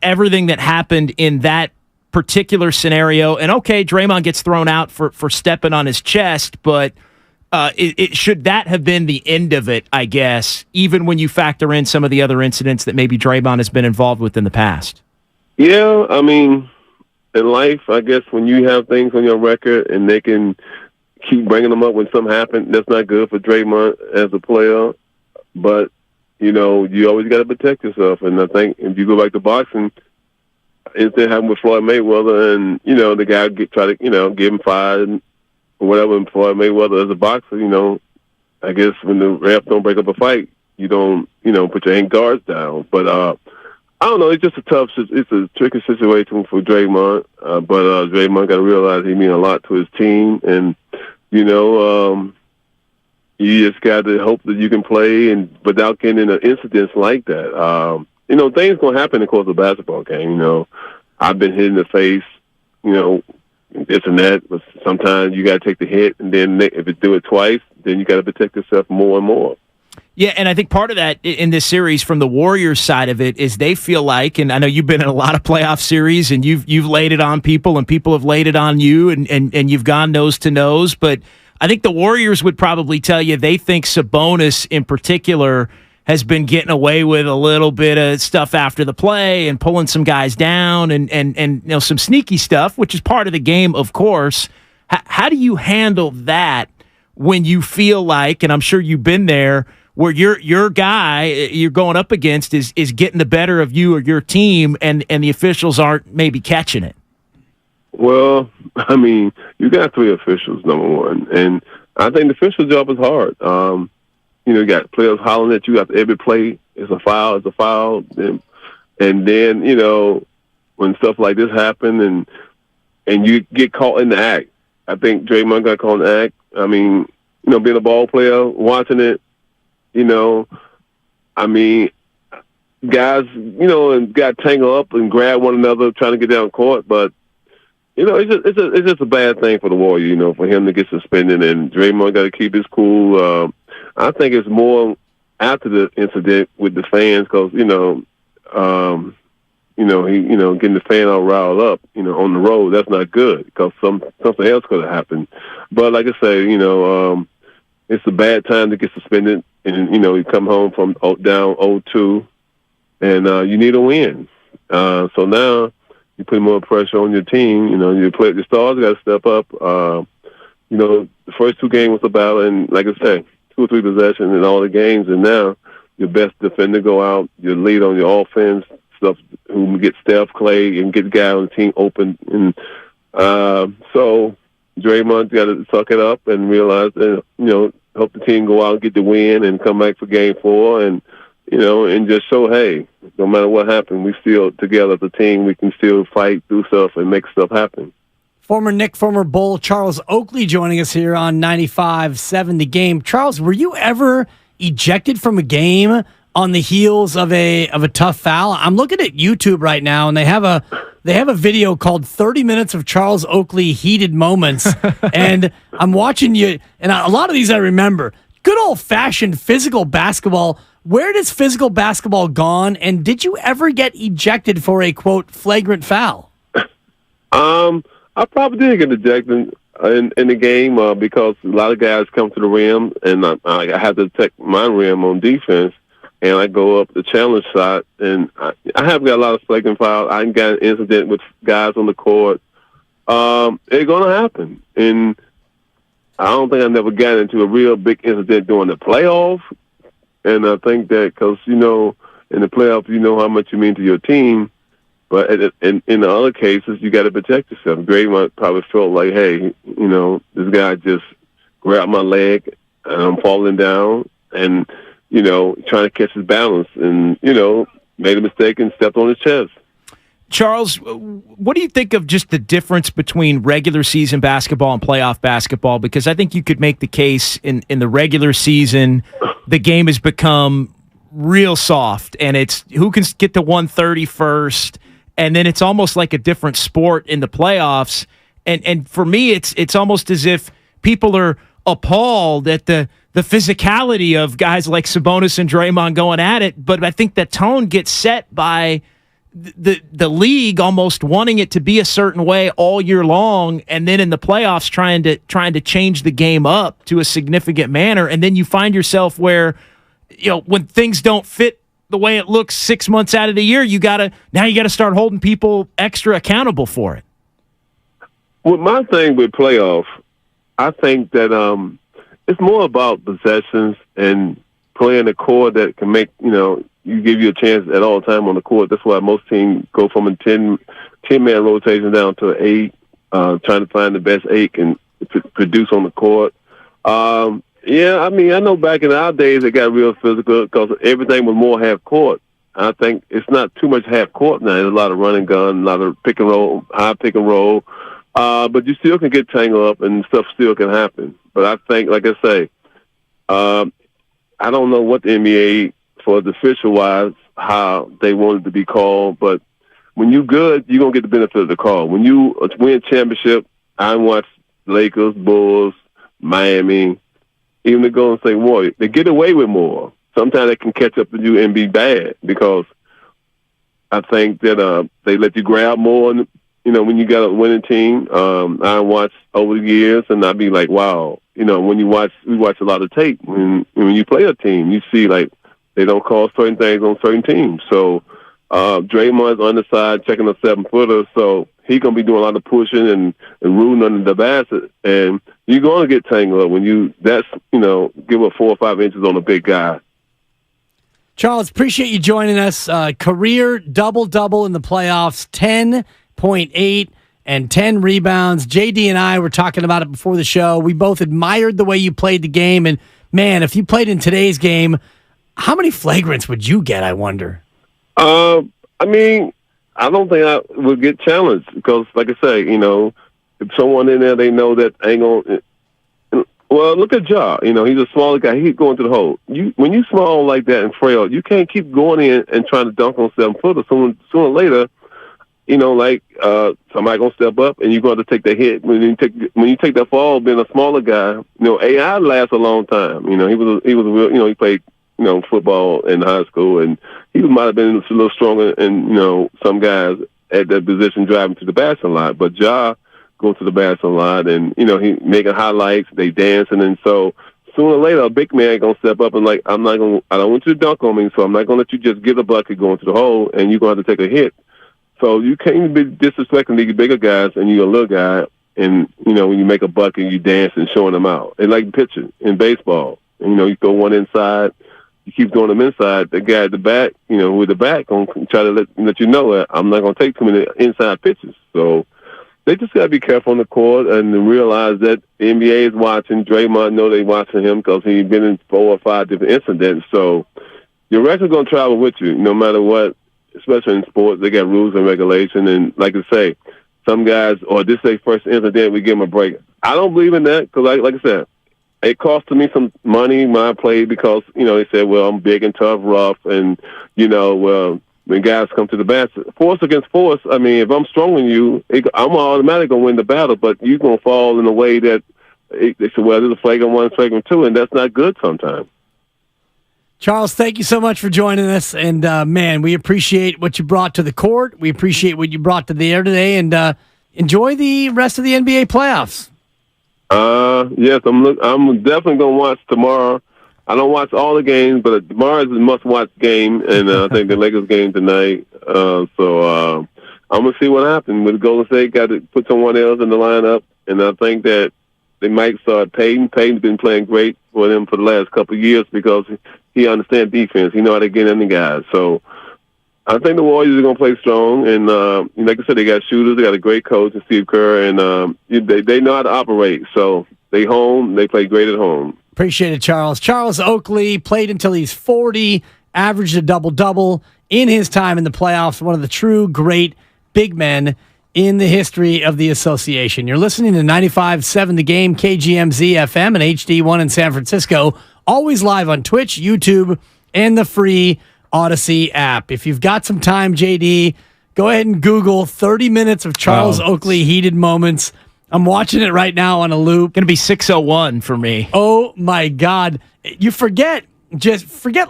everything that happened in that particular scenario? And okay, Draymond gets thrown out for stepping on his chest, but it should that have been the end of it, I guess, even when you factor in some of the other incidents that maybe Draymond has been involved with in the past? Yeah, in life, I guess when you have things on your record and they can keep bringing them up when something happens, that's not good for Draymond as a player. But, you always got to protect yourself. And I think if you go back to boxing, incident happened with Floyd Mayweather, and, the guy try to, give him fired or whatever. And Floyd Mayweather as a boxer, I guess when the ref don't break up a fight, you don't, put your hand guards down. But, I don't know. It's just it's a tricky situation for Draymond. But Draymond got to realize he means a lot to his team. And, you just got to hope that you can play and without getting into incidents like that. Things going to happen in the course of a basketball game. I've been hit in the face, this and that. But sometimes you got to take the hit, and then if you do it twice, then you got to protect yourself more and more. Yeah, and I think part of that in this series from the Warriors side of it is they feel like, and I know you've been in a lot of playoff series and you've laid it on people and people have laid it on you and you've gone nose to nose, but I think the Warriors would probably tell you they think Sabonis in particular has been getting away with a little bit of stuff after the play and pulling some guys down and some sneaky stuff, which is part of the game, of course. How do you handle that when you feel like, and I'm sure you've been there, where your guy you're going up against is getting the better of you or your team, and the officials aren't maybe catching it? Well, you got three officials, number one, and I think the official job is hard. you got players hollering at you after every play. It's a foul. It's a foul. And then, when stuff like this happen and you get caught in the act. I think Draymond got caught in the act. I mean, being a ball player, watching it, guys, and got tangled up and grab one another trying to get down court. But, it's just a bad thing for the Warriors, for him to get suspended. And Draymond got to keep his cool. I think it's more after the incident with the fans because, getting the fan all riled up, on the road, that's not good because something else could have happened. But like I say, it's a bad time to get suspended, and you come home from down 0-2, and you need a win. So now you put more pressure on your team. The stars got to step up. The first 2 games was a battle, and like I said, 2 or 3 possessions in all the games, and now your best defender go out, your lead on your offense. Stuff who get Steph, Clay, and get the guy on the team open. And so Draymond got to suck it up and realize that, help the team go out and get the win and come back for Game 4 and just show, hey, no matter what happened, we still together as a team. We can still fight through stuff and make stuff happen. Former Knick, former Bull, Charles Oakley joining us here on 95.7 The Game. Charles, were you ever ejected from a game on the heels of a tough foul? I'm looking at YouTube right now, and they have a video called 30 Minutes of Charles Oakley Heated Moments. And I'm watching you, and a lot of these I remember. Good old-fashioned physical basketball. Where does physical basketball gone, and did you ever get ejected for a, quote, flagrant foul? I probably did get ejected in the game because a lot of guys come to the rim, and I have to protect my rim on defense. And I go up the challenge shot, and I have got a lot of flagrant fouls. I got an incident with guys on the court. It's going to happen. And I don't think I never got into a real big incident during the playoffs. And I think that because, in the playoffs, you know how much you mean to your team. But in the other cases, you got to protect yourself. Draymond probably felt like, hey, this guy just grabbed my leg, and I'm falling down. And trying to catch his balance and, made a mistake and stepped on his chest. Charles, what do you think of just the difference between regular season basketball and playoff basketball? Because I think you could make the case in the regular season, the game has become real soft, and it's who can get to 130 first, and then it's almost like a different sport in the playoffs. And for me, it's almost as if people are appalled at the physicality of guys like Sabonis and Draymond going at it, but I think that tone gets set by the league almost wanting it to be a certain way all year long, and then in the playoffs trying to change the game up to a significant manner, and then you find yourself where when things don't fit the way it looks 6 months out of the year, you gotta start holding people extra accountable for it. Well, my thing with playoff, I think that it's more about possessions and playing a core that can make, you give you a chance at all time on the court. That's why most teams go from a 10-man rotation down to an 8, trying to find the best 8 and produce on the court. I know back in our days it got real physical because everything was more half court. I think it's not too much half court now. There's a lot of running gun, a lot of pick and roll, high pick and roll. But you still can get tangled up and stuff still can happen. But I think, like I say, I don't know what the NBA, for the official-wise, how they want it to be called. But when you're good, you're going to get the benefit of the call. When you win championship, I watch Lakers, Bulls, Miami, even the Golden State Warriors. They get away with more. Sometimes they can catch up to you and be bad because I think that they let you grab more. When you got a winning team, I watch over the years, and I'd be like, wow. When we watch a lot of tape. When you play a team, you see like they don't call certain things on certain teams. So Draymond's on the side checking a 7-footer, so he's gonna be doing a lot of pushing and rooting under the basket, and you're gonna get tangled up when give up 4 or 5 inches on a big guy. Charles, appreciate you joining us. Career double-double in the playoffs, 10.8 and 10 rebounds. JD and I were talking about it before the show. We both admired the way you played the game, and man, if you played in today's game, how many flagrants would you get, I wonder? I mean, I don't think I would get challenged because, like I say, if someone in there they know that ain't going. Well, look at Ja. He's a smaller guy. He's going to the hole. When you small like that and frail, you can't keep going in and trying to dunk on 7-footers. Sooner or later, somebody gonna step up and you're going to take the hit. When you take that fall, being a smaller guy, AI lasts a long time. He was a real. He played football in high school, and he might have been a little stronger than some guys at that position driving to the basket a lot. But Ja go to the basket a lot, and he making highlights, they dancing, and so sooner or later a big man gonna step up and I don't want you to dunk on me, so I'm not gonna let you just get a bucket going to the hole, and you're gonna have to take a hit. So you can't be disrespecting these bigger guys, and you're a little guy, and when you make a bucket, you dance and showing them out. And like pitching in baseball, you throw one inside, you keep throwing them inside. The guy at the back, with the back, gonna try to let you know that I'm not gonna take too many inside pitches. So they just gotta be careful on the court and realize that the NBA is watching. Draymond know they watching him because he's been in 4 or 5 different incidents. So your record's gonna travel with you, no matter what. Especially in sports, they got rules and regulation. And like I say, some guys, this is their first incident, we give them a break. I don't believe in that because, like I said, it costed me some money when I played because, they said, well, I'm big and tough, rough, and, when guys come to the basket, force against force, I mean, if I'm stronger than you, I'm automatically going to win the battle, but you're going to fall in a way that they say, well, there's a flagrant 1, flagrant 2, and that's not good sometimes. Charles, thank you so much for joining us. And, man, we appreciate what you brought to the court. We appreciate what you brought to the air today. And enjoy the rest of the NBA playoffs. Yes, I'm definitely going to watch tomorrow. I don't watch all the games, but tomorrow is a must-watch game. And I think the Lakers game tonight. So I'm going to see what happens. With Golden State, got to put someone else in the lineup. And I think that they might start Payton. Payton's been playing great for them for the last couple of years because he understands defense. He know how to get in the guys. So I think the Warriors are going to play strong. And like I said, they got shooters. They got a great coach, Steve Kerr, and they know how to operate. So they home. They play great at home. Appreciate it, Charles. Charles Oakley played until he's 40, averaged a double-double in his time in the playoffs. One of the true great big men in the history of the association. You're listening to 95.7 The Game, KGMZ FM, and HD1 in San Francisco. Always live on Twitch, YouTube, and the free Odyssey app. If you've got some time, JD, go ahead and Google 30 minutes of Charles Oakley heated moments. I'm watching it right now on a loop. Going to be 6:01 for me. Oh, my God. You forget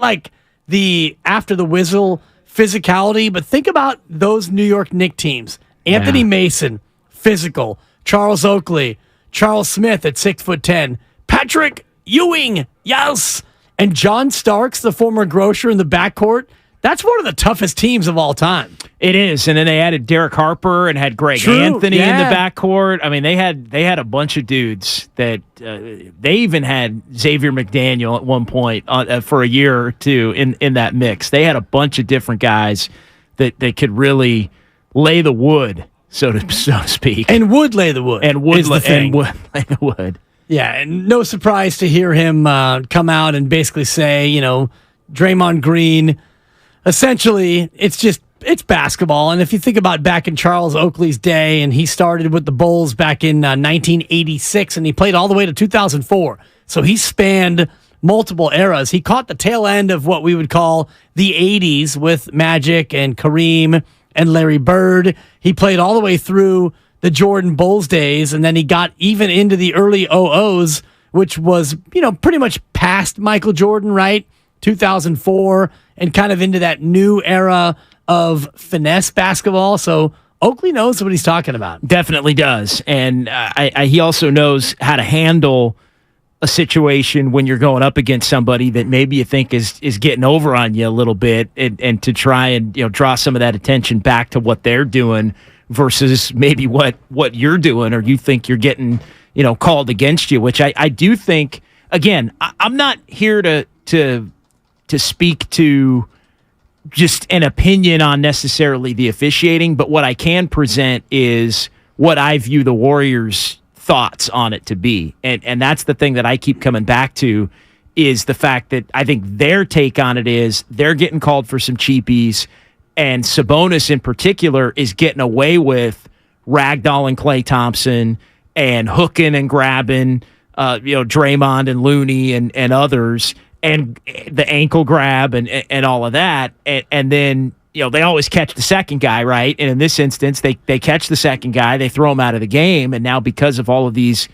like the after the whistle physicality, but think about those New York Knicks teams. Anthony Mason, physical. Charles Oakley. Charles Smith at 6'10". Patrick Ewing, yes. And John Starks, the former grocer in the backcourt. That's one of the toughest teams of all time. It is. And then they added Derek Harper and had Greg Anthony in the backcourt. I mean, they had a bunch of dudes that they even had Xavier McDaniel at one point for a year or two in that mix. They had a bunch of different guys that could really lay the wood, so to speak. And would lay the wood. And would lay the wood. Yeah, and no surprise to hear him come out and basically say, Draymond Green, essentially, it's basketball. And if you think about back in Charles Oakley's day, and he started with the Bulls back in 1986, and he played all the way to 2004. So he spanned multiple eras. He caught the tail end of what we would call the 80s with Magic and Kareem and Larry Bird. He played all the way through the Jordan Bulls days, and then he got even into the early 00s, which was, pretty much past Michael Jordan, right? 2004, and kind of into that new era of finesse basketball. So Oakley knows what he's talking about. Definitely does. And he also knows how to handle a situation when you're going up against somebody that maybe you think is getting over on you a little bit, and to try and draw some of that attention back to what they're doing versus maybe what you're doing, or you think you're getting called against you, which I do think, again, I'm not here to speak to just an opinion on necessarily the officiating, but what I can present is what I view the Warriors' thoughts on it to be. And that's the thing that I keep coming back to is the fact that I think their take on it is they're getting called for some cheapies, and Sabonis in particular is getting away with ragdolling Klay Thompson and hooking and grabbing, Draymond and Looney and others, and the ankle grab and all of that. And then, they always catch the second guy, right? And in this instance, they catch the second guy, they throw him out of the game. And now because of all of these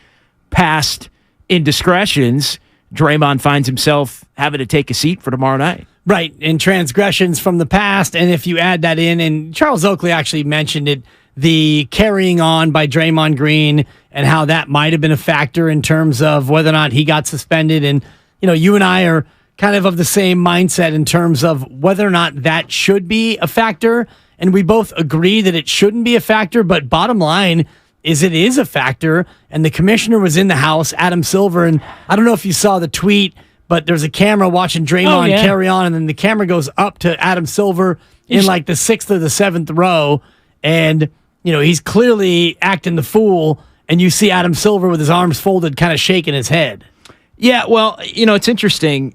past indiscretions, Draymond finds himself having to take a seat for tomorrow night. Right, and transgressions from the past. And if you add that in, and Charles Oakley actually mentioned it, the carrying on by Draymond Green and how that might have been a factor in terms of whether or not he got suspended. And, you and I are kind of the same mindset in terms of whether or not that should be a factor. And we both agree that it shouldn't be a factor. But bottom line is it is a factor. And the commissioner was in the house, Adam Silver. And I don't know if you saw the tweet, but there's a camera watching Draymond carry on. And then the camera goes up to Adam Silver in like the 6th or the 7th row. And, he's clearly acting the fool. And you see Adam Silver with his arms folded, kind of shaking his head. Yeah, well, it's interesting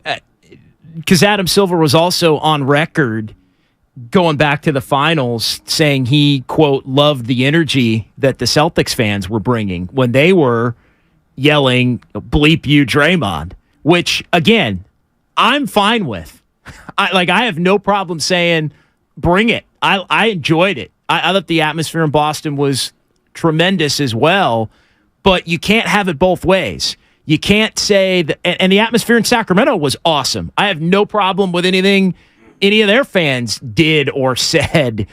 because Adam Silver was also on record going back to the finals saying he, quote, loved the energy that the Celtics fans were bringing when they were yelling, bleep you, Draymond, which, again, I'm fine with. I have no problem saying, bring it. I enjoyed it. I thought the atmosphere in Boston was tremendous as well, but you can't have it both ways. You can't say that, and the atmosphere in Sacramento was awesome. I have no problem with anything any of their fans did or said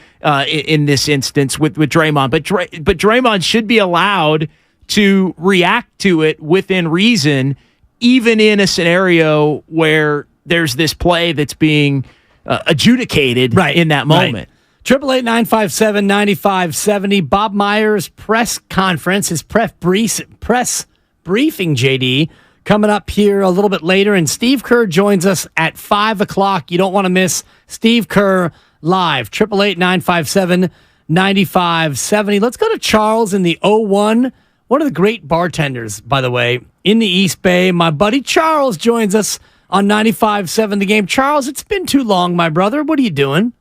in this instance with Draymond. But Draymond should be allowed to react to it within reason, even in a scenario where there's this play that's being adjudicated in that moment. 888-957-9570. Bob Myers' press conference, his press briefing, JD, coming up here a little bit later. And Steve Kerr joins us at 5 o'clock. You don't want to miss Steve Kerr live. 888-957-9570. Let's go to Charles in the 01. One of the great bartenders, by the way, in the East Bay. My buddy Charles joins us on 95.7 The Game. Charles, it's been too long, my brother. What are you doing?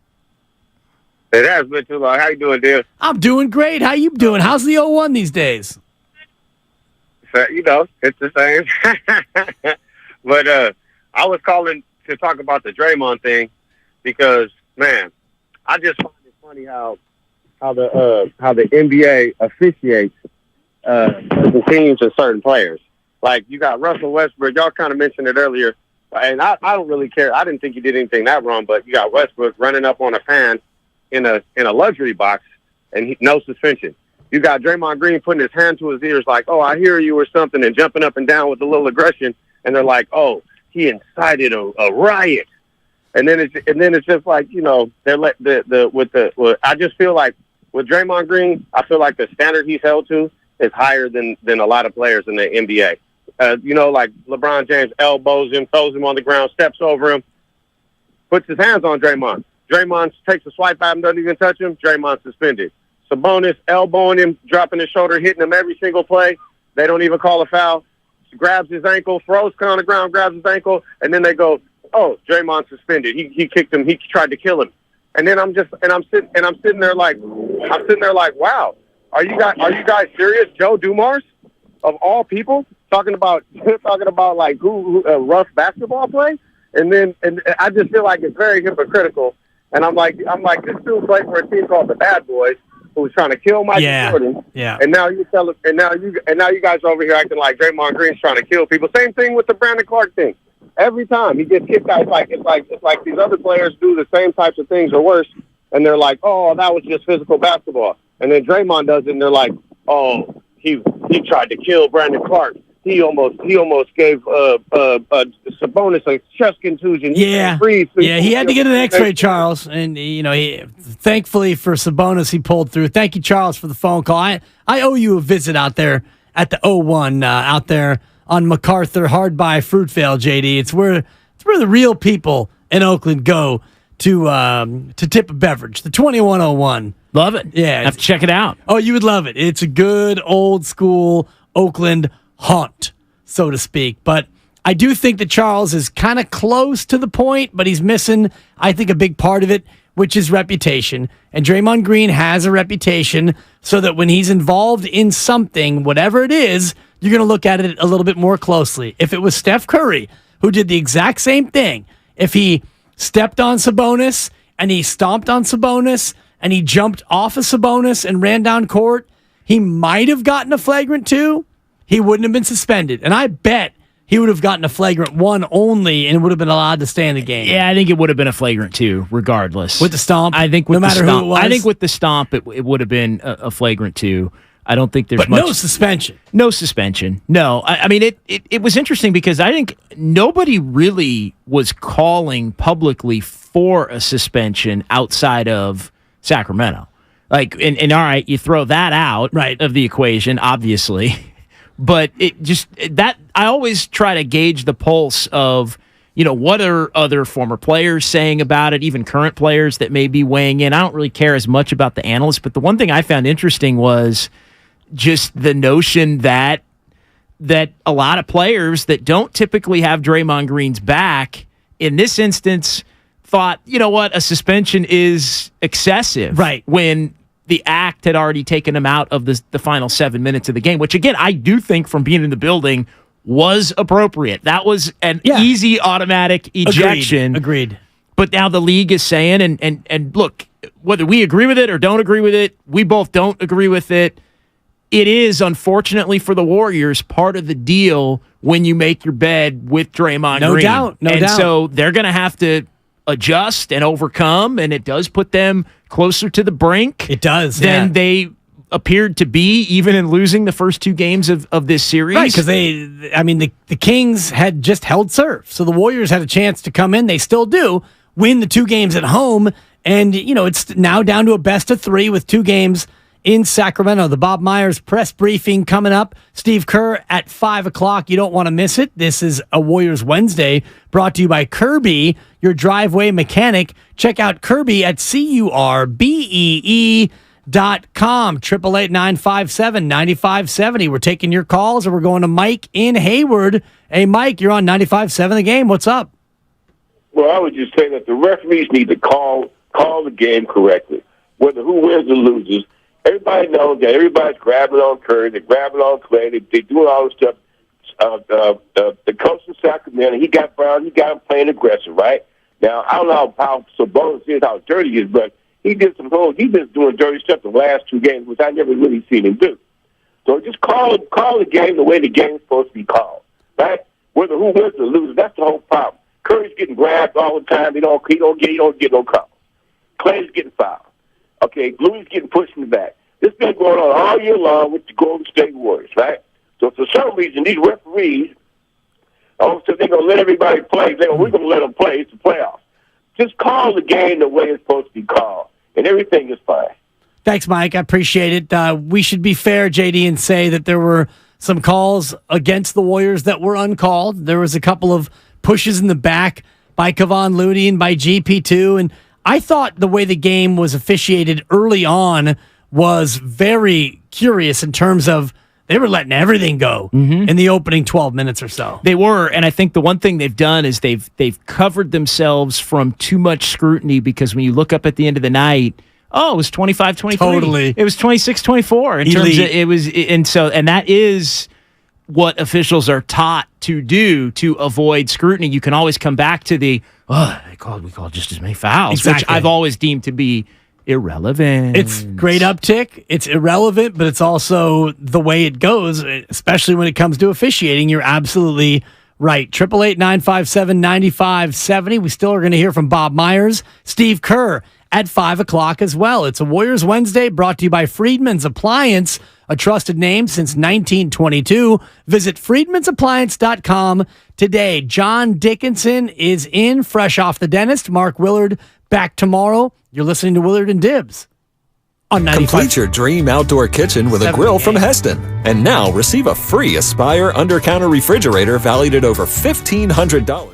It has been too long. How you doing, dear? I'm doing great. How you doing? How's the 01 these days? So, it's the same. But I was calling to talk about the Draymond thing because, man, I just find it funny how the NBA officiates the teams and certain players. Like, you got Russell Westbrook. Y'all kind of mentioned it earlier, and I don't really care. I didn't think he did anything that wrong, but you got Westbrook running up on a fan in a luxury box, and no suspension. You got Draymond Green putting his hand to his ears like, oh, I hear you or something, and jumping up and down with a little aggression, and they're like, oh, he incited a riot. And then it's just like, they're I just feel like with Draymond Green, I feel like the standard he's held to is higher than a lot of players in the NBA. Like LeBron James elbows him, throws him on the ground, steps over him, puts his hands on Draymond. Draymond takes a swipe at him, doesn't even touch him. Draymond suspended. Sabonis elbowing him, dropping his shoulder, hitting him every single play. They don't even call a foul. Grabs his ankle, throws on the ground, grabs his ankle, and then they go, "Oh, Draymond suspended. He kicked him. He tried to kill him." And then I'm sitting there like, wow, are you guys serious? Joe Dumars, of all people, talking about like who rough basketball play, and I just feel like it's very hypocritical. And I'm like, this dude played for a team called the Bad Boys, who was trying to kill Michael Jordan. Yeah. And now you guys are over here acting like Draymond Green's trying to kill people. Same thing with the Brandon Clark thing. Every time he gets kicked out, it's like these other players do the same types of things or worse, and they're like, oh, that was just physical basketball. And then Draymond does it, and they're like, oh, he tried to kill Brandon Clark. He almost gave Sabonis a chest contusion. Yeah, he had to get an X-ray, Charles, and thankfully for Sabonis, he pulled through. Thank you, Charles, for the phone call. I owe you a visit out there at the 01 out there on MacArthur, hard by Fruitvale, JD. It's where the real people in Oakland go to tip a beverage. The 2101. Love it. Yeah, have to check it out. Oh, you would love it. It's a good old school Oakland haunt, so to speak. But I do think that Charles is kind of close to the point, but he's missing, I think, a big part of it, which is reputation. And Draymond Green has a reputation so that when he's involved in something, whatever it is, you're going to look at it a little bit more closely. If it was Steph Curry, who did the exact same thing, if he stepped on Sabonis and he stomped on Sabonis and he jumped off of Sabonis and ran down court, he might have gotten a flagrant 2. He wouldn't have been suspended. And I bet he would have gotten a flagrant 1 only and would have been allowed to stay in the game. Yeah, I think it would have been a flagrant 2, regardless. With the stomp? I think with no matter the stomp, who it was? I think with the stomp, it would have been a flagrant 2. I don't think there's but much. no suspension. No suspension. No. I mean, it was interesting because I think nobody really was calling publicly for a suspension outside of Sacramento. Like, and all right, you throw that out of the equation, obviously. But it just that I always try to gauge the pulse of, what are other former players saying about it, even current players that may be weighing in. I don't really care as much about the analysts, but the one thing I found interesting was just the notion that a lot of players that don't typically have Draymond Green's back in this instance thought, a suspension is excessive. Right. When the act had already taken him out of the final 7 minutes of the game, which, again, I do think from being in the building was appropriate. That was an easy automatic ejection. Agreed. But now the league is saying, and look, whether we agree with it or don't agree with it, we both don't agree with it. It is, unfortunately for the Warriors, part of the deal when you make your bed with Draymond Green. No doubt. And so they're going to have to adjust and overcome, and it does put them closer to the brink. It does, than they appeared to be, even in losing the first 2 games of this series. Right, because the Kings had just held serve, so the Warriors had a chance to come in. They still do win the 2 games at home, and it's now down to a best of 3 with 2 games in Sacramento. The Bob Myers press briefing coming up. Steve Kerr at 5 o'clock. You don't want to miss it. This is a Warriors Wednesday brought to you by Kirby, your driveway mechanic. Check out Kirby at CURBEE.com. 888-957-9570. We're taking your calls, and we're going to Mike in Hayward. Hey, Mike, you're on 95.7 The Game. What's up? Well, I would just say that the referees need to call the game correctly. Whether who wins or loses, everybody knows that everybody's grabbing on Curry, they're grabbing on Clay, they're doing all this stuff. The coach in Sacramento, he got Brown, he got him playing aggressive, right? Now, I don't know how Sabonis is, how dirty he is, but he's been doing dirty stuff the last 2 games, which I never really seen him do. So just call the game the way the game's supposed to be called, right? Whether who wins or loses, that's the whole problem. Curry's getting grabbed all the time. He don't get no calls. Clay's getting fouled. Okay, Louis getting pushed in the back. This has been going on all year long with the Golden State Warriors, right? So for some reason, these referees, so they're going to let everybody play. We're going to let them play. It's the playoffs. Just call the game the way it's supposed to be called, and everything is fine. Thanks, Mike. I appreciate it. We should be fair, JD, and say that there were some calls against the Warriors that were uncalled. There was a couple of pushes in the back by Kevon Looney and by GP2, and I thought the way the game was officiated early on was very curious in terms of they were letting everything go in the opening 12 minutes or so. They were, and I think the one thing they've done is they've covered themselves from too much scrutiny, because when you look up at the end of the night, it was 25-23. Totally. It was 26-24 in terms of it was, and that is what officials are taught to do to avoid scrutiny. You can always come back to we called just as many fouls, which I've always deemed to be irrelevant. It's great uptick. It's irrelevant, but it's also the way it goes, especially when it comes to officiating. You're absolutely right. 888-957-9570. We still are going to hear from Bob Myers, Steve Kerr at 5 o'clock as well. It's a Warriors Wednesday brought to you by Friedman's Appliance, a trusted name since 1922. Visit friedmansappliance.com today. John Dickinson is in, fresh off the dentist. Mark Willard back tomorrow. You're listening to Willard and Dibbs on 95. Complete your dream outdoor kitchen with a grill from Heston. And now receive a free Aspire under-counter refrigerator valued at over $1,500.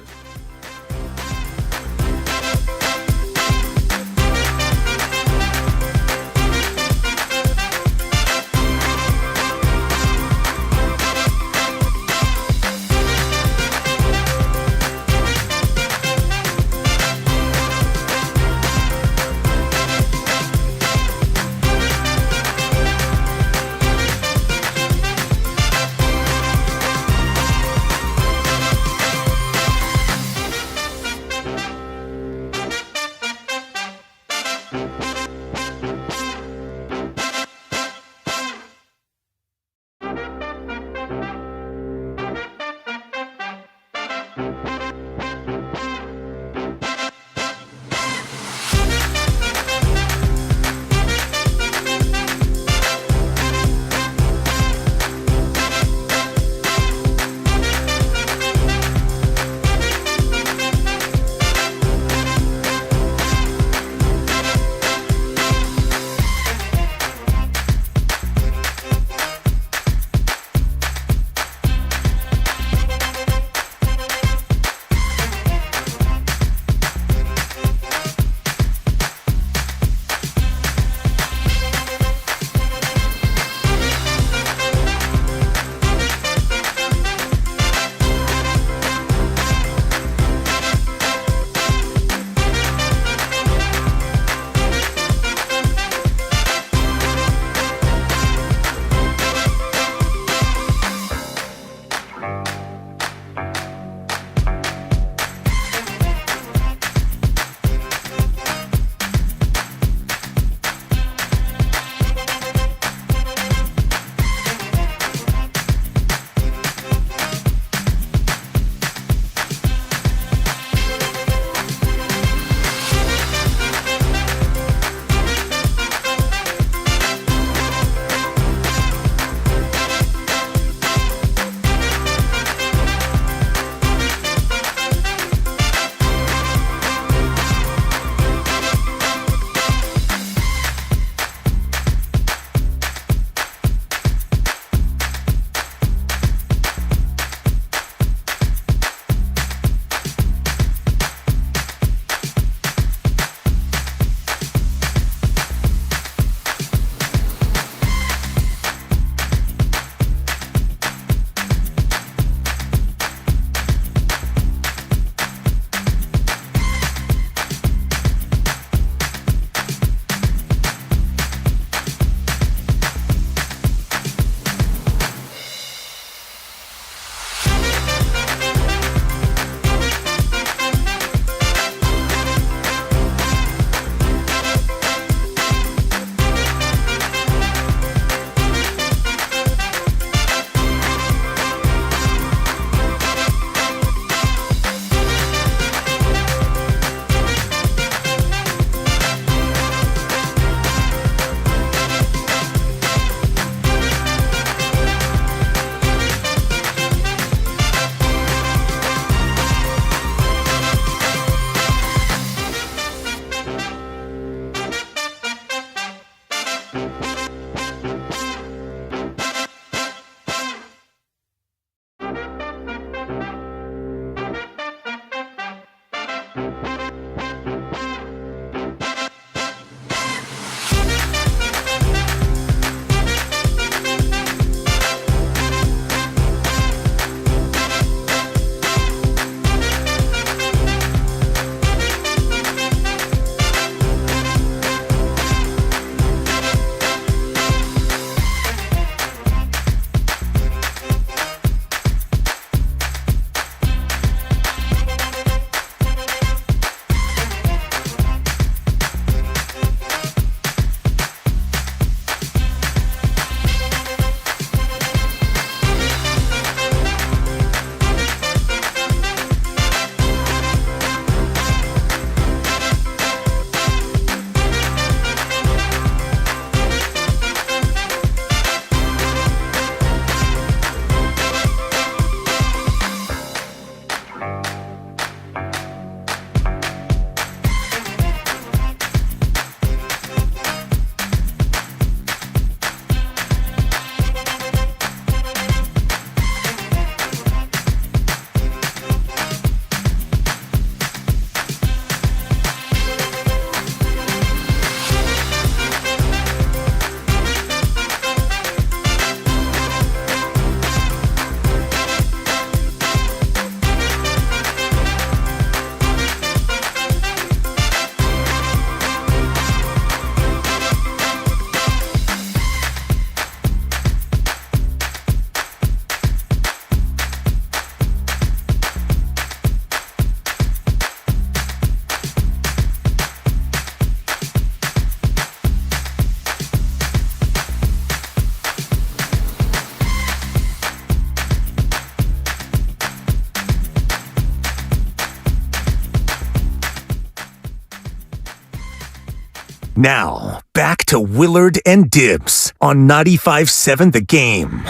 Now, back to Willard and Dibs on 95.7 The Game.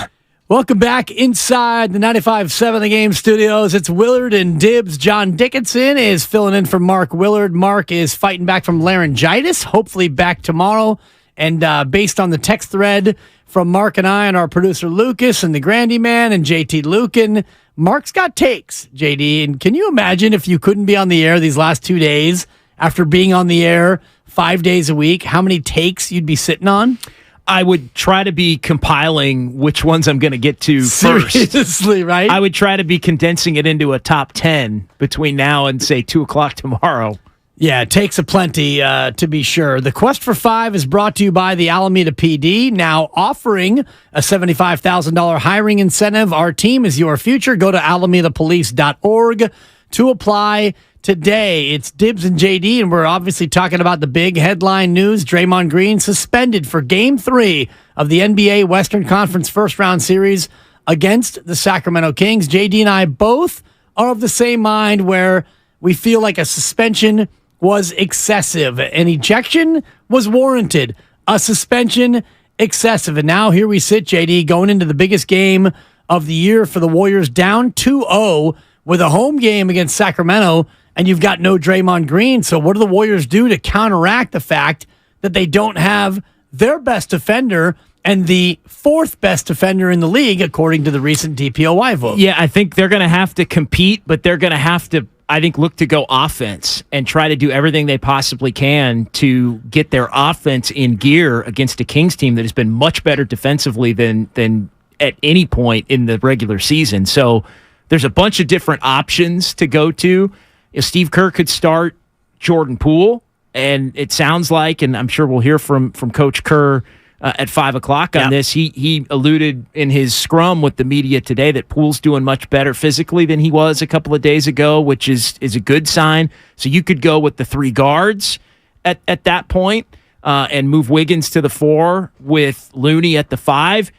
Welcome back inside the 95.7 The Game studios. It's Willard and Dibs. John Dickinson is filling in for Mark Willard. Mark is fighting back from laryngitis, hopefully back tomorrow. And based on the text thread from Mark and I and our producer Lucas and the Grandy Man and JT Lucan, Mark's got takes, JD. And can you imagine if you couldn't be on the air these last 2 days after being on the air 5 days a week, how many takes you'd be sitting on? I would try to be compiling which ones I'm going to get to first. Seriously, right? I would try to be condensing it into a top 10 between now and, say, 2 o'clock tomorrow. Yeah, it takes aplenty to be sure. The Quest for 5 is brought to you by the Alameda PD, now offering a $75,000 hiring incentive. Our team is your future. Go to alamedapolice.org to apply today. It's Dibs and JD, and we're obviously talking about the big headline news. Draymond Green suspended for Game 3 of the NBA Western Conference first-round series against the Sacramento Kings. JD and I both are of the same mind where we feel like a suspension was excessive. An ejection was warranted. A suspension, excessive. And now here we sit, JD, going into the biggest game of the year for the Warriors, down 2-0 with a home game against Sacramento, and you've got no Draymond Green. So what do the Warriors do to counteract the fact that they don't have their best defender and the fourth best defender in the league, according to the recent DPOY vote? Yeah, I think they're going to have to compete, but they're going to have to, I think, look to go offense and try to do everything they possibly can to get their offense in gear against a Kings team that has been much better defensively than at any point in the regular season. So there's a bunch of different options to go to. If Steve Kerr could start Jordan Poole, and it sounds like, and I'm sure we'll hear from Coach Kerr at 5 o'clock on this. He alluded in his scrum with the media today that Poole's doing much better physically than he was a couple of days ago, which is a good sign. So you could go with the 3 guards at that point and move Wiggins to the 4 with Looney at the 5.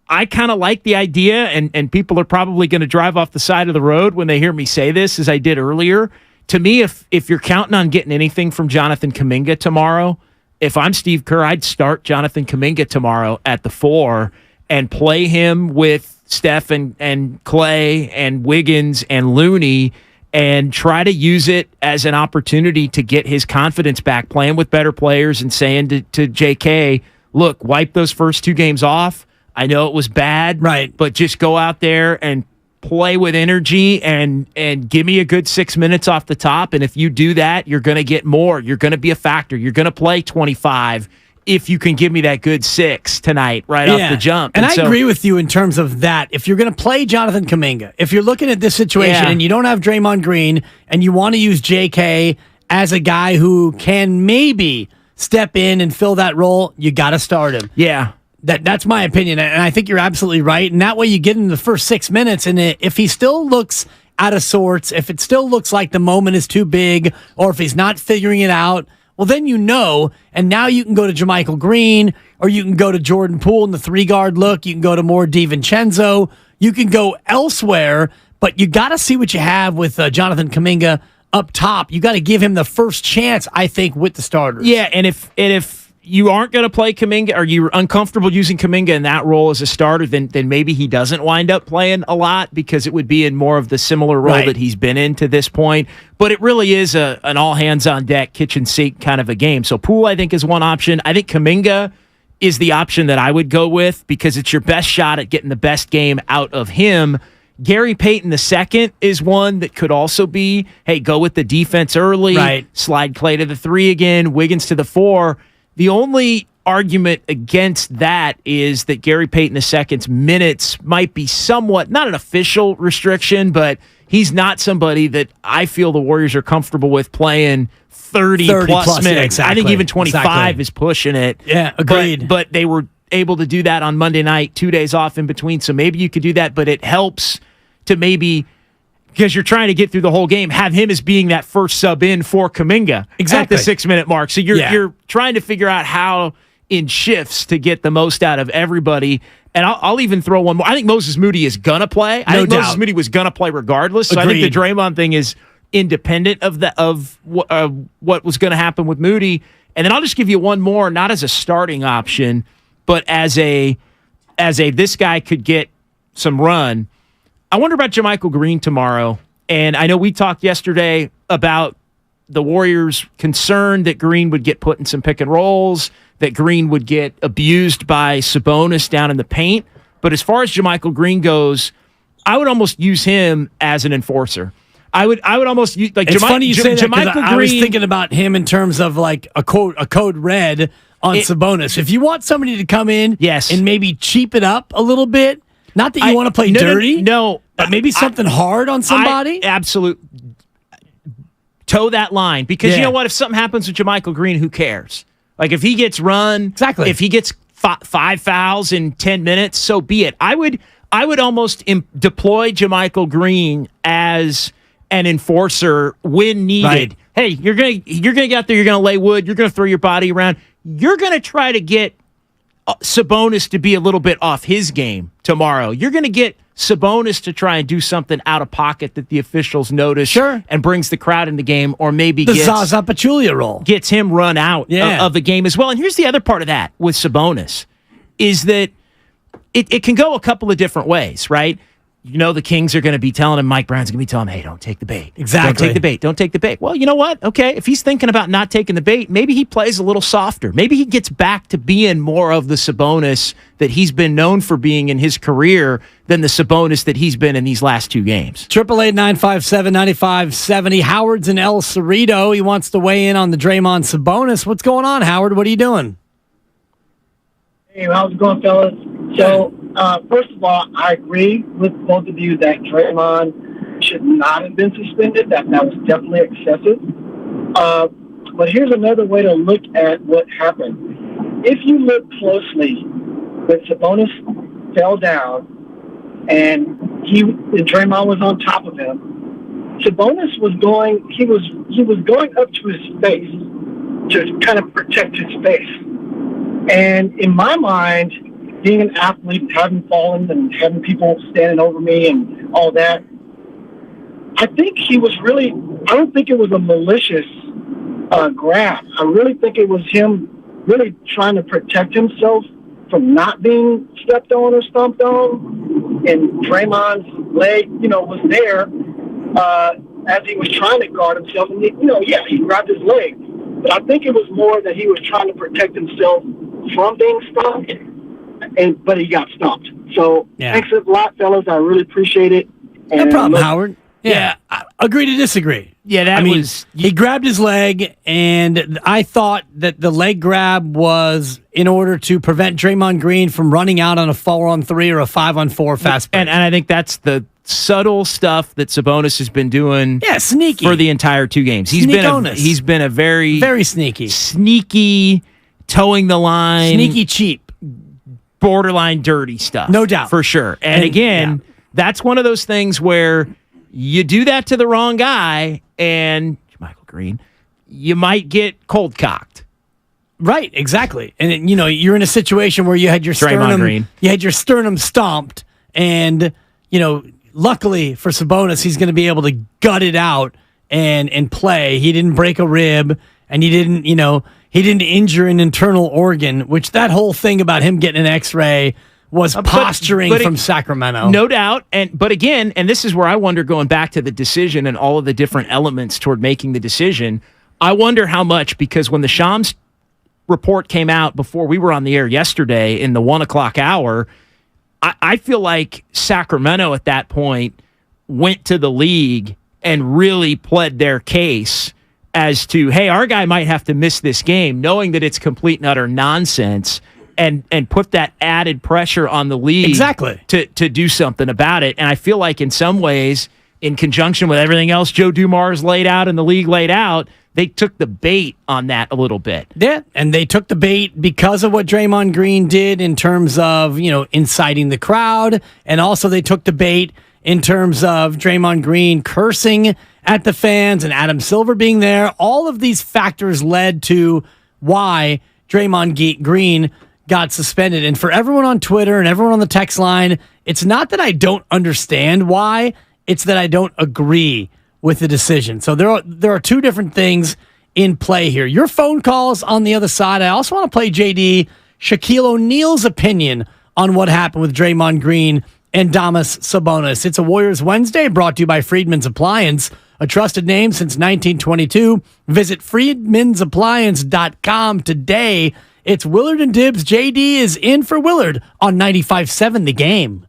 I kind of like the idea, and people are probably going to drive off the side of the road when they hear me say this, as I did earlier. To me, if you're counting on getting anything from Jonathan Kuminga tomorrow, if I'm Steve Kerr, I'd start Jonathan Kuminga tomorrow at the 4 and play him with Steph and Clay and Wiggins and Looney and try to use it as an opportunity to get his confidence back, playing with better players and saying to JK, look, wipe those first 2 games off. I know it was bad, right? But just go out there and play with energy and give me a good 6 minutes off the top. And if you do that, you're going to get more. You're going to be a factor. You're going to play 25 if you can give me that good 6 tonight right off the jump. And I agree with you in terms of that. If you're going to play Jonathan Kuminga, if you're looking at this situation and you don't have Draymond Green and you want to use JK as a guy who can maybe step in and fill that role, you got to start him. Yeah. That's my opinion, and I think you're absolutely right. And that way you get in the first 6 minutes, and if he still looks out of sorts, if it still looks like the moment is too big, or if he's not figuring it out, well, then you know, and now you can go to JaMychal Green, or you can go to Jordan Poole in the 3-guard look, you can go to more DiVincenzo, you can go elsewhere, but you got to see what you have with Jonathan Kuminga up top. You got to give him the first chance, I think, with the starters. Yeah, and if you aren't going to play Kuminga, or you're uncomfortable using Kuminga in that role as a starter, then maybe he doesn't wind up playing a lot because it would be in more of the similar role that he's been in to this point. But it really is an all-hands-on-deck, kitchen sink kind of a game. So Poole, I think, is one option. I think Kuminga is the option that I would go with because it's your best shot at getting the best game out of him. Gary Payton II is one that could also be, hey, go with the defense early, slide Clay to the 3 again, Wiggins to the 4. The only argument against that is that Gary Payton II's minutes might be somewhat, not an official restriction, but he's not somebody that I feel the Warriors are comfortable with playing 30 plus minutes. Yeah, exactly. I think even 25 is pushing it. Yeah, agreed. But they were able to do that on Monday night, 2 days off in between, so maybe you could do that, but it helps to maybe, because you're trying to get through the whole game, have him as being that first sub in for Kuminga at the 6-minute mark. So you're trying to figure out how in shifts to get the most out of everybody. And I'll even throw one more. I think Moses Moody is going to play. I think Moses Moody was going to play regardless. So Agreed. I think the Draymond thing is independent of what was going to happen with Moody. And then I'll just give you one more, not as a starting option, but as a this guy could get some run. I wonder about JaMychal Green tomorrow. And I know we talked yesterday about the Warriors' concern that Green would get put in some pick and rolls, that Green would get abused by Sabonis down in the paint. But as far as JaMychal Green goes, I would almost use him as an enforcer. I would almost use like. It's funny you say that because JaMychal I was thinking about him in terms of like a code red on Sabonis. If you want somebody to come in, and maybe cheap it up a little bit, not that you want to play dirty, but maybe something hard on somebody. Absolutely. Toe that line because you know what? If something happens with JaMychal Green, who cares? Like if he gets run, if he gets 5 fouls in 10 minutes, so be it. I would almost deploy JaMychal Green as an enforcer when needed. Right. Hey, you're gonna get out there. You're gonna lay wood. You're gonna throw your body around. You're gonna try to get Sabonis to be a little bit off his game tomorrow. You're gonna get Sabonis to try and do something out of pocket that the officials notice and brings the crowd in the game, or maybe the Zaza Pachulia role gets him run out of the game as well. And here's the other part of that with Sabonis is that it can go a couple of different ways, right? You know, the Kings are going to be telling him, Mike Brown's going to be telling him, hey, don't take the bait. Exactly. Don't take the bait. Don't take the bait. Well, you know what? Okay, if he's thinking about not taking the bait, maybe he plays a little softer. Maybe he gets back to being more of the Sabonis that he's been known for being in his career than the Sabonis that he's been in these last 2 games. 888-957-9570. Howard's in El Cerrito. He wants to weigh in on the Draymond Sabonis. What's going on, Howard? What are you doing? Hey, how's it going, fellas? So, first of all, I agree with both of you that Draymond should not have been suspended. That was definitely excessive. But here's another way to look at what happened. If you look closely, when Sabonis fell down and Draymond was on top of him, Sabonis was going up to his face to kind of protect his face. And in my mind, being an athlete, having fallen and having people standing over me and all that, I think I don't think it was a malicious grab. I really think it was him really trying to protect himself from not being stepped on or stomped on. And Draymond's leg, was there as he was trying to guard himself. And, he grabbed his leg. But I think it was more that he was trying to protect himself from being stomped. But he got stopped. So thanks a lot, fellas. I really appreciate it. No problem, Howard. Yeah, agree to disagree. Yeah, he grabbed his leg, and I thought that the leg grab was in order to prevent Draymond Green from running out on a 4-on-3 or a 5-on-4 fast break. And I think that's the subtle stuff that Sabonis has been doing. Yeah, sneaky for the entire 2 games. He's been a very sneaky, towing the line, sneaky cheap, borderline dirty stuff. No doubt, for sure. And again, that's one of those things where you do that to the wrong guy, and Michael Green, you might get cold cocked. Right, exactly. And you're in a situation where you had your sternum stomped, and luckily for Sabonis, he's going to be able to gut it out and play. He didn't break a rib, and he didn't injure an internal organ, which that whole thing about him getting an X-ray was posturing from Sacramento. No doubt. But again, and this is where I wonder, going back to the decision and all of the different elements toward making the decision, I wonder how much, because when the Shams report came out before we were on the air yesterday in the 1 o'clock hour, I feel like Sacramento at that point went to the league and really pled their case as to, hey, our guy might have to miss this game, knowing that it's complete and utter nonsense, and put that added pressure on the league to do something about it. And I feel like in some ways, in conjunction with everything else Joe Dumars laid out and the league laid out, they took the bait on that a little bit. Yeah, and they took the bait because of what Draymond Green did in terms of, inciting the crowd, and also they took the bait in terms of Draymond Green cursing at the fans and Adam Silver being there. All of these factors led to why Draymond Green got suspended. And for everyone on Twitter and everyone on the text line, it's not that I don't understand why, it's that I don't agree with the decision. So there are 2 different things in play here. Your phone calls on the other side. I also want to play JD Shaquille O'Neal's opinion on what happened with Draymond Green and Domas Sabonis. It's a Warriors Wednesday brought to you by Friedman's Appliance, a trusted name since 1922. Visit friedmansappliance.com today. It's Willard and Dibs. JD is in for Willard on 95.7 The Game.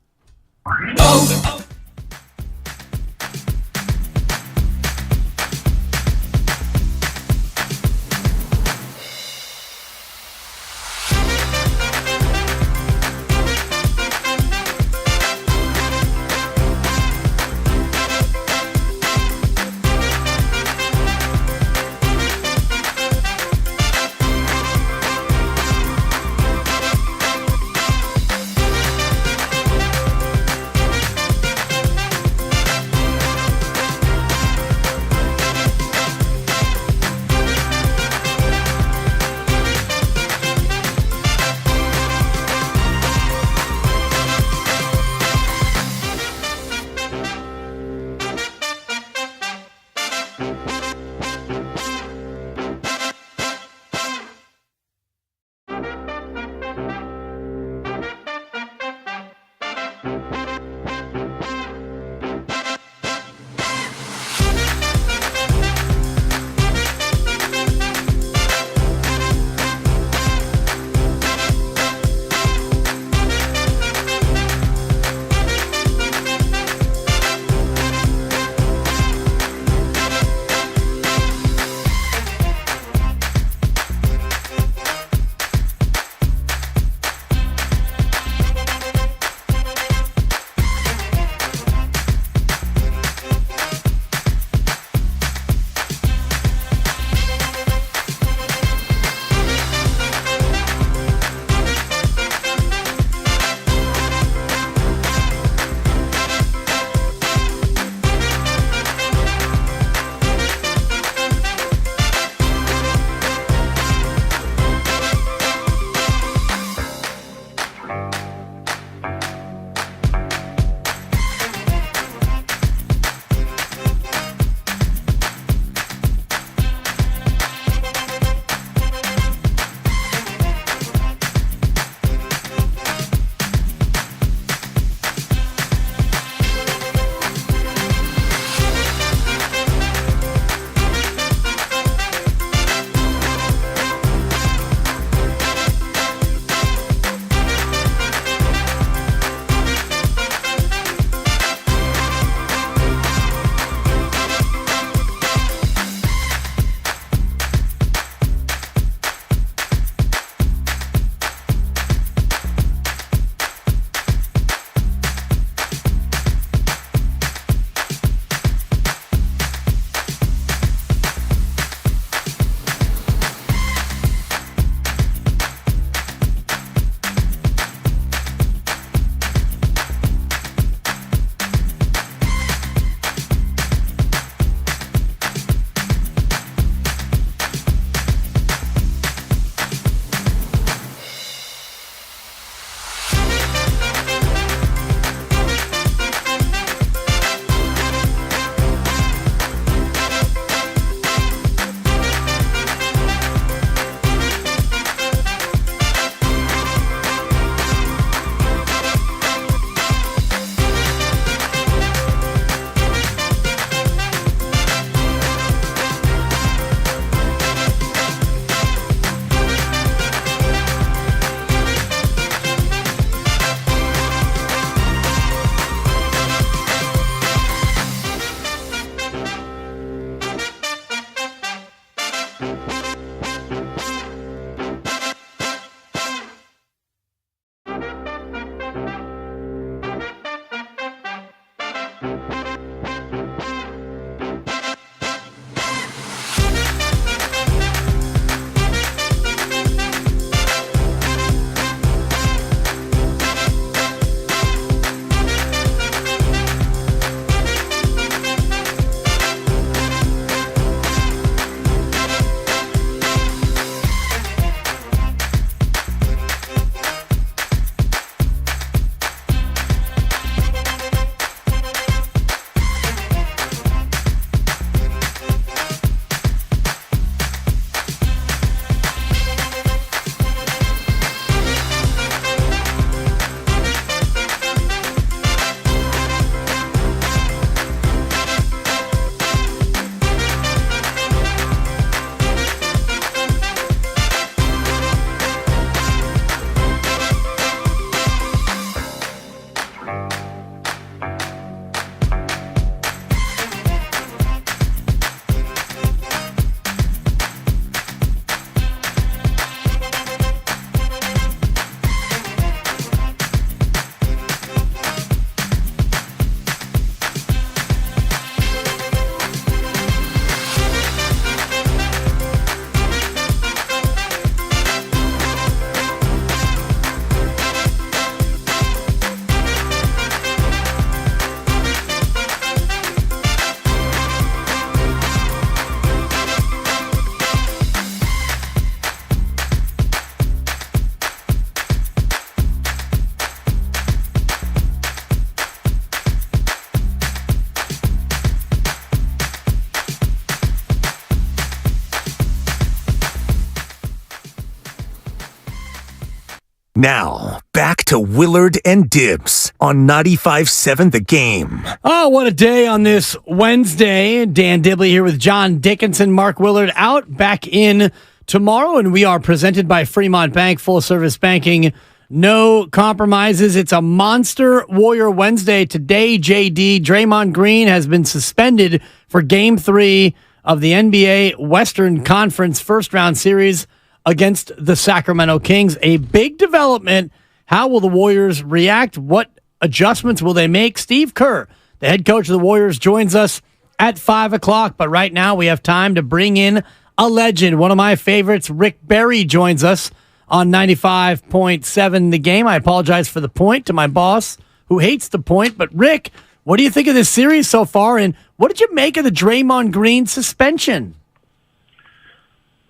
Now, back to Willard and Dibs on 95.7 The Game. Oh, what a day on this Wednesday. Dan Dibley here with John Dickinson, Mark Willard out, back in tomorrow, and we are presented by Fremont Bank, full-service banking, no compromises. It's a Monster Warrior Wednesday today, JD. Draymond Green has been suspended for Game 3 of the NBA Western Conference first-round series against the Sacramento Kings. A big development. How will the Warriors react? What adjustments will they make? Steve Kerr, the head coach of the Warriors, joins us at 5 o'clock. But right now we have time to bring in a legend. One of my favorites, Rick Barry, joins us on 95.7 The Game. I apologize for the point to my boss who hates the point. But Rick, what do you think of this series so far? And what did you make of the Draymond Green suspension?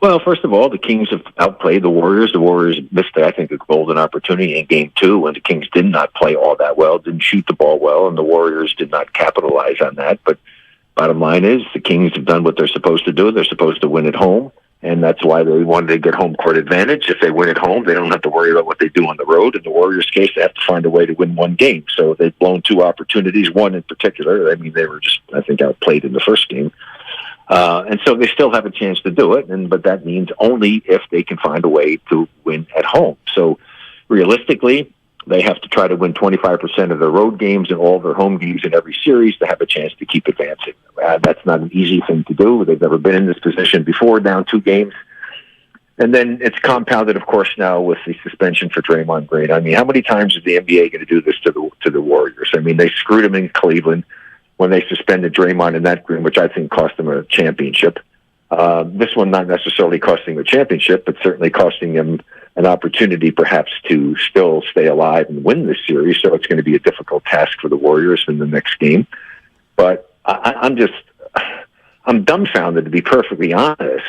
Well, first of all, the Kings have outplayed the Warriors. The Warriors missed, I think, a golden opportunity in Game 2 when the Kings did not play all that well, didn't shoot the ball well, and the Warriors did not capitalize on that. But bottom line is the Kings have done what they're supposed to do. They're supposed to win at home, and that's why they wanted to get home court advantage. If they win at home, they don't have to worry about what they do on the road. In the Warriors' case, they have to find a way to win one game. So they've blown two opportunities, one in particular. I mean, they were just, I think, outplayed in the first game. And so they still have a chance to do it, but that means only if they can find a way to win at home. So realistically, they have to try to win 25% of their road games and all their home games in every series to have a chance to keep advancing. That's not an easy thing to do. They've never been in this position before, down 2 games. And then it's compounded, of course, now with the suspension for Draymond Green. I mean, how many times is the NBA going to do this to the Warriors? I mean, they screwed them in Cleveland when they suspended Draymond in that game, which I think cost them a championship. This one not necessarily costing them a championship, but certainly costing them an opportunity perhaps to still stay alive and win this series. So it's going to be a difficult task for the Warriors in the next game. But I'm dumbfounded, to be perfectly honest.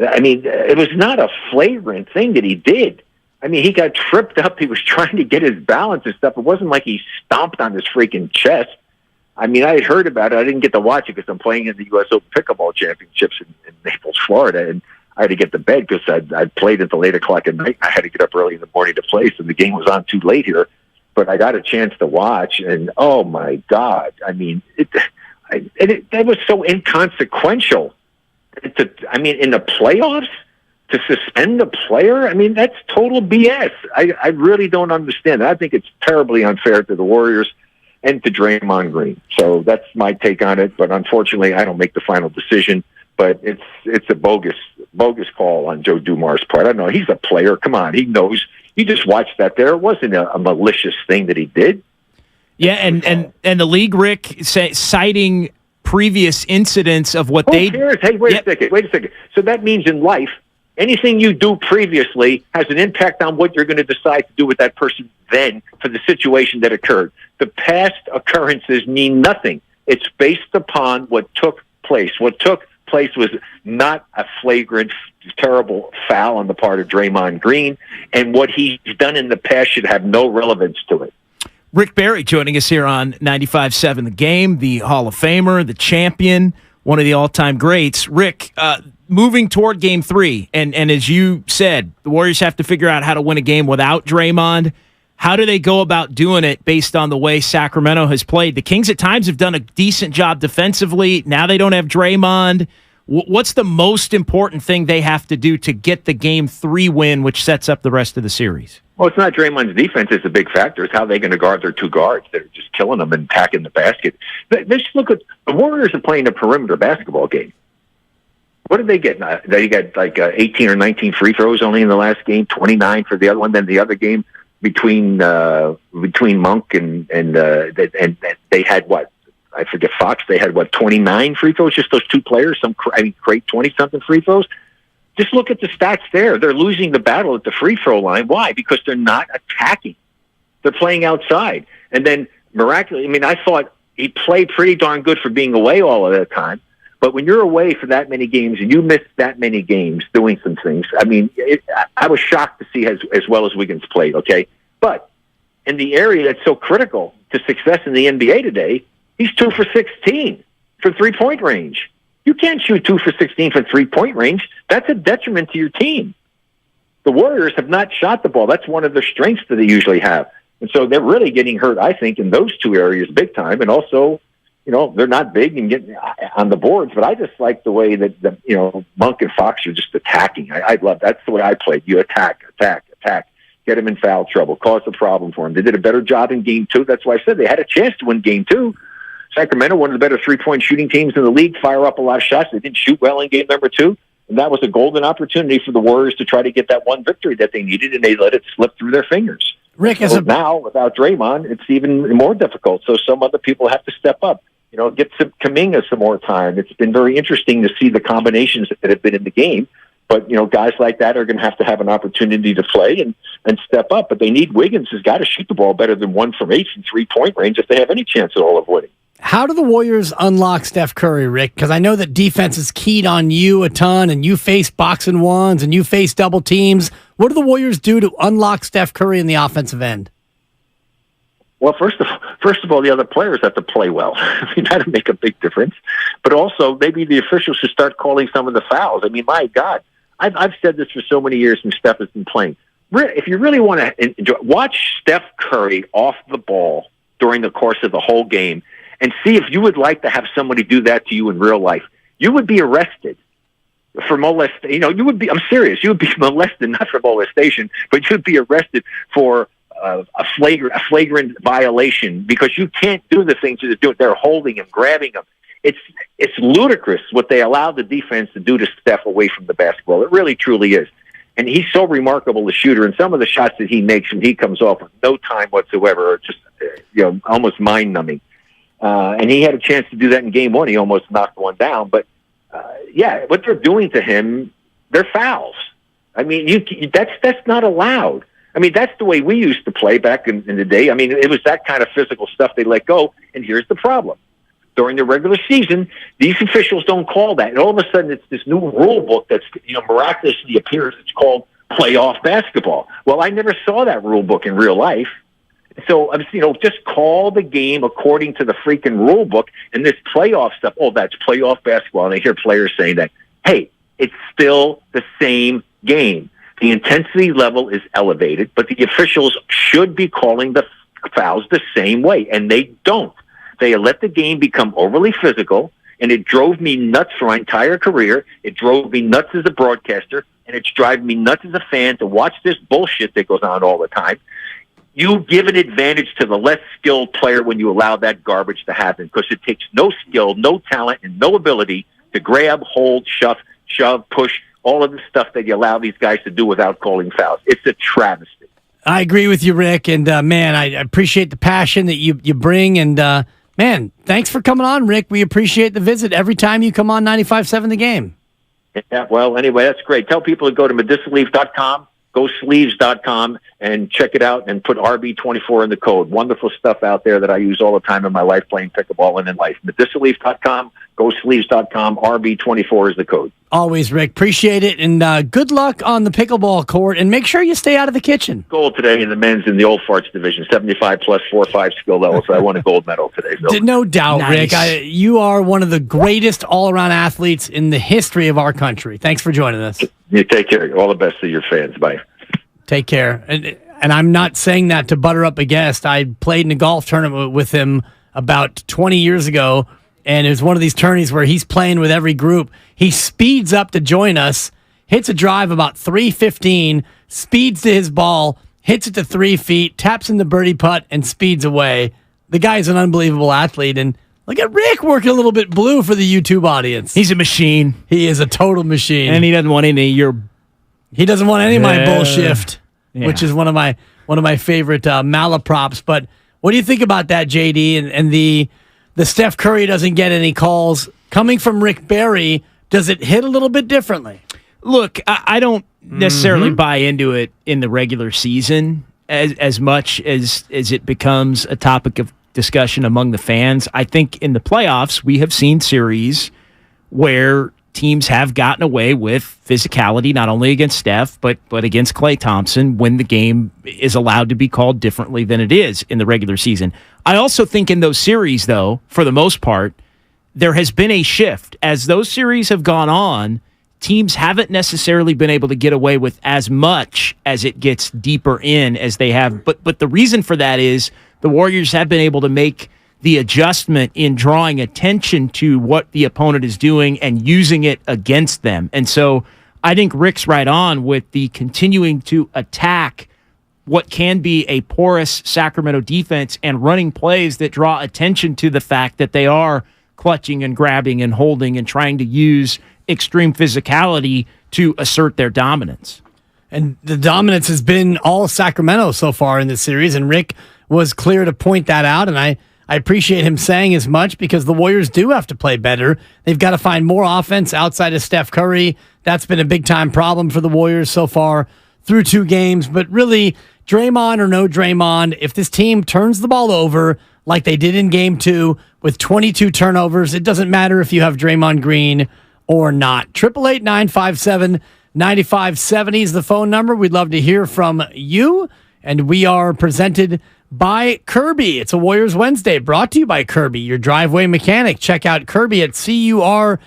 I mean, it was not a flagrant thing that he did. I mean, he got tripped up. He was trying to get his balance and stuff. It wasn't like he stomped on his freaking chest. I mean, I had heard about it. I didn't get to watch it because I'm playing in the U.S. Open Pickleball Championships in Naples, Florida, and I had to get to bed because I'd played until 8 o'clock at night. I had to get up early in the morning to play, so the game was on too late here. But I got a chance to watch, and oh, my God. I mean, that was so inconsequential. I mean, in the playoffs, to suspend a player, I mean, that's total BS. I really don't understand. I think it's terribly unfair to the Warriors and to Draymond Green. So that's my take on it. But unfortunately, I don't make the final decision. But it's a bogus call on Joe Dumars' part. I don't know. He's a player. Come on. He knows. You just watched that there. It wasn't a malicious thing that he did. Yeah, and the league, Rick, citing previous incidents of what they... Hey, wait a second. So that means in life, anything you do previously has an impact on what you're going to decide to do with that person then for the situation that occurred. The past occurrences mean nothing. It's based upon what took place. What took place was not a flagrant, terrible foul on the part of Draymond Green, and what he's done in the past should have no relevance to it. Rick Barry joining us here on 95.7 The Game, the Hall of Famer, the champion, one of the all-time greats. Rick, moving toward Game 3, and as you said, the Warriors have to figure out how to win a game without Draymond. How do they go about doing it based on the way Sacramento has played? The Kings at times have done a decent job defensively. Now they don't have Draymond. What's the most important thing they have to do to get the Game 3 win, which sets up the rest of the series? Well, it's not Draymond's defense is a big factor. It's how they're going to guard their 2 guards that are just killing them and attacking the basket. Just look at the Warriors are playing a perimeter basketball game. What did they get? They got like 18 or 19 free throws only in the last game, 29 for the other one. Then the other game between Monk and they had what? I forget Fox. They had what? 29 free throws. Just those 2 players. Great 20-something free throws. Just look at the stats there. They're losing the battle at the free throw line. Why? Because they're not attacking. They're playing outside. And then miraculously, I mean, I thought he played pretty darn good for being away all of that time. But when you're away for that many games and you miss that many games doing some things, I mean, I was shocked to see as well as Wiggins played, okay? But in the area that's so critical to success in the NBA today, he's 2 for 16 from three-point range. You can't shoot 2 for 16 from three-point range. That's a detriment to your team. The Warriors have not shot the ball. That's one of their strengths that they usually have. And so they're really getting hurt, I think, in those two areas big time. And also, they're not big and getting on the boards, but I just like the way that, Monk and Fox are just attacking. I love that's the way I played. You attack, get them in foul trouble, cause a problem for them. They did a better job in game 2. That's why I said they had a chance to win game 2. Sacramento, one of the better three-point shooting teams in the league, fire up a lot of shots. They didn't shoot well in game number 2. And that was a golden opportunity for the Warriors to try to get that one victory that they needed, and they let it slip through their fingers. Rick, now, without Draymond, it's even more difficult. So some other people have to step up. Get some Kuminga some more time. It's been very interesting to see the combinations that have been in the game. But, guys like that are going to have an opportunity to play and step up. But they need Wiggins has got to shoot the ball better than 1 from 8 from three-point range if they have any chance at all of winning. How do the Warriors unlock Steph Curry, Rick? Because I know that defense is keyed on you a ton, and you face box and ones, and you face double teams. What do the Warriors do to unlock Steph Curry in the offensive end? Well, first of all, the other players have to play well. That'll make a big difference. But also, maybe the officials should start calling some of the fouls. My God, I've said this for so many years when Steph has been playing. If you really want to enjoy, watch Steph Curry off the ball during the course of the whole game and see if you would like to have somebody do that to you in real life. You would be arrested for molestation. I'm serious. You would be molested, not for molestation, but you'd be arrested for a flagrant violation because you can't do the things that they're holding him, grabbing him. It's ludicrous what they allow the defense to do to Steph away from the basketball. It really, truly is. And he's so remarkable a shooter, and some of the shots that he makes when he comes off with no time whatsoever are just, almost mind-numbing. And he had a chance to do that in game 1. He almost knocked one down. But, what they're doing to him, they're fouls. That's not allowed. That's the way we used to play back in the day. It was that kind of physical stuff they let go. And here's the problem. During the regular season, these officials don't call that. And all of a sudden, it's this new rule book that's, miraculously appears. It's called playoff basketball. Well, I never saw that rule book in real life. So, just call the game according to the freaking rule book. And this playoff stuff, that's playoff basketball. And I hear players saying that, hey, it's still the same game. The intensity level is elevated, but the officials should be calling the fouls the same way, and they don't. They let the game become overly physical, and it drove me nuts for my entire career. It drove me nuts as a broadcaster, and it's driving me nuts as a fan to watch this bullshit that goes on all the time. You give an advantage to the less skilled player when you allow that garbage to happen because it takes no skill, no talent, and no ability to grab, hold, shove, push, all of the stuff that you allow these guys to do without calling fouls. It's a travesty. I agree with you, Rick. And, man, I appreciate the passion that you bring. And, man, thanks for coming on, Rick. We appreciate the visit every time you come on 95.7 The Game. Yeah, well, anyway, that's great. Tell people to go to Medicileaf.com, GoSleeves.com, and check it out and put RB24 in the code. Wonderful stuff out there that I use all the time in my life playing pickleball and in life. Medicileaf.com, GoSleeves.com, RB24 is the code. Always, Rick. Appreciate it. And good luck on the pickleball court. And make sure you stay out of the kitchen. Gold today in the men's in the old farts division, 75 plus 4-5 skill level. So I won a gold medal today. So. No doubt, nice. Rick. You are one of the greatest all-around athletes in the history of our country. Thanks for joining us. You take care. All the best to your fans. Bye. Take care. And I'm not saying that to butter up a guest. I played in a golf tournament with him about 20 years ago. And it was one of these tourneys where he's playing with every group. He speeds up to join us, hits a drive about 315, speeds to his ball, hits it to 3 feet, taps in the birdie putt, and speeds away. The guy's an unbelievable athlete. And look at Rick working a little bit blue for the YouTube audience. He's a machine. He is a total machine. And he doesn't want any of your... He doesn't want any of my bullshit, which is one of my favorite malaprops. But what do you think about that, JD, and the Steph Curry doesn't get any calls coming from Rick Barry? Does it hit a little bit differently? Look, I don't necessarily buy into it in the regular season as much as it becomes a topic of discussion among the fans. I think in the playoffs, we have seen series where teams have gotten away with physicality, not only against Steph, but against Klay Thompson when the game is allowed to be called differently than it is in the regular season. I also think in those series, though, for the most part, there has been a shift. As those series have gone on, teams haven't necessarily been able to get away with as much as it gets deeper in as they have. But the reason for that is the Warriors have been able to make the adjustment in drawing attention to what the opponent is doing and using it against them. And so I think Rick's right on with the continuing to attack what can be a porous Sacramento defense and running plays that draw attention to the fact that they are clutching and grabbing and holding and trying to use extreme physicality to assert their dominance. And the dominance has been all Sacramento so far in this series, and Rick was clear to point that out, and I appreciate him saying as much because the Warriors do have to play better. They've got to find more offense outside of Steph Curry. That's been a big-time problem for the Warriors so far through 2 games. But really, Draymond or no Draymond, if this team turns the ball over like they did in Game 2 with 22 turnovers, it doesn't matter if you have Draymond Green or not. 888-957-9570 is the phone number. We'd love to hear from you. And we are presented by Kirby. It's a Warriors Wednesday brought to you by Kirby, your driveway mechanic. Check out Kirby at CURBEE.com.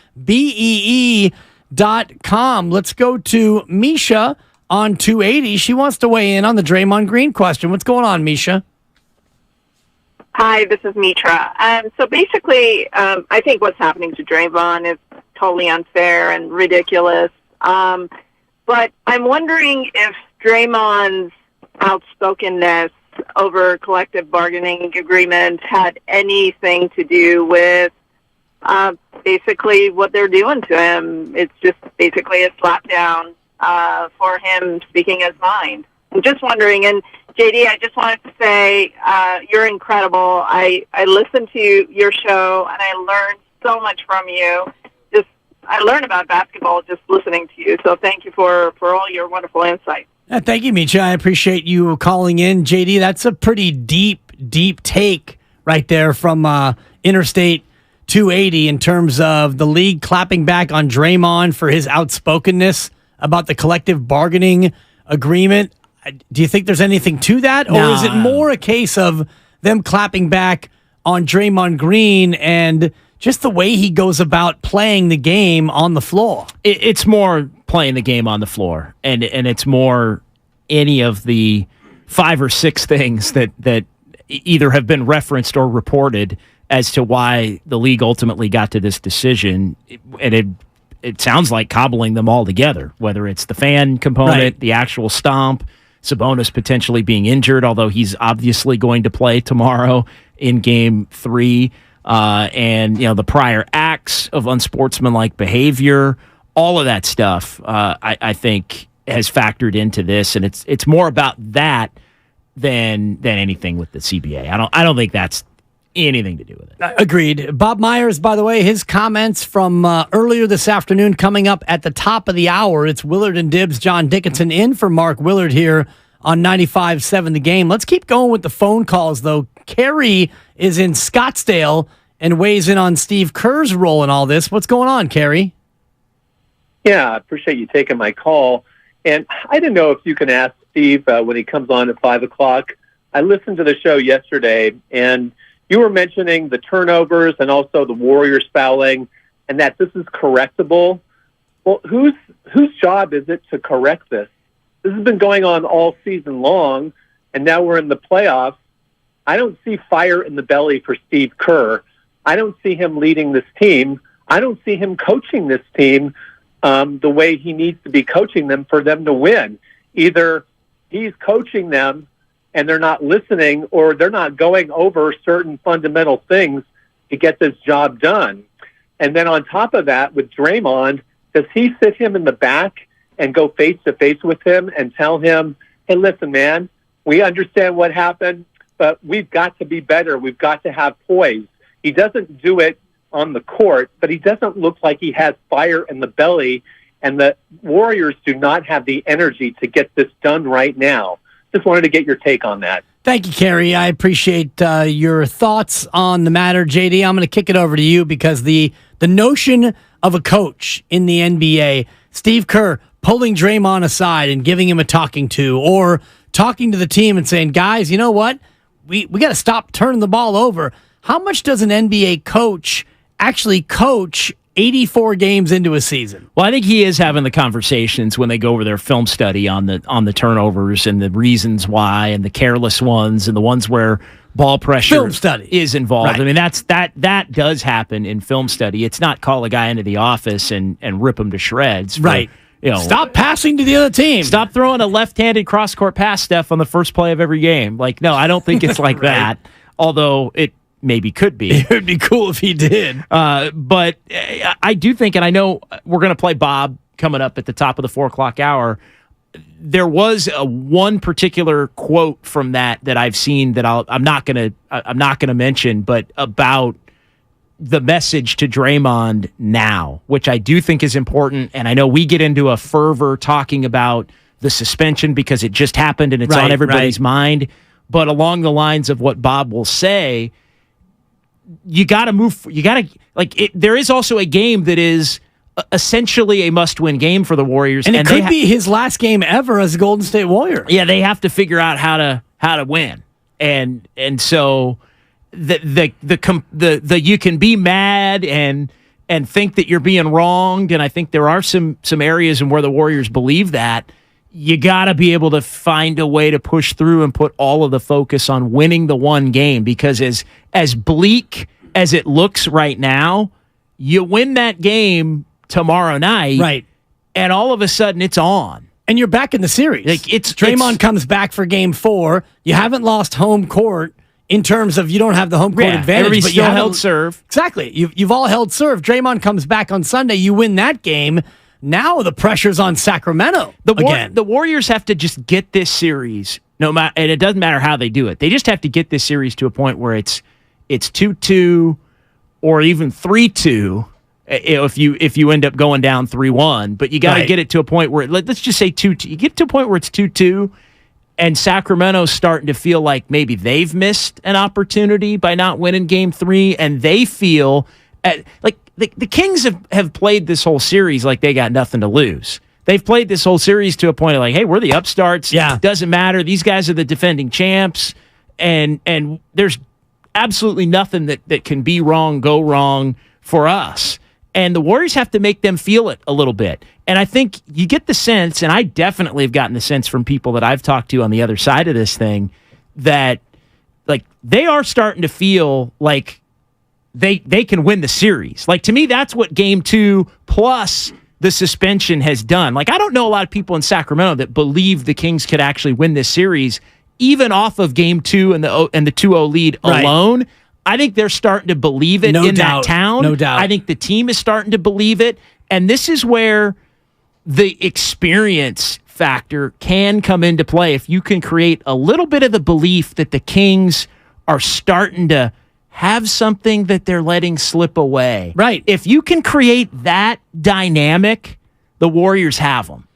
Let's go to Misha on 280. She wants to weigh in on the Draymond Green question. What's going on, Misha? Hi, this is Mitra. So basically, I think what's happening to Draymond is totally unfair and ridiculous. But I'm wondering if Draymond's outspokenness over collective bargaining agreements had anything to do with basically what they're doing to him. It's just basically a slapdown for him speaking his mind. I'm just wondering, and JD, I just wanted to say you're incredible. I listened to your show, and I learned so much from you. I learned about basketball just listening to you, so thank you for all your wonderful insight. Thank you, Misha. I appreciate you calling in. JD, that's a pretty deep take right there from Interstate 280 in terms of the league clapping back on Draymond for his outspokenness about the collective bargaining agreement. Do you think there's anything to that? Or is it more a case of them clapping back on Draymond Green and just the way he goes about playing the game on the floor? It's more playing the game on the floor, and it's more any of the 5 or 6 things that either have been referenced or reported as to why the league ultimately got to this decision. And it sounds like cobbling them all together, whether it's the fan component, the actual stomp, Sabonis potentially being injured, although he's obviously going to play tomorrow in Game 3. And the prior acts of unsportsmanlike behavior, all of that stuff, I think has factored into this, and it's more about that than anything with the CBA. I don't think that's anything to do with it. Agreed. Bob Myers, by the way, his comments from earlier this afternoon coming up at the top of the hour. It's Willard and Dibbs, John Dickinson in for Mark Willard here on 95.7 The Game. Let's keep going with the phone calls, though. Carrie is in Scottsdale and weighs in on Steve Kerr's role in all this. What's going on, Carrie? Yeah, I appreciate you taking my call. And I didn't know if you can ask Steve when he comes on at 5 o'clock. I listened to the show yesterday, and you were mentioning the turnovers and also the Warriors fouling, and that this is correctable. Well, whose job is it to correct this? This has been going on all season long, and now we're in the playoffs. I don't see fire in the belly for Steve Kerr. I don't see him leading this team. I don't see him coaching this team the way he needs to be coaching them for them to win. Either he's coaching them and they're not listening, or they're not going over certain fundamental things to get this job done. And then on top of that, with Draymond, does he sit him in the back and go face-to-face with him and tell him, hey, listen, man, we understand what happened, but we've got to be better. We've got to have poise. He doesn't do it on the court, but he doesn't look like he has fire in the belly, and the Warriors do not have the energy to get this done right now. Just wanted to get your take on that. Thank you, Carrie. I appreciate your thoughts on the matter. JD, I'm going to kick it over to you because the notion of a coach in the NBA, Steve Kerr pulling Draymond aside and giving him a talking to, or talking to the team and saying, guys, you know what? We got to stop turning the ball over. How much does an NBA coach actually coach 84 games into a season. Well, I think he is having the conversations when they go over their film study on the turnovers and the reasons why and the careless ones and the ones where ball pressure Film study is involved. Right. I mean, that does happen in film study. It's not call a guy into the office and rip him to shreds. Right. Stop passing to the other team. Stop throwing a left-handed cross-court pass, Steph, on the first play of every game. Like, no, I don't think it's like that, although it maybe could be. It would be cool if he did. But I do think, and I know we're going to play Bob coming up at the top of the 4 o'clock hour. There was one particular quote from that I've seen that I'm not going to mention, but about the message to Draymond now, which I do think is important. And I know we get into a fervor talking about the suspension because it just happened and it's on everybody's mind. But along the lines of what Bob will say, you got to move. You got to there is also a game that is essentially a must-win game for the Warriors, and it could be his last game ever as a Golden State Warrior. Yeah, they have to figure out how to win, and so the you can be mad and think that you're being wronged, and I think there are some areas in where the Warriors believe that. You got to be able to find a way to push through and put all of the focus on winning the one game, because as bleak as it looks right now, you win that game tomorrow night, right? And all of a sudden it's on, and you're back in the series. Draymond comes back for Game 4. You haven't lost home court in terms of you don't have the home court advantage, everybody's but still you held serve. Exactly. You've all held serve. Draymond comes back on Sunday. You win that game. Now the pressure's on Sacramento again. The Warriors have to just get this series, and it doesn't matter how they do it. They just have to get this series to a point where it's 2-2 or even 3-2 if you end up going down 3-1. But you got to get it to a point where, let's just say 2-2. You get to a point where it's 2-2, and Sacramento's starting to feel like maybe they've missed an opportunity by not winning Game 3, and they feel the Kings have played this whole series like they got nothing to lose. They've played this whole series to a point of like, hey, we're the upstarts. Yeah. It doesn't matter. These guys are the defending champs. And there's absolutely nothing that can go wrong for us. And the Warriors have to make them feel it a little bit. And I think you get the sense, and I definitely have gotten the sense from people that I've talked to on the other side of this thing, that like they are starting to feel like they can win the series. Like, to me, that's what Game 2 plus the suspension has done. Like, I don't know a lot of people in Sacramento that believe the Kings could actually win this series, even off of Game 2 and the 2-0 lead alone. I think they're starting to believe it that town. No doubt. I think the team is starting to believe it. And this is where the experience factor can come into play. If you can create a little bit of the belief that the Kings are starting to have something that they're letting slip away. Right. If you can create that dynamic, the Warriors have them.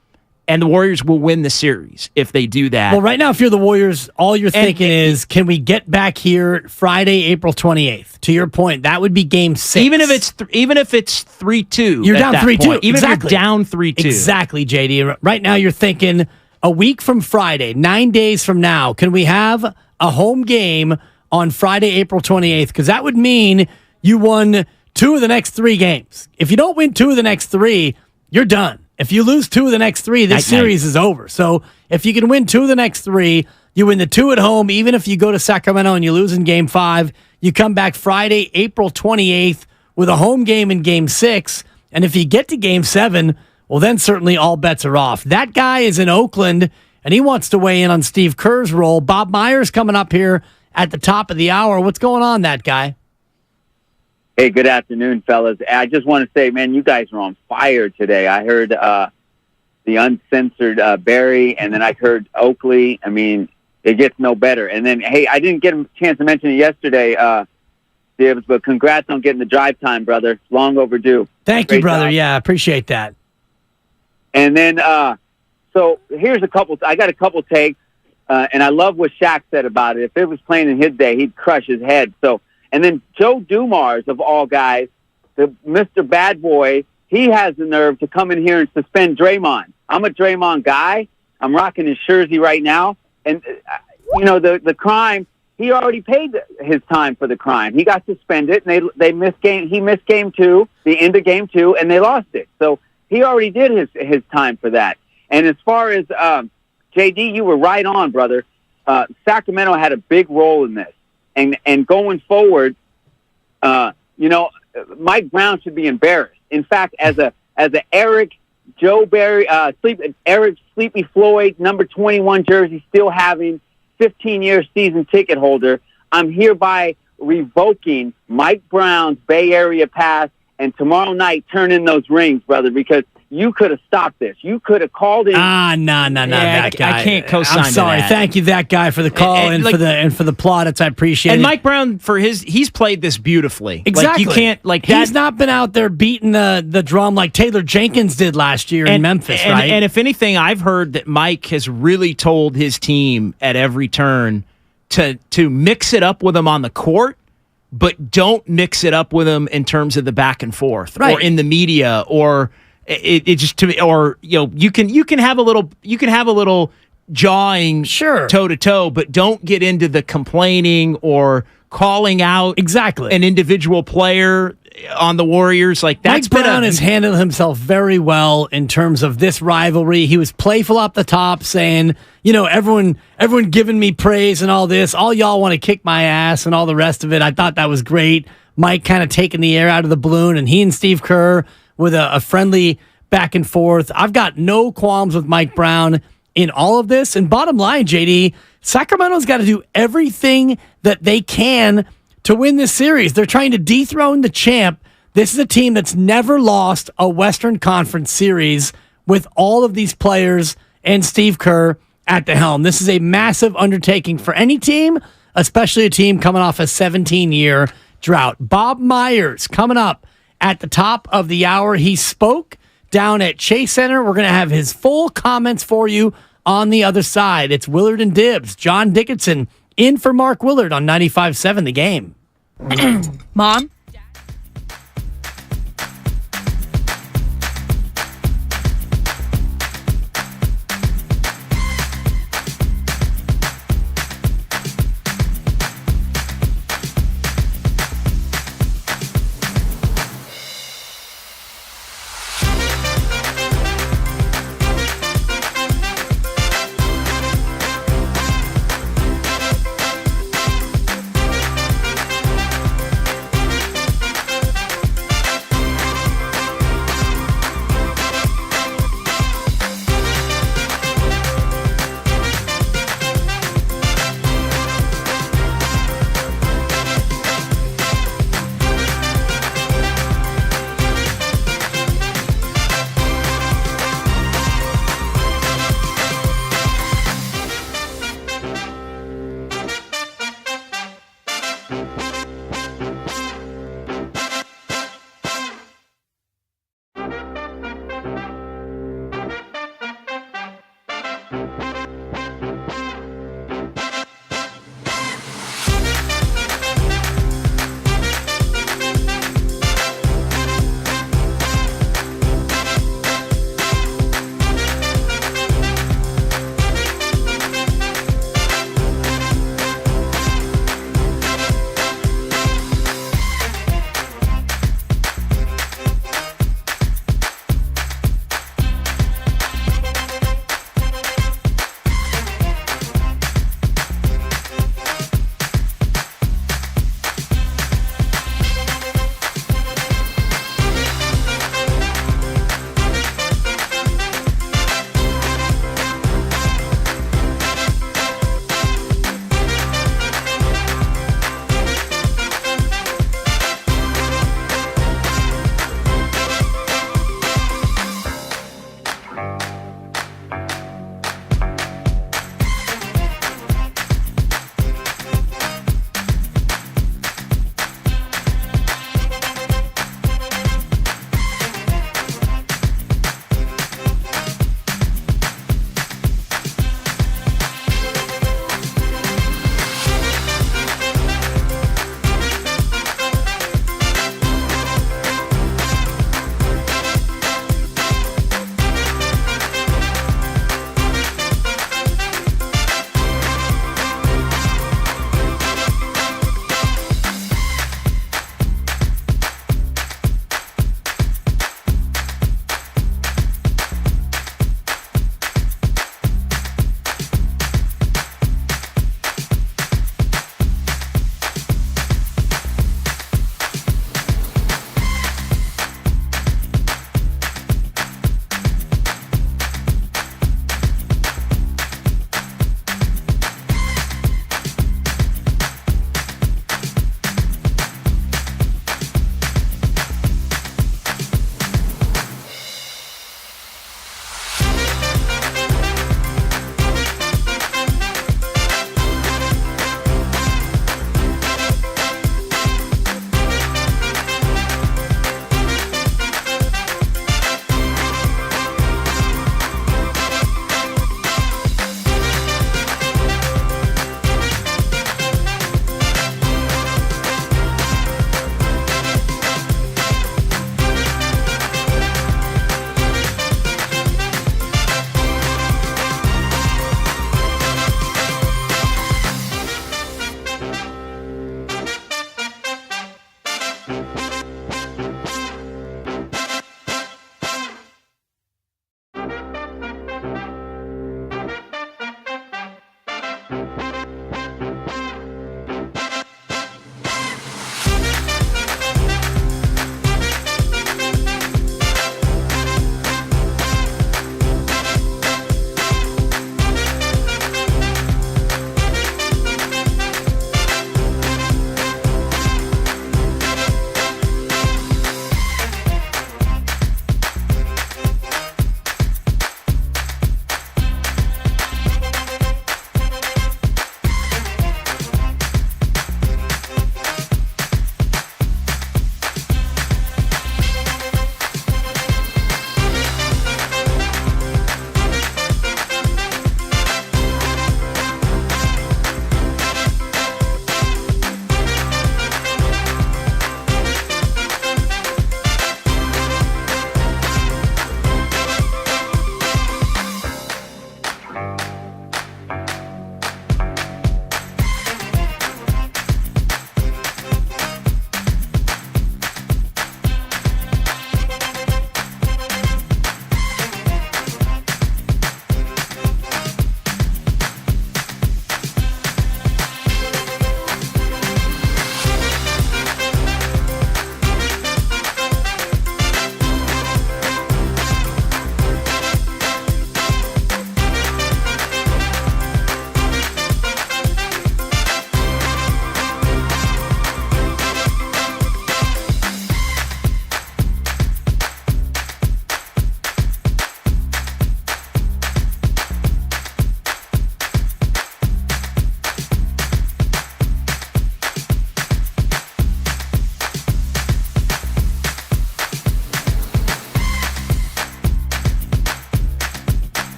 And the Warriors will win the series if they do that. Well, right now, if you're the Warriors, all you're thinking is, can we get back here Friday, April 28th? To your point, that would be Game 6. Even if it's 3-2. You're down 3-2. Even if you're down 3-2. Exactly, JD. Right now, you're thinking a week from Friday, 9 days from now, can we have a home game on Friday, April 28th? Because that would mean you won 2 of the next 3 games. If you don't win 2 of the next 3, you're done. If you lose 2 of the next 3, this series is over. So if you can win 2 of the next 3, you win the 2 at home. Even if you go to Sacramento and you lose in Game 5, you come back Friday, April 28th with a home game in Game 6. And if you get to Game 7, well, then certainly all bets are off. That guy is in Oakland, and he wants to weigh in on Steve Kerr's role. Bob Myers coming up here at the top of the hour. What's going on, that guy? Hey, good afternoon, fellas. I just want to say, man, you guys are on fire today. I heard the uncensored Barry, and then I heard Oakley. I mean, it gets no better. And then, hey, I didn't get a chance to mention it yesterday, Dibs, but congrats on getting the drive time, brother. It's long overdue. Thank you, brother. Yeah, I appreciate that. And then, so here's I got a couple takes, and I love what Shaq said about it. If it was playing in his day, he'd crush his head. And then Joe Dumars, of all guys, the Mr. Bad Boy, he has the nerve to come in here and suspend Draymond. I'm a Draymond guy. I'm rocking his jersey right now. And, the crime, he already paid his time for the crime. He got suspended, and they missed game. He missed game 2, the end of game 2, and they lost it. So he already did his time for that. And as far as JD, you were right on, brother. Sacramento had a big role in this, and going forward, Mike Brown should be embarrassed. In fact, as a Eric Joe Barry, Eric Sleepy Floyd, number 21 jersey, still having 15-year season ticket holder, I'm hereby revoking Mike Brown's Bay Area pass, and tomorrow night turn in those rings, brother, because you could have stopped this. You could have called in. No, that guy. I can't co-sign. I'm sorry. To that. Thank you, that guy, for the call and for the plaudits. I appreciate it. And Mike Brown he's played this beautifully. Exactly. Like, you can't he's not been out there beating the drum like Taylor Jenkins did last year in Memphis, right? And if anything, I've heard that Mike has really told his team at every turn to mix it up with him on the court, but don't mix it up with him in terms of the back and forth or in the media or. It just to me, or you can have a little jawing toe to toe, but don't get into the complaining or calling out an individual player on the Warriors. Like that's Mike Brown has handled himself very well in terms of this rivalry. He was playful up the top, saying, everyone giving me praise and all this. All y'all want to kick my ass and all the rest of it. I thought that was great. Mike kind of taking the air out of the balloon, and he and Steve Kerr with a friendly back and forth. I've got no qualms with Mike Brown in all of this. And bottom line, JD, Sacramento's got to do everything that they can to win this series. They're trying to dethrone the champ. This is a team that's never lost a Western Conference series with all of these players and Steve Kerr at the helm. This is a massive undertaking for any team, especially a team coming off a 17-year drought. Bob Myers coming up at the top of the hour. He spoke down at Chase Center. We're going to have his full comments for you on the other side. It's Willard and Dibs. John Dickinson in for Mark Willard on 95.7 The Game. Mom?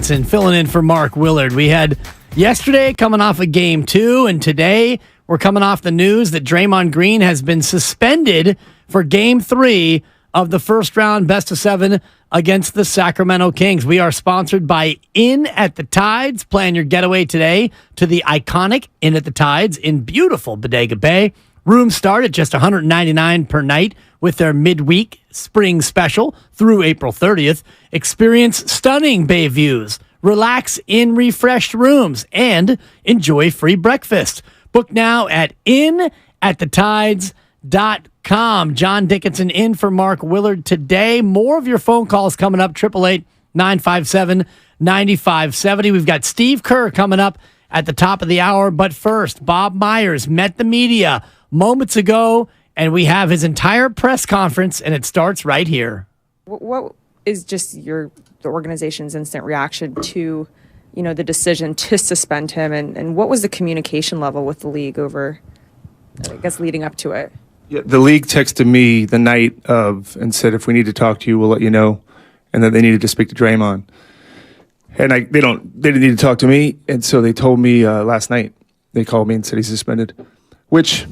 Dickinson filling in for Mark Willard. We had yesterday coming off of Game 2, and today we're coming off the news that Draymond Green has been suspended for Game 3 of the first round best-of-7 against the Sacramento Kings. We are sponsored by Inn at the Tides. Plan your getaway today to the iconic Inn at the Tides in beautiful Bodega Bay. Rooms start at just $199 per night with their midweek spring special through April 30th. Experience stunning bay views, relax in refreshed rooms, and enjoy free breakfast. Book now at inatthetides.com. John Dickinson in for Mark Willard today. More of your phone calls coming up, 888-957-9570. We've got Steve Kerr coming up at the top of the hour. But first, Bob Myers met the media moments ago, and we have his entire press conference, and it starts right here. What is just the organization's instant reaction to, the decision to suspend him, and what was the communication level with the league over, I guess, leading up to it? Yeah, the league texted me the night of and said, if we need to talk to you, we'll let you know, and that they needed to speak to Draymond. And they didn't need to talk to me, and so they told me last night. They called me and said he's suspended, which,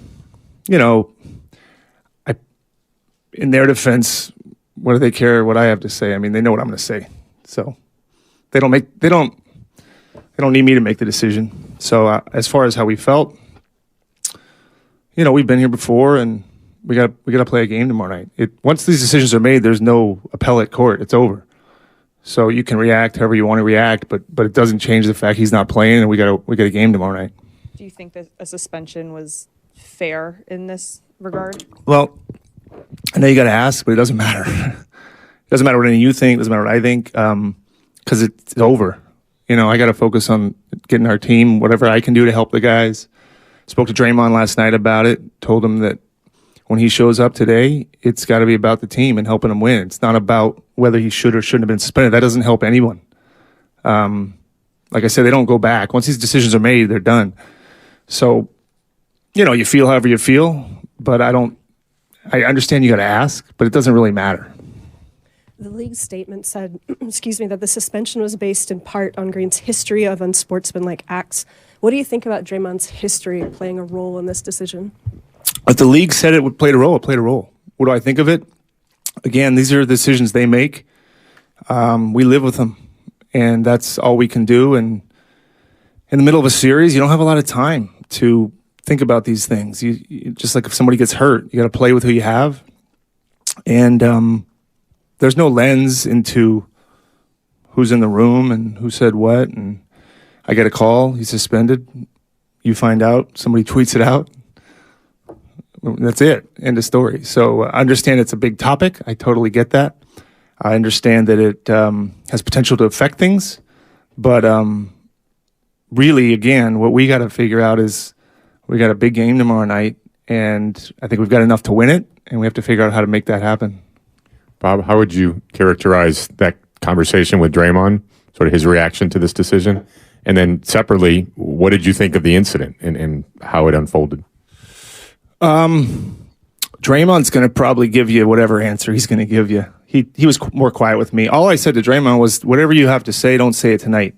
in their defense, what do they care what I have to say? I mean, they know what I'm going to say, so they don't need me to make the decision. So as far as how we felt, we've been here before, and we got to play a game tomorrow night. Once these decisions are made, there's no appellate court. It's over. So you can react however you want to react, but it doesn't change the fact he's not playing, and we got a game tomorrow night. Do you think that a suspension was fair in this regard? Well, I know you got to ask, but it doesn't matter. It doesn't matter what any of you think. It doesn't matter what I think, because it's over. I got to focus on getting our team, whatever I can do to help the guys. Spoke to Draymond last night about it. Told him that when he shows up today, it's got to be about the team and helping them win. It's not about whether he should or shouldn't have been suspended. That doesn't help anyone. Like I said, they don't go back. Once these decisions are made, they're done. So, you feel however you feel, but I understand you got to ask, but it doesn't really matter. The league's statement said, that the suspension was based in part on Green's history of unsportsmanlike acts. What do you think about Draymond's history playing a role in this decision? If the league said it played a role, it played a role. What do I think of it? Again, these are decisions they make. We live with them, and that's all we can do. And in the middle of a series, you don't have a lot of time to think about these things. You just like if somebody gets hurt, you got to play with who you have. And there's no lens into who's in the room and who said what. And I get a call, he's suspended. You find out, somebody tweets it out. That's it. End of story. So I understand it's a big topic. I totally get that. I understand that it has potential to affect things. But really, again, what we got to figure out is we got a big game tomorrow night, and I think we've got enough to win it, and we have to figure out how to make that happen. Bob, how would you characterize that conversation with Draymond, sort of his reaction to this decision? And then separately, what did you think of the incident and how it unfolded? Draymond's going to probably give you whatever answer he's going to give you. He was more quiet with me. All I said to Draymond was, whatever you have to say, don't say it tonight.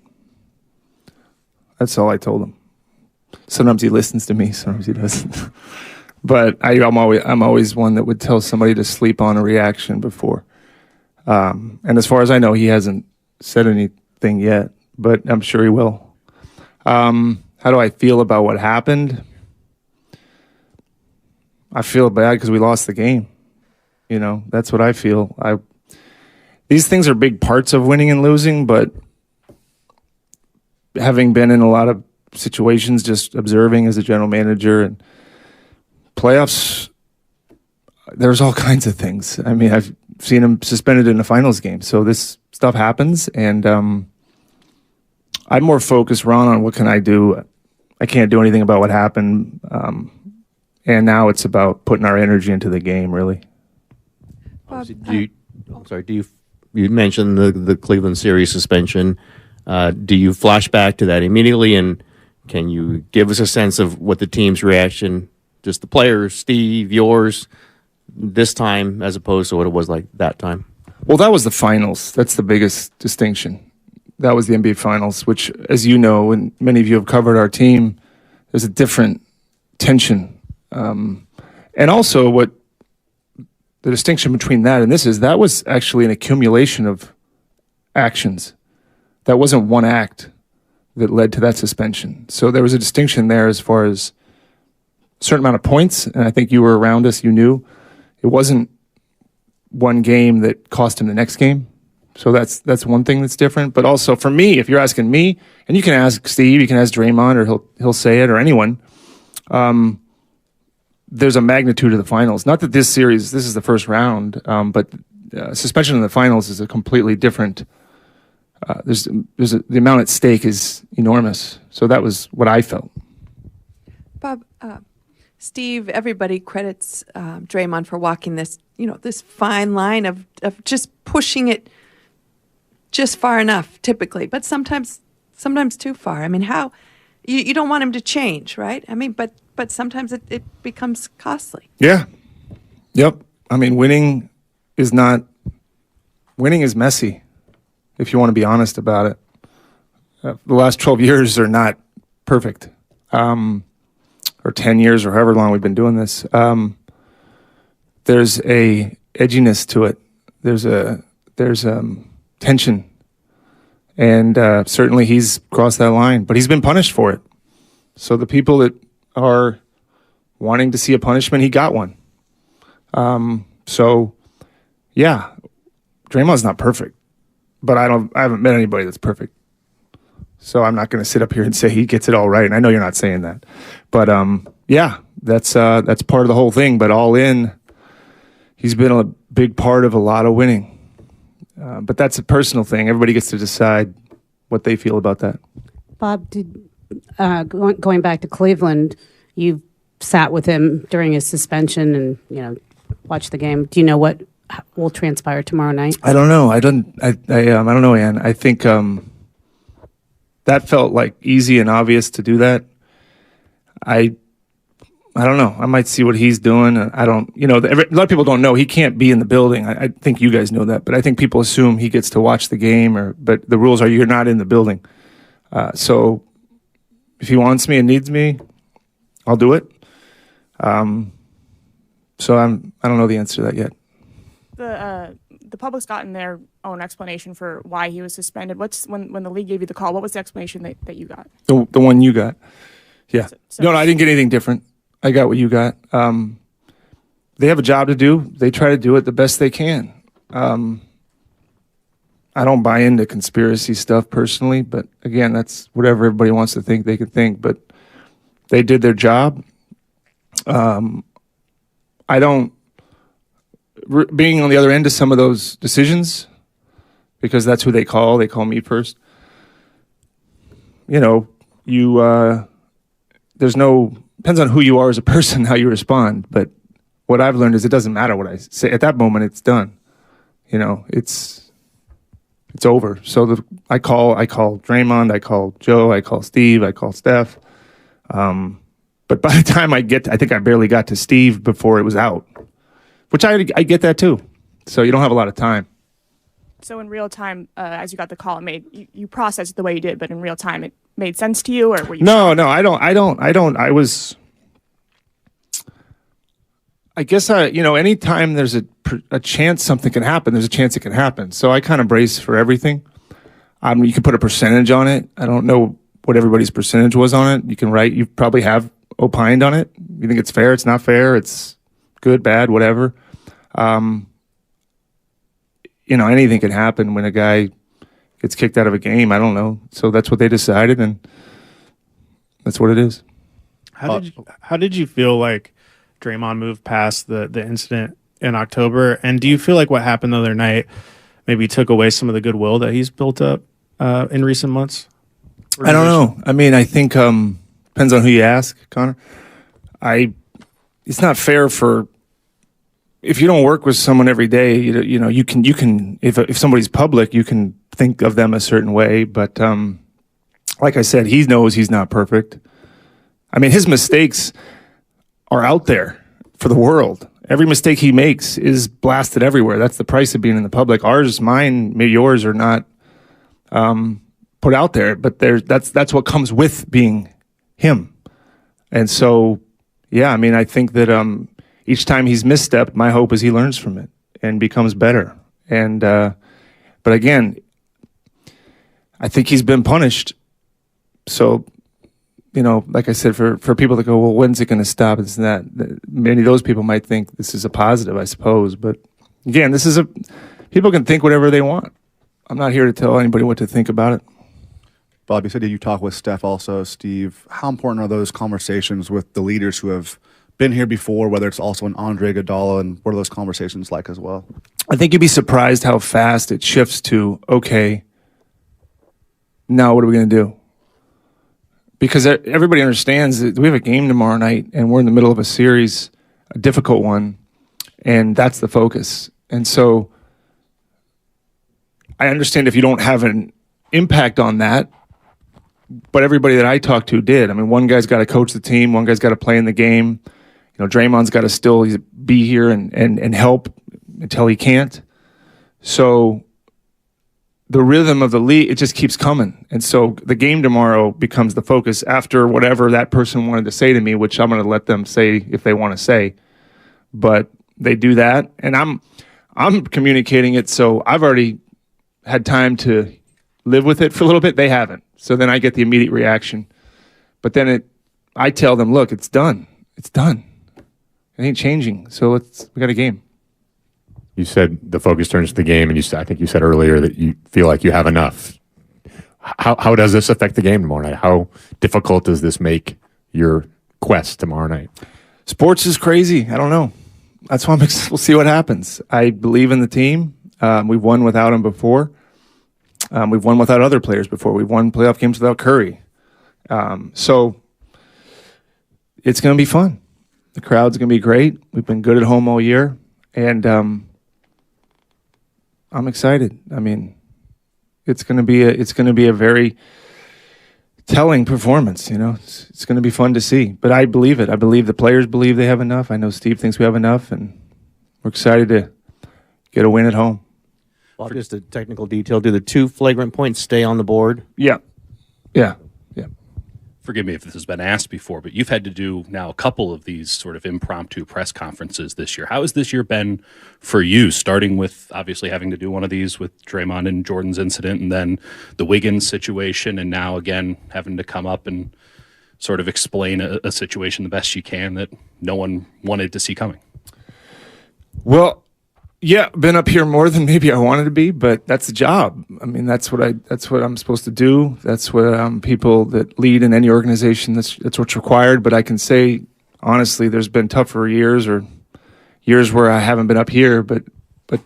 That's all I told him. Sometimes he listens to me, sometimes he doesn't. But I'm always one that would tell somebody to sleep on a reaction before. And as far as I know, he hasn't said anything yet, but I'm sure he will. How do I feel about what happened? I feel bad because we lost the game. That's what I feel. These things are big parts of winning and losing, but having been in a lot of situations, just observing as a general manager and playoffs, there's all kinds of things. I mean, I've seen him suspended in a finals game. So this stuff happens, and I'm more focused, Ron, on what can I do. I can't do anything about what happened, and now it's about putting our energy into the game, really. You mentioned the Cleveland series suspension. Do you flash back to that immediately, and can you give us a sense of what the team's reaction, just the players, Steve, yours, this time as opposed to what it was like that time? Well, that was the finals. That's the biggest distinction. that was the NBA Finals, which, as you know, and many of you have covered our team, there's a different tension. And also what the distinction between that and this is, that was actually an accumulation of actions. That wasn't one act that led to that suspension. So there was a distinction there as far as a certain amount of points, and I think you were around us, you knew. It wasn't one game that cost him the next game. So that's one thing that's different. But also for me, if you're asking me, and you can ask Steve, you can ask Draymond, or he'll say it, or anyone, there's a magnitude of the finals. Not that this is the first round, but suspension in the finals is a completely different. The amount at stake is enormous. So that was what I felt. Bob, Steve, everybody credits Draymond for walking this fine line of just pushing it just far enough, typically, but sometimes too far. I mean, how you don't want him to change, right? I mean, but sometimes it becomes costly. Yeah. Yep. I mean, winning is messy, if you want to be honest about it. The last 12 years are not perfect, or 10 years, or however long we've been doing this. There's a edginess to it. There's tension, and certainly he's crossed that line, but he's been punished for it. So the people that are wanting to see a punishment, he got one. So yeah, Draymond's not perfect, but I haven't met anybody that's perfect. So I'm not going to sit up here and say he gets it all right. And I know you're not saying that, but yeah, that's part of the whole thing. But all in, he's been a big part of a lot of winning. But that's a personal thing. Everybody gets to decide what they feel about that. Bob, going back to Cleveland, you sat with him during his suspension and watched the game. Do you know what will transpire tomorrow night? I don't know. I don't know, Ann. I think that felt like easy and obvious to do that. I don't know. I might see what he's doing. I don't, a lot of people don't know he can't be in the building. I think you guys know that, but I think people assume he gets to watch the game, but the rules are you're not in the building. So if he wants me and needs me, I'll do it. So I don't know the answer to that yet. The public's gotten their own explanation for why he was suspended. When the league gave you the call, what was the explanation that you got? The one you got. Yeah. So No, I didn't get anything different. I got what you got. They have a job to do. They try to do it the best they can. I don't buy into conspiracy stuff personally, but again, that's whatever everybody wants to think they can think, but they did their job. Being on the other end of some of those decisions, because that's who they call me first. Depends on who you are as a person, how you respond. But what I've learned is it doesn't matter what I say. At that moment, it's done. It's over. So I call Draymond, I call Joe, I call Steve, I call Steph. But by the time I think I barely got to Steve before it was out, which I get that too. So you don't have a lot of time. So in real time, as you got the call, you processed it the way you did, but in real time, it made sense to you, or were you? No, I don't. I guess anytime there's a chance something can happen, there's a chance it can happen. So I kind of brace for everything. You can put a percentage on it. I don't know what everybody's percentage was on it. You can write. You probably have opined on it. You think it's fair? It's not fair. It's good, bad, whatever. Anything can happen when a guy gets kicked out of a game. I don't know. So that's what they decided, and that's what it is. How did you feel like Draymond moved past the incident in October? And do you feel like what happened the other night maybe took away some of the goodwill that he's built up in recent months? I don't know. I mean, I think depends on who you ask, Connor. It's not fair if you don't work with someone every day, you can if somebody's public, you can think of them a certain way. But like I said, he knows he's not perfect. I mean, his mistakes are out there for the world. Every mistake he makes is blasted everywhere. That's the price of being in the public. Ours, mine, maybe yours are not put out there, but that's what comes with being him. And so, yeah, I mean, I think that each time he's misstepped, my hope is he learns from it and becomes better. And but again, I think he's been punished. So, you know, like I said, for people that go, well, when's it going to stop? It's that many of those people might think this is a positive, I suppose. But again, people can think whatever they want. I'm not here to tell anybody what to think about it. Bob, you said you talk with Steph also. Steve, how important are those conversations with the leaders who have been here before, whether it's also an Andre Iguodala, and what are those conversations like as well? I think you'd be surprised how fast it shifts to, okay, now what are we going to do? Because everybody understands that we have a game tomorrow night and we're in the middle of a series, a difficult one, and that's the focus. And so I understand if you don't have an impact on that, but everybody that I talked to did. I mean, one guy's got to coach the team, one guy's got to play in the game. You know, Draymond's got to still be here and help until he can't. So the rhythm of the league, it just keeps coming. And so the game tomorrow becomes the focus after whatever that person wanted to say to me, which I'm going to let them say if they want to say. But they do that, and I'm communicating it, so I've already had time to live with it for a little bit. They haven't. So then I get the immediate reaction. But then I tell them, look, it's done. It's done. It ain't changing. So we got a game. You said the focus turns to the game, and I think you said earlier that you feel like you have enough. How does this affect the game tomorrow night? How difficult does this make your quest tomorrow night? Sports is crazy. I don't know. That's why we'll see what happens. I believe in the team. We've won without him before. We've won without other players before. We've won playoff games without Curry. So it's going to be fun. The crowd's going to be great. We've been good at home all year. And I'm excited. I mean, it's going to be a very telling performance. You know, it's going to be fun to see. But I believe it. I believe the players believe they have enough. I know Steve thinks we have enough, and we're excited to get a win at home. Well, just a technical detail. Do the 2 flagrant points stay on the board? Yeah. Forgive me if this has been asked before, but you've had to do now a couple of these sort of impromptu press conferences this year. How has this year been for you, starting with obviously having to do one of these with Draymond and Jordan's incident, and then the Wiggins situation, and now again having to come up and sort of explain a situation the best you can that no one wanted to see coming? Well, yeah, been up here more than maybe I wanted to be, but that's the job. I mean, that's what I'm supposed to do. That's what people that lead in any organization, that's what's required. But I can say, honestly, there's been tougher years or years where I haven't been up here, but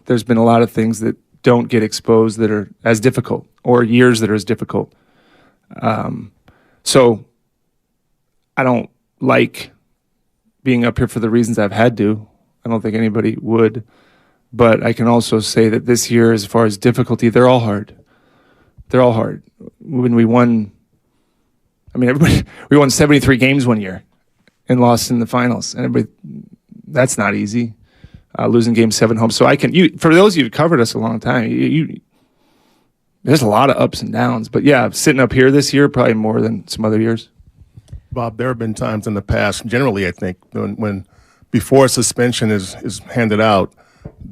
there's been a lot of things that don't get exposed that are as difficult, or years that are as difficult. So I don't like being up here for the reasons I've had to. I don't think anybody would. But I can also say that this year, as far as difficulty, they're all hard. They're all hard. When we won, we won 73 games one year and lost in the finals. And that's not easy, losing game 7 home. So for those of you who covered us a long time, there's a lot of ups and downs. But yeah, sitting up here this year, probably more than some other years. Bob, there have been times in the past, generally I think, when before a suspension is handed out,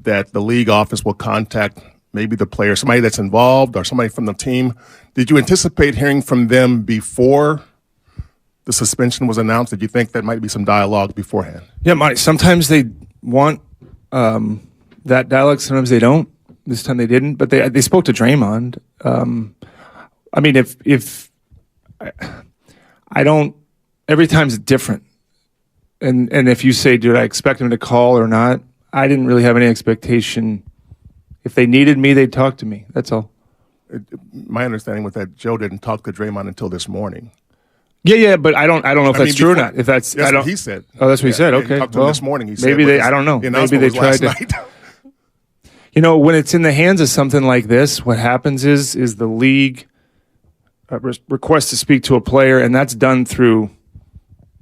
that the league office will contact maybe the player, somebody that's involved or somebody from the team. Did you anticipate hearing from them before the suspension was announced? Did you think that might be some dialogue beforehand? Yeah, sometimes they want that dialogue, sometimes they don't. This time they didn't, but they spoke to Draymond. If I don't, every time's different. And if you say, did I expect him to call or not? I didn't really have any expectation. If they needed me, they'd talk to me. That's all. My understanding was that Joe didn't talk to Draymond until this morning. Yeah, but I don't know if that's true or not. If that's what he said. Oh, that's what he said. Okay, he talked to him this morning. He said, maybe I don't know. Maybe they tried to. You know, when it's in the hands of something like this, what happens is the league requests to speak to a player, and that's done through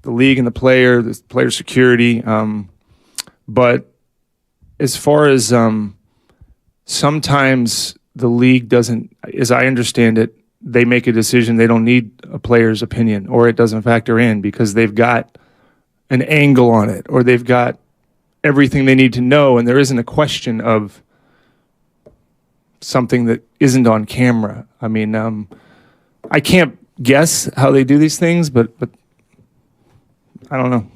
the league and the player security. But as far as sometimes the league doesn't, as I understand it, they make a decision, they don't need a player's opinion, or it doesn't factor in because they've got an angle on it, or they've got everything they need to know, and there isn't a question of something that isn't on camera. I mean, I can't guess how they do these things, but I don't know.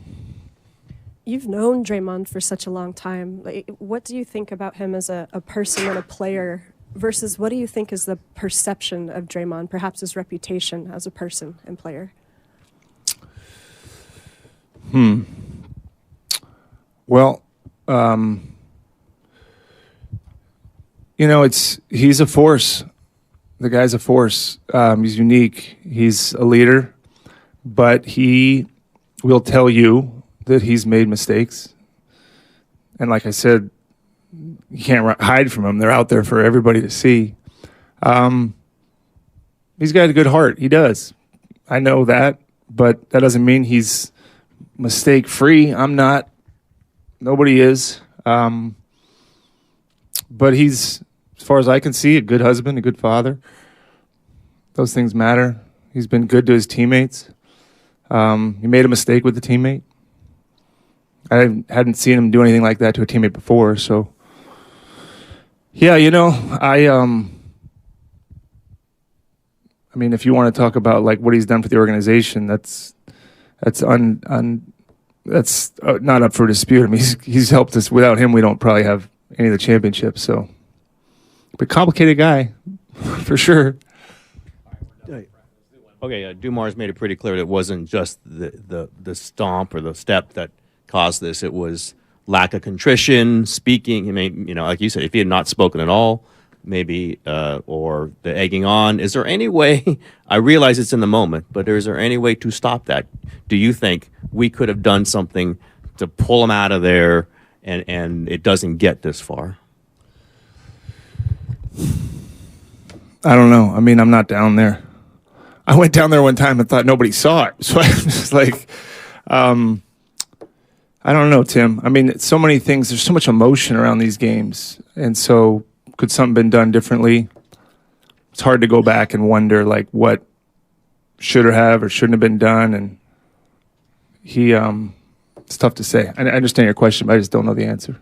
You've known Draymond for such a long time. Like, what do you think about him as a person and a player versus what do you think is the perception of Draymond, perhaps his reputation as a person and player? Well, he's a force. The guy's a force. He's unique. He's a leader, but he will tell you that he's made mistakes. And like I said, you can't hide from them. They're out there for everybody to see. He's got a good heart. He does. I know that, but that doesn't mean he's mistake-free. I'm not. Nobody is. But he's, as far as I can see, a good husband, a good father. Those things matter. He's been good to his teammates. He made a mistake with the teammate. I hadn't seen him do anything like that to a teammate before, so yeah, I mean, if you want to talk about like what he's done for the organization, that's not up for dispute. I mean, he's helped us. Without him, we don't probably have any of the championships. So, but complicated guy, for sure. Okay, Dumars made it pretty clear that it wasn't just the stomp or the step that caused this. It was lack of contrition, speaking. I mean, like you said, if he had not spoken at all, maybe, or the egging on. Is there any way? I realize it's in the moment, but is there any way to stop that? Do you think we could have done something to pull him out of there, and it doesn't get this far? I don't know. I mean, I'm not down there. I went down there one time and thought nobody saw it. So I was like, I don't know, Tim. I mean, so many things. There's so much emotion around these games. And so could something been done differently? It's hard to go back and wonder, like, what should have or shouldn't have been done. And it's tough to say. I understand your question, but I just don't know the answer.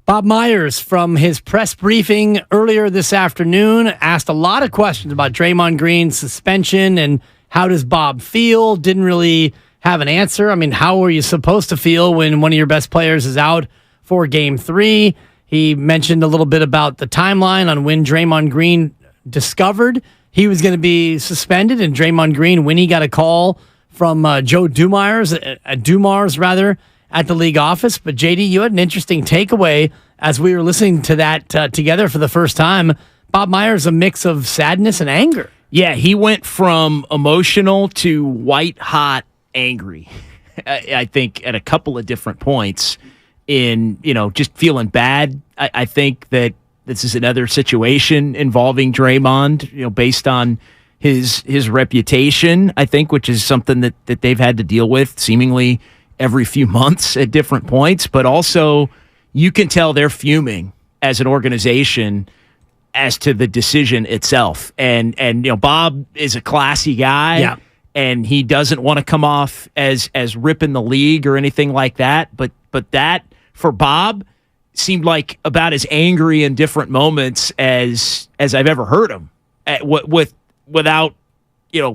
Bob Myers, from his press briefing earlier this afternoon, asked a lot of questions about Draymond Green's suspension and how does Bob feel? Didn't really have an answer. I mean, how are you supposed to feel when one of your best players is out for Game 3? He mentioned a little bit about the timeline on when Draymond Green discovered he was going to be suspended, and Draymond Green, when he got a call from Joe Dumars, at the league office. But JD, you had an interesting takeaway as we were listening to that together for the first time. Bob Myers, a mix of sadness and anger. Yeah, he went from emotional to white hot angry. I think at a couple of different points in, just feeling bad. I think that this is another situation involving Draymond, based on his reputation, I think, which is something that they've had to deal with seemingly every few months at different points. But also, you can tell they're fuming as an organization as to the decision itself. And Bob is a classy guy. Yeah. And he doesn't want to come off as ripping the league or anything like that. But that, for Bob, seemed like about as angry in different moments as I've ever heard him, without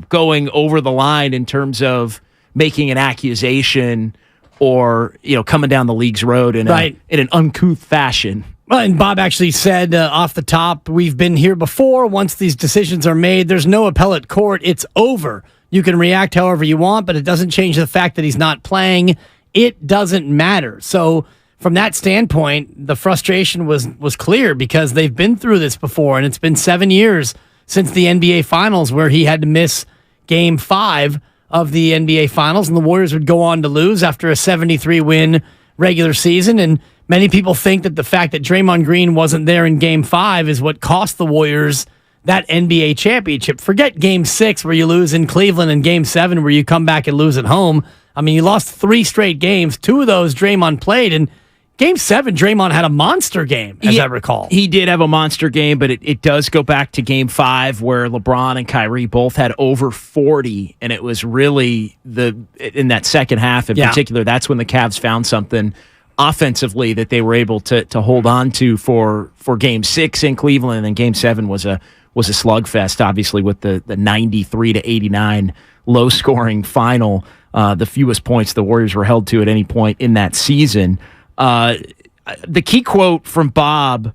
going over the line in terms of making an accusation or coming down the league's road in an uncouth fashion. Well, and Bob actually said off the top, we've been here before. Once these decisions are made, there's no appellate court. It's over. You can react however you want, but it doesn't change the fact that he's not playing. It doesn't matter. So from that standpoint, the frustration was clear because they've been through this before, and it's been 7 years since the NBA Finals where he had to miss Game 5 of the NBA Finals, and the Warriors would go on to lose after a 73-win regular season. And many people think that the fact that Draymond Green wasn't there in Game 5 is what cost the Warriors that NBA championship. Forget Game 6 where you lose in Cleveland and Game 7 where you come back and lose at home. I mean, you lost 3 straight games. 2 of those Draymond played, and Game 7, Draymond had a monster game, as I recall. He did have a monster game, but it does go back to Game 5 where LeBron and Kyrie both had over 40, and it was really in that second half in particular, that's when the Cavs found something offensively that they were able to hold on to for Game 6 in Cleveland, and then Game 7 was a slugfest, obviously, with the 93-89 low-scoring final, the fewest points the Warriors were held to at any point in that season. The key quote from Bob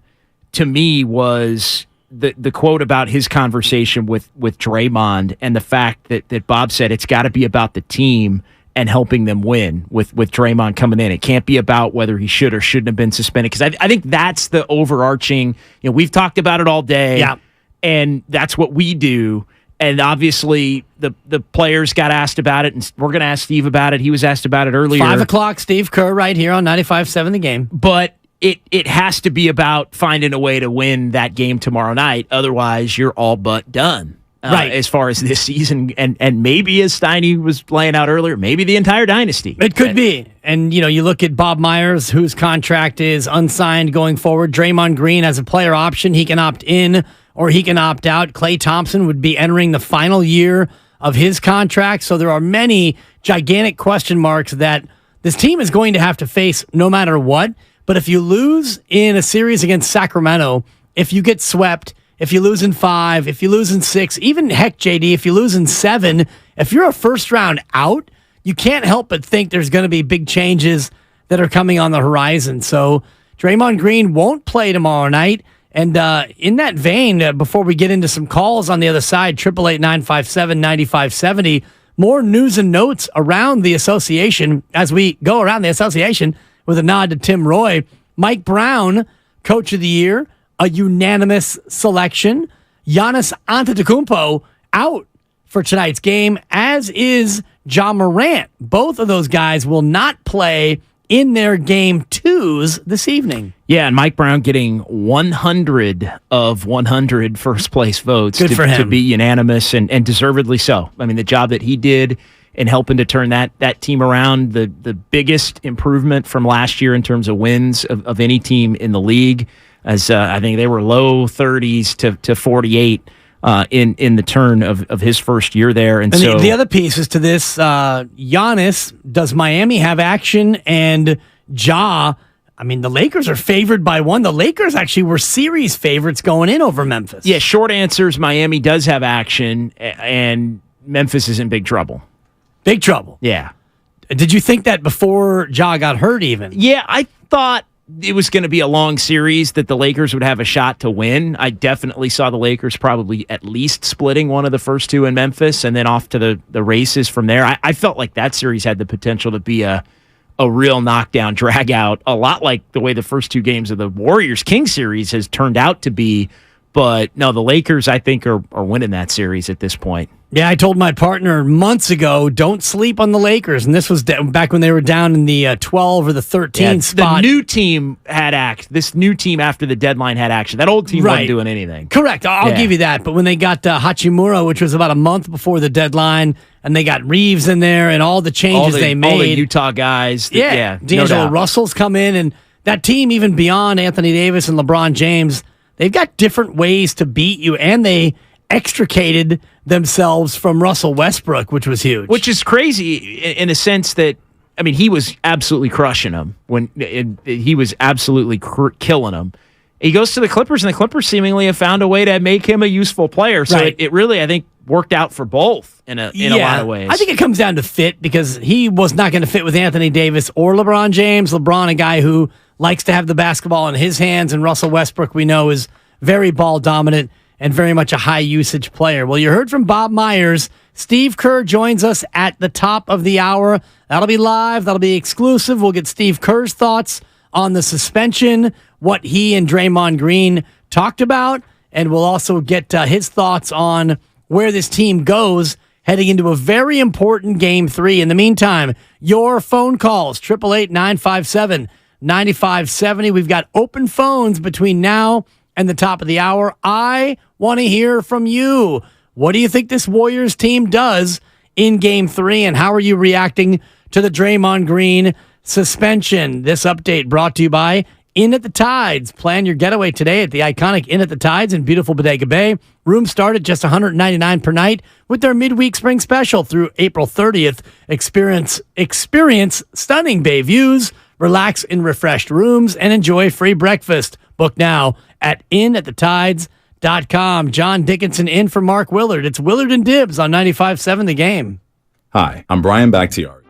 to me was the quote about his conversation with Draymond and the fact that Bob said it's got to be about the team and helping them win with Draymond coming in. It can't be about whether he should or shouldn't have been suspended, because I think that's the overarching, we've talked about it all day, and that's what we do. And obviously, the players got asked about it, and we're going to ask Steve about it. He was asked about it earlier. 5 o'clock, Steve Kerr right here on 95.7 The Game. But it has to be about finding a way to win that game tomorrow night. Otherwise, you're all but done. Right. As far as this season, and maybe, as Steiny was laying out earlier, maybe the entire dynasty. It could be. And, you look at Bob Myers, whose contract is unsigned going forward. Draymond Green has a player option. He can opt in or he can opt out. Klay Thompson would be entering the final year of his contract. So there are many gigantic question marks that this team is going to have to face no matter what. But if you lose in a series against Sacramento, if you get swept, if you lose in 5, if you lose in 6, even heck, JD, if you lose in 7, if you're a first round out, you can't help but think there's going to be big changes that are coming on the horizon. So Draymond Green won't play tomorrow night. And in that vein, before we get into some calls on the other side, 888-957-9570, more news and notes around the association as we go around the association with a nod to Tim Roy. Mike Brown, Coach of the Year, a unanimous selection. Giannis Antetokounmpo out for tonight's game, as is Ja Morant. Both of those guys will not play in their Game 2s this evening. Yeah, and Mike Brown getting 100 of 100 first place votes. Good for him. To be unanimous, and deservedly so. I mean, the job that he did in helping to turn that team around, the biggest improvement from last year in terms of wins of any team in the league, as I think they were low 30s to 48 in the turn of his first year there. And so the other pieces to this, Giannis, does Miami have action? And Ja, I mean, the Lakers are favored by 1. The Lakers actually were series favorites going in over Memphis. Yeah, short answer is Miami does have action, and Memphis is in big trouble. Big trouble? Yeah. Did you think that before Ja got hurt even? Yeah, I thought it was going to be a long series that the Lakers would have a shot to win. I definitely saw the Lakers probably at least splitting one of the first 2 in Memphis and then off to the races from there. I felt like that series had the potential to be a real knockdown, drag out, a lot like the way the first 2 games of the Warriors-Kings series has turned out to be. But no, the Lakers, I think, are winning that series at this point. Yeah, I told my partner months ago, don't sleep on the Lakers. And this was back when they were down in the 12 or the 13 spot. The new team had this new team after the deadline had action. That old team wasn't doing anything. Correct. I'll give you that. But when they got Hachimura, which was about a month before the deadline, and they got Reeves in there and all the changes they made. All the Utah guys. D'Angelo Russell's come in. And that team, even beyond Anthony Davis and LeBron James, they've got different ways to beat you. And they extricated themselves from Russell Westbrook, which was huge. Which is crazy in a sense that, I mean, he was absolutely crushing them he was absolutely killing them. He goes to the Clippers, and the Clippers seemingly have found a way to make him a useful player. So it really, I think, worked out for both in a lot of ways. I think it comes down to fit, because he was not going to fit with Anthony Davis or LeBron James. LeBron, a guy who likes to have the basketball in his hands, and Russell Westbrook, we know, is very ball dominant and very much a high-usage player. Well, you heard from Bob Myers. Steve Kerr joins us at the top of the hour. That'll be live. That'll be exclusive. We'll get Steve Kerr's thoughts on the suspension, what he and Draymond Green talked about, and we'll also get his thoughts on where this team goes heading into a very important Game 3. In the meantime, your phone calls, 888-957-9570. We've got open phones between now and the top of the hour. I want to hear from you. What do you think this Warriors team does in Game 3, and how are you reacting to the Draymond Green suspension. This update brought to you by Inn at the Tides. Plan your getaway today at the iconic Inn at the Tides in beautiful Bodega Bay. Rooms start at just $199 per night with their midweek spring special through April 30th. Experience stunning bay views, relax in refreshed rooms, and enjoy free breakfast. Book now at inatthetides.com. John Dickinson in for Mark Willard. It's Willard and Dibs on 95.7 The Game. Hi, I'm Brian Bakhtiari.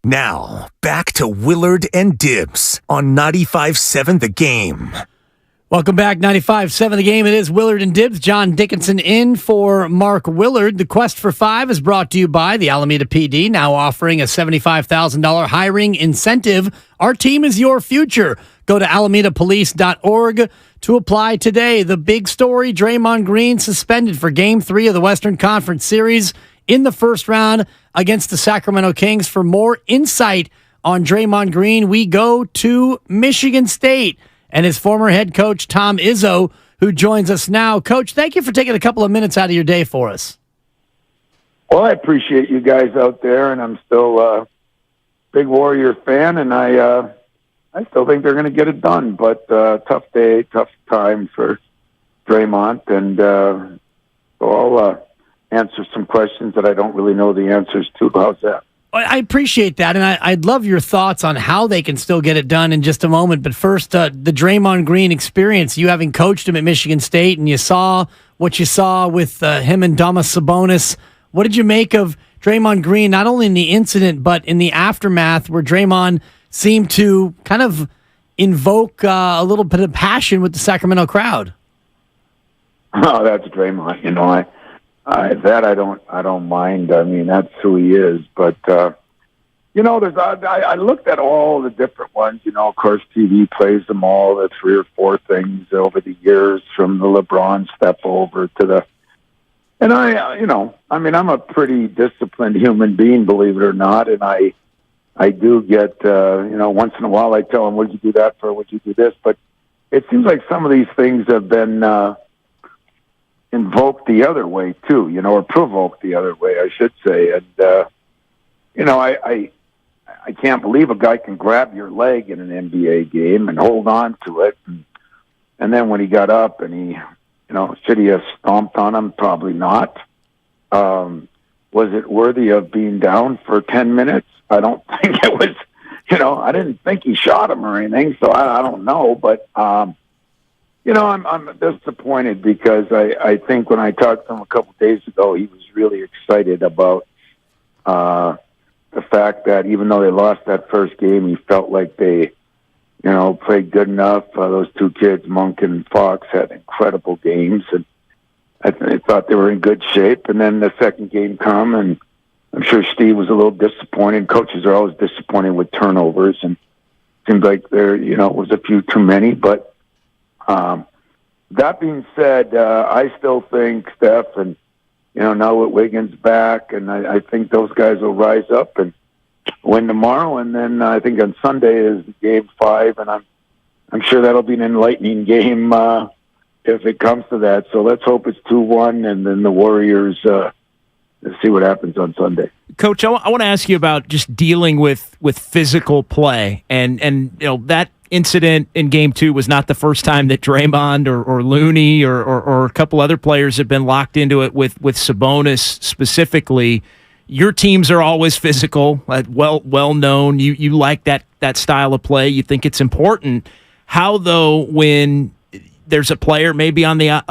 Now, back to Willard and Dibbs on 95.7 The Game. Welcome back, 95.7 The Game. It is Willard and Dibbs. John Dickinson in for Mark Willard. The Quest for Five is brought to you by the Alameda PD, now offering a $75,000 hiring incentive. Our team is your future. Go to alamedapolice.org to apply today. The big story, Draymond Green suspended for Game 3 of the Western Conference Series in the first round against the Sacramento Kings. For more insight on Draymond Green, we go to Michigan State and his former head coach, Tom Izzo, who joins us now. Coach, thank you for taking a couple of minutes out of your day for us. Well, I appreciate you guys out there, and I'm still a big Warrior fan, and I still think they're going to get it done. But tough day, tough time for Draymond, and so I'll answer some questions that I don't really know the answers to. How's that? I appreciate that, and I'd love your thoughts on how they can still get it done in just a moment. But first, the Draymond Green experience, you having coached him at Michigan State, and you saw what you saw with him and Domas Sabonis. What did you make of Draymond Green, not only in the incident, but in the aftermath, where Draymond seemed to kind of invoke a little bit of passion with the Sacramento crowd? Oh, that's Draymond. You know, I don't mind. I mean, that's who he is. But you know, I looked at all the different ones. You know, of course, TV plays them all. The 3 or 4 things over the years, from the LeBron step over to the. And you know, I mean, I'm a pretty disciplined human being, believe it or not, and I do get, you know, once in a while I tell him, "What'd you do that for? What'd you do this?" But it seems like some of these things have been invoked the other way too, you know, or provoked the other way, I should say. And you know, I can't believe a guy can grab your leg in an NBA game and hold on to it, and then when he got up and he, you know, should he have stomped on him? Probably not. Was it worthy of being down for 10 minutes? I don't think it was. You know, I didn't think he shot him or anything, so I don't know. But you know, I'm disappointed because I think when I talked to him a couple of days ago, he was really excited about the fact that even though they lost that first game, he felt like they, you know, played good enough. Those 2 kids, Monk and Fox, had incredible games, and I thought they were in good shape. And then the second game come, and I'm sure Steve was a little disappointed. Coaches are always disappointed with turnovers, and it seems like there, you know, was a few too many. But that being said, I still think Steph, and you know, now with Wiggins back, and I think those guys will rise up and win tomorrow. And then I think on Sunday is Game 5, and I'm sure that'll be an enlightening game if it comes to that. So let's hope it's 2-1, and then the Warriors see what happens on Sunday. Coach, I want to ask you about just dealing with physical play, and you know, that incident in Game 2 was not the first time that Draymond or Looney or a couple other players have been locked into it with Sabonis specifically. Your teams are always physical, well known. You like that style of play. You think it's important. How, though, when there's a player maybe on the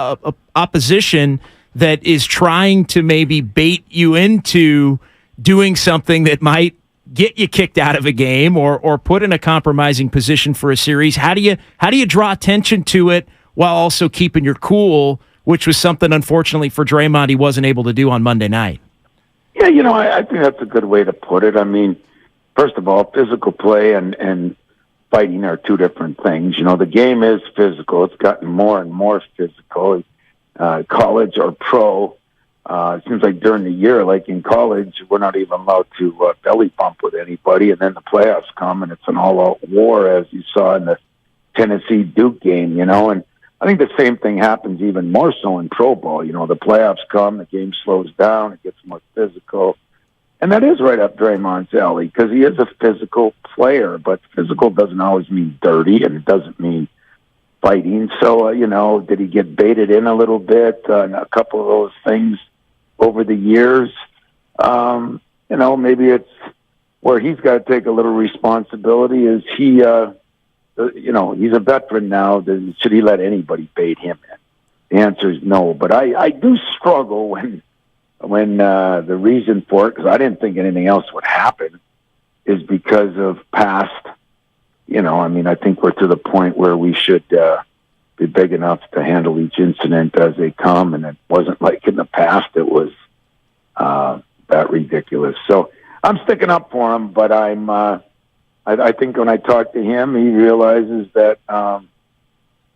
opposition that is trying to maybe bait you into doing something that might get you kicked out of a game or put in a compromising position for a series, how do you draw attention to it while also keeping your cool, which was something, unfortunately, for Draymond he wasn't able to do on Monday night? Yeah, you know, I think that's a good way to put it. I mean, first of all, physical play and fighting are 2 different things. You know, the game is physical. It's gotten more and more physical. College or pro, it seems like during the year, like in college, we're not even allowed to belly bump with anybody, and then the playoffs come, and it's an all-out war, as you saw in the Tennessee-Duke game, you know, and I think the same thing happens even more so in pro ball. You know, the playoffs come, the game slows down, it gets more physical, and that is right up Draymond's alley, because he is a physical player, but physical doesn't always mean dirty, and it doesn't mean fighting. So, you know, did he get baited in a little bit and a couple of those things over the years? You know, maybe it's where he's got to take a little responsibility. Is he, you know, he's a veteran now. Should he let anybody bait him in? The answer is no. But I do struggle when the reason for it, because I didn't think anything else would happen, is because of past. I think we're to the point where we should be big enough to handle each incident as they come, and it wasn't like in the past it was that ridiculous. So I'm sticking up for him, but I think when I talk to him, he realizes that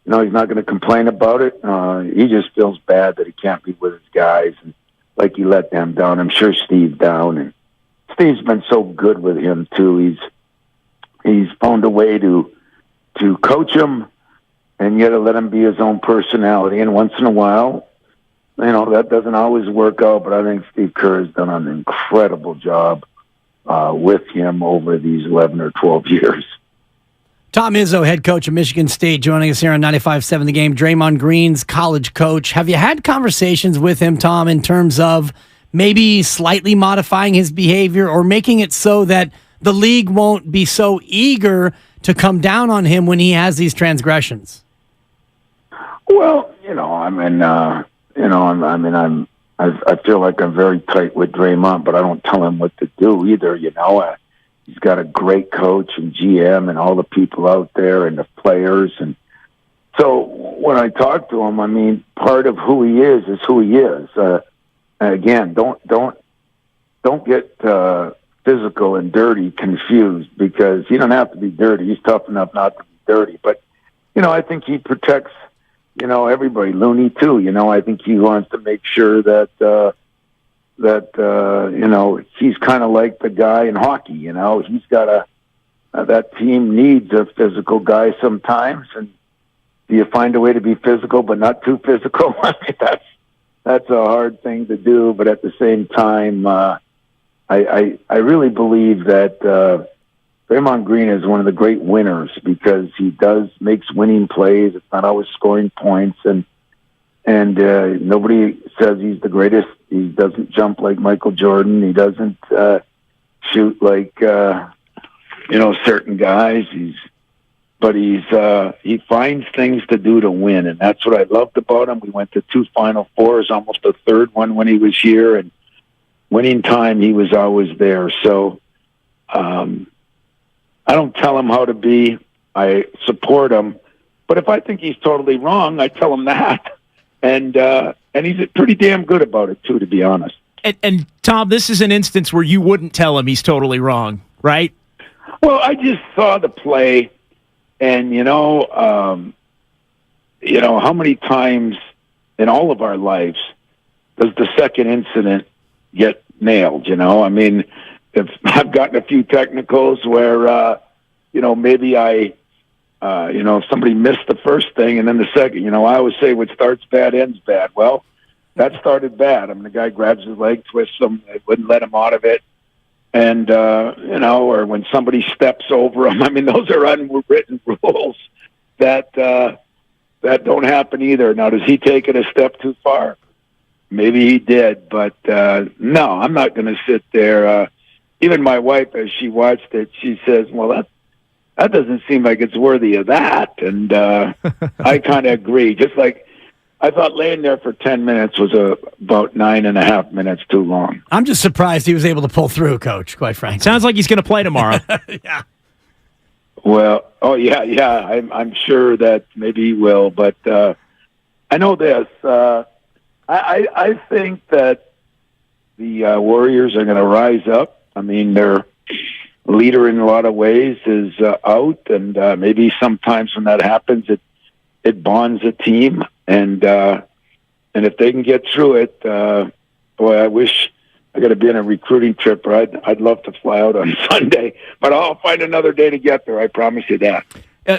he's not going to complain about it. He just feels bad that he can't be with his guys, and like he let them down. I'm sure Steve down, and Steve's been so good with him too. He's found a way to coach him, and yet to let him be his own personality. And once in a while, that doesn't always work out. But I think Steve Kerr has done an incredible job with him over these 11 or 12 years. Tom Izzo, head coach of Michigan State, joining us here on 95.7 The Game. Draymond Green's college coach. Have you had conversations with him, Tom, in terms of maybe slightly modifying his behavior or making it so that the league won't be so eager to come down on him when he has these transgressions? Well, I feel like I'm very tight with Draymond, but I don't tell him what to do either. He's got a great coach and GM and all the people out there and the players. And so when I talk to him, part of who he is who he is. Again, don't get physical and dirty confused, because he don't have to be dirty. He's tough enough not to be dirty. But, I think he protects, everybody. Looney too. I think he wants to make sure that he's kind of like the guy in hockey. He's got that team needs a physical guy sometimes. And do you find a way to be physical but not too physical? That's a hard thing to do. But at the same time, I really believe that Draymond Green is one of the great winners, because he makes winning plays. It's not always scoring points, and nobody says he's the greatest. He doesn't jump like Michael Jordan. He doesn't shoot like certain guys. He finds things to do to win, and that's what I loved about him. We went to 2 Final Fours, almost a third one when he was here, and winning time, he was always there. So I don't tell him how to be. I support him. But if I think he's totally wrong, I tell him that. And he's pretty damn good about it, too, to be honest. And Tom, this is an instance where you wouldn't tell him he's totally wrong, right? Well, I just saw the play, and, how many times in all of our lives does the second incident get nailed? If I've gotten a few technicals where, maybe somebody missed the first thing and then the second. I always say what starts bad ends bad. Well, that started bad. The guy grabs his leg, twists him, it wouldn't let him out of it. And, or when somebody steps over him. Those are unwritten rules that don't happen either. Now, does he take it a step too far? Maybe he did, but no, I'm not going to sit there. Even my wife, as she watched it, she says, well, that doesn't seem like it's worthy of that. And I kind of agree. Just like I thought laying there for 10 minutes was about 9.5 minutes too long. I'm just surprised he was able to pull through, Coach, quite frankly. Sounds like he's going to play tomorrow. Yeah. Well, I'm sure that maybe he will. But I know this. I think that the Warriors are going to rise up. Their leader in a lot of ways is out, and maybe sometimes when that happens, it bonds a team. And if they can get through it, boy, I wish I got to be on a recruiting trip, or I'd love to fly out on Sunday. But I'll find another day to get there. I promise you that.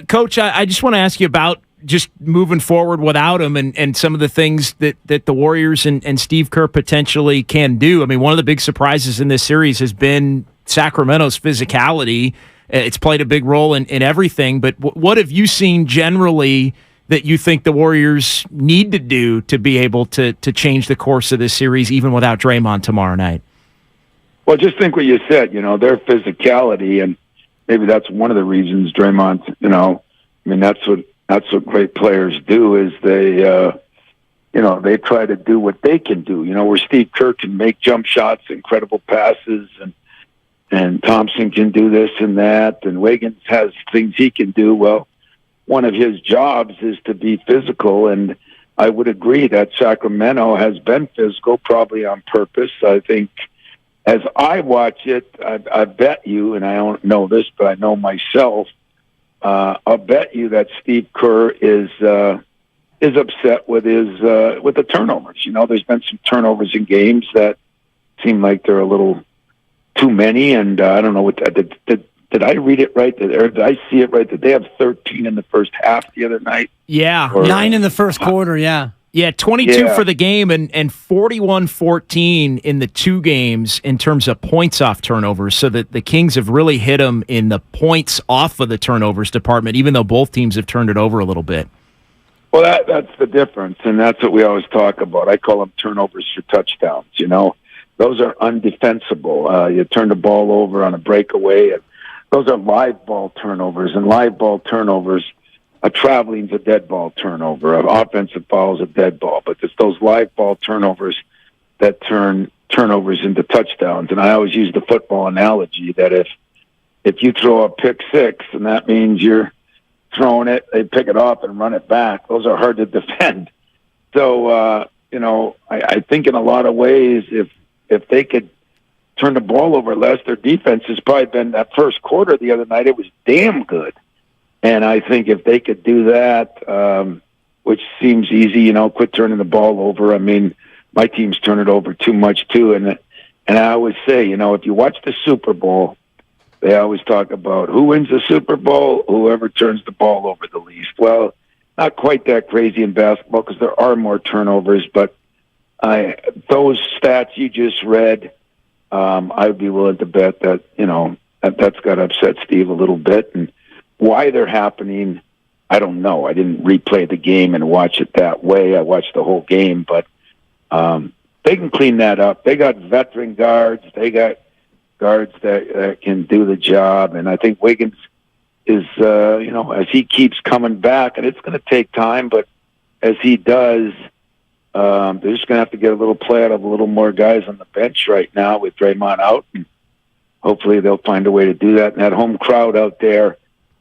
Coach, I just want to ask you about just moving forward without him and some of the things that the Warriors and Steve Kerr potentially can do. One of the big surprises in this series has been Sacramento's physicality. It's played a big role in everything, but what have you seen generally that you think the Warriors need to do to be able to change the course of this series even without Draymond tomorrow night? Well, just think what you said, their physicality, and maybe that's one of the reasons Draymond, that's what great players do, is they try to do what they can do, where Steve Kerr can make jump shots, incredible passes, Thompson can do this and that, and Wiggins has things he can do. Well, one of his jobs is to be physical, and I would agree that Sacramento has been physical, probably on purpose. I think as I watch it, I bet you, and I don't know this, but I know myself, I'll bet you that Steve Kerr is upset with the turnovers. There's been some turnovers in games that seem like they're a little too many, and I don't know what did I read it right? Or did I see it right? Did they have 13 in the first half the other night? Yeah. 9 in the first quarter, yeah. Yeah, 22 for the game and 41-14 in the 2 games in terms of points off turnovers, so that the Kings have really hit them in the points off of the turnovers department, even though both teams have turned it over a little bit. Well, that's the difference, and that's what we always talk about. I call them turnovers for touchdowns, Those are undefensible. You turn the ball over on a breakaway, and those are live ball turnovers, and live ball turnovers, a traveling's a dead ball turnover. An offensive foul is a dead ball, but it's those live ball turnovers that turn turnovers into touchdowns. And I always use the football analogy that if you throw a pick six, and that means you're throwing it, they pick it off and run it back. Those are hard to defend. So, I think in a lot of ways, if they could turn the ball over less, their defense has probably been that first quarter the other night. It was damn good. And I think if they could do that, which seems easy, quit turning the ball over. I mean, my team's turn it over too much too. And I always say, if you watch the Super Bowl, they always talk about who wins the Super Bowl, whoever turns the ball over the least. Well, not quite that crazy in basketball because there are more turnovers, but those stats you just read, I would be willing to bet that, that's got to upset Steve a little bit. And why they're happening, I don't know. I didn't replay the game and watch it that way. I watched the whole game, but they can clean that up. They got veteran guards. They got guards that can do the job. And I think Wiggins is, as he keeps coming back, and it's going to take time, but as he does, they're just going to have to get a little play out of a little more guys on the bench right now with Draymond out. And hopefully they'll find a way to do that. And that home crowd out there,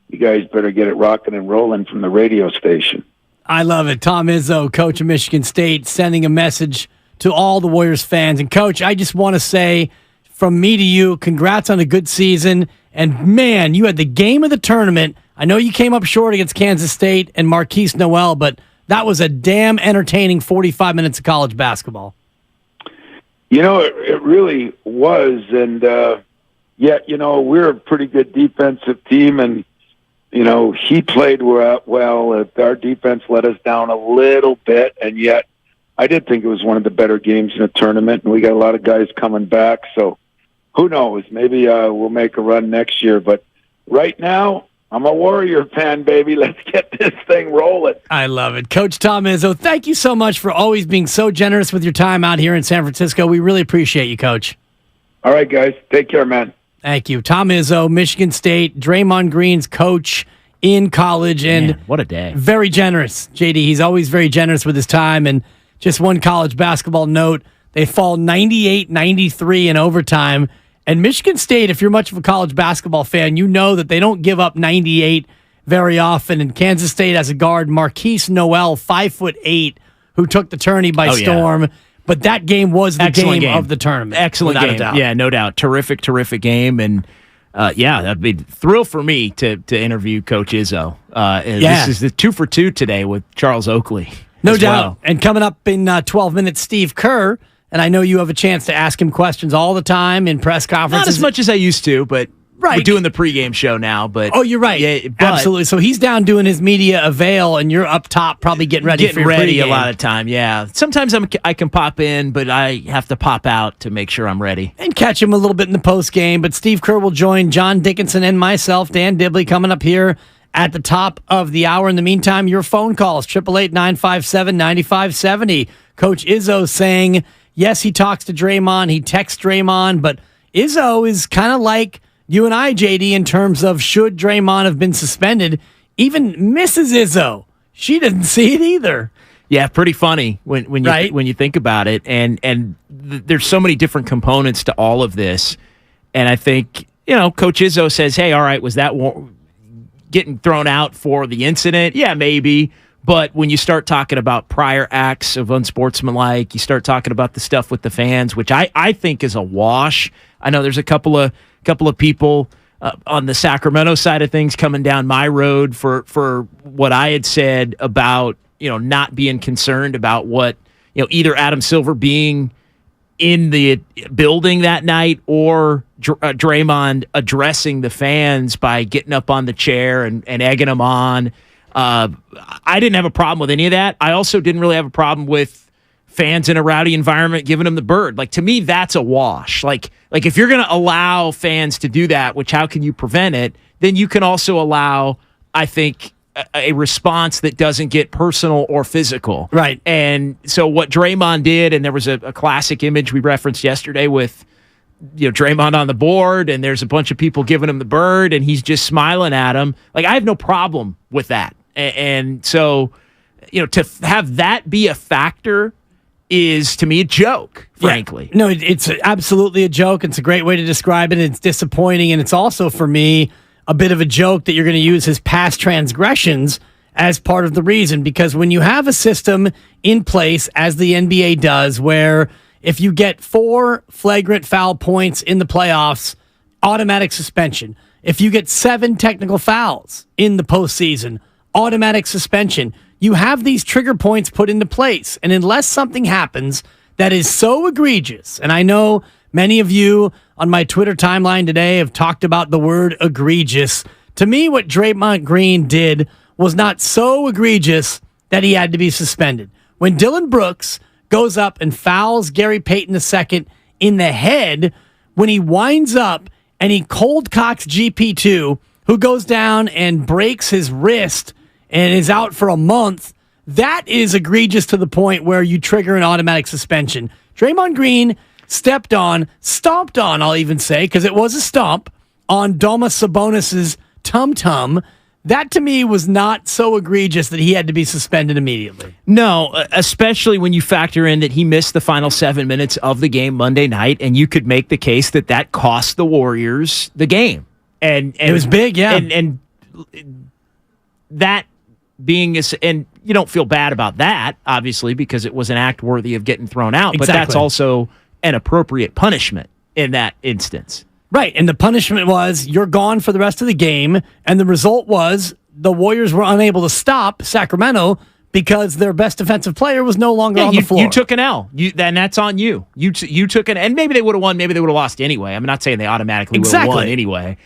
you guys better get it rocking and rolling from the radio station. I love it. Tom Izzo, coach of Michigan State, sending a message to all the Warriors fans. And, Coach, I just want to say from me to you, congrats on a good season. And, man, you had the game of the tournament. I know you came up short against Kansas State and Marquise Noel, but that was a damn entertaining 45 minutes of college basketball. It really was. And yet, we're a pretty good defensive team. And, he played well. Our defense let us down a little bit. And yet, I did think it was one of the better games in the tournament. And we got a lot of guys coming back. So who knows? Maybe we'll make a run next year. But right now, I'm a Warrior fan, baby. Let's get this thing rolling. I love it. Coach Tom Izzo, thank you so much for always being so generous with your time out here in San Francisco. We really appreciate you, Coach. All right, guys. Take care, man. Thank you. Tom Izzo, Michigan State, Draymond Green's coach in college. And man, what a day. Very generous, JD. He's always very generous with his time. And just one college basketball note, they fall 98-93 in overtime. And Michigan State, if you're much of a college basketball fan, you know that they don't give up 98 very often. And Kansas State has a guard, Marquise Noel, 5'8", who took the tourney by storm. But that game was the game of the tournament. Excellent game. Yeah, no doubt. Terrific game. And, that'd be a thrill for me to interview Coach Izzo. This is the 2 for 2 today with Charles Oakley. No doubt. Well. And coming up in 12 minutes, Steve Kerr. And I know you have a chance to ask him questions all the time in press conferences. Not as much as I used to, but we're doing the pregame show now. But you're right. Yeah, absolutely. So he's down doing his media avail, and you're up top probably getting ready for your pregame. A lot of time, yeah. Sometimes I can pop in, but I have to pop out to make sure I'm ready. And catch him a little bit in the postgame. But Steve Kerr will join John Dickinson and myself, Dan Dibley, coming up here at the top of the hour. In the meantime, your phone calls, 888-957-9570. Coach Izzo saying, yes, he talks to Draymond, he texts Draymond, but Izzo is kind of like you and I, JD, in terms of should Draymond have been suspended. Even Mrs. Izzo, she didn't see it either. Yeah, pretty funny when you think about it. And there's so many different components to all of this. And I think, Coach Izzo says, hey, all right, was that getting thrown out for the incident? Yeah, maybe. But when you start talking about prior acts of unsportsmanlike, you start talking about the stuff with the fans, which I think is a wash. I know there's a couple of people on the Sacramento side of things coming down my road for what I had said about, not being concerned about what, either Adam Silver being in the building that night or Draymond addressing the fans by getting up on the chair and egging them on. I didn't have a problem with any of that. I also didn't really have a problem with fans in a rowdy environment giving them the bird. Like, to me, that's a wash. Like if you're going to allow fans to do that, which how can you prevent it? Then you can also allow, I think, a response that doesn't get personal or physical. Right. And so what Draymond did, and there was a classic image we referenced yesterday with, Draymond on the board, and there's a bunch of people giving him the bird, and he's just smiling at him. Like, I have no problem with that. And so, to have that be a factor is, to me, a joke, frankly. Yeah. No, it's absolutely a joke. It's a great way to describe it. It's disappointing, and it's also, for me, a bit of a joke that you're going to use his past transgressions as part of the reason. Because when you have a system in place, as the NBA does, where if you get 4 flagrant foul points in the playoffs, automatic suspension. If you get 7 technical fouls in the postseason, automatic suspension. You have these trigger points put into place. And unless something happens that is so egregious, and I know many of you on my Twitter timeline today have talked about the word egregious. To me, what Draymond Green did was not so egregious that he had to be suspended. When Dylan Brooks goes up and fouls Gary Payton II in the head, when he winds up and he cold cocks GP2, who goes down and breaks his wrist and is out for a month, that is egregious to the point where you trigger an automatic suspension. Draymond Green stomped on, I'll even say, because it was a stomp, on Domas Sabonis's tum-tum. That, to me, was not so egregious that he had to be suspended immediately. No, especially when you factor in that he missed the final 7 minutes of the game Monday night, and you could make the case that cost the Warriors the game. And it was big, yeah. And that being, and you don't feel bad about that, obviously, because it was an act worthy of getting thrown out. Exactly. But that's also an appropriate punishment in that instance. Right, and the punishment was you're gone for the rest of the game, and the result was the Warriors were unable to stop Sacramento because their best defensive player was no longer on the floor. You took an L, and that's on you. You took an, and maybe they would have won, maybe they would have lost anyway. I'm not saying they automatically would have won anyway,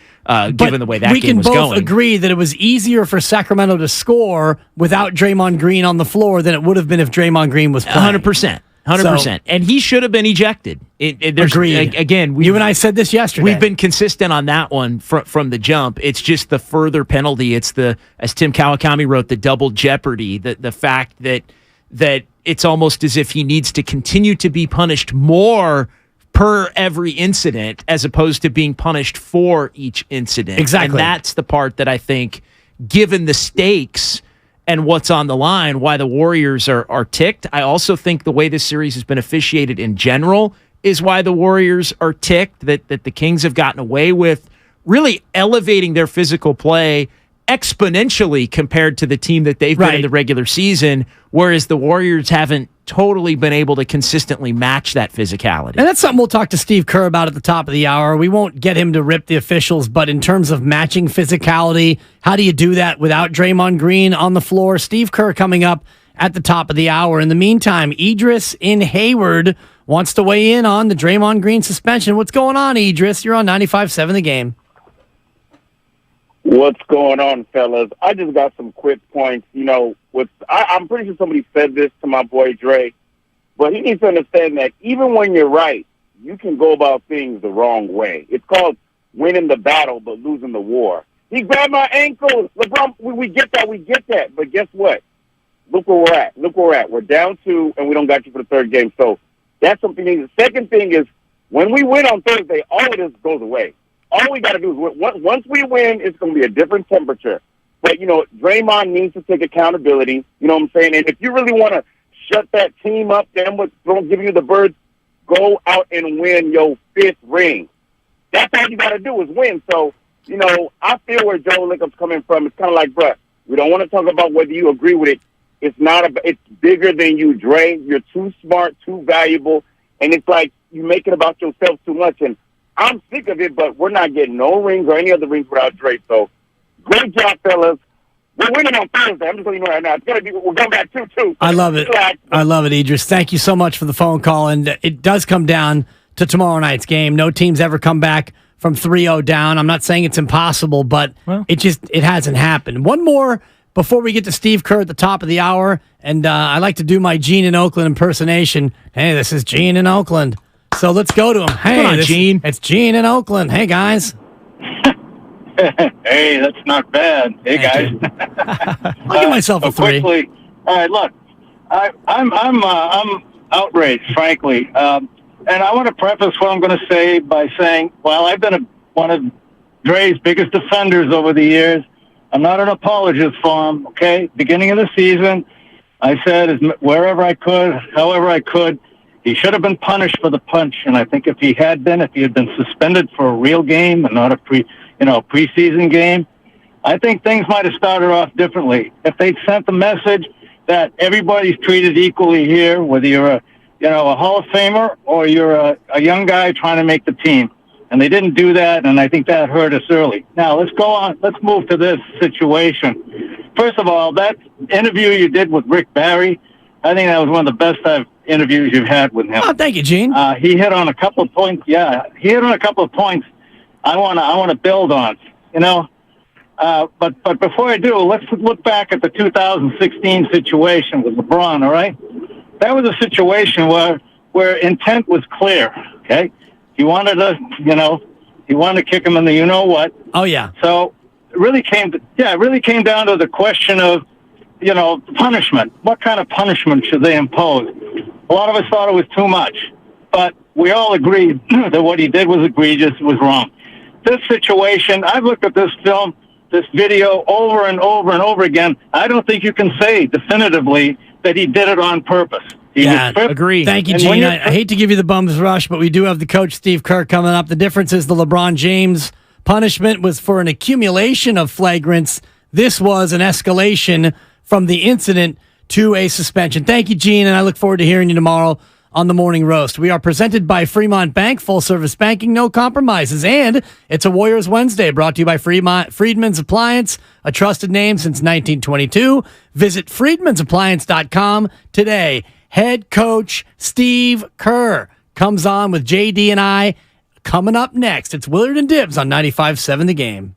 given the way that game was going. We can both agree that it was easier for Sacramento to score without Draymond Green on the floor than it would have been if Draymond Green was playing. 100%. 100%. And he should have been ejected. Agreed. Again, you and I said this yesterday. We've been consistent on that one from the jump. It's just the further penalty. It's the, as Tim Kawakami wrote, the double jeopardy, the fact that it's almost as if he needs to continue to be punished more per every incident as opposed to being punished for each incident. Exactly. And that's the part that I think, given the stakes and what's on the line, why the Warriors are ticked. I also think the way this series has been officiated in general is why the Warriors are ticked, that the Kings have gotten away with really elevating their physical play exponentially compared to the team that they've been in the regular season, whereas the Warriors haven't totally been able to consistently match that physicality. And that's something we'll talk to Steve Kerr about at the top of the hour. We won't get him to rip the officials, but in terms of matching physicality, how do you do that without Draymond Green on the floor? Steve Kerr coming up at the top of the hour. In the meantime, Idris in Hayward wants to weigh in on the Draymond Green suspension. What's going on, Idris? You're on 95.7 The Game. What's going on, fellas? I just got some quick points. You know, I'm pretty sure somebody said this to my boy Dre, but he needs to understand that even when you're right, you can go about things the wrong way. It's called winning the battle but losing the war. He grabbed my ankle. LeBron, we get that. But guess what? Look where we're at. We're down 2, and we don't got you for the third game. So that's something. The second thing is, when we win on Thursday, all of this goes away. All we got to do is, once we win, it's going to be a different temperature. But, you know, Draymond needs to take accountability. You know what I'm saying? And if you really want to shut that team up, then don't give you the birds, go out and win your 5th ring. That's all you got to do is win. So, I feel where Joe Lickup's coming from. It's kind of like, bruh, we don't want to talk about whether you agree with it. It's bigger than you, Dre. You're too smart, too valuable, and it's like you make it about yourself too much. And I'm sick of it, but we're not getting no rings or any other rings without Dre. So, great job, fellas. We're winning on Thursday. I'm just letting you know right now. It's gonna be. We're going back 2-2. I love it. I love it, Idris. Thank you so much for the phone call. And it does come down to tomorrow night's game. No team's ever come back from 3-0 down. I'm not saying it's impossible, but it hasn't happened. One more before we get to Steve Kerr at the top of the hour. And I like to do my Gene in Oakland impersonation. Hey, this is Gene in Oakland. So let's go to him. Hey, Come on, Gene. It's Gene in Oakland. Hey, guys. Hey, that's not bad. Hey, guys. I'll give myself a 3. Quickly, all right, look, I'm outraged, frankly, and I want to preface what I'm going to say by saying, while I've been one of Dre's biggest defenders over the years, I'm not an apologist for him. Okay, beginning of the season, I said wherever I could, however I could, he should have been punished for the punch, and I think if he had been suspended for a real game and not a preseason game, I think things might have started off differently. If they'd sent the message that everybody's treated equally here, whether you're a Hall of Famer or you're a young guy trying to make the team. And they didn't do that, and I think that hurt us early. Now, let's go on. Let's move to this situation. First of all, that interview you did with Rick Barry, I think that was one of the best interviews you've had with him. Oh, thank you, Gene. He hit on a couple of points. Yeah, he hit on a couple of points I want to build on, But before I do, let's look back at the 2016 situation with LeBron, all right? That was a situation where intent was clear, okay? He wanted to kick him in the you-know-what. Oh, yeah. So it really came down to the question of, punishment. What kind of punishment should they impose? A lot of us thought it was too much, but we all agreed that what he did was egregious, it was wrong. This situation, I've looked at this film, this video over and over and over again. I don't think you can say definitively that he did it on purpose. Agree. Thank you, Gene. I hate to give you the bum's rush, but we do have the coach, Steve Kerr, coming up. The difference is the LeBron James punishment was for an accumulation of flagrants. This was an escalation from the incident to a suspension. Thank you, Gene, and I look forward to hearing you tomorrow on the Morning Roast. We are presented by Fremont Bank, full-service banking, no compromises. And it's a Warriors Wednesday, brought to you by Friedman's Appliance, a trusted name since 1922. Visit friedmansappliance.com today. Head coach Steve Kerr comes on with JD and I. Coming up next, it's Willard and Dibbs on 95.7 The Game.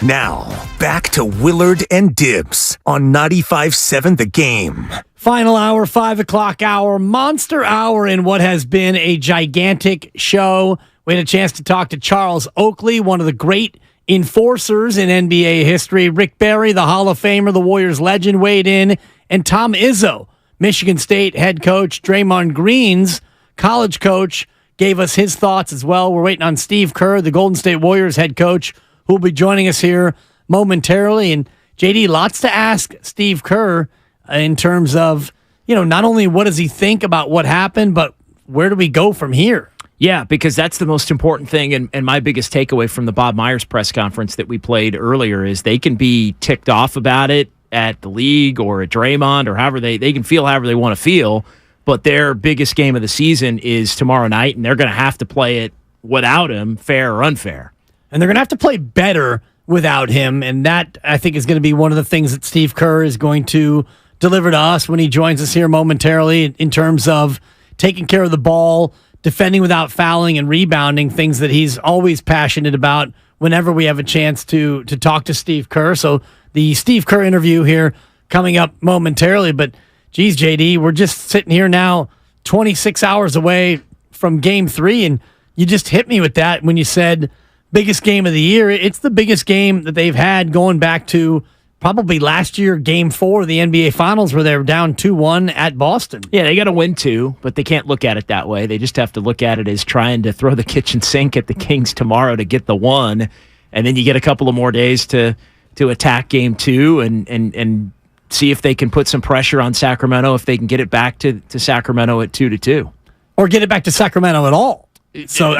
Now, back to Willard and Dibs on 95.7 The Game. Final hour, 5 o'clock hour, monster hour in what has been a gigantic show. We had a chance to talk to Charles Oakley, one of the great enforcers in NBA history. Rick Barry, the Hall of Famer, the Warriors legend, weighed in. And Tom Izzo, Michigan State head coach, Draymond Green's college coach, gave us his thoughts as well. We're waiting on Steve Kerr, the Golden State Warriors head coach, who will be joining us here momentarily. And JD, lots to ask Steve Kerr in terms of, not only what does he think about what happened, but where do we go from here? Yeah, because that's the most important thing. And my biggest takeaway from the Bob Myers press conference that we played earlier is they can be ticked off about it at the league or at Draymond or however they can feel however they want to feel. But their biggest game of the season is tomorrow night, and they're going to have to play it without him, fair or unfair. And they're going to have to play better without him. And that, I think, is going to be one of the things that Steve Kerr is going to deliver to us when he joins us here momentarily in terms of taking care of the ball, defending without fouling, and rebounding, things that he's always passionate about whenever we have a chance to talk to Steve Kerr. So the Steve Kerr interview here coming up momentarily. But, geez, JD, we're just sitting here now 26 hours away from Game 3, and you just hit me with that when you said biggest game of the year. It's the biggest game that they've had going back to probably last year, Game 4 of the NBA Finals, where they were down 2-1 at Boston. Yeah, they got to win 2, but they can't look at it that way. They just have to look at it as trying to throw the kitchen sink at the Kings tomorrow to get the 1, and then you get a couple of more days to attack Game 2 and see if they can put some pressure on Sacramento, if they can get it back to Sacramento at 2-2. Or get it back to Sacramento at all. So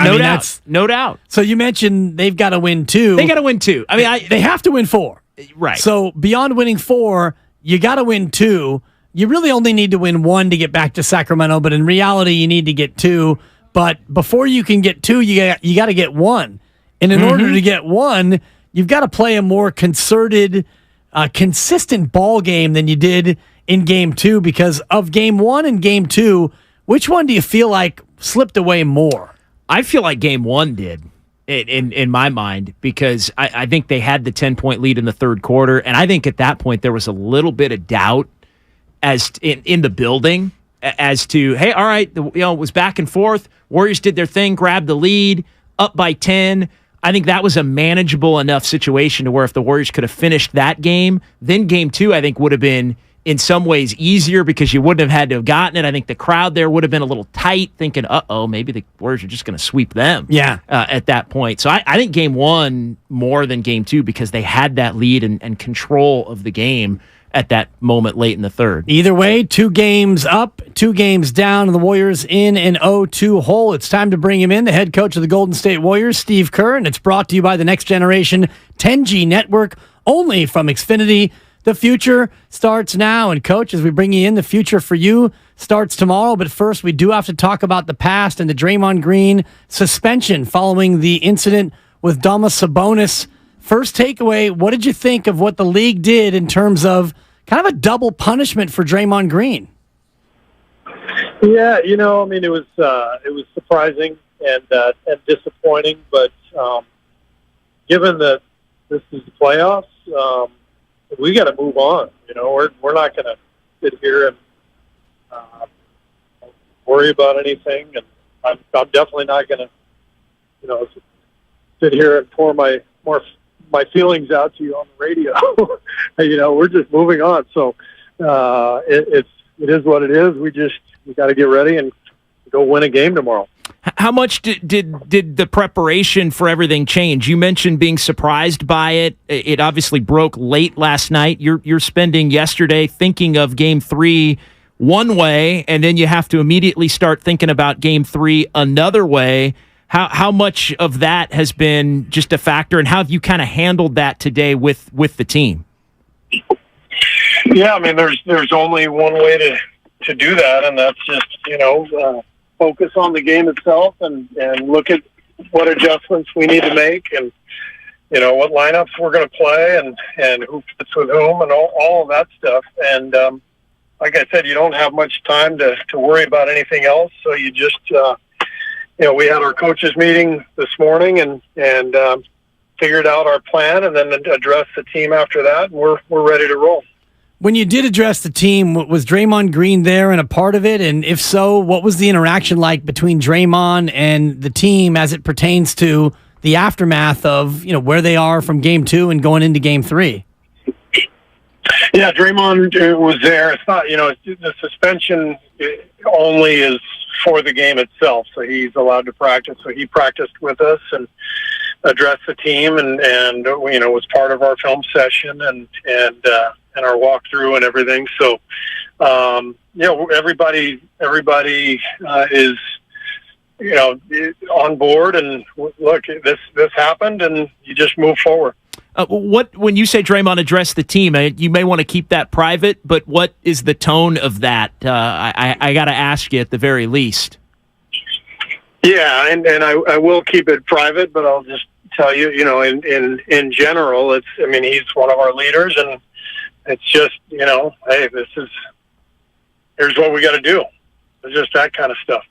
no doubt. So you mentioned they've got to win 2. They got to win 2. I mean, they have to win 4. Right. So beyond winning 4, you got to win 2. You really only need to win 1 to get back to Sacramento, but in reality, you need to get 2. But before you can get 2, you got to get 1. And in order to get 1, you've got to play a more concerted, consistent ball game than you did in Game 2. Because of Game 1 and Game 2, which one do you feel like slipped away more? I feel like Game 1 did. In my mind, because I think they had the 10-point lead in the third quarter, and I think at that point there was a little bit of doubt as in the building as to, hey, all right, it was back and forth. Warriors did their thing, grabbed the lead, up by 10. I think that was a manageable enough situation to where if the Warriors could have finished that game, then Game 2 I think would have been in some ways easier because you wouldn't have had to have gotten it. I think the crowd there would have been a little tight, thinking, maybe the Warriors are just going to sweep them at that point. So I think Game 1 more than Game 2 because they had that lead and control of the game at that moment late in the third. Either way, 2 games up, 2 games down, and the Warriors in an 0-2 hole. It's time to bring him in, the head coach of the Golden State Warriors, Steve Kerr, and it's brought to you by the Next Generation 10G network, only from Xfinity. The future starts now, and Coach, as we bring you in, the future for you starts tomorrow. But first, we do have to talk about the past and the Draymond Green suspension following the incident with Domas Sabonis. First takeaway, what did you think of what the league did in terms of kind of a double punishment for Draymond Green? Yeah, it was surprising and disappointing, but given that this is the playoffs, we got to move on. We're not going to sit here and worry about anything, and I'm definitely not going to, sit here and pour my feelings out to you on the radio. We're just moving on. So it is what it is. We got to get ready and go win a game tomorrow. How much did the preparation for everything change? You mentioned being surprised by it. It obviously broke late last night. You're spending yesterday thinking of Game 3 one way, and then you have to immediately start thinking about Game 3 another way. How much of that has been just a factor, and how have you kind of handled that today with the team? Yeah, there's only one way to do that, and that's just focus on the game itself and look at what adjustments we need to make and, what lineups we're going to play and who fits with whom and all of that stuff. And like I said, you don't have much time to worry about anything else. So you just, we had our coaches meeting this morning and figured out our plan and then addressed the team after that. And we're ready to roll. When you did address the team, was Draymond Green there and a part of it? And if so, what was the interaction like between Draymond and the team as it pertains to the aftermath of, where they are from game 2 and going into game 3? Yeah, Draymond was there. It's not, the suspension only is for the game itself. So he's allowed to practice. So he practiced with us and addressed the team and was part of our film session and our walkthrough and everything. So, everybody is, on board, and look, this happened and you just move forward. When you say Draymond addressed the team, you may want to keep that private, but what is the tone of that? I got to ask you at the very least. Yeah, and I will keep it private, but I'll just tell you, in general, he's one of our leaders, and it's just, hey, here's what we got to do. It's just that kind of stuff.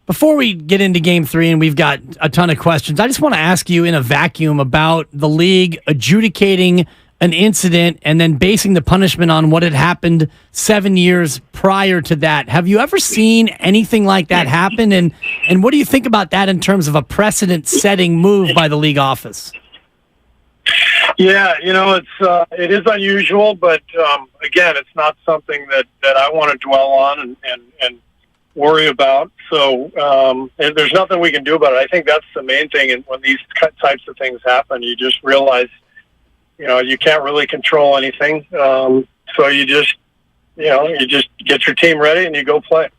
Before we get into game 3, and we've got a ton of questions, I just want to ask you in a vacuum about the league adjudicating an incident and then basing the punishment on what had happened 7 years prior to that. Have you ever seen anything like that happen? And what do you think about that in terms of a precedent-setting move by the league office? Yeah, it is unusual, but again, it's not something that I want to dwell on and worry about. So and there's nothing we can do about it. I think that's the main thing. And when these types of things happen, you just realize, you can't really control anything. So you just get your team ready and you go play.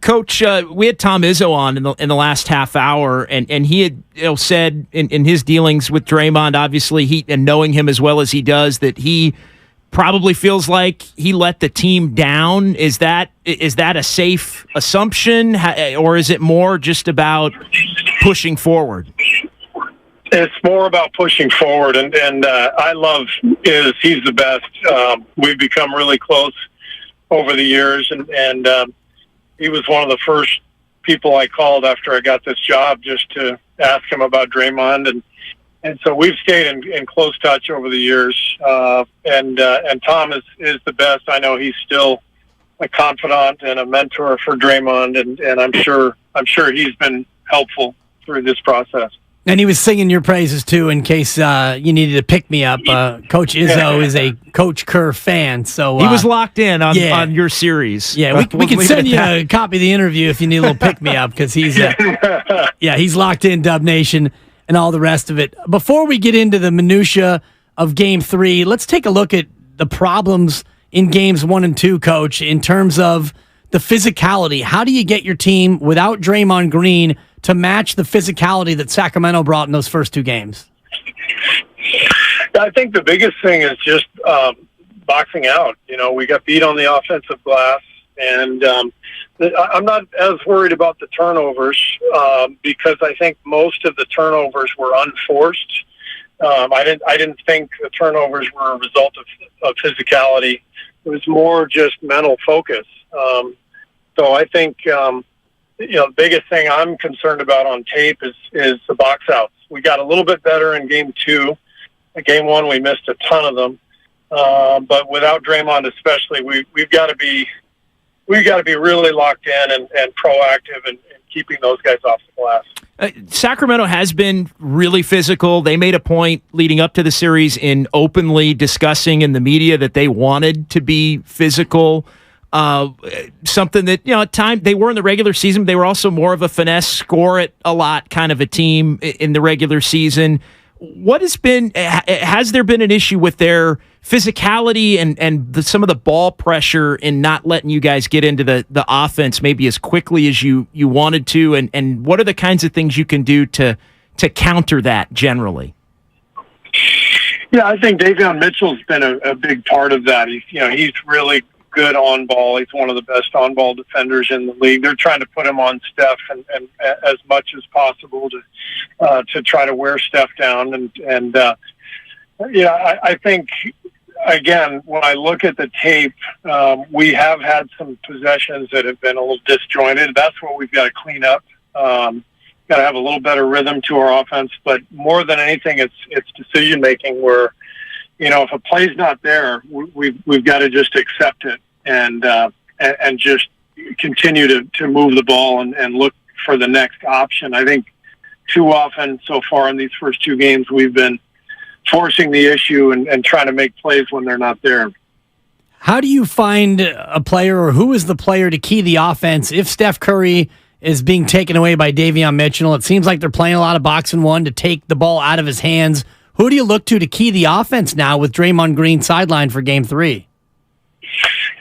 Coach, we had Tom Izzo on in the last half hour, and he had said in his dealings with Draymond, obviously, and knowing him as well as he does, that he probably feels like he let the team down. Is that a safe assumption, or is it more just about pushing forward? It's more about pushing forward, and I love he's the best. We've become really close over the years, and he was one of the first people I called after I got this job just to ask him about Draymond, and so we've stayed in close touch over the years. And Tom is the best. I know he's still a confidant and a mentor for Draymond, and I'm sure he's been helpful through this process. And he was singing your praises, too, in case you needed to pick me up. Coach Izzo is a Coach Kerr fan. So he was locked in on your series. Yeah, we can send you a copy of the interview if you need a little pick-me-up, because he's locked in, Dub Nation, and all the rest of it. Before we get into the minutia of Game 3, let's take a look at the problems in Games 1 and 2, Coach, in terms of the physicality. How do you get your team without Draymond Green to match the physicality that Sacramento brought in those first 2 games? I think the biggest thing is just boxing out. We got beat on the offensive glass, and I'm not as worried about the turnovers because I think most of the turnovers were unforced. I didn't think the turnovers were a result of physicality. It was more just mental focus. So I think the biggest thing I'm concerned about on tape is the box outs. We got a little bit better in Game 2. In Game 1, we missed a ton of them. But without Draymond, especially, we've got to be really locked in and proactive and keeping those guys off the glass. Sacramento has been really physical. They made a point leading up to the series in openly discussing in the media that they wanted to be physical. Something that, at times they were in the regular season. They were also more of a finesse, score it a lot kind of a team in the regular season. Has there been an issue with their physicality and some of the ball pressure in not letting you guys get into the offense maybe as quickly as you wanted to? And what are the kinds of things you can do to counter that generally? Yeah, I think Davion Mitchell's been a big part of that. He's really good on ball. He's one of the best on ball defenders in the league. They're trying to put him on Steph and as much as possible to try to wear Steph down. I think again, when I look at the tape, we have had some possessions that have been a little disjointed. That's what we've got to clean up. got to have a little better rhythm to our offense. But more than anything, it's decision making. Where if a play's not there, we've got to just accept it and just continue to move the ball and look for the next option. I think too often so far in these first two games, we've been forcing the issue and trying to make plays when they're not there. How do you find a player, or who is the player to key the offense if Steph Curry is being taken away by Davion Mitchell? It seems like they're playing a lot of box and one to take the ball out of his hands. Who do you look to key the offense now with Draymond Green sidelined for Game 3?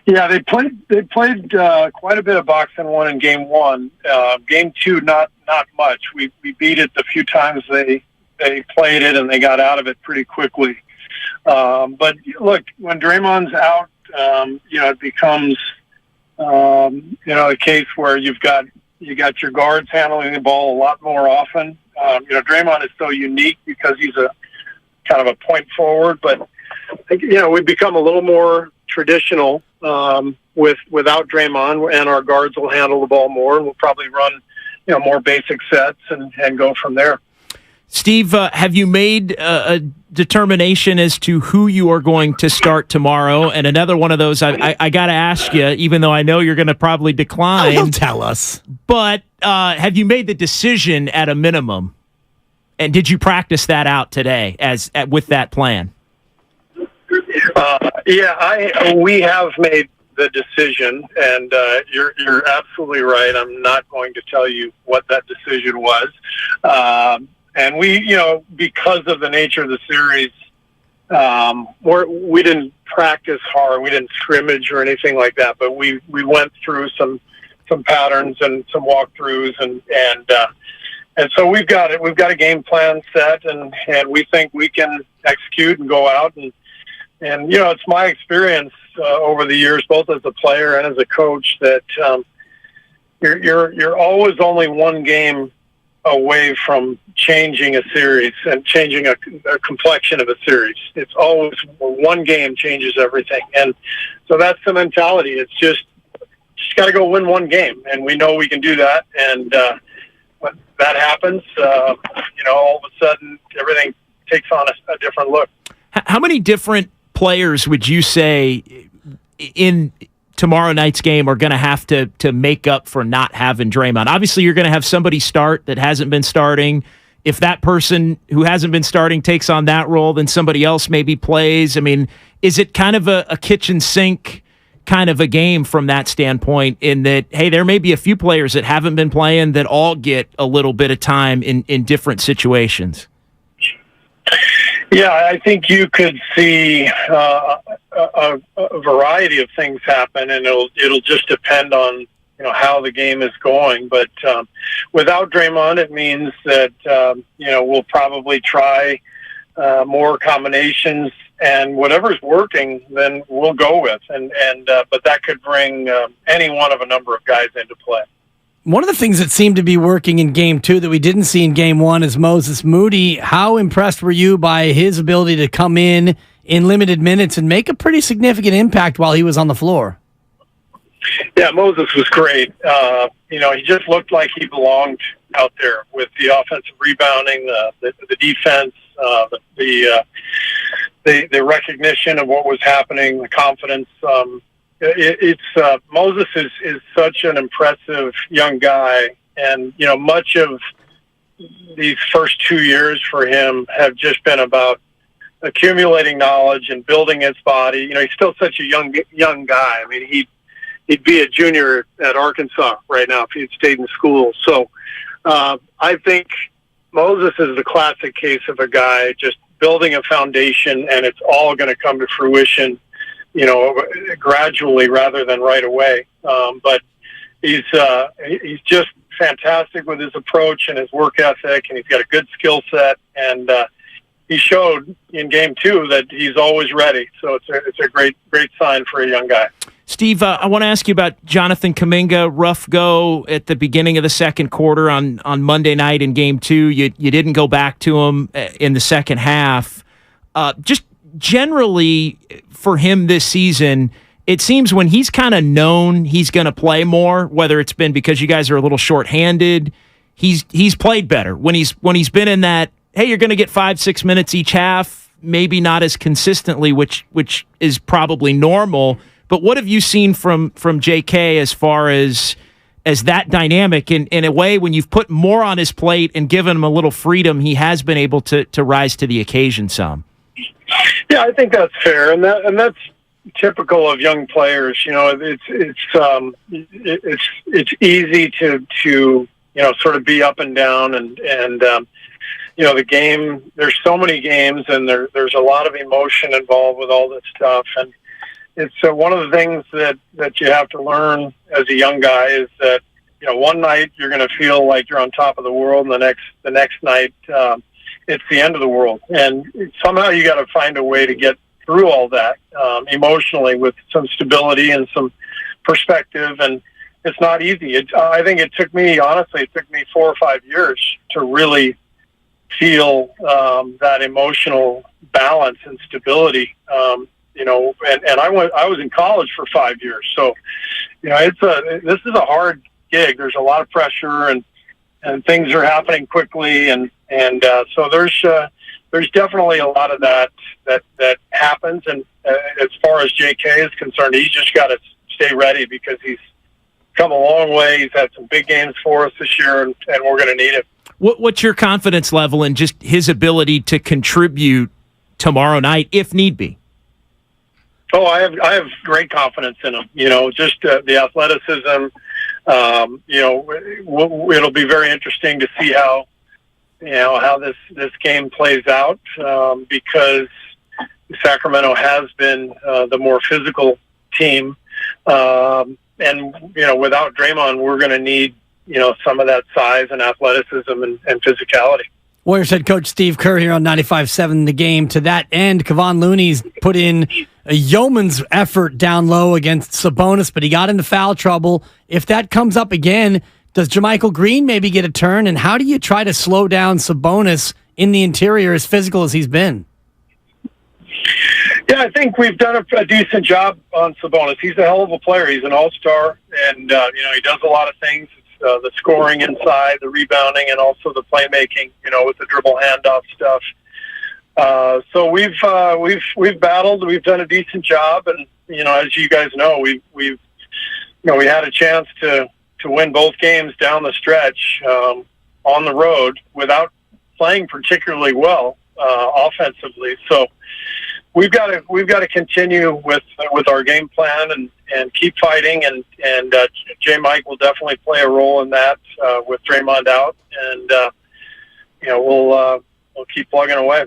Yeah, they played quite a bit of box and one in Game 1. Game 2, not much. We beat it the few times they played it, and they got out of it pretty quickly. But look, when Draymond's out, it becomes a case where you got your guards handling the ball a lot more often. Draymond is so unique because he's a kind of a point forward, but we've become a little more traditional without Draymond, and our guards will handle the ball more, and we'll probably run more basic sets and go from there. Steve, have you made a determination as to who you are going to start tomorrow? And another one of those, I got to ask you, even though I know you're going to probably decline. He'll tell us. But have you made the decision at a minimum? And did you practice that out today with that plan? We have made the decision, and you're absolutely right. I'm not going to tell you what that decision was. And we, because of the nature of the series, we didn't practice hard. We didn't scrimmage or anything like that. But we went through some patterns and some walkthroughs, and so we've got it. We've got a game plan set, and we think we can execute and go out and it's my experience over the years, both as a player and as a coach, that you're always only one game away from changing a series and changing a complexion of a series. It's always one game changes everything. And so that's the mentality. It's just got to go win one game. And we know we can do that. And when that happens, all of a sudden everything takes on a different look. How many different players would you say in tomorrow night's game are going to have to make up for not having Draymond? Obviously, you're going to have somebody start that hasn't been starting. If that person who hasn't been starting takes on that role, then somebody else maybe plays. I mean, is it kind of a kitchen sink kind of a game from that standpoint, in that, hey, there may be a few players that haven't been playing that all get a little bit of time in different situations? Yeah, I think you could see a variety of things happen, and it'll just depend on how the game is going. But without Draymond, it means that we'll probably try more combinations, and whatever's working, then we'll go with. But that could bring any one of a number of guys into play. One of the things that seemed to be working in Game 2 that we didn't see in Game 1 is Moses Moody. How impressed were you by his ability to come in limited minutes and make a pretty significant impact while he was on the floor? Yeah, Moses was great. He just looked like he belonged out there with the offensive rebounding, the defense, the recognition of what was happening, the confidence. Moses is such an impressive young guy, and much of these first 2 years for him have just been about accumulating knowledge and building his body. He's still such a young guy. I mean, he'd be a junior at Arkansas right now if he had stayed in school. So I think Moses is the classic case of a guy just building a foundation, and it's all going to come to fruition gradually rather than right away. But he's just fantastic with his approach and his work ethic, and he's got a good skill set. And he showed in Game 2 that he's always ready. So it's a great sign for a young guy. Steve, I want to ask you about Jonathan Kuminga. Rough go at the beginning of the second quarter on Monday night in Game 2. You didn't go back to him in the second half. Just generally for him this season, it seems when he's kind of known he's going to play more, whether it's been because you guys are a little shorthanded, he's played better when he's been in that. Hey, you're going to get 5-6 minutes each half, maybe not as consistently, which is probably normal. But what have you seen from J.K. as far as that dynamic in a way when you've put more on his plate and given him a little freedom, he has been able to rise to the occasion some? Yeah, I think that's fair, and that's typical of young players. You know, it's easy to sort of be up and down, and the game. There's so many games, and there's a lot of emotion involved with all this stuff, and it's one of the things that you have to learn as a young guy is that one night you're going to feel like you're on top of the world, and the next night it's the end of the world, and somehow you got to find a way to get through all that emotionally with some stability and some perspective, and it's not easy. I think it took me 4 or 5 years to really feel that emotional balance and stability. And I was in college for 5 years, so this is a hard gig. There's a lot of pressure, and things are happening quickly, and so there's definitely a lot of that happens. And as far as JK is concerned, he's just got to stay ready because he's come a long way. He's had some big games for us this year, and we're going to need it. What's your confidence level in just his ability to contribute tomorrow night if need be? Oh, I have great confidence in him. Just the athleticism. It'll be very interesting to see how this game plays out because Sacramento has been the more physical team, and without Draymond, we're going to need some of that size and athleticism and physicality. Warriors head coach Steve Kerr here on 95.7 The Game. To that end, Kevon Looney's put in a yeoman's effort down low against Sabonis, but he got into foul trouble. If that comes up again, does JaMychal Green maybe get a turn? And how do you try to slow down Sabonis in the interior as physical as he's been? Yeah, I think we've done a decent job on Sabonis. He's a hell of a player. He's an all-star, and he does a lot of things. The scoring inside, the rebounding, and also the playmaking, with the dribble handoff stuff. So we've battled. We've done a decent job, and as you guys know, we had a chance to win both games down the stretch on the road without playing particularly well offensively. So we've got to continue with our game plan and keep fighting, and J. Mike will definitely play a role in that with Draymond out, and we'll keep plugging away.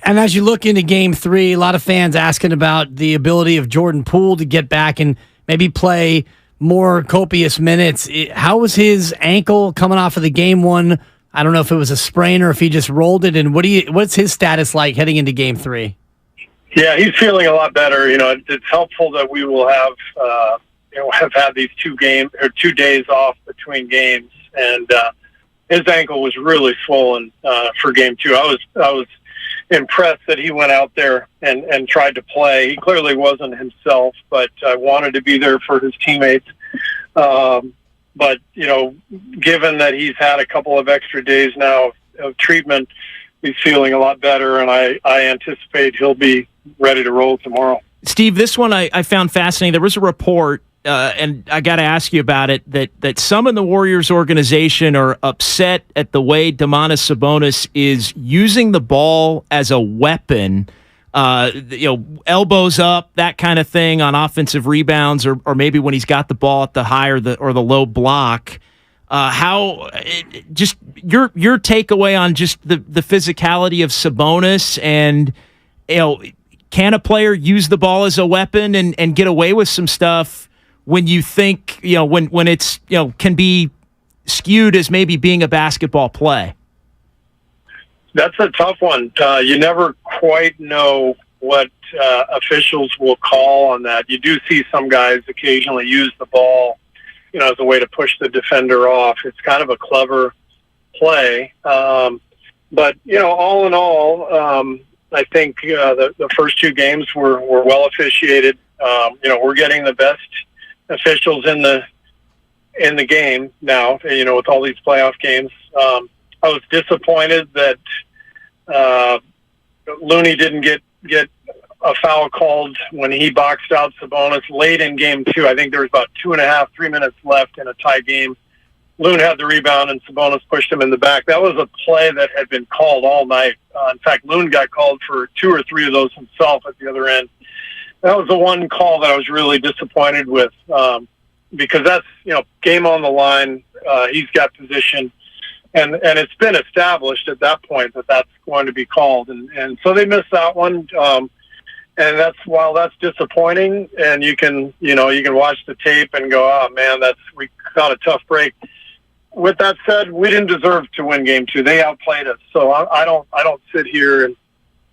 And as you look into Game 3, a lot of fans asking about the ability of Jordan Poole to get back and maybe play more copious minutes. How was his ankle coming off of the Game 1? I don't know if it was a sprain or if he just rolled it. And what's his status like heading into Game 3? Yeah, he's feeling a lot better. It's helpful that we will have had these 2 days off between games, and his ankle was really swollen for Game 2. I was impressed that he went out there and tried to play. He clearly wasn't himself, but I wanted to be there for his teammates. But given that he's had a couple of extra days now of treatment, he's feeling a lot better, and I anticipate he'll be ready to roll tomorrow. Steve, this one I found fascinating. There was a report, and I got to ask you about it, that some in the Warriors organization are upset at the way Domantas Sabonis is using the ball as a weapon, elbows up, that kind of thing on offensive rebounds, or maybe when he's got the ball at the high or the low block. Just your takeaway on just the physicality of Sabonis, and can a player use the ball as a weapon and get away with some stuff when you think when it's can be skewed as maybe being a basketball play? That's a tough one. You never quite know what officials will call on that. You do see some guys occasionally use the ball as a way to push the defender off. It's kind of a clever play. But, all in all, I think the first 2 games were well officiated. We're getting the best officials in in the game now, with all these playoff games. I was disappointed that Looney didn't get a foul called when he boxed out Sabonis late in game 2. I think there was about 2.5-3 minutes left in a tie game. Loon had the rebound and Sabonis pushed him in the back. That was a play that had been called all night. In fact, Loon got called for 2 or 3 of those himself at the other end. That was the one call that I was really disappointed with, because that's, game on the line. He's got position, and it's been established at that point that that's going to be called. And so they missed that one. And while that's disappointing, and you can watch the tape and go, oh man, we got a tough break. With that said, we didn't deserve to win game 2. They outplayed us. So I don't sit here and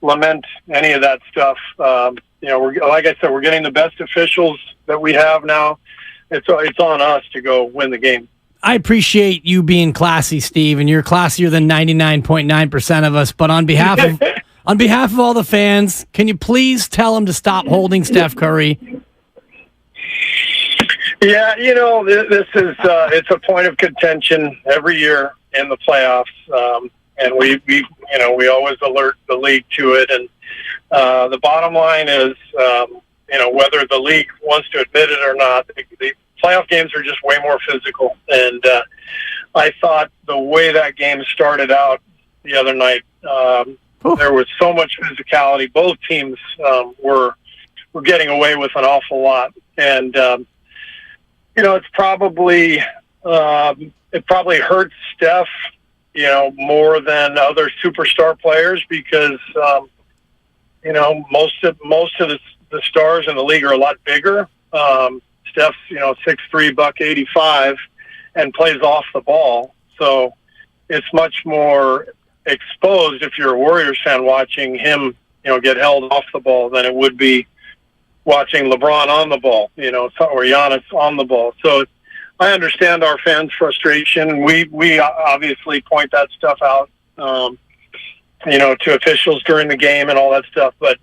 lament any of that stuff. Like I said, we're getting the best officials that we have now. It's on us to go win the game. I appreciate you being classy, Steve, and you're classier than 99.9% of us. But on behalf of all the fans, can you please tell them to stop holding Steph Curry? Yeah, this is it's a point of contention every year in the playoffs, and we always alert the league to it. And the bottom line is, whether the league wants to admit it or not, the playoff games are just way more physical. And I thought the way that game started out the other night, there was so much physicality. Both teams were getting away with an awful lot, and it's probably it probably hurts Steph, more than other superstar players because most of the stars in the league are a lot bigger. Steph's 6'3", $185, and plays off the ball, so it's much more exposed if you're a Warriors fan watching him, get held off the ball than it would be watching LeBron on the ball, or Giannis on the ball. So I understand our fans' frustration. We obviously point that stuff out, to officials during the game and all that stuff. But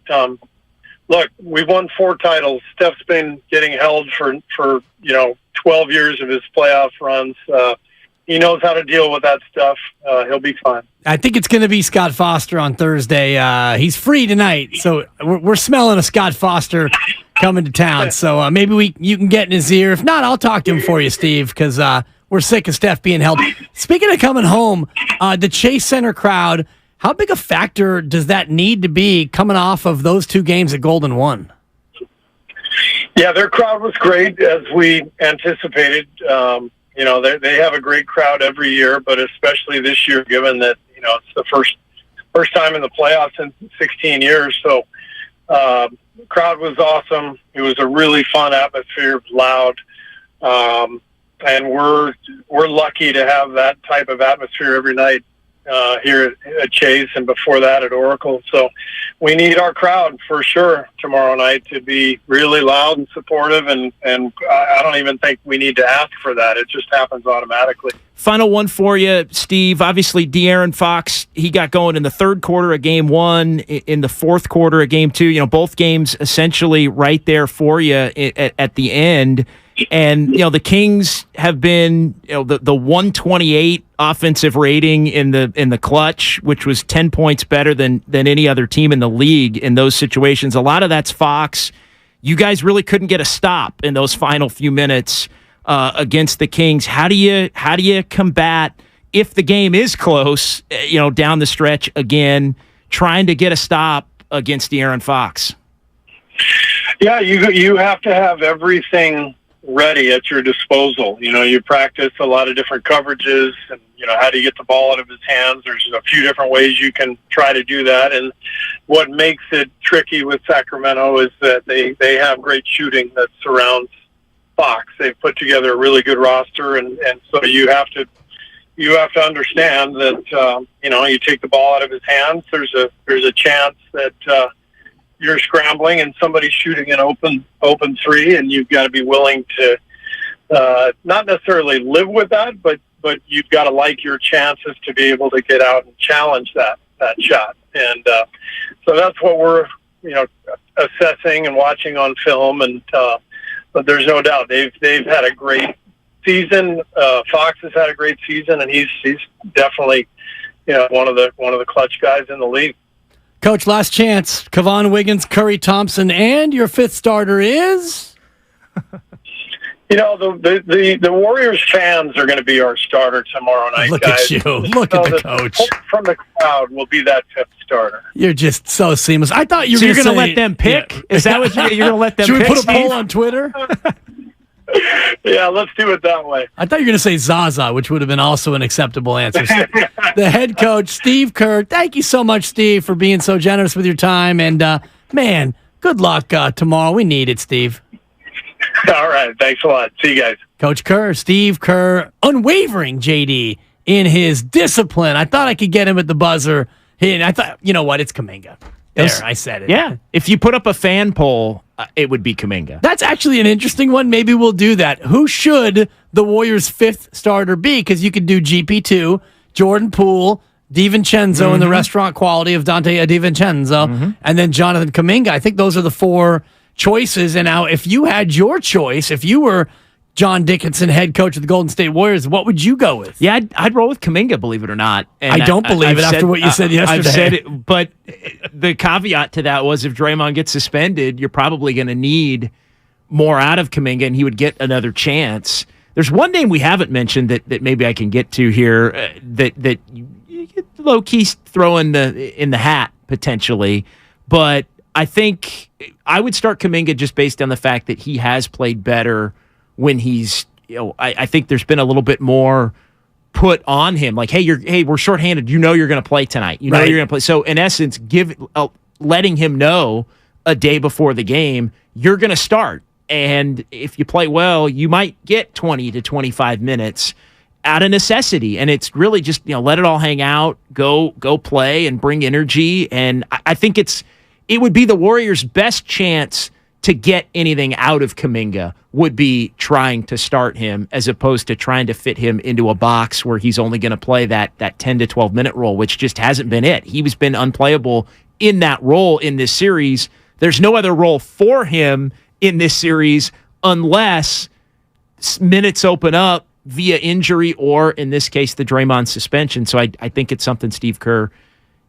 look, we've won 4 titles. Steph's been getting held for 12 years of his playoff runs. He knows how to deal with that stuff. He'll be fine. I think it's going to be Scott Foster on Thursday. He's free tonight, so we're smelling a Scott Foster coming to town. So maybe you can get in his ear. If not, I'll talk to him for you, Steve, because we're sick of Steph being held. Speaking of coming home, the Chase Center crowd, how big a factor does that need to be coming off of those 2 games that Golden won? Yeah, their crowd was great, as we anticipated. They have a great crowd every year, but especially this year, given that, it's the first time in the playoffs in 16 years. So, the crowd was awesome. It was a really fun atmosphere, it was loud. And we're lucky to have that type of atmosphere every night, here at Chase, and before that at Oracle. So we need our crowd for sure tomorrow night to be really loud and supportive, and I don't even think we need to ask for that. It just happens automatically. Final one for you, Steve. Obviously, De'Aaron Fox, he got going in the 3rd quarter of game 1, in the 4th quarter of game 2. Both games essentially right there for you at the end. And, the Kings have been, the 128 offensive rating in the clutch, which was 10 points better than any other team in the league in those situations. A lot of that's Fox. You guys really couldn't get a stop in those final few minutes against the Kings. How do you combat, if the game is close, down the stretch again, trying to get a stop against De'Aaron Fox? Yeah, you have to have everything ready at your disposal. You practice a lot of different coverages, and how do you get the ball out of his hands. There's a few different ways you can try to do that, and what makes it tricky with Sacramento is that they have great shooting that surrounds Fox. They've put together a really good roster, and so you have to understand that you take the ball out of his hands, there's a chance that you're scrambling and somebody's shooting an open 3, and you've got to be willing to not necessarily live with that, but you've got to like your chances to be able to get out and challenge that shot. And so that's what we're assessing and watching on film. And but there's no doubt they've had a great season. Fox has had a great season, and he's definitely one of the clutch guys in the league. Coach, last chance. Kevon, Wiggins, Curry, Thompson, and your fifth starter is? The Warriors fans are going to be our starter tomorrow night, Look guys. at you. Look at the coach. From the crowd will be that fifth starter. You're just so seamless. I thought you So were you're going to let them pick? Yeah. Is that what you're going to let them Should pick, we put a poll Steve? on Twitter? Yeah, let's do it that way. I thought you were going to say Zaza, which would have been also an acceptable answer. The head coach, Steve Kerr. Thank you so much, Steve, for being so generous with your time. And, man, good luck tomorrow. We need it, Steve. All right. Thanks a lot. See you guys. Coach Kerr, Steve Kerr, unwavering, JD, in his discipline. I thought I could get him at the buzzer. And I thought, you know what? It's Kuminga. There, I said it. Yeah. If you put up a fan poll, it would be Kuminga. That's actually an interesting one. Maybe we'll do that. Who should the Warriors' fifth starter be? Because you could do GP2, Jordan Poole, DiVincenzo in the restaurant quality of Dante DiVincenzo, and then Jonathan Kuminga. I think those are the four choices. And now, if you had your choice, if you were John Dickinson, head coach of the Golden State Warriors, what would you go with? Yeah, I'd roll with Kuminga, believe it or not. And I don't believe it after what you said yesterday. I've said it, but the caveat to that was if Draymond gets suspended, you're probably going to need more out of Kuminga, and he would get another chance. There's one name we haven't mentioned that maybe I can get to here that you low key throw in the hat potentially, but I think I would start Kuminga just based on the fact that he has played better when he's, I think there's been a little bit more put on him. Like, hey, we're shorthanded. You know you're going to play tonight. You know you're going to play. So in essence, letting him know a day before the game, you're going to start. And if you play well, you might get 20 to 25 minutes out of necessity. And it's really just, let it all hang out, go play and bring energy. And I think it would be the Warriors' best chance to get anything out of Kuminga would be trying to start him as opposed to trying to fit him into a box where he's only going to play that 10 to 12 minute role, which just hasn't been it. He's been unplayable in that role in this series. There's no other role for him in this series unless minutes open up via injury or, in this case, the Draymond suspension. So I think it's something Steve Kerr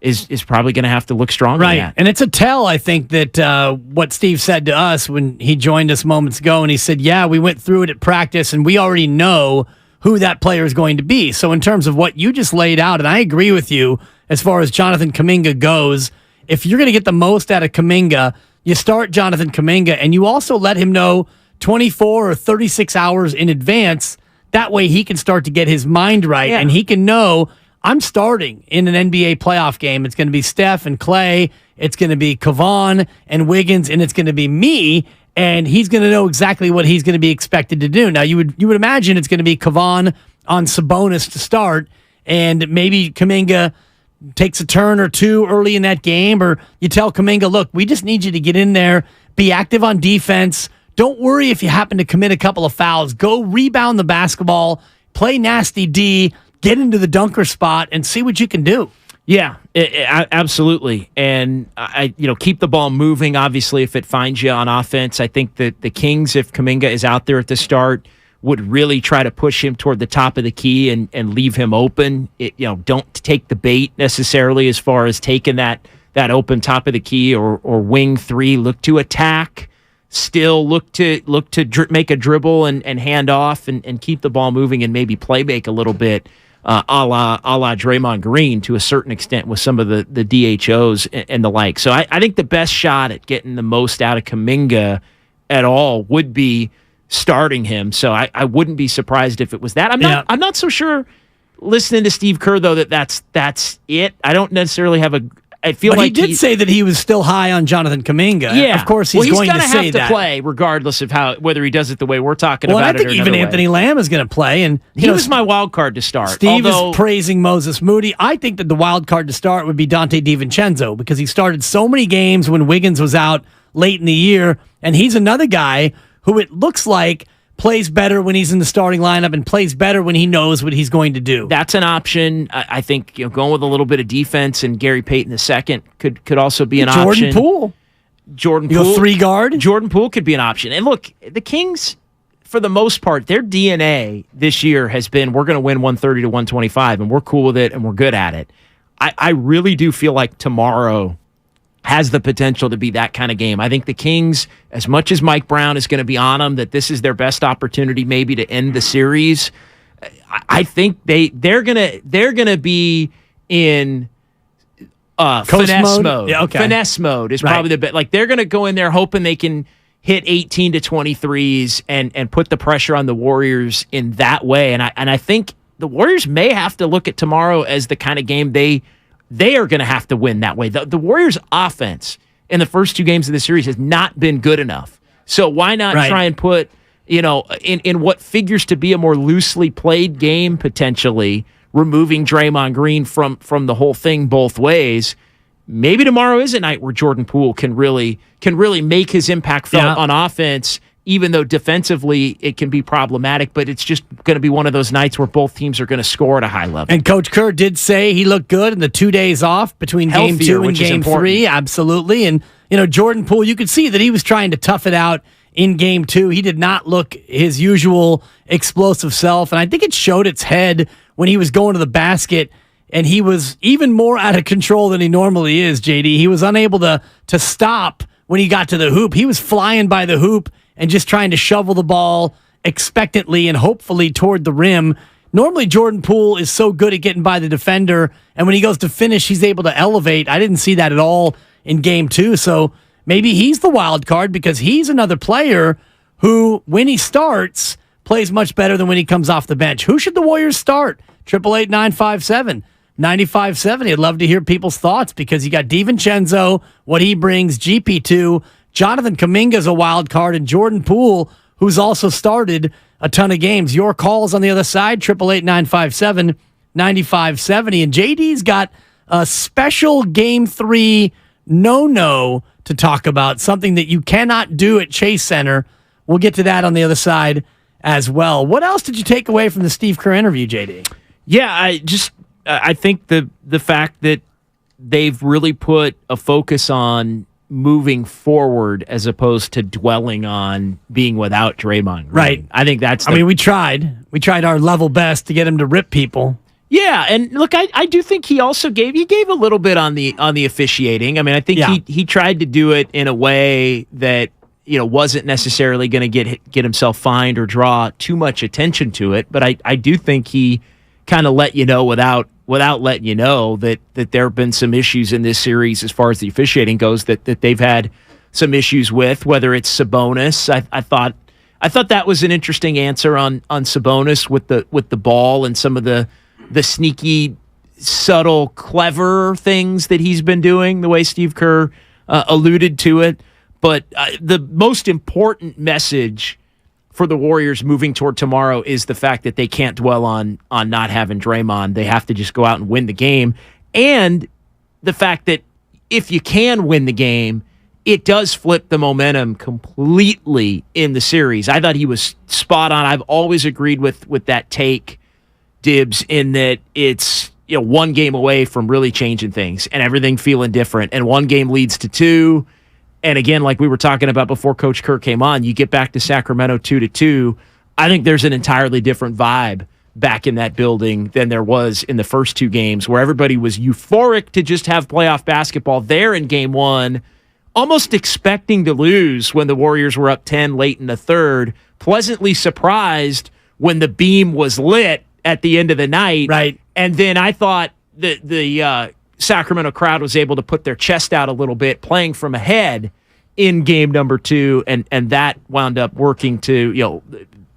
is probably going to have to look stronger at. And it's a tell, I think, that what Steve said to us when he joined us moments ago, and he said, yeah, we went through it at practice, and we already know who that player is going to be. So in terms of what you just laid out, and I agree with you as far as Jonathan Kuminga goes, if you're going to get the most out of Kuminga, you start Jonathan Kuminga, and you also let him know 24 or 36 hours in advance. That way he can start to get his mind right, and he can know, I'm starting in an NBA playoff game. It's going to be Steph and Clay. It's going to be Kevon and Wiggins, and it's going to be me. And he's going to know exactly what he's going to be expected to do. Now, you would imagine it's going to be Kevon on Sabonis to start, and maybe Kuminga takes a turn or two early in that game, or you tell Kuminga, look, we just need you to get in there, be active on defense. Don't worry if you happen to commit a couple of fouls. Go rebound the basketball, play nasty D, get into the dunker spot, and see what you can do. Yeah, absolutely. And I keep the ball moving. Obviously, if it finds you on offense, I think that the Kings, if Kuminga is out there at the start, would really try to push him toward the top of the key and leave him open. Don't take the bait necessarily as far as taking that open top of the key or wing three. Look to attack. Still look to make a dribble and hand off and keep the ball moving and maybe play make a little bit. A la Draymond Green to a certain extent with some of the DHOs and the like. So I think the best shot at getting the most out of Kuminga at all would be starting him. So I wouldn't be surprised if it was that. I'm not so sure listening to Steve Kerr though that's it. I don't necessarily have I feel like he did say that he was still high on Jonathan Kuminga. Yeah, of course he's going to say have that. To play regardless of whether he does it the way we're talking about. I think it even Anthony Lamb is going to play, and he was my wild card to start. Steve is praising Moses Moody. I think that the wild card to start would be Dante DiVincenzo because he started so many games when Wiggins was out late in the year, and he's another guy who it looks like plays better when he's in the starting lineup and plays better when he knows what he's going to do. That's an option. I think going with a little bit of defense and Gary Payton II could also be an option. Jordan Poole. Jordan Poole. 3 guard. Jordan Poole could be an option. And look, the Kings for the most part, their DNA this year has been, we're going to win 130 to 125, and we're cool with it, and we're good at it. I really do feel like tomorrow has the potential to be that kind of game. I think the Kings, as much as Mike Brown is going to be on them, that this is their best opportunity maybe to end the series. I think they're gonna be in finesse mode. Yeah, okay. Finesse mode is probably the best. Like, they're gonna go in there hoping they can hit 18 to 23s and put the pressure on the Warriors in that way. And I think the Warriors may have to look at tomorrow as the kind of game they are going to have to win that way. The Warriors' offense in the first two games of the series has not been good enough. So why not try and put, in what figures to be a more loosely played game, potentially removing Draymond Green from the whole thing both ways. Maybe tomorrow is a night where Jordan Poole can really make his impact felt on offense, even though defensively it can be problematic, but it's just going to be one of those nights where both teams are going to score at a high level. And Coach Kerr did say he looked good in the 2 days off between Healthier, game 2 and which is game important. 3. Absolutely. And, Jordan Poole, you could see that he was trying to tough it out in game 2. He did not look his usual explosive self. And I think it showed its head when he was going to the basket, and he was even more out of control than he normally is, JD. He was unable to stop when he got to the hoop. He was flying by the hoop and just trying to shovel the ball expectantly and hopefully toward the rim. Normally, Jordan Poole is so good at getting by the defender, and when he goes to finish, he's able to elevate. I didn't see that at all in game 2, so maybe he's the wild card because he's another player who, when he starts, plays much better than when he comes off the bench. Who should the Warriors start? 888-957-9570. I'd love to hear people's thoughts because you got DiVincenzo, what he brings, GP2, Jonathan Kuminga's a wild card, and Jordan Poole, who's also started a ton of games. Your calls on the other side, 888-957-9570. And JD's got a special Game 3 no-no to talk about, something that you cannot do at Chase Center. We'll get to that on the other side as well. What else did you take away from the Steve Kerr interview, JD? Yeah, I think the fact that they've really put a focus on moving forward as opposed to dwelling on being without Draymond Green. Right. I think that's we tried our level best to get him to rip people. Yeah, and look, I do think he also gave a little bit on the officiating. I mean, I think he tried to do it in a way that wasn't necessarily going to get himself fined or draw too much attention to it. But I do think he kind of let you know without letting you know that there have been some issues in this series as far as the officiating goes that they've had some issues with, whether it's Sabonis. I thought that was an interesting answer on Sabonis with the ball and some of the sneaky, subtle, clever things that he's been doing, the way Steve Kerr alluded to it. But the most important message for the Warriors moving toward tomorrow is the fact that they can't dwell on not having Draymond. They have to just go out and win the game. And the fact that if you can win the game, it does flip the momentum completely in the series. I thought he was spot on. I've always agreed with that take, Dibs, in that it's one game away from really changing things and everything feeling different. And one game leads to two. And again, like we were talking about before Coach Kerr came on, you get back to Sacramento 2-2. I think there's an entirely different vibe back in that building than there was in the first two games, where everybody was euphoric to just have playoff basketball there in game 1, almost expecting to lose when the Warriors were up 10 late in the third, pleasantly surprised when the beam was lit at the end of the night. Right. And then I thought the Sacramento crowd was able to put their chest out a little bit, playing from ahead in game number 2, and that wound up working to,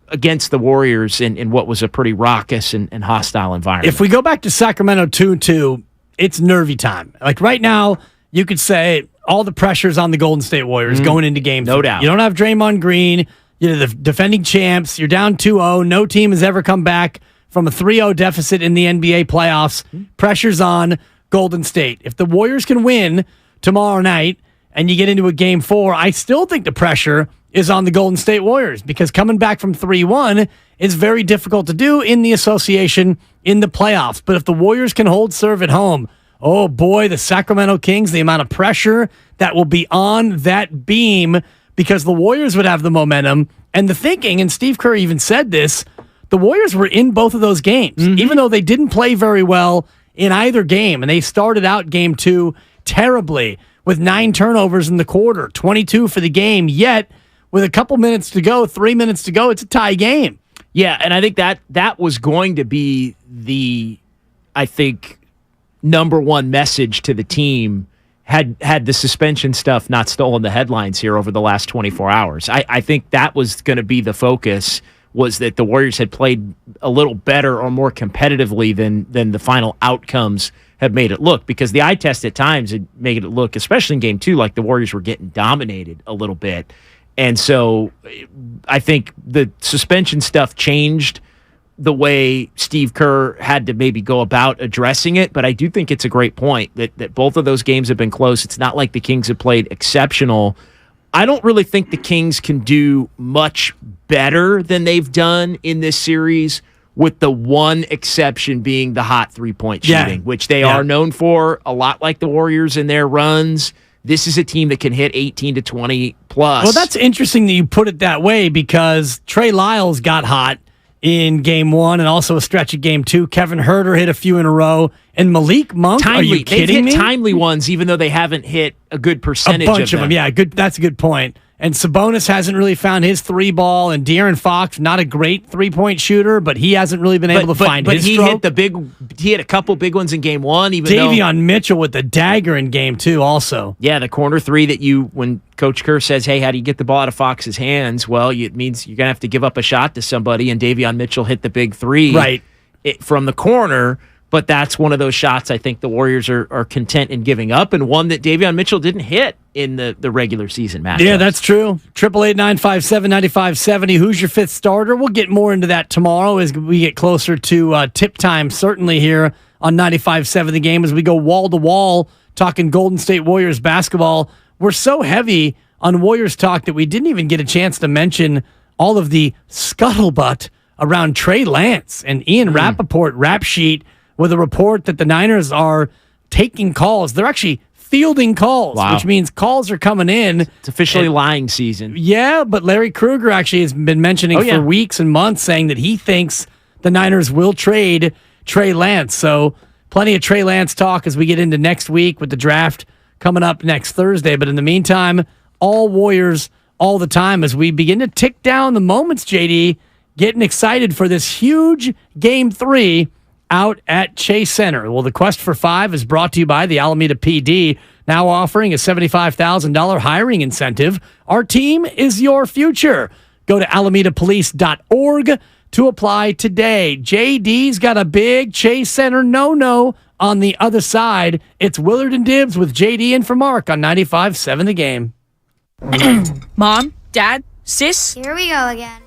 against the Warriors in what was a pretty raucous and hostile environment. If we go back to Sacramento 2-2, it's nervy time. Like right now, you could say all the pressure's on the Golden State Warriors going into game 3. No doubt. You don't have Draymond Green. You're the defending champs. You're down 2-0. No team has ever come back from a 3-0 deficit in the NBA playoffs. Pressure's on Golden State. If the Warriors can win tomorrow night and you get into a game 4, I still think the pressure is on the Golden State Warriors, because coming back from 3-1 is very difficult to do in the association in the playoffs. But if the Warriors can hold serve at home, oh boy, the Sacramento Kings, the amount of pressure that will be on that beam because the Warriors would have the momentum and the thinking, and Steve Kerr even said this, the Warriors were in both of those games, even though they didn't play very well in either game, and they started out game 2 terribly with 9 turnovers in the quarter, 22 for the game, yet with a couple minutes to go, 3 minutes to go, it's a tie game. Yeah, and I think that was going to be the, I think, number one message to the team had the suspension stuff not stolen the headlines here over the last 24 hours. I think that was going to be the focus, was that the Warriors had played a little better or more competitively than the final outcomes have made it look, because the eye test at times had made it look, especially in game 2, like the Warriors were getting dominated a little bit. And so I think the suspension stuff changed the way Steve Kerr had to maybe go about addressing it. But I do think it's a great point that both of those games have been close. It's not like the Kings have played exceptional. I don't really think the Kings can do much better than they've done in this series, with the one exception being the hot three-point shooting, which they are known for, a lot like the Warriors in their runs. This is a team that can hit 18 to 20 plus. Well, that's interesting that you put it that way, because Trey Lyles got hot in game 1 and also a stretch of game 2. Kevin Huerter hit a few in a row. And Malik Monk, are you kidding me? Timely ones, even though they haven't hit a good percentage of them. Yeah, good. That's a good point. And Sabonis hasn't really found his 3-ball, and De'Aaron Fox, not a great 3-point shooter, but he hasn't really been able to find his stroke. He hit a couple big ones in game 1. Davion Mitchell with the dagger in game 2 also. Yeah, the corner 3 that when Coach Kerr says, hey, how do you get the ball out of Fox's hands? Well, it means you're going to have to give up a shot to somebody, and Davion Mitchell hit the big 3 from the corner. But that's one of those shots I think the Warriors are content in giving up, and one that Davion Mitchell didn't hit in the regular season match. Yeah, that's true. 888-957-9570. Who's your fifth starter? We'll get more into that tomorrow as we get closer to tip time, certainly here on 95.7 The Game, as we go wall to wall talking Golden State Warriors basketball. We're so heavy on Warriors talk that we didn't even get a chance to mention all of the scuttlebutt around Trey Lance and Ian Rappaport rap sheet with a report that the Niners are taking calls. They're actually fielding calls, which means calls are coming in. It's officially lying season. Yeah, but Larry Krueger actually has been mentioning for weeks and months, saying that he thinks the Niners will trade Trey Lance. So plenty of Trey Lance talk as we get into next week with the draft coming up next Thursday. But in the meantime, all Warriors all the time as we begin to tick down the moments, JD, getting excited for this huge Game 3 out at Chase Center. Well, the Quest for 5 is brought to you by the Alameda PD, now offering a $75,000 hiring incentive. Our team is your future. Go to alamedapolice.org to apply today. JD's got a big Chase Center no-no on the other side. It's Willard and Dibbs with JD and for Mark on 95.7 The Game. Mom, Dad, Sis? Here we go again.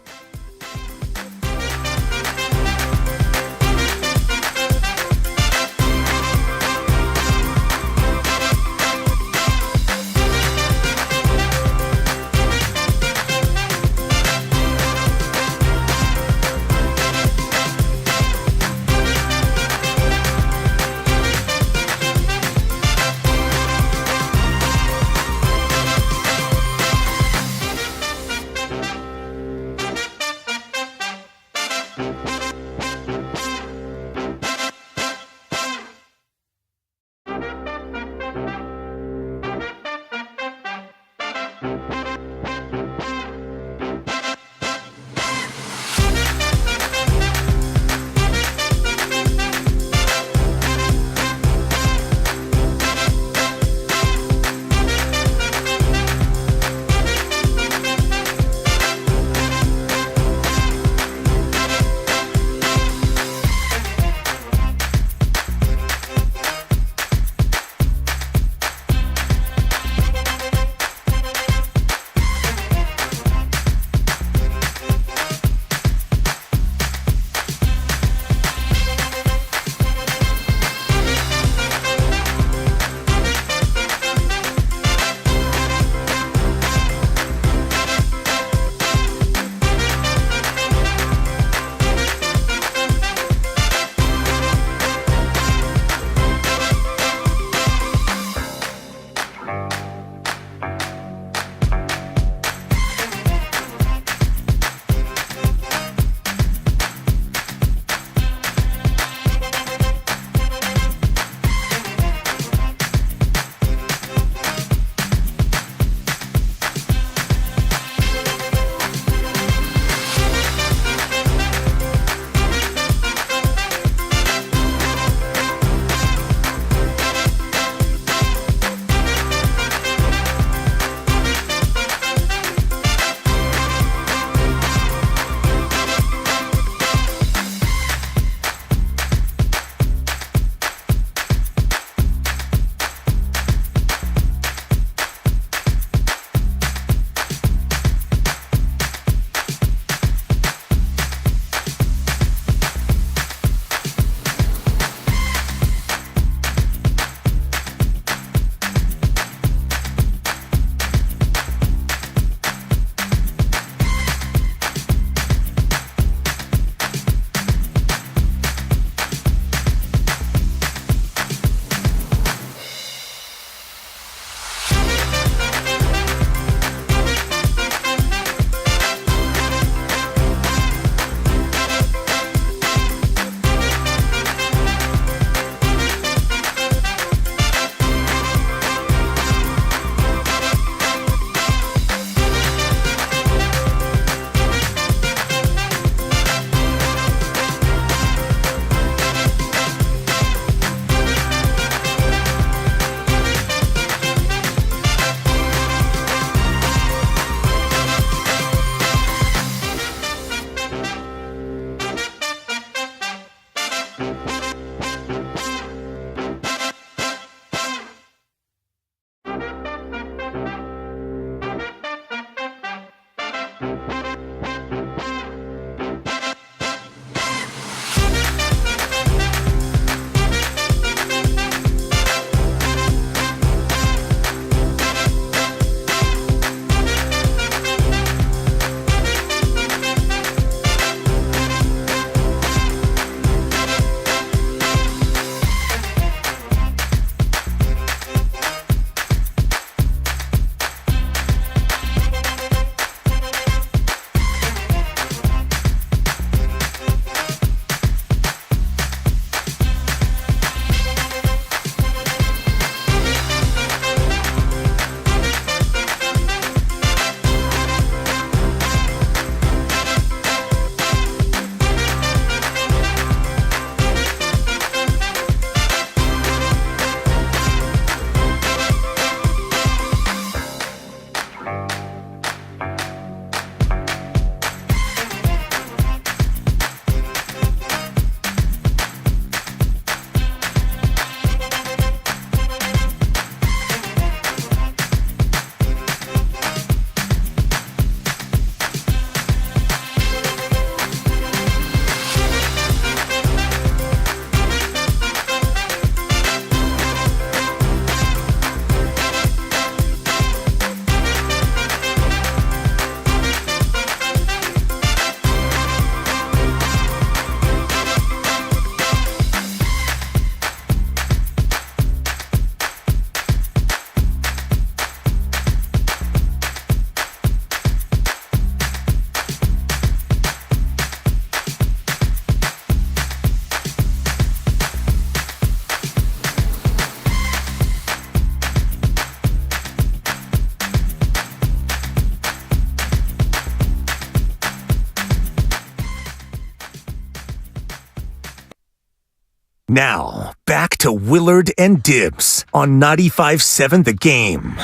Now, back to Willard and Dibbs on 95.7 The Game.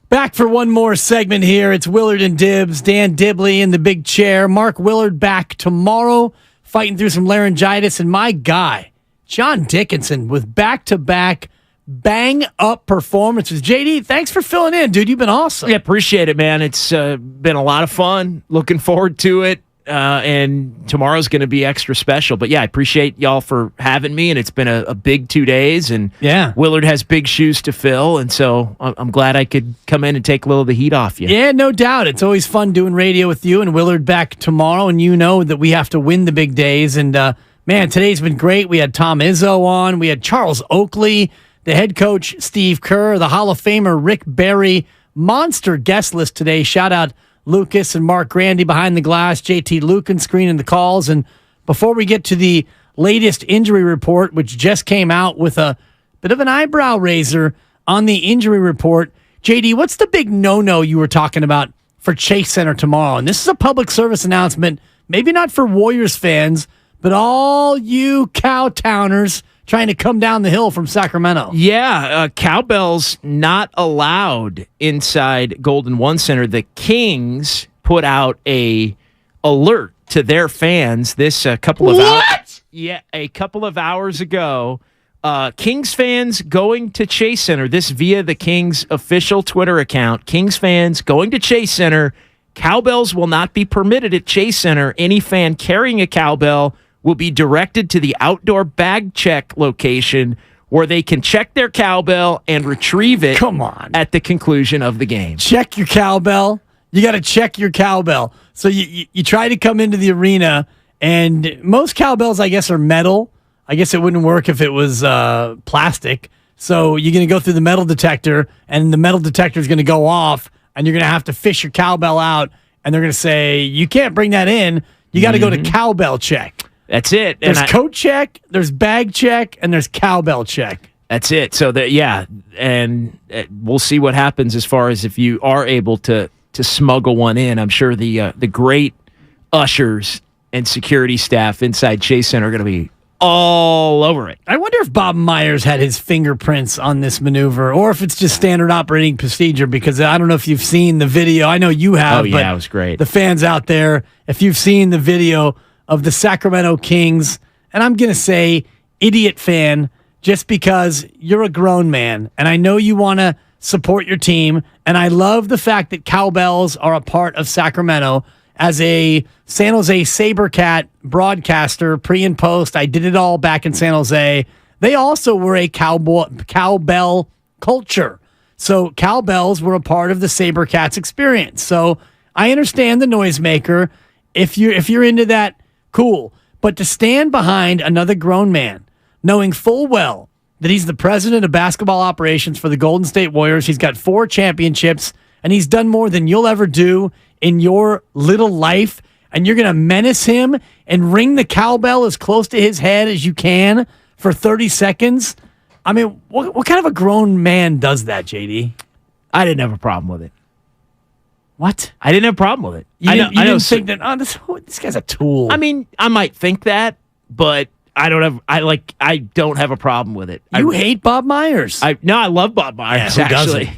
Back for one more segment here. It's Willard and Dibbs. Dan Dibley in the big chair. Mark Willard back tomorrow, fighting through some laryngitis. And my guy, John Dickinson, with back-to-back bang-up performances. JD, thanks for filling in, dude. You've been awesome. Yeah, appreciate it, man. It's been a lot of fun. Looking forward to it. And tomorrow's going to be extra special. But yeah, I appreciate y'all for having me. And it's been a big 2 days. And yeah, Willard has big shoes to fill. And so I'm glad I could come in and take a little of the heat off you. Yeah, no doubt. It's always fun doing radio with you. And Willard back tomorrow. And you know that we have to win the big days. And man, today's been great. We had Tom Izzo on. We had Charles Oakley, the head coach Steve Kerr, the Hall of Famer Rick Barry. Monster guest list today. Shout out Lucas and Mark Grandy behind the glass, JT Lucan screening the calls. And before we get to the latest injury report, which just came out with a bit of an eyebrow raiser on the injury report, JD, what's the big no-no you were talking about for Chase Center tomorrow? And this is a public service announcement, maybe not for Warriors fans, but all you Cowtowners trying to come down the hill from Sacramento. Yeah, cowbells not allowed inside Golden One Center. The Kings put out a alert to their fans this couple of hours. Yeah, a couple of hours ago. Kings fans going to Chase Center. This via the Kings official Twitter account. Kings fans going to Chase Center. Cowbells will not be permitted at Chase Center. Any fan carrying a cowbell will be directed to the outdoor bag check location where they can check their cowbell and retrieve it at the conclusion of the game. Check your cowbell. You got to check your cowbell. So you try to come into the arena, and most cowbells, I guess, are metal. I guess it wouldn't work if it was plastic. So you're going to go through the metal detector, and the metal detector is going to go off, and you're going to have to fish your cowbell out, and they're going to say, you can't bring that in. You got to go to cowbell check. That's it. There's coat check, there's bag check, and there's cowbell check. That's it. So and we'll see what happens as far as if you are able to smuggle one in. I'm sure the great ushers and security staff inside Chase Center are going to be all over it. I wonder if Bob Myers had his fingerprints on this maneuver, or if it's just standard operating procedure, because I don't know if you've seen the video. I know you have. Oh, yeah, but it was great. The fans out there, if you've seen the video of the Sacramento Kings, and I'm going to say idiot fan, just because you're a grown man, and I know you want to support your team, and I love the fact that cowbells are a part of Sacramento. As a San Jose SaberCat broadcaster, pre and post, I did it all back in San Jose. They also were a cowbell culture. So cowbells were a part of the SaberCats experience. So I understand the noisemaker. If you're into that, cool. But to stand behind another grown man, knowing full well that he's the president of basketball operations for the Golden State Warriors, he's got 4 championships, and he's done more than you'll ever do in your little life, and you're going to menace him and ring the cowbell as close to his head as you can for 30 seconds? I mean, what kind of a grown man does that, JD? I didn't have a problem with it. What? I didn't have a problem with it. You didn't think that, this guy's a tool. I mean, I might think that, but I don't have a problem with it. You hate Bob Myers. I love Bob Myers, who actually.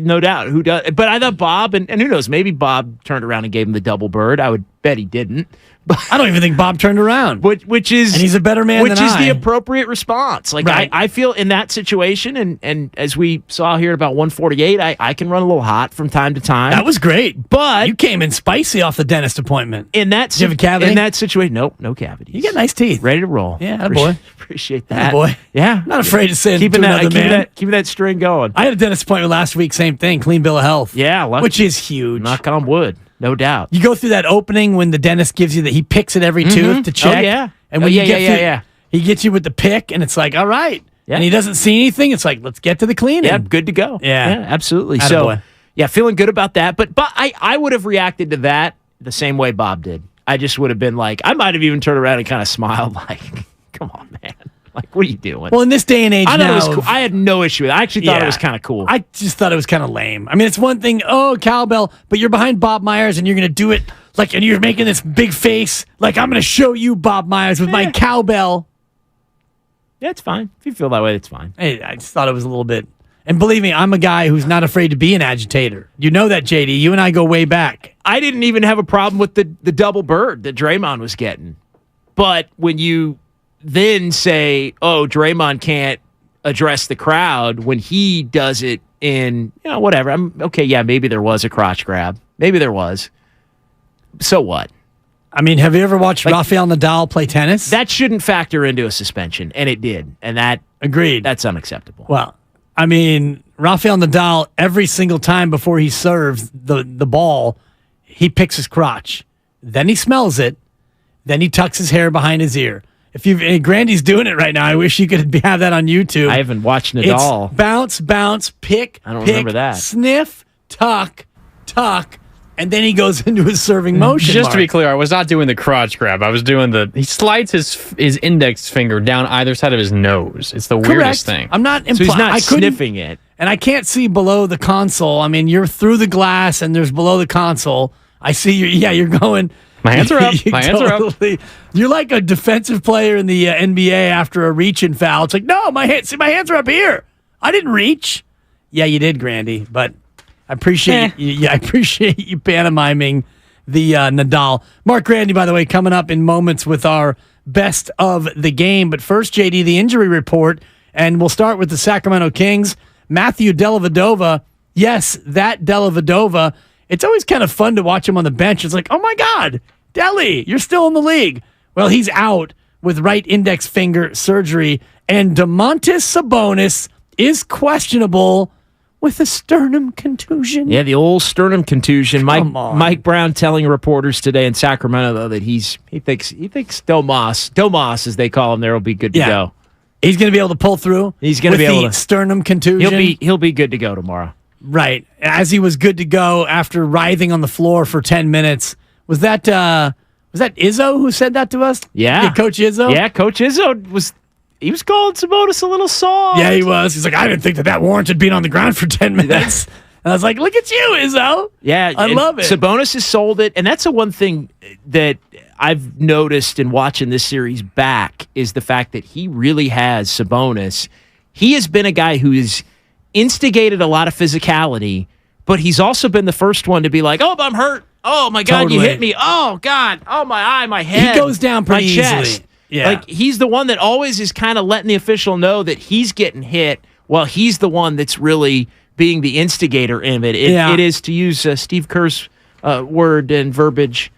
No doubt. Who does? But I thought Bob, and who knows, maybe Bob turned around and gave him the double bird. I would bet he didn't. But I don't even think Bob turned around. Which is, and he's a better man than I. Which is the appropriate response. Like, right. I feel in that situation, and as we saw here at about 1:48, I can run a little hot from time to time. That was great. But you came in spicy off the dentist appointment. In that, Did you have a cavity? In that situation, nope, no cavities. You got nice teeth. Ready to roll. Yeah, boy. Appreciate that. Boy. Yeah. Not afraid to say it keeping to that, another man. Keeping that string going. I had a dentist appointment last week, same thing, clean bill of health. Yeah. Which is huge. Knock on wood. No doubt. You go through that opening when the dentist gives you he picks at every tooth to check. Oh, yeah. And when you get through, he gets you with the pick, and it's like, all right. Yeah. And he doesn't see anything. It's like, let's get to the cleaning. Yeah, good to go. Yeah, absolutely. Attaboy. So, yeah, feeling good about that. But I would have reacted to that the same way Bob did. I just would have been like, I might have even turned around and kind of smiled like, come on, man. Like, what are you doing? Well, in this day and age I now, thought it was cool. I had no issue with it. I actually thought it was kind of cool. I just thought it was kind of lame. I mean, it's one thing, cowbell, but you're behind Bob Myers and you're going to do it like, and you're making this big face, like, I'm going to show you Bob Myers with my cowbell. Yeah, it's fine. If you feel that way, it's fine. Hey, I just thought it was a little bit. And believe me, I'm a guy who's not afraid to be an agitator. You know that, JD. You and I go way back. I didn't even have a problem with the double bird that Draymond was getting. But when you then say, oh, Draymond can't address the crowd when he does it in, whatever. Maybe there was a crotch grab. Maybe there was. So what? I mean, have you ever watched Rafael Nadal play tennis? That shouldn't factor into a suspension, and it did. And that agreed. That's unacceptable. Well, I mean, Rafael Nadal, every single time before he serves the ball, he picks his crotch. Then he smells it. Then he tucks his hair behind his ear. Grandy's doing it right now. I wish you could have that on YouTube. I haven't watched Nadal. It's bounce, pick, I don't remember that. Sniff, tuck, and then he goes into his serving motion. Just to be clear, I was not doing the crotch grab. I was doing he slides his index finger down either side of his nose. It's the weirdest thing. I'm not So he's not sniffing it. And I can't see below the console. I mean, you're through the glass and there's below the console. I see you're going. My hands are up. My hands are up. You're like a defensive player in the NBA after a reach-in foul. It's like, no, my hands are up here. I didn't reach. Yeah, you did, Grandy. But I appreciate I appreciate you pantomiming the Nadal. Mark Grandy, by the way, coming up in moments with our best of the game. But first, JD, the injury report, and we'll start with the Sacramento Kings. Matthew Dellavedova. Yes, that Dellavedova. It's always kind of fun to watch him on the bench. It's like, oh my God, Delly, you're still in the league. Well, he's out with right index finger surgery, and Domantas Sabonis is questionable with a sternum contusion. Yeah, the old sternum contusion. Mike Brown telling reporters today in Sacramento though that he thinks Domas as they call him there will be good to go. He's going to be able to pull through. He's going to be able to sternum contusion. He'll be good to go tomorrow. Right. As he was good to go after writhing on the floor for 10 minutes. Was that Izzo who said that to us? Yeah. Coach Izzo? Yeah, Coach Izzo was calling Sabonis a little soft. Yeah, he was. He's like, I didn't think that warranted being on the ground for 10 minutes. And I was like, look at you, Izzo. Yeah. I love it. Sabonis has sold it. And that's the one thing that I've noticed in watching this series back is the fact that he really has Sabonis. He has been a guy who is instigated a lot of physicality, but he's also been the first one to be like, oh, I'm hurt. Oh, my God, Totally. you hit me. Oh, God. Oh, my eye, my head. He goes down pretty my chest. easily. Yeah. Like, he's the one that always is kind of letting the official know that he's getting hit while he's the one that's really being the instigator in it. It is, to use Steve Kerr's word and verbiage,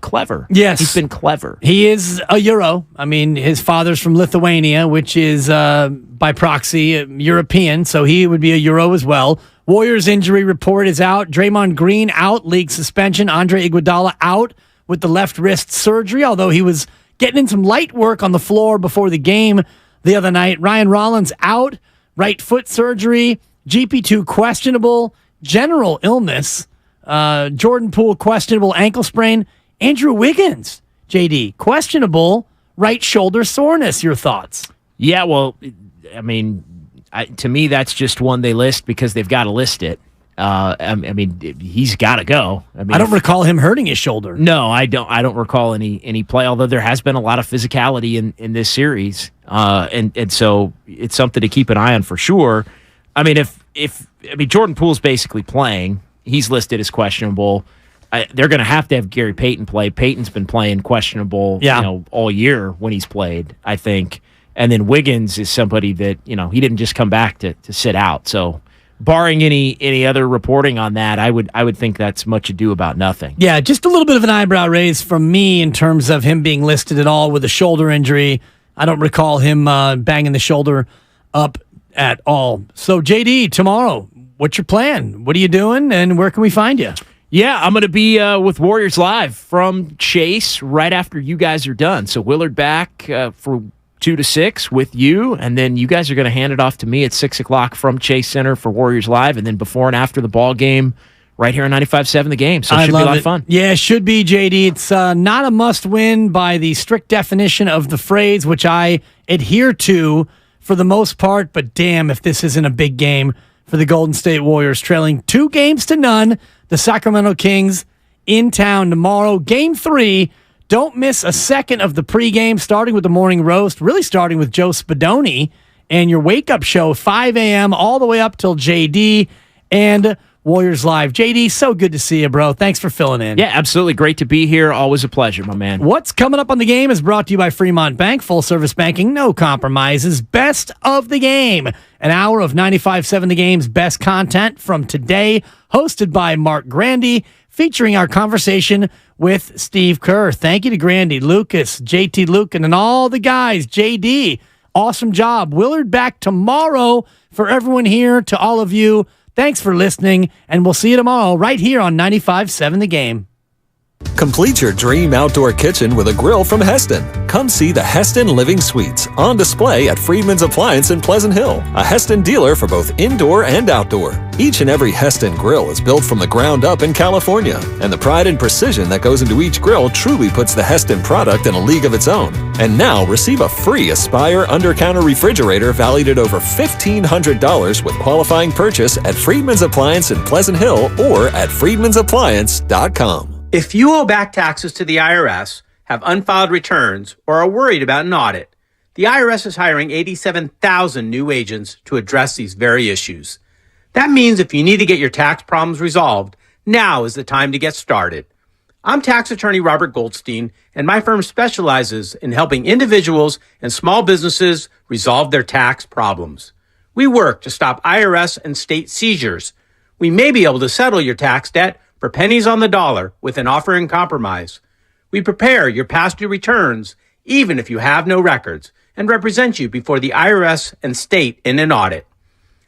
clever. Yes. He's been clever. He is a Euro. I mean, his father's from Lithuania, which is by proxy European, so he would be a Euro as well. Warriors injury report is out. Draymond Green out, league suspension. Andre Iguodala out with the left wrist surgery, although he was getting in some light work on the floor before the game the other night. Ryan Rollins out, right foot surgery. GP2 questionable, general illness. Jordan Poole questionable ankle sprain. Andrew Wiggins, JD, questionable right shoulder soreness. Your thoughts? Yeah, well, I mean, to me, that's just one they list because they've got to list it. I mean, he's got to go. I mean, I don't recall him hurting his shoulder. No, I don't recall any play. Although there has been a lot of physicality in this series, and so it's something to keep an eye on for sure. I mean, if Jordan Poole's basically playing, he's listed as questionable. They're going to have Gary Payton play. Payton's been playing questionable, all year when he's played, I think. And then Wiggins is somebody that, he didn't just come back to sit out. So barring any other reporting on that, I would think that's much ado about nothing. Yeah, just a little bit of an eyebrow raise from me in terms of him being listed at all with a shoulder injury. I don't recall him banging the shoulder up at all. So, JD, tomorrow, what's your plan? What are you doing, and where can we find you? Yeah, I'm going to be with Warriors Live from Chase right after you guys are done. So Willard back for 2 to 6 with you, and then you guys are going to hand it off to me at 6 o'clock from Chase Center for Warriors Live, and then before and after the ball game right here on 95.7 The Game. So it should be a lot of fun. Yeah, it should be, JD. It's not a must-win by the strict definition of the phrase, which I adhere to for the most part, but damn if this isn't a big game for the Golden State Warriors, trailing 2-0. The Sacramento Kings in town tomorrow. Game 3, Don't miss a second of the pregame, starting with the morning roast, really starting with Joe Spadoni, and your wake-up show, 5 a.m. all the way up till JD and Warriors Live. JD, so good to see you, bro. Thanks for filling in. Yeah, absolutely. Great to be here. Always a pleasure, my man. What's coming up on the game is brought to you by Fremont Bank. Full-service banking, no compromises. Best of the game. An hour of 95.7 The Game's best content from today, hosted by Mark Grandy, featuring our conversation with Steve Kerr. Thank you to Grandy, Lucas, JT Lucan, and all the guys. JD, awesome job. Willard back tomorrow for everyone here. To all of you, thanks for listening, and we'll see you tomorrow right here on 95.7 The Game. Complete your dream outdoor kitchen with a grill from Heston. Come see the Heston Living Suites on display at Friedman's Appliance in Pleasant Hill, a Heston dealer for both indoor and outdoor. Each and every Heston grill is built from the ground up in California, and the pride and precision that goes into each grill truly puts the Heston product in a league of its own. And now receive a free Aspire under-counter refrigerator valued at over $1,500 with qualifying purchase at Friedman's Appliance in Pleasant Hill or at friedmansappliance.com. If you owe back taxes to the IRS, have unfiled returns, or are worried about an audit, the IRS is hiring 87,000 new agents to address these very issues. That means if you need to get your tax problems resolved, now is the time to get started. I'm tax attorney Robert Goldstein, and my firm specializes in helping individuals and small businesses resolve their tax problems. We work to stop IRS and state seizures. We may be able to settle your tax debt for pennies on the dollar with an offer in compromise. We prepare your past due returns, even if you have no records, and represent you before the IRS and state in an audit.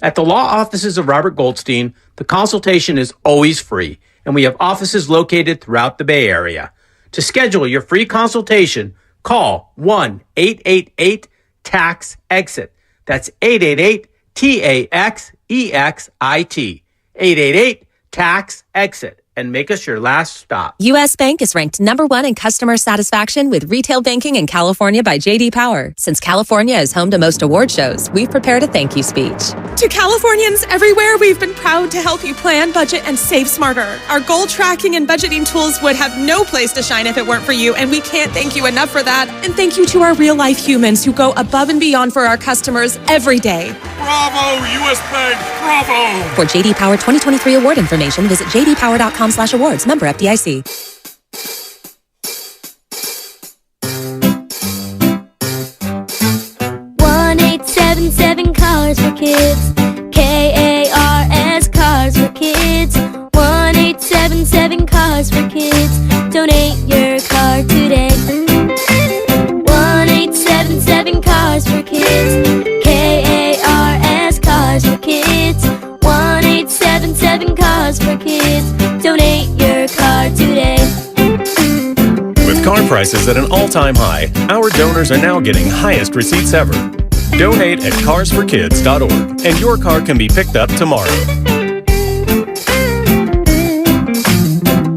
At the law offices of Robert Goldstein, the consultation is always free, and we have offices located throughout the Bay Area. To schedule your free consultation, call 1-888-TAX-EXIT. That's 888-TAXEXIT. 888-TAX-EXIT. And make us your last stop. U.S. Bank is ranked #1 in customer satisfaction with retail banking in California by J.D. Power. Since California is home to most award shows, we've prepared a thank you speech. To Californians everywhere, we've been proud to help you plan, budget, and save smarter. Our goal tracking and budgeting tools would have no place to shine if it weren't for you, and we can't thank you enough for that. And thank you to our real-life humans who go above and beyond for our customers every day. Bravo, U.S. Bank, bravo! For J.D. Power 2023 award information, visit jdpower.com/awards. Member FDIC. 1-877 Cars for Kids. KARS Cars for Kids. 1-877 Cars for Kids. Donate your car today. 1-877 Cars for Kids. KARS Cars for Kids. 1-877 Cars for Kids. Donate your car today. With car prices at an all-time high, our donors are now getting highest receipts ever. Donate at carsforkids.org, and your car can be picked up tomorrow.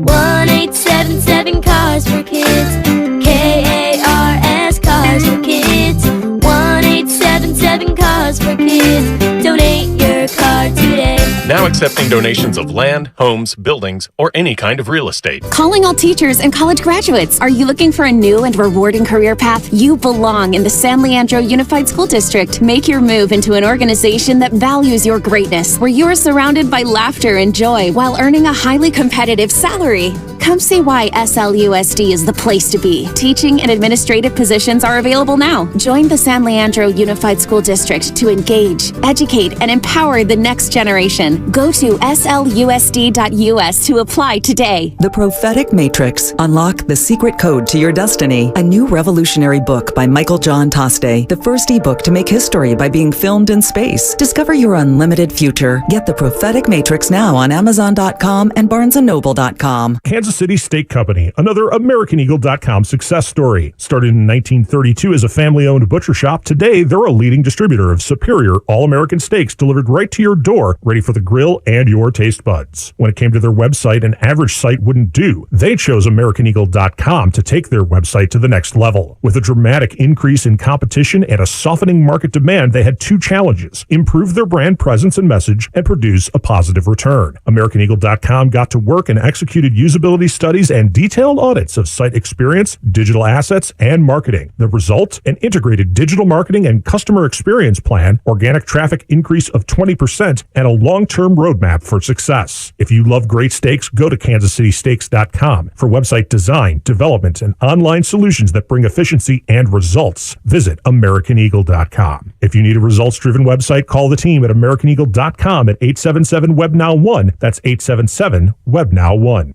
1-877 Cars for Kids. KARS Cars for Kids. 1-877 Cars for Kids. Donate your car today. Now accepting donations of land, homes, buildings, or any kind of real estate. Calling all teachers and college graduates. Are you looking for a new and rewarding career path? You belong in the San Leandro Unified School District. Make your move into an organization that values your greatness, where you are surrounded by laughter and joy while earning a highly competitive salary. Come see why SLUSD is the place to be. Teaching and administrative positions are available now. Join the San Leandro Unified School District to engage, educate, and empower the next generation. Go to SLUSD.us to apply today. The Prophetic Matrix. Unlock the secret code to your destiny. A new revolutionary book by Michael John Toste. The first ebook to make history by being filmed in space. Discover your unlimited future. Get The Prophetic Matrix now on Amazon.com and BarnesandNoble.com. Kansas City Steak Company, another AmericanEagle.com success story. Started in 1932 as a family-owned butcher shop, today they're a leading distributor of superior all-American steaks delivered right to your door, ready for the grill style and your taste buds. When it came to their website, an average site wouldn't do. They chose AmericanEagle.com to take their website to the next level. With a dramatic increase in competition and a softening market demand, they had two challenges: improve their brand presence and message and produce a positive return. AmericanEagle.com got to work and executed usability studies and detailed audits of site experience, digital assets, and marketing. The result? An integrated digital marketing and customer experience plan, organic traffic increase of 20%, and a long-term roadmap for success. If you love great steaks, go to kansascitysteaks.com for website design, development, and online solutions that bring efficiency and results. Visit AmericanEagle.com. If you need a results-driven website, call the team at AmericanEagle.com at 877-WEBNOW1. That's 877-WEBNOW1.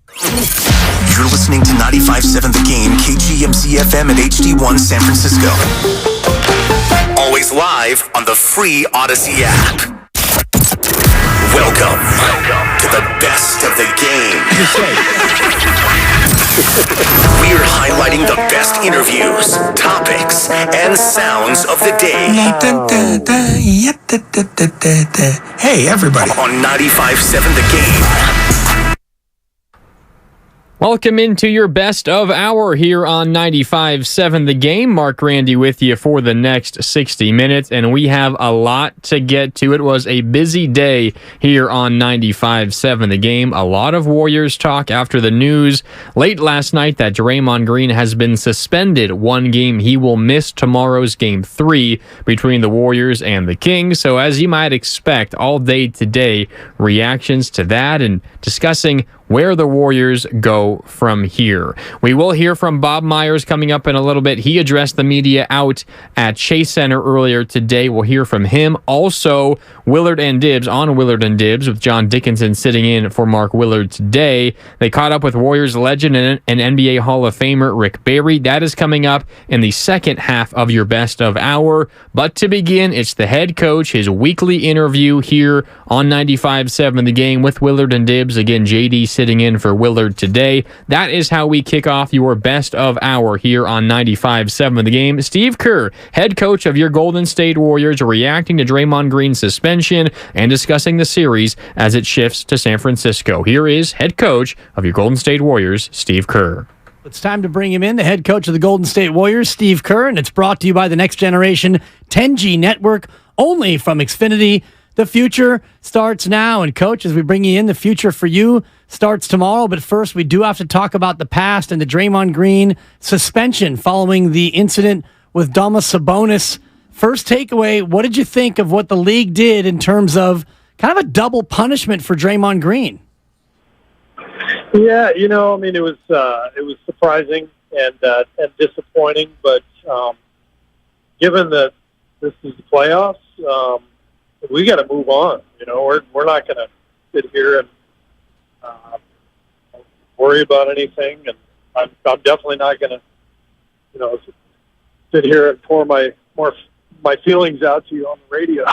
You're listening to 95.7 The Game, KGMZ FM at HD1 San Francisco. Always live on the free Odyssey app. Welcome to the best of the game. We're highlighting the best interviews, topics, and sounds of the day. Hey, everybody. On 95.7 The Game. Welcome into your best of hour here on 95.7 The Game. Mark Randy with you for the next 60 minutes, and we have a lot to get to. It was a busy day here on 95.7 The Game. A lot of Warriors talk after the news late last night that Draymond Green has been suspended one game. He will miss tomorrow's Game 3 between the Warriors and the Kings. So as you might expect, all day today, reactions to that and discussing where the Warriors go from here. We will hear from Bob Myers coming up in a little bit. He addressed the media out at Chase Center earlier today. We'll hear from him. Also, Willard and Dibs on Willard and Dibs with John Dickinson sitting in for Mark Willard today. They caught up with Warriors legend and NBA Hall of Famer Rick Barry. That is coming up in the second half of your best of hour. But to begin, it's the head coach, his weekly interview here on 95.7 The Game with Willard and Dibs. Again, JD sitting in for Willard today. That is how we kick off your best of hour here on 95.7 The Game. Steve Kerr, head coach of your Golden State Warriors, reacting to Draymond Green's suspension and discussing the series as it shifts to San Francisco. Here is head coach of your Golden State Warriors, Steve Kerr. It's time to bring him in, the head coach of the Golden State Warriors, Steve Kerr, and it's brought to you by the Next Generation 10G network, only from Xfinity. The future starts now, and Coach, as we bring you in, the future for you starts tomorrow. But first, we do have to talk about the past and the Draymond Green suspension following the incident with Domas Sabonis. First takeaway, what did you think of what the league did in terms of kind of a double punishment for Draymond Green? Yeah, it was surprising and disappointing, but given that this is the playoffs, we got to move on. We're not going to sit here and worry about anything, and I'm definitely not going to, sit here and pour my feelings out to you on the radio.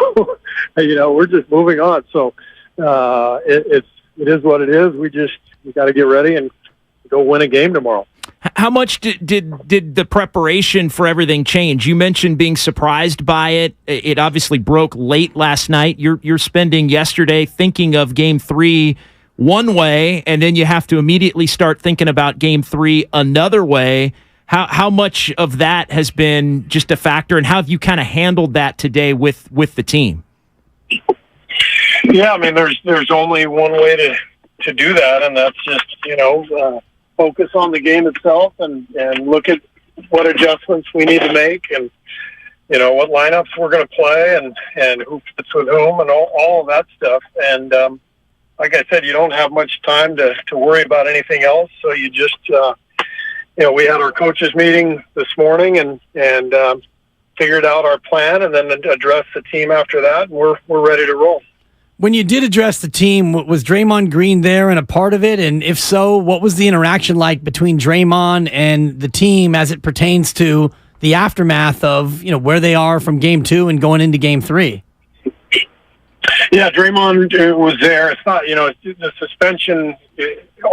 We're just moving on. So it is what it is. We got to get ready and go win a game tomorrow. How much did the preparation for everything change? You mentioned being surprised by it. It obviously broke late last night. You're spending yesterday thinking of Game 3 one way, and then you have to immediately start thinking about Game 3 another way. How much of that has been just a factor, and how have you kind of handled that today with the team? Yeah, there's only one way to do that, and that's just focus on the game itself and look at what adjustments we need to make and, what lineups we're going to play and who fits with whom and all of that stuff. And like I said, you don't have much time to worry about anything else. So you just, we had our coaches meeting this morning and figured out our plan and then addressed the team after that. And we're ready to roll. When you did address the team, was Draymond Green there and a part of it? And if so, what was the interaction like between Draymond and the team as it pertains to the aftermath of, where they are from Game 2 and going into Game 3? Yeah, Draymond was there. It's not, the suspension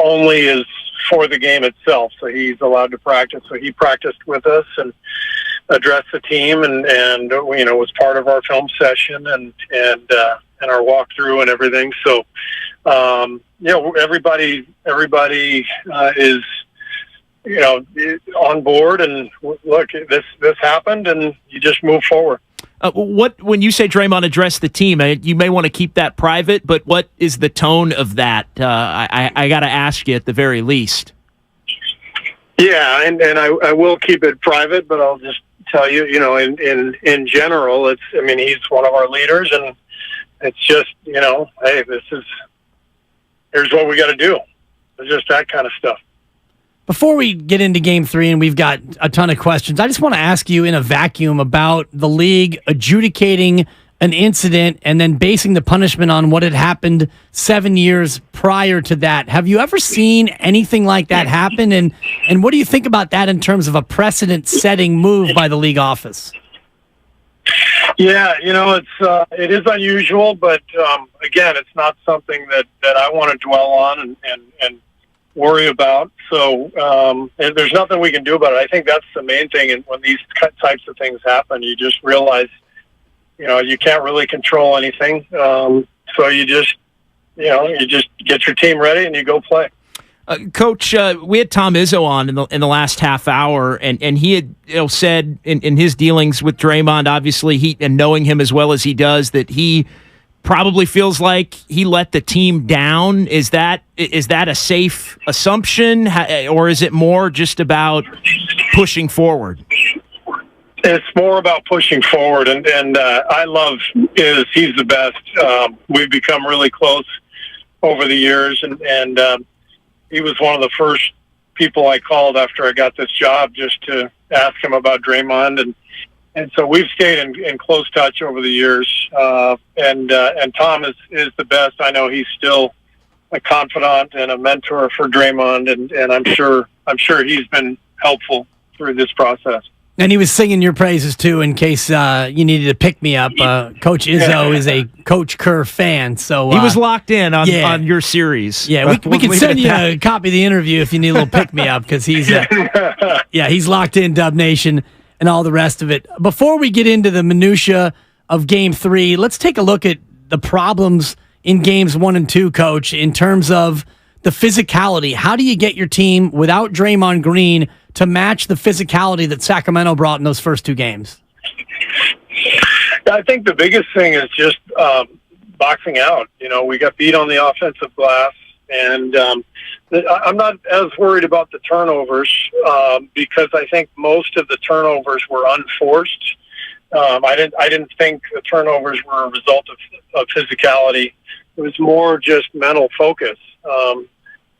only is for the game itself, so he's allowed to practice. So he practiced with us and addressed the team and was part of our film session and our walkthrough and everything. So, everybody is, on board, and look, this happened, and you just move forward. When you say Draymond addressed the team, you may want to keep that private, but what is the tone of that? I got to ask you at the very least. Yeah, and I will keep it private, but I'll just tell you, in general, he's one of our leaders, and it's just, hey, here's what we got to do. It's just that kind of stuff. Before we get into Game 3, and we've got a ton of questions, I just want to ask you in a vacuum about the league adjudicating an incident and then basing the punishment on what had happened 7 years prior to that. Have you ever seen anything like that happen? And what do you think about that in terms of a precedent-setting move by the league office? Yeah, it is unusual, but again, it's not something that I want to dwell on and worry about. So there's nothing we can do about it. I think that's the main thing. And when these types of things happen, you just realize, you can't really control anything. So you just get your team ready and you go play. Coach, we had Tom Izzo on in the last half hour, and he had said in his dealings with Draymond, obviously, and knowing him as well as he does, that he probably feels like he let the team down. Is that a safe assumption, or is it more just about pushing forward? It's more about pushing forward, and I love he's the best. We've become really close over the years, and he was one of the first people I called after I got this job just to ask him about Draymond, and so we've stayed in close touch over the years. And Tom is the best. I know he's still a confidant and a mentor for Draymond, and I'm sure he's been helpful through this process. And he was singing your praises, too, in case you needed to pick me up. Coach Izzo is a Coach Kerr fan. So he was locked in on your series. Yeah, we can send you a copy of the interview if you need a little pick-me-up, because he's locked in, Dub Nation, and all the rest of it. Before we get into the minutia of Game 3, let's take a look at the problems in Games 1 and 2, Coach, in terms of the physicality. How do you get your team without Draymond Green to match the physicality that Sacramento brought in those first two games? I think the biggest thing is just boxing out. We got beat on the offensive glass, and I'm not as worried about the turnovers because I think most of the turnovers were unforced. I didn't think the turnovers were a result of physicality. It was more just mental focus.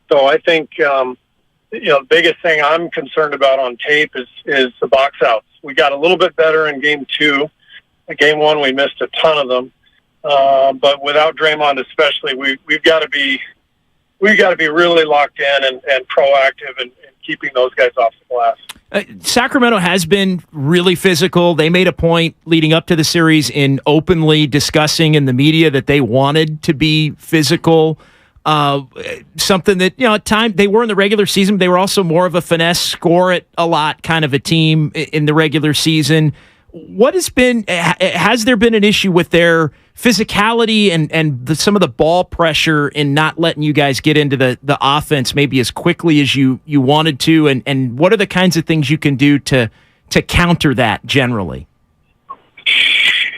So I think the biggest thing I'm concerned about on tape is the box outs. We got a little bit better in Game 2. In Game 1, we missed a ton of them. But without Draymond, especially, we've got to be really locked in and proactive and keeping those guys off the glass. Sacramento has been really physical. They made a point leading up to the series in openly discussing in the media that they wanted to be physical. Something that, at times they were in the regular season, but they were also more of a finesse, score it a lot kind of a team in the regular season. Has there been an issue with their physicality and some of the ball pressure in not letting you guys get into the offense maybe as quickly as you wanted to? And what are the kinds of things you can do to counter that generally?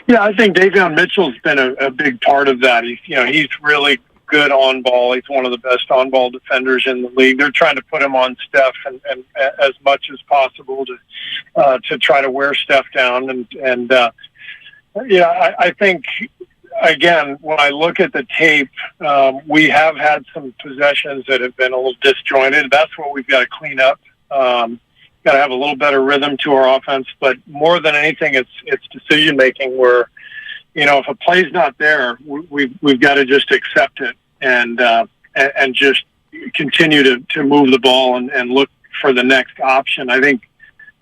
Yeah, I think Davion Mitchell's been a big part of that. He's really good on ball. He's one of the best on ball defenders in the league. They're trying to put him on Steph and as much as possible to try to wear Steph down. I think again, when I look at the tape, we have had some possessions that have been a little disjointed. That's what we've got to clean up. Got to have a little better rhythm to our offense, but more than anything, it's decision making where, if a play's not there, we've got to just accept it and just continue to move the ball and look for the next option. I think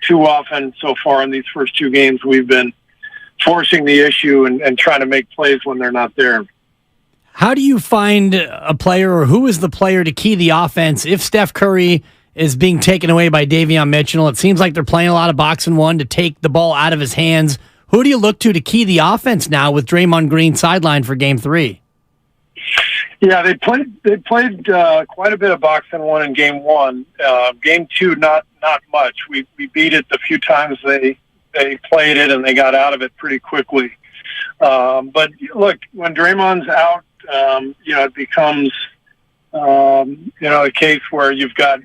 too often so far in these first two games, we've been forcing the issue and trying to make plays when they're not there. How do you find a player, or who is the player to key the offense if Steph Curry is being taken away by Davion Mitchell? It seems like they're playing a lot of box and one to take the ball out of his hands. Who do you look to key the offense now with Draymond Green sidelined for Game 3? Yeah, they played quite a bit of box and one in Game 1. Game 2, not much. We beat it the few times they played it, and they got out of it pretty quickly. But look, when Draymond's out, it becomes a case where you got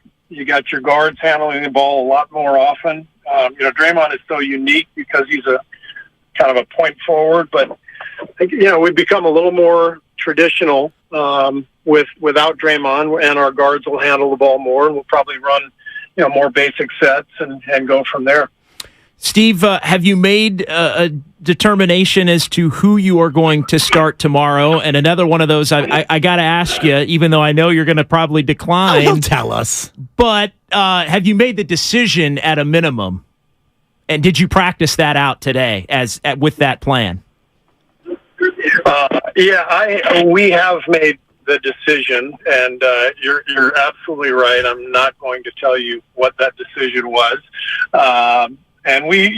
your guards handling the ball a lot more often. Draymond is so unique because he's a kind of a point forward, but I think, we've become a little more traditional without Draymond, and our guards will handle the ball more, and we'll probably run more basic sets and go from there. Steve, have you made a determination as to who you are going to start tomorrow? And another one of those, I got to ask you, even though I know you're going to probably decline. Don't tell us. But have you made the decision at a minimum? And did you practice that out today with that plan? We have made the decision, and you're absolutely right. I'm not going to tell you what that decision was. And we,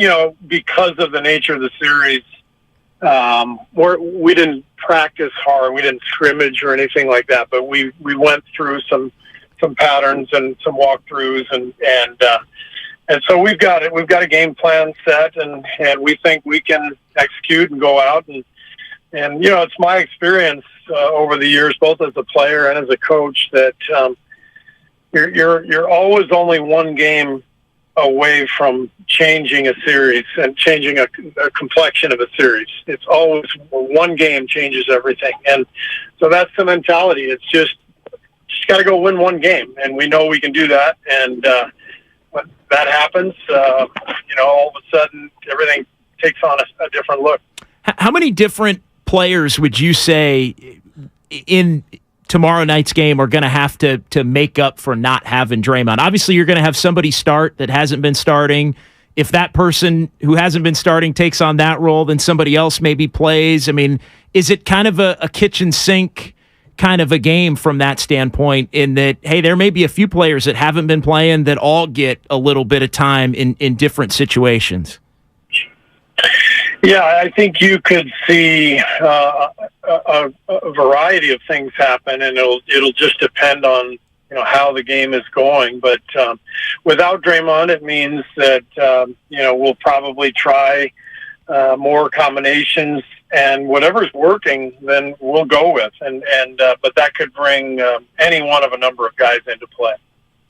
because of the nature of the series, we didn't practice hard. We didn't scrimmage or anything like that. But we went through some patterns and some walkthroughs, and so we've got it. We've got a game plan set, and we think we can execute and go out and it's my experience over the years, both as a player and as a coach, that you're always only one game away from changing a series and changing a complexion of a series. It's always one game changes everything. And so that's the mentality. It's just got to go win one game. And we know we can do that. And when that happens, all of a sudden everything takes on a different look. How many different players would you say in tomorrow night's game are going to have to make up for not having Draymond? Obviously, you're going to have somebody start that hasn't been starting. If that person who hasn't been starting takes on that role, then somebody else maybe plays. I mean, is it kind of a kitchen sink kind of a game from that standpoint, in that, hey, there may be a few players that haven't been playing that all get a little bit of time in different situations? Yeah, I think you could see a variety of things happen, and it'll just depend on how the game is going. But without Draymond, it means that we'll probably try more combinations, and whatever's working, then we'll go with. But that could bring any one of a number of guys into play.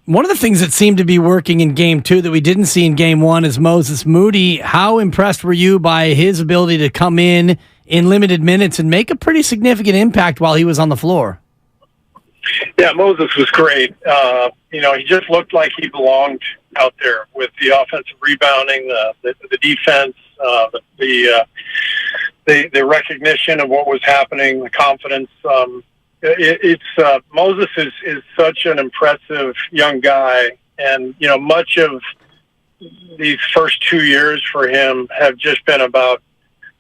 One of the things that seemed to be working in Game 2 that we didn't see in Game 1 is Moses Moody. How impressed were you by his ability to come in limited minutes and make a pretty significant impact while he was on the floor? Yeah, Moses was great. He just looked like he belonged out there with the offensive rebounding, the defense, the recognition of what was happening, the confidence. Moses is such an impressive young guy, and much of these first 2 years for him have just been about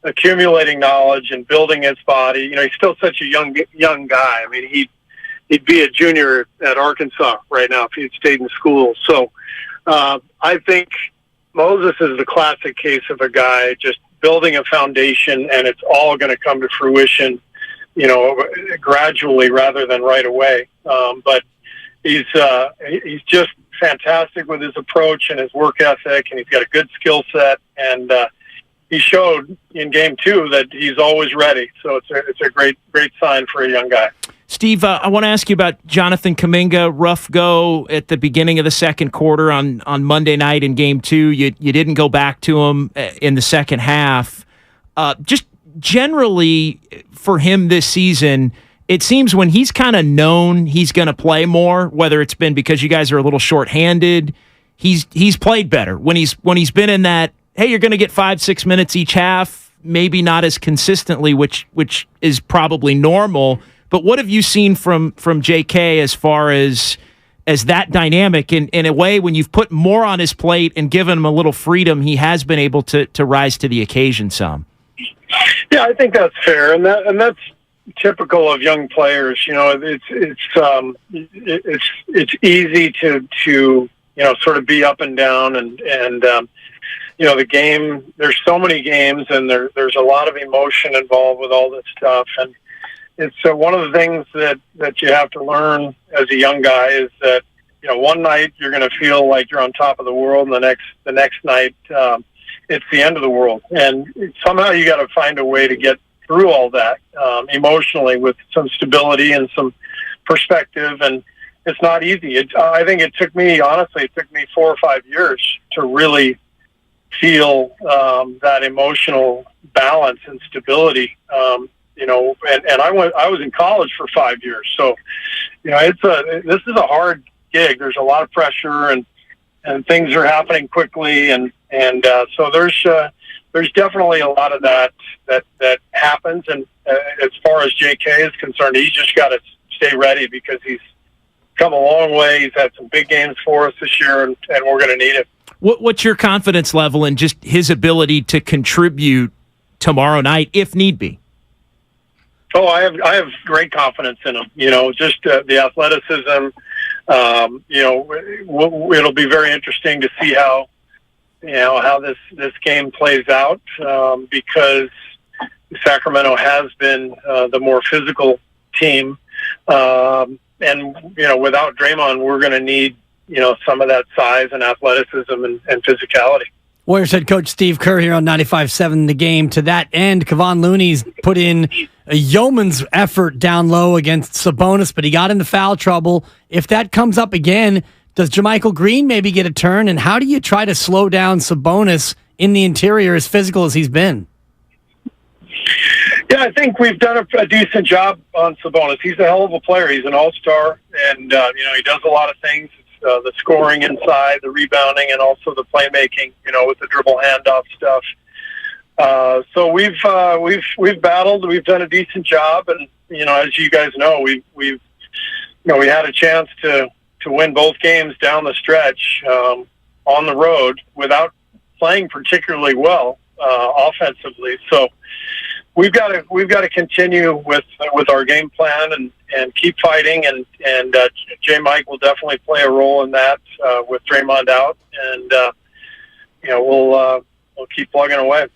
accumulating knowledge and building his body. He's still such a young guy. I mean, he'd be a junior at Arkansas right now if he'd stayed in school. So I think Moses is the classic case of a guy just building a foundation, and it's all going to come to fruition gradually rather than right away. But he's just fantastic with his approach and his work ethic, and he's got a good skill set. And he showed in Game 2 that he's always ready. So it's a great sign for a young guy. Steve, I want to ask you about Jonathan Kuminga. Rough go at the beginning of the second quarter on Monday night in Game 2. You didn't go back to him in the second half. Just generally for him this season, it seems when he's kind of known he's going to play more, whether it's been because you guys are a little shorthanded, he's played better. When he's been in that, hey, you're going to get 5-6 minutes each half, maybe not as consistently, which is probably normal. But what have you seen from JK as far as that dynamic in a way when you've put more on his plate and given him a little freedom, he has been able to rise to the occasion some? Yeah, I think that's fair, and that's typical of young players. It's easy to sort of be up and down, and the game, there's so many games, and there's a lot of emotion involved with all this stuff. And it's one of the things that you have to learn as a young guy is that, one night you're going to feel like you're on top of the world, and the next night it's the end of the world. And somehow you got to find a way to get through all that emotionally with some stability and some perspective. And it's not easy. I think it took me 4 or 5 years to really feel that emotional balance and stability. And I was in college for 5 years. So, this is a hard gig. There's a lot of pressure and things are happening quickly. And so there's definitely a lot of that happens. And as far as JK is concerned, he's just got to stay ready because he's come a long way. He's had some big games for us this year, and we're going to need it. What's your confidence level in just his ability to contribute tomorrow night, if need be? Oh, I have great confidence in him. Just the athleticism. It'll be very interesting to see how this game plays out because Sacramento has been the more physical team, and without Draymond, we're going to need some of that size and athleticism and physicality. Warriors head coach Steve Kerr here on 95.7 The Game. To that end, Kevon Looney's put in a yeoman's effort down low against Sabonis, but he got into foul trouble. If that comes up again, does JaMychal Green maybe get a turn? And how do you try to slow down Sabonis in the interior, as physical as he's been? Yeah, I think we've done a decent job on Sabonis. He's a hell of a player. He's an all-star, and he does a lot of things. The scoring inside, the rebounding, and also the playmaking, with the dribble handoff stuff. So we've battled. We've done a decent job, and as you guys know, we had a chance to win both games down the stretch on the road without playing particularly well offensively. So we've got to continue with our game plan and keep fighting, and J. Mike will definitely play a role in that with Draymond out, and we'll keep plugging away.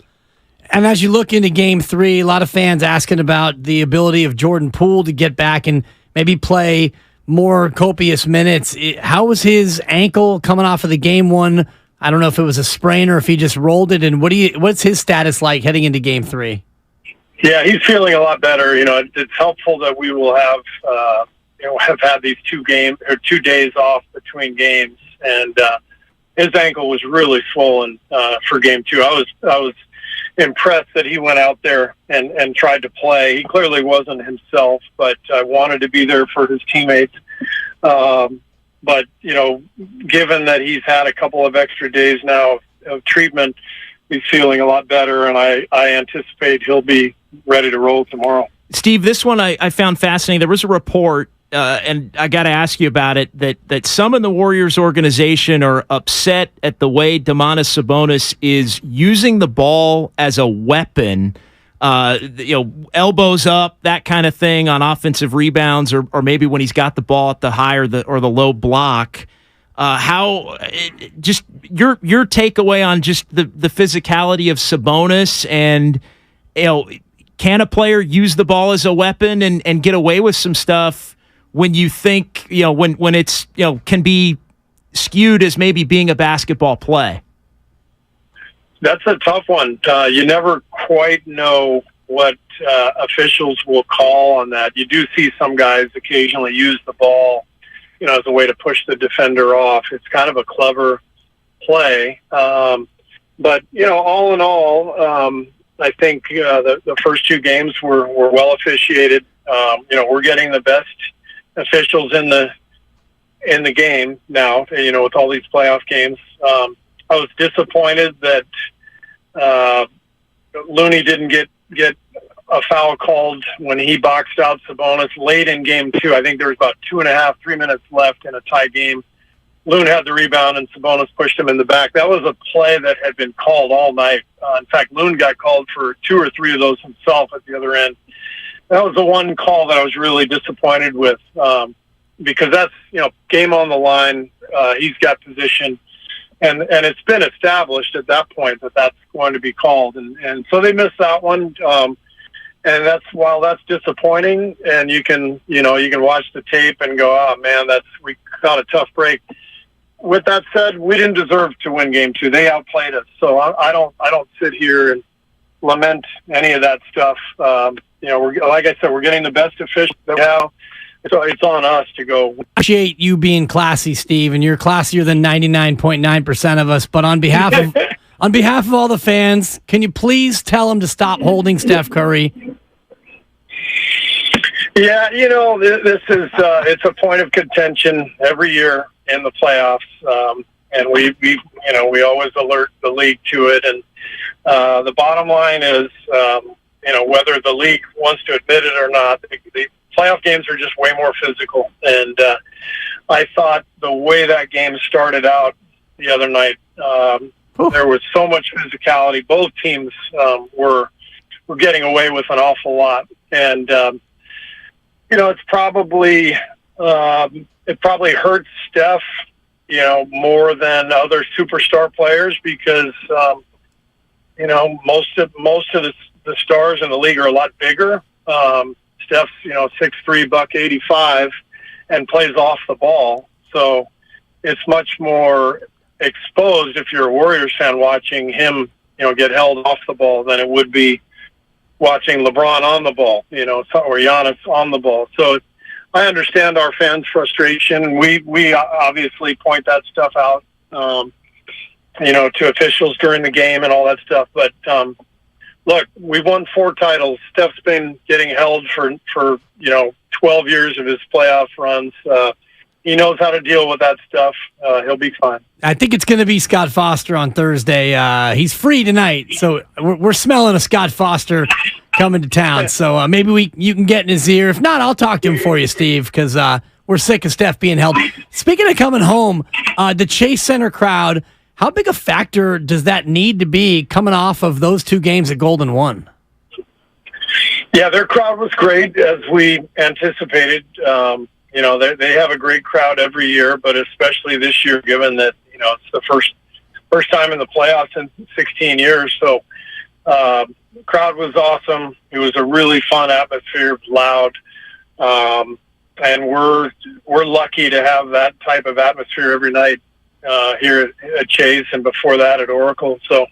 And as you look into Game 3, a lot of fans asking about the ability of Jordan Poole to get back and maybe play more copious minutes. How was his ankle coming off of the Game 1? I don't know if it was a sprain or if he just rolled it. And what's his status like heading into Game 3? Yeah, he's feeling a lot better. It's helpful that we will have had these 2 days off between games, and his ankle was really swollen for Game 2. I was impressed that he went out there and tried to play. He clearly wasn't himself, but I wanted to be there for his teammates. But given that he's had a couple of extra days now of treatment, he's feeling a lot better, and I anticipate he'll be ready to roll tomorrow. Steve, this one I found fascinating. There was a report, and I got to ask you about it, that some in the Warriors organization are upset at the way Domantas Sabonis is using the ball as a weapon, elbows up, that kind of thing on offensive rebounds, or maybe when he's got the ball at the high or the low block. Just your takeaway on just the physicality of Sabonis, and can a player use the ball as a weapon and get away with some stuff when you think when it's can be skewed as maybe being a basketball play? That's a tough one. You never quite know what officials will call on that. You do see some guys occasionally use the ball as a way to push the defender off. It's kind of a clever play. But, all in all, I think the first 2 games were well officiated. We're getting the best officials in the game now, with all these playoff games. I was disappointed that Looney didn't get a foul called when he boxed out Sabonis late in Game 2. I think there was about 3 minutes left in a tie game. Loon had the rebound, and Sabonis pushed him in the back. That was a play that had been called all night. In fact, Loon got called for 2 or 3 of those himself at the other end. That was the one call that I was really disappointed with because that's, game on the line. He's got position. and it's been established at that point that that's going to be called, and so they missed that one. And while that's disappointing, and you can watch the tape and go, oh man, we got a tough break. With that said, we didn't deserve to win game 2. They outplayed us. So I don't sit here and lament any of that stuff. Like I said, we're getting the best officials now. So it's on us to go. Appreciate you being classy, Steve, and you're classier than 99.9% of us. But on behalf of all the fans, can you please tell them to stop holding Steph Curry? Yeah, this is it's a point of contention every year in the playoffs, and we always alert the league to it. And the bottom line is, whether the league wants to admit it or not, the playoff games are just way more physical. And I thought the way that game started out the other night, there was so much physicality. Both teams were getting away with an awful lot, and it's probably it probably hurts Steph, more than other superstar players because most of the stars in the league are a lot bigger. Steph's 6'3", $185, and plays off the ball, so it's much more exposed if you're a Warriors fan watching him, get held off the ball than it would be watching LeBron on the ball, or Giannis on the ball. So I understand our fans' frustration, and we obviously point that stuff out, to officials during the game and all that stuff. But look, we've won 4 titles. Steph's been getting held for 12 years of his playoff runs. He knows how to deal with that stuff. He'll be fine. I think it's going to be Scott Foster on Thursday. He's free tonight, so we're smelling a Scott Foster coming to town. So maybe you can get in his ear. If not, I'll talk to him for you, Steve, because we're sick of Steph being held. Speaking of coming home, the Chase Center crowd, how big a factor does that need to be coming off of those 2 games at Golden 1? Yeah, their crowd was great, as we anticipated. They have a great crowd every year, but especially this year, given that it's the first time in the playoffs in 16 years. So, the crowd was awesome. It was a really fun atmosphere, loud, and we're lucky to have that type of atmosphere every night here at Chase, and before that at Oracle. So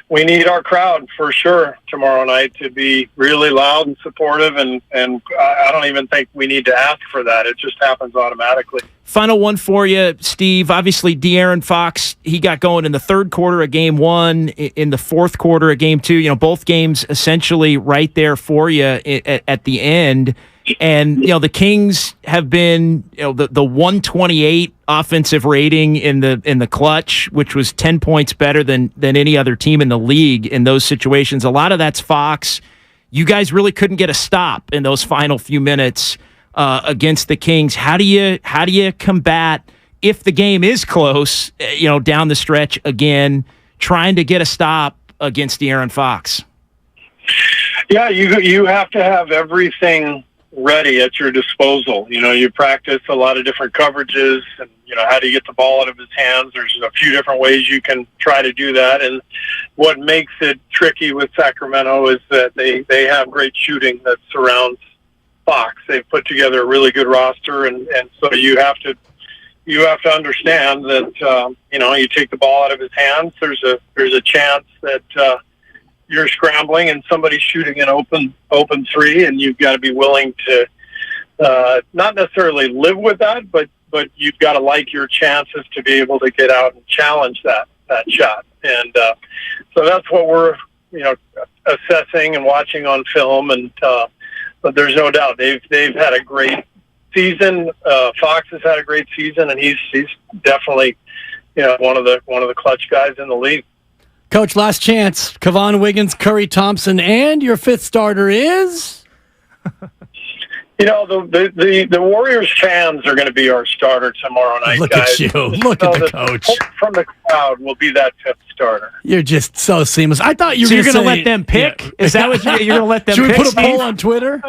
we need our crowd for sure tomorrow night to be really loud and supportive, and I don't even think we need to ask for that. It just happens automatically. Final one for you, Steve. Obviously, De'Aaron Fox, he got going in the third quarter of game 1, in the fourth quarter of game 2. Both games essentially right there for you at the end. And, the Kings have been, the 128 offensive rating in the clutch, which was 10 points better than any other team in the league in those situations. A lot of that's Fox. You guys really couldn't get a stop in those final few minutes against the Kings. How do you combat, if the game is close, down the stretch again, trying to get a stop against De'Aaron Fox? Yeah, you have to have everything ready at your disposal. You practice a lot of different coverages, and how do you get the ball out of his hands. There's a few different ways you can try to do that, and what makes it tricky with Sacramento is that they have great shooting that surrounds Fox. They've put together a really good roster, and so you have to understand that you take the ball out of his hands, there's a chance that you're scrambling and somebody's shooting an open 3, and you've got to be willing to not necessarily live with that, but you've got to like your chances to be able to get out and challenge that shot. And so that's what we're assessing and watching on film. And but there's no doubt they've had a great season. Fox has had a great season, and he's definitely one of the clutch guys in the league. Coach, last chance. Kevon Wiggins, Curry Thompson, and your 5th starter is? The Warriors fans are going to be our starter tomorrow night, Look guys. at you. Look at the coach. From the crowd will be that 5th starter. You're just so seamless. I thought you were going to let them pick? Yeah. Is that what you're going to let them pick? Should we put a Steve? poll on Twitter?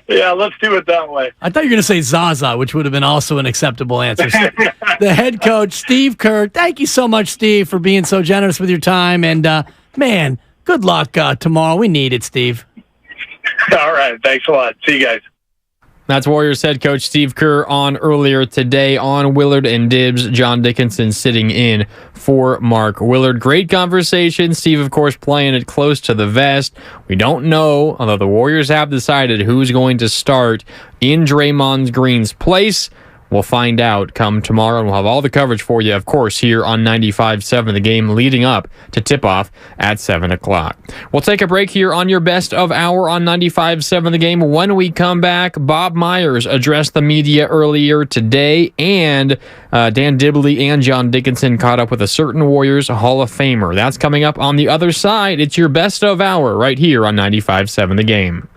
Yeah, let's do it that way. I thought you were going to say Zaza, which would have been also an acceptable answer. The head coach, Steve Kerr. Thank you so much, Steve, for being so generous with your time. And, man, good luck tomorrow. We need it, Steve. All right. Thanks a lot. See you guys. That's Warriors head coach Steve Kerr on earlier today on Willard and Dibs. John Dickinson sitting in for Mark Willard. Great conversation. Steve, of course, playing it close to the vest. We don't know, although the Warriors have decided who's going to start in Draymond Green's place. We'll find out come tomorrow, and we'll have all the coverage for you, of course, here on 95.7 The Game, leading up to tip-off at 7 o'clock. We'll take a break here on your best of hour on 95.7 The Game. When we come back, Bob Myers addressed the media earlier today, and Dan Dibley and John Dickinson caught up with a certain Warriors Hall of Famer. That's coming up on the other side. It's your best of hour right here on 95.7 The Game.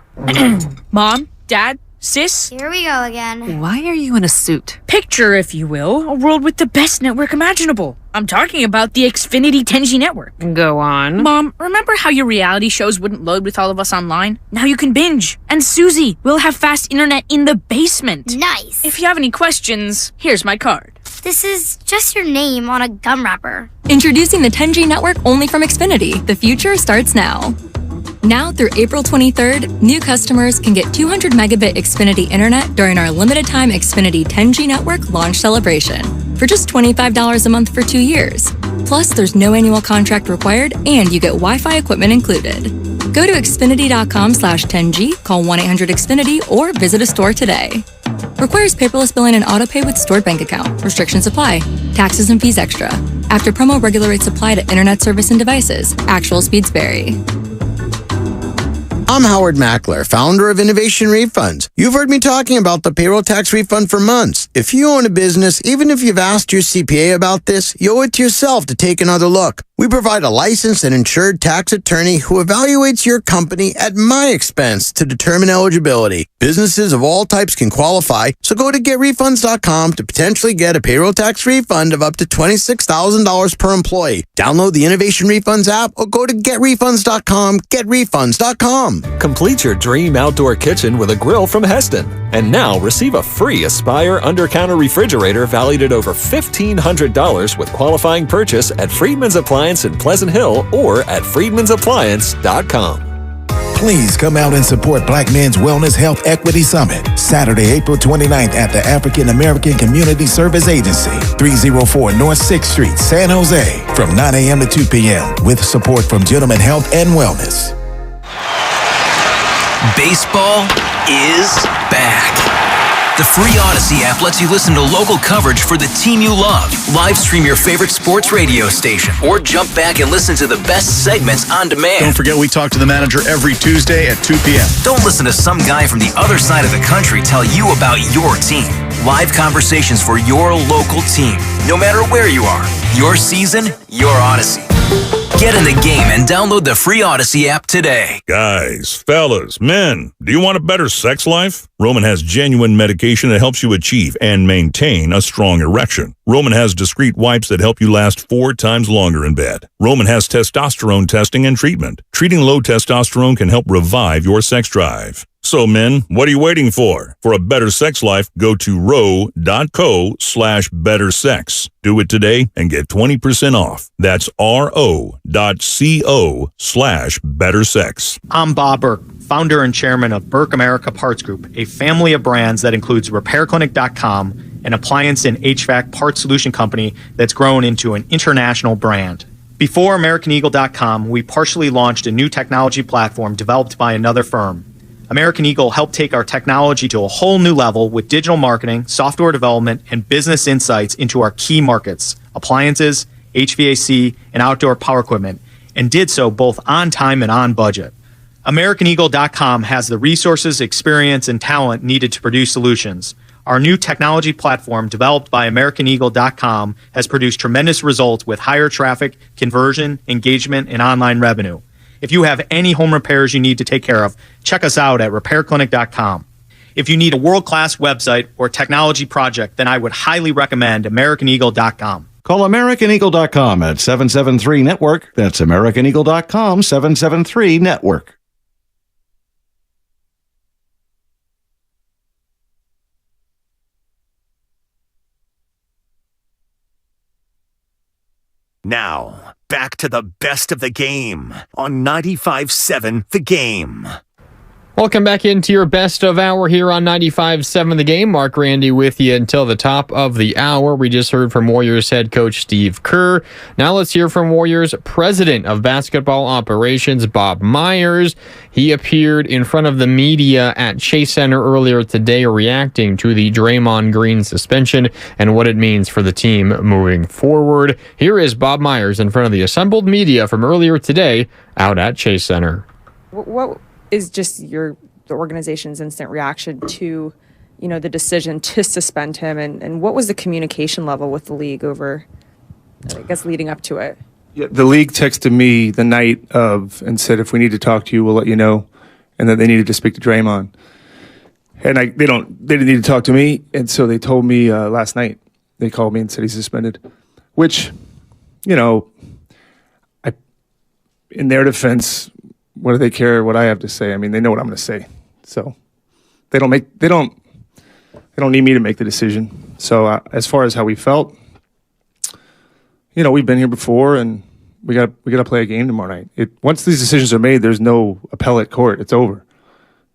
Mom, Dad, Sis? Here we go again. Why are you in a suit? Picture, if you will, a world with the best network imaginable. I'm talking about the Xfinity 10G network. Go on. Mom, remember how your reality shows wouldn't load with all of us online? Now you can binge. And Susie, we'll have fast internet in the basement. Nice. If you have any questions, here's my card. This is just your name on a gum wrapper. Introducing the 10G network only from Xfinity. The future starts now. Now through April 23rd, new customers can get 200 megabit Xfinity internet during our limited time Xfinity 10G network launch celebration for just $25 a month for 2 years. Plus, there's no annual contract required and you get Wi-Fi equipment included. Go to Xfinity.com/10G, call 1-800-XFINITY or visit a store today. Requires paperless billing and autopay with stored bank account. Restrictions apply. Taxes and fees extra. After promo, regular rates apply to internet service and devices. Actual speeds vary. I'm Howard Mackler, founder of Innovation Refunds. You've heard me talking about the payroll tax refund for months. If you own a business, even if you've asked your CPA about this, you owe it to yourself to take another look. We provide a licensed and insured tax attorney who evaluates your company at my expense to determine eligibility. Businesses of all types can qualify, so go to getrefunds.com to potentially get a payroll tax refund of up to $26,000 per employee. Download the Innovation Refunds app or go to getrefunds.com, getrefunds.com. Complete your dream outdoor kitchen with a grill from Heston. And now receive a free Aspire under-counter refrigerator valued at over $1,500 with qualifying purchase at Friedman's Appliance in Pleasant Hill or at friedmansappliance.com. Please come out and support Black Men's Wellness Health Equity Summit, Saturday, April 29th at the African American Community Service Agency, 304 North 6th Street, San Jose, from 9 a.m. to 2 p.m. with support from Gentleman Health and Wellness. Baseball is back. The free Odyssey app lets you listen to local coverage for the team you love. Live stream your favorite sports radio station or jump back and listen to the best segments on demand. Don't forget we talk to the manager every Tuesday at 2 p.m. Don't listen to some guy from the other side of the country tell you about your team. Live conversations for your local team. No matter where you are. Your season, your Odyssey. Get in the game and download the free Odyssey app today. Guys, fellas, men, do you want a better sex life? Roman has genuine medication that helps you achieve and maintain a strong erection. Roman has discreet wipes that help you last 4 times longer in bed. Roman has testosterone testing and treatment. Treating low testosterone can help revive your sex drive. So men, what are you waiting for? For a better sex life, go to ro.co/bettersex. Do it today and get 20% off. That's ro.co/bettersex. I'm Bob Burke, founder and chairman of Burke America Parts Group, a family of brands that includes RepairClinic.com, an appliance and HVAC parts solution company that's grown into an international brand. Before AmericanEagle.com, we partially launched a new technology platform developed by another firm. American Eagle helped take our technology to a whole new level with digital marketing, software development, and business insights into our key markets, appliances, HVAC, and outdoor power equipment, and did so both on time and on budget. AmericanEagle.com has the resources, experience, and talent needed to produce solutions. Our new technology platform, developed by AmericanEagle.com, has produced tremendous results with higher traffic, conversion, engagement, and online revenue. If you have any home repairs you need to take care of, check us out at RepairClinic.com. If you need a world-class website or technology project, then I would highly recommend AmericanEagle.com. Call AmericanEagle.com at 773-NETWORK. That's AmericanEagle.com, 773-NETWORK. Now, back to the best of the game on 95.7 The Game. Welcome back into your best of hour here on 95.7 The Game. Mark Randy with you until the top of the hour. We just heard from Warriors head coach Steve Kerr. Now let's hear from Warriors president of basketball operations, Bob Myers. He appeared in front of the media at Chase Center earlier today reacting to the Draymond Green suspension and what it means for the team moving forward. Here is Bob Myers in front of the assembled media from earlier today out at Chase Center. What is just the organization's instant reaction to, the decision to suspend him, and what was the communication level with the league over, I guess, leading up to it? Yeah, the league texted me the night of and said, if we need to talk to you, we'll let you know, and that they needed to speak to Draymond. And they didn't need to talk to me, and so they told me last night. They called me and said he's suspended, which, in their defense, what do they care what I have to say? I mean, they know what I'm going to say. So they don't need me to make the decision. So as far as how we felt, we've been here before, and we got to play a game tomorrow night. Once these decisions are made, there's no appellate court. It's over.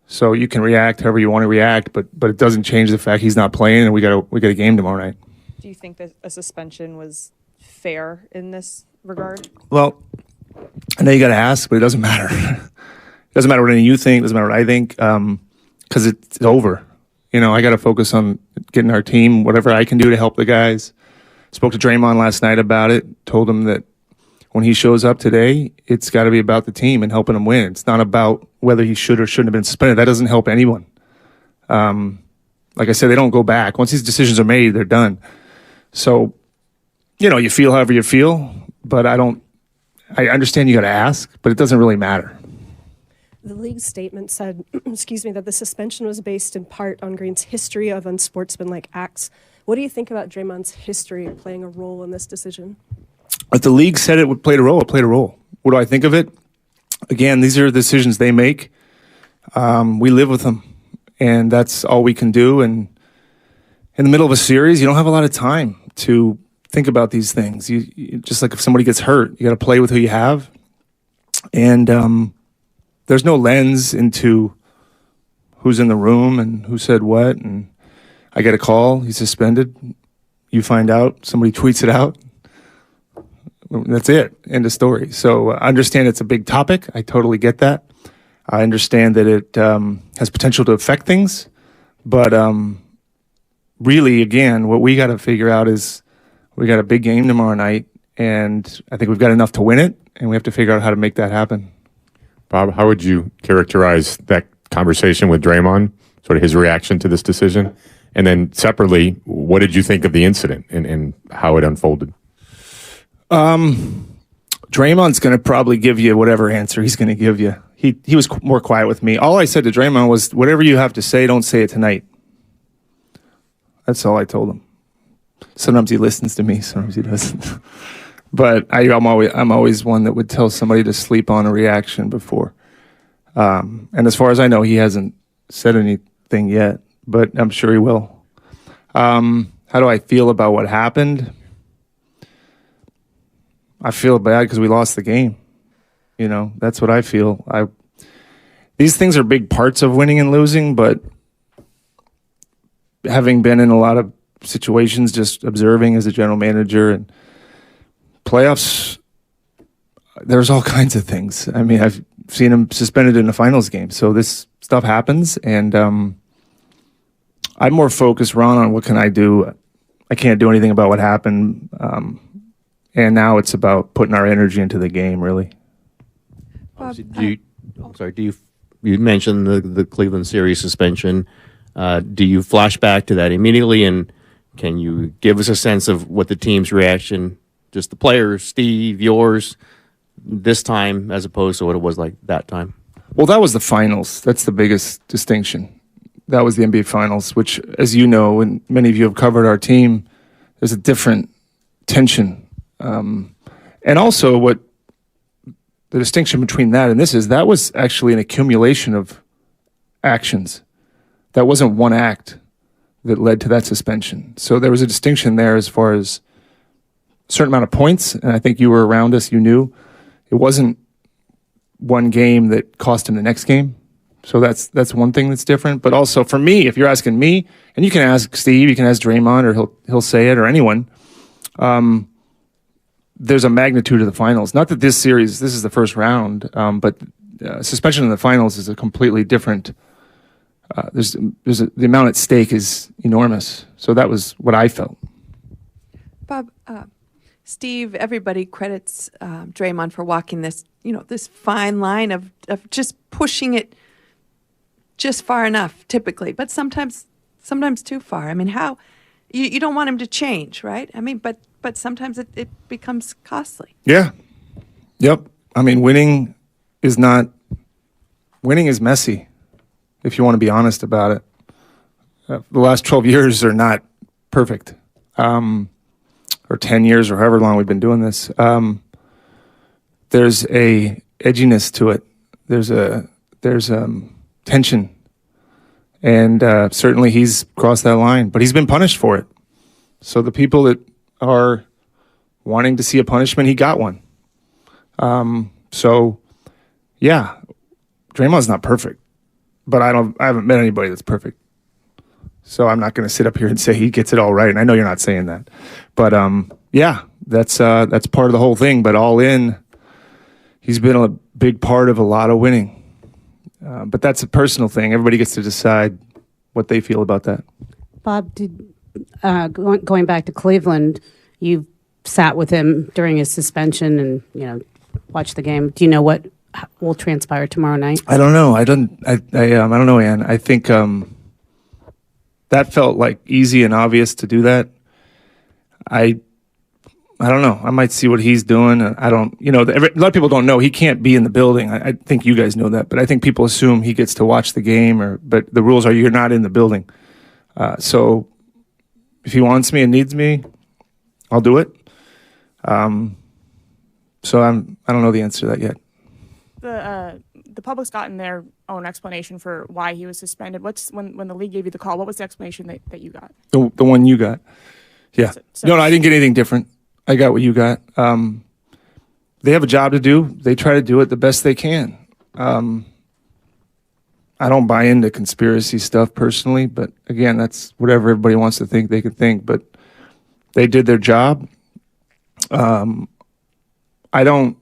So you can react however you want to react, but it doesn't change the fact he's not playing, and we got a game tomorrow night. Do you think that a suspension was fair in this regard? Well, I know you got to ask, but it doesn't matter. It doesn't matter what any of you think. It doesn't matter what I think, because it's over. I got to focus on getting our team, whatever I can do to help the guys. Spoke to Draymond last night about it. Told him that when he shows up today, it's got to be about the team and helping him win. It's not about whether he should or shouldn't have been suspended. That doesn't help anyone. Like I said, they don't go back. Once these decisions are made, they're done. So, you feel however you feel, but I understand you got to ask, but it doesn't really matter. The league's statement said, that the suspension was based in part on Green's history of unsportsmanlike acts. What do you think about Draymond's history playing a role in this decision? If the league said it would play a role, it played a role. What do I think of it? Again, these are decisions they make. We live with them, and that's all we can do. And in the middle of a series, you don't have a lot of time to think about these things. You just like if somebody gets hurt, you got to play with who you have. And there's no lens into who's in the room and who said what. And I get a call, he's suspended. You find out, somebody tweets it out. That's it. End of story. So I understand it's a big topic. I totally get that. I understand that it has potential to affect things. But really, again, what we got to figure out is we got a big game tomorrow night, and I think we've got enough to win it, and we have to figure out how to make that happen. Bob, how would you characterize that conversation with Draymond, sort of his reaction to this decision? And then separately, what did you think of the incident and how it unfolded? Draymond's going to probably give you whatever answer he's going to give you. He was more quiet with me. All I said to Draymond was, whatever you have to say, don't say it tonight. That's all I told him. Sometimes he listens to me, sometimes he doesn't. But I'm always one that would tell somebody to sleep on a reaction before. And as far as I know, he hasn't said anything yet, but I'm sure he will. How do I feel about what happened? I feel bad because we lost the game. That's what I feel. These things are big parts of winning and losing, but having been in a lot of situations, just observing as a general manager and playoffs, there's all kinds of things. I mean, I've seen him suspended in a finals game. So this stuff happens, and I'm more focused, Ron, on what can I do. I can't do anything about what happened, and now it's about putting our energy into the game, really. You mentioned the Cleveland series suspension. Do you flash back to that immediately, and can you give us a sense of what the team's reaction, just the players, Steve, yours, this time as opposed to what it was like that time? Well, that was the finals. That's the biggest distinction. That was the NBA Finals, which, as you know, and many of you have covered our team, there's a different tension. And also what the distinction between that and this is, that was actually an accumulation of actions. That wasn't one act that led to that suspension. So there was a distinction there as far as certain amount of points, and I think you were around us, you knew. It wasn't one game that cost him the next game. So that's one thing that's different. But also for me, if you're asking me, and you can ask Steve, you can ask Draymond, or he'll say it, or anyone, there's a magnitude of the finals. Not that this is the first round, but suspension in the finals is a completely different. The amount at stake is enormous. So that was what I felt. Bob, Steve, everybody credits Draymond for walking this fine line of just pushing it just far enough, typically, but sometimes too far. I mean, how you don't want him to change, right? I mean, but sometimes it becomes costly. Yeah. Yep. I mean, winning is messy, if you want to be honest about it. The last 12 years are not perfect. Or 10 years, or however long we've been doing this. There's a edginess to it. There's tension. And certainly he's crossed that line, but he's been punished for it. So the people that are wanting to see a punishment, he got one. So yeah, Draymond's not perfect, but I haven't met anybody that's perfect. So I'm not going to sit up here and say he gets it all right. And I know you're not saying that, but yeah, that's part of the whole thing. But all in, he's been a big part of a lot of winning. But that's a personal thing. Everybody gets to decide what they feel about that. Bob, going back to Cleveland, you sat with him during his suspension and watched the game. Do you know what will transpire tomorrow night? I don't know. I don't know, Ann. I think that felt like easy and obvious to do that. I don't know. I might see what he's doing. I don't, a lot of people don't know he can't be in the building. I think you guys know that, but I think people assume he gets to watch the game, but the rules are you're not in the building. So if he wants me and needs me, I'll do it. So I don't know the answer to that yet. The public's gotten their own explanation for why he was suspended. When the league gave you the call, what was the explanation that you got? The one you got. Yeah. No, I didn't get anything different. I got what you got. They have a job to do. They try to do it the best they can. I don't buy into conspiracy stuff personally, but again, that's whatever everybody wants to think they can think, but they did their job. I don't,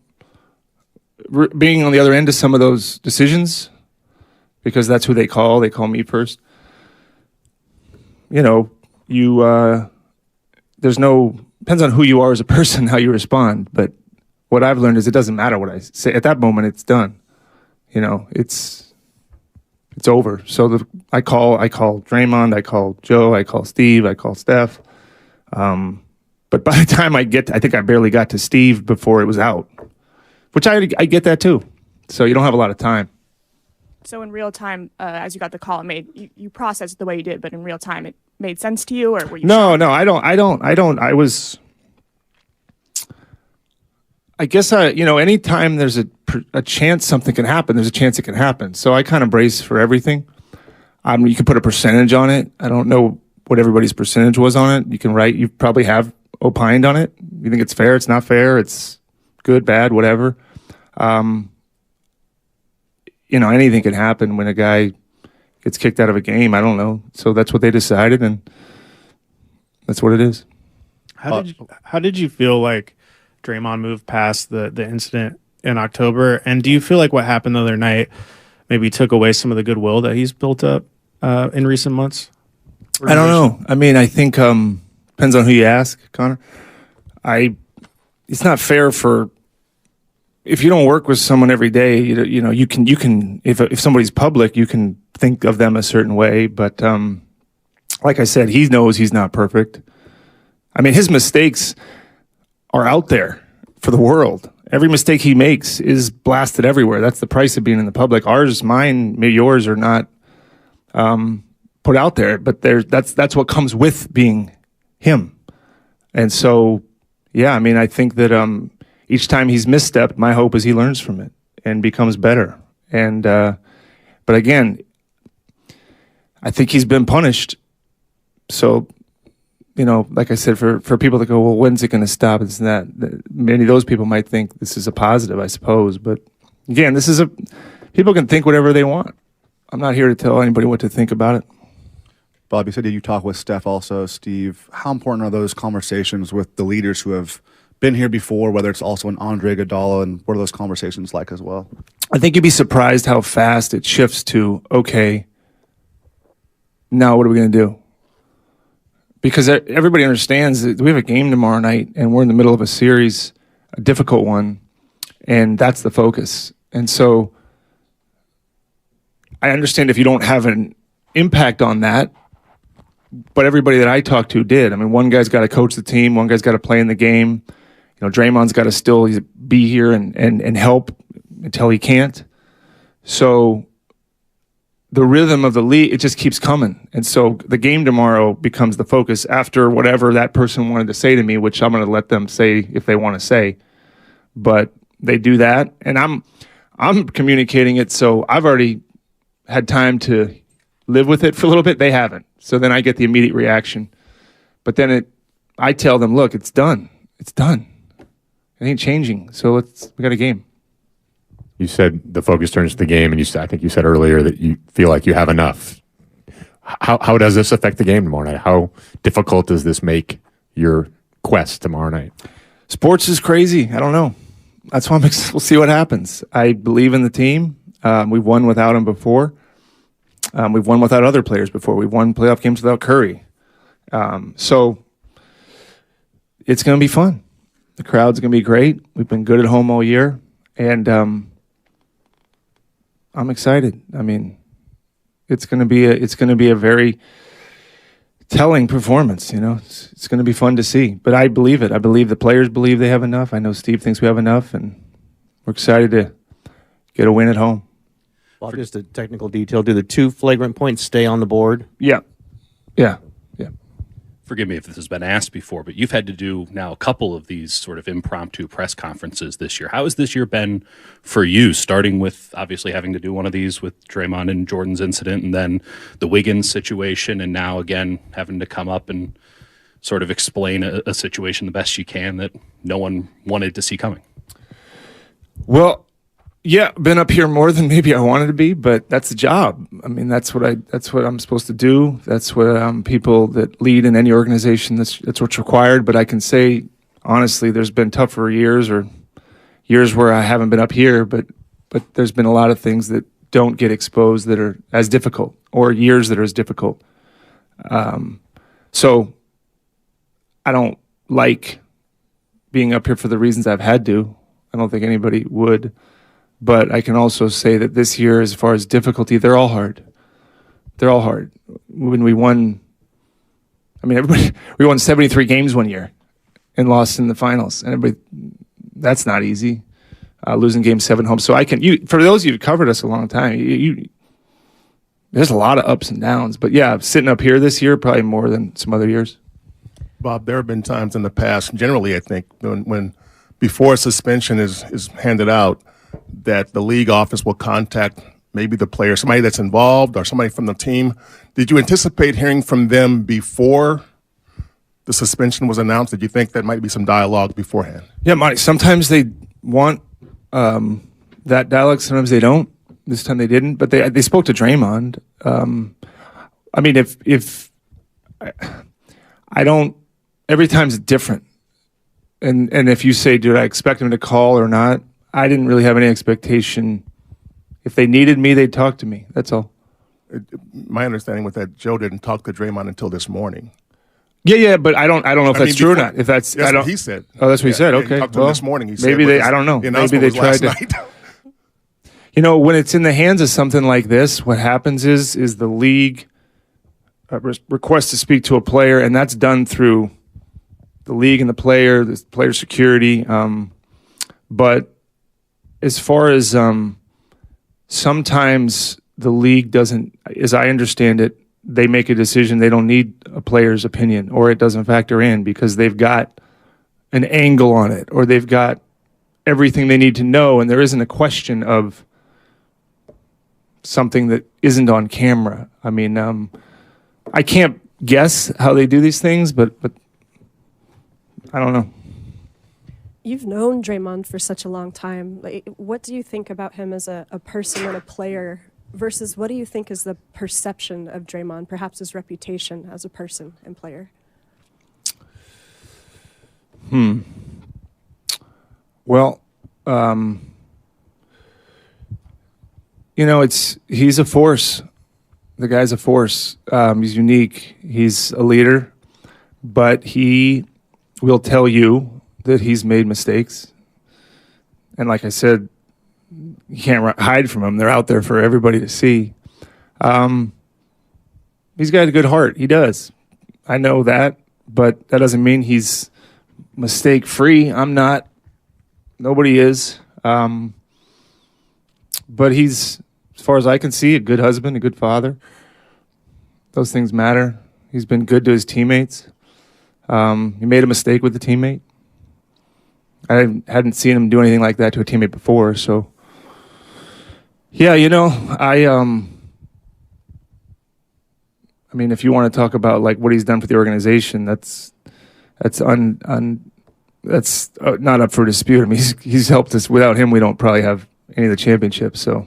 being on the other end of some of those decisions, because that's who they call me first. Depends on who you are as a person, how you respond. But what I've learned is it doesn't matter what I say. At that moment, it's done. It's over. So I call Draymond, I call Joe, I call Steve, I call Steph. But by the time I think I barely got to Steve before it was out, which I get that too. So you don't have a lot of time. So in real time, as you got the call, you processed it the way you did, but in real time, it made sense to you, or were you? No, I don't. I guess anytime there's a chance something can happen, there's a chance it can happen. So I kind of brace for everything. You can put a percentage on it. I don't know what everybody's percentage was on it. You can write. You probably have opined on it. You think it's fair? It's not fair. It's good, bad, whatever. Anything can happen when a guy gets kicked out of a game. I don't know. So that's what they decided, and that's what it is. How did you feel like Draymond moved past the incident in October? And do you feel like what happened the other night maybe took away some of the goodwill that he's built up in recent months? I don't know. I think depends on who you ask, Connor. It's not fair if you don't work with someone every day, you can if somebody's public, you can think of them a certain way. But like I said, he knows he's not perfect. His mistakes are out there for the world. Every mistake he makes is blasted everywhere. That's the price of being in the public. Ours, mine, maybe yours are not put out there, but that's what comes with being him. And so, yeah, I think that each time he's misstepped, my hope is he learns from it and becomes better. And but again, I think he's been punished. So like I said, for people that go, well, when's it going to stop? It's that many of those people might think this is a positive, I suppose. But again, people can think whatever they want. I'm not here to tell anybody what to think about it. Bob, you said that you talk with Steph also. Steve, how important are those conversations with the leaders who have been here before, whether it's also an Andre Iguodala, and what are those conversations like as well? I think you'd be surprised how fast it shifts to, okay, now what are we going to do? Because everybody understands that we have a game tomorrow night and we're in the middle of a series, a difficult one, and that's the focus. And so I understand if you don't have an impact on that, but everybody that I talked to did. I mean, one guy's got to coach the team, one guy's got to play in the game. Draymond's got to still be here and help until he can't. So the rhythm of the league, it just keeps coming. And so the game tomorrow becomes the focus after whatever that person wanted to say to me, which I'm going to let them say if they want to say. But they do that, and I'm communicating it, so I've already had time to live with it for a little bit. They haven't. So then I get the immediate reaction. But then I tell them, look, it's done. It's done. It ain't changing. So we got a game. You said the focus turns to the game, and I think you said earlier that you feel like you have enough. How does this affect the game tomorrow night? How difficult does this make your quest tomorrow night? Sports is crazy. I don't know. That's why we'll see what happens. I believe in the team. We've won without him before. We've won without other players before. We've won playoff games without Curry. So it's going to be fun. The crowd's going to be great. We've been good at home all year, and I'm excited. I mean, it's going to be a very telling performance. It's going to be fun to see. But I believe it. I believe the players believe they have enough. I know Steve thinks we have enough, and we're excited to get a win at home. Well, just a technical detail. Do the 2 flagrant points stay on the board? Yeah. Forgive me if this has been asked before, but you've had to do now a couple of these sort of impromptu press conferences this year. How has this year been for you, starting with obviously having to do one of these with Draymond and Jordan's incident, and then the Wiggins situation, and now again having to come up and sort of explain a situation the best you can that no one wanted to see coming? Well, yeah, been up here more than maybe I wanted to be, but that's the job. I mean, that's what I'm supposed to do. That's what people that lead in any organization, that's what's required. But I can say, honestly, there's been tougher years or years where I haven't been up here, but there's been a lot of things that don't get exposed that are as difficult, or years that are as difficult. So I don't like being up here for the reasons I've had to. I don't think anybody would. But I can also say that this year, as far as difficulty, they're all hard. They're all hard. When we won, we won 73 games one year and lost in the finals. And that's not easy, losing Game 7 home. So for those of you who covered us a long time, there's a lot of ups and downs. But yeah, sitting up here this year, probably more than some other years. Bob, there have been times in the past, generally I think, when before a suspension is handed out, that the league office will contact maybe the player, somebody that's involved or somebody from the team. Did you anticipate hearing from them before the suspension was announced? Did you think that might be some dialogue beforehand? Yeah, Monty, sometimes they want that dialogue, sometimes they don't. This time they didn't, but they spoke to Draymond. If I don't, every time's different. And if you say, did I expect him to call or not? I didn't really have any expectation. If they needed me, they'd talk to me. That's all. My understanding was that Joe didn't talk to Draymond until this morning. Yeah, but I don't know if that's true or not. If that's what he said. Oh, that's what he said. Okay. He talked to him this morning. He said, maybe I don't know. Maybe they tried to. When it's in the hands of something like this, what happens is the league requests to speak to a player, and that's done through the league and the player security. But as far as sometimes the league doesn't, as I understand it, they make a decision. They don't need a player's opinion, or it doesn't factor in because they've got an angle on it, or they've got everything they need to know, and there isn't a question of something that isn't on camera. I can't guess how they do these things, but I don't know. You've known Draymond for such a long time. Like, what do you think about him as a person and a player versus what do you think is the perception of Draymond, perhaps his reputation as a person and player? Well, he's a force. The guy's a force. He's unique. He's a leader, but he will tell you that he's made mistakes. And like I said, you can't hide from them. They're out there for everybody to see. He's got a good heart. He does. I know that, but that doesn't mean he's mistake-free. I'm not. Nobody is. But he's, as far as I can see, a good husband, a good father. Those things matter. He's been good to his teammates. He made a mistake with a teammate. I hadn't seen him do anything like that to a teammate before, so yeah, I mean, if you want to talk about like what he's done for the organization, that's not up for dispute. I mean, he's helped us. Without him, we don't probably have any of the championships. So,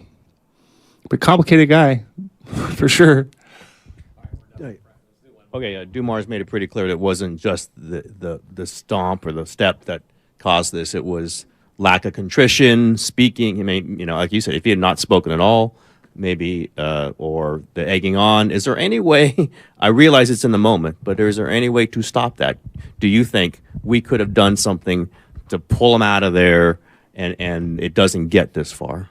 but complicated guy, for sure. Okay, Dumars made it pretty clear that it wasn't just the stomp or the step that caused this. It was lack of contrition, speaking. I mean, like you said, if he had not spoken at all, maybe, or the egging on. Is there any way, I realize it's in the moment, but is there any way to stop that? Do you think we could have done something to pull him out of there and it doesn't get this far?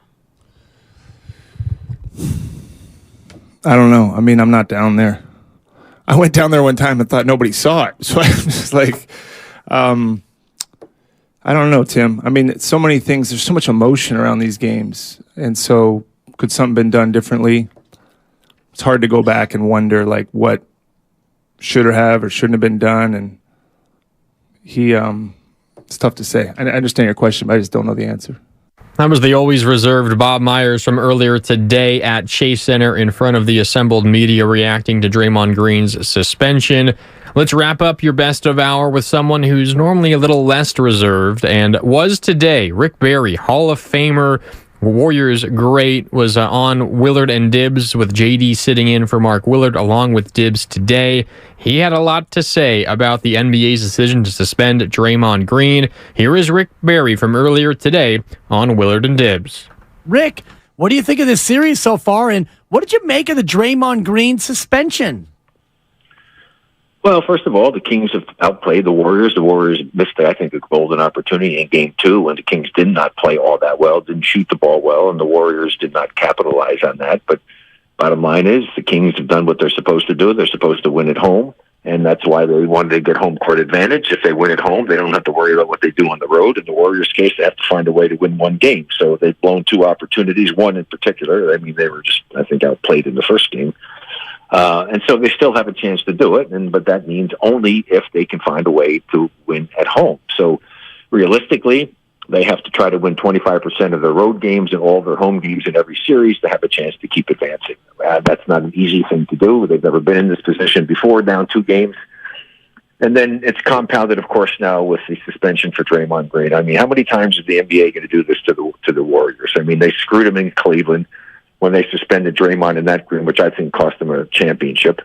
I don't know. I mean, I'm not down there. I went down there one time and thought nobody saw it. So I was just like, I don't know, Tim. I mean, so many things. There's so much emotion around these games. And so could something been done differently? It's hard to go back and wonder like what should have or shouldn't have been done. And it's tough to say. I understand your question, but I just don't know the answer. That was the always reserved Bob Myers from earlier today at Chase Center in front of the assembled media reacting to Draymond Green's suspension. Let's wrap up your best of hour with someone who's normally a little less reserved and was today. Rick Barry, Hall of Famer, Warriors great, was on Willard and Dibbs with JD sitting in for Mark Willard along with Dibbs today. He had a lot to say about the NBA's decision to suspend Draymond Green. Here is Rick Barry from earlier today on Willard and Dibbs. Rick, what do you think of this series so far, and what did you make of the Draymond Green suspension? Well, first of all, the Kings have outplayed the Warriors. The Warriors missed, I think, a golden opportunity in Game 2 when the Kings did not play all that well, didn't shoot the ball well, and the Warriors did not capitalize on that. But bottom line is the Kings have done what they're supposed to do. They're supposed to win at home, and that's why they wanted to get home court advantage. If they win at home, they don't have to worry about what they do on the road. In the Warriors' case, they have to find a way to win one game. So they've blown two opportunities, one in particular. I mean, they were just, I think, outplayed in the first game. And so they still have a chance to do it, but that means only if they can find a way to win at home. So realistically, they have to try to win 25% of their road games and all their home games in every series to have a chance to keep advancing. That's not an easy thing to do. They've never been in this position before, down 2 games. And then it's compounded, of course, now with the suspension for Draymond Green. I mean, how many times is the NBA going to do this to the Warriors? I mean, they screwed them in Cleveland when they suspended Draymond in that game, which I think cost them a championship.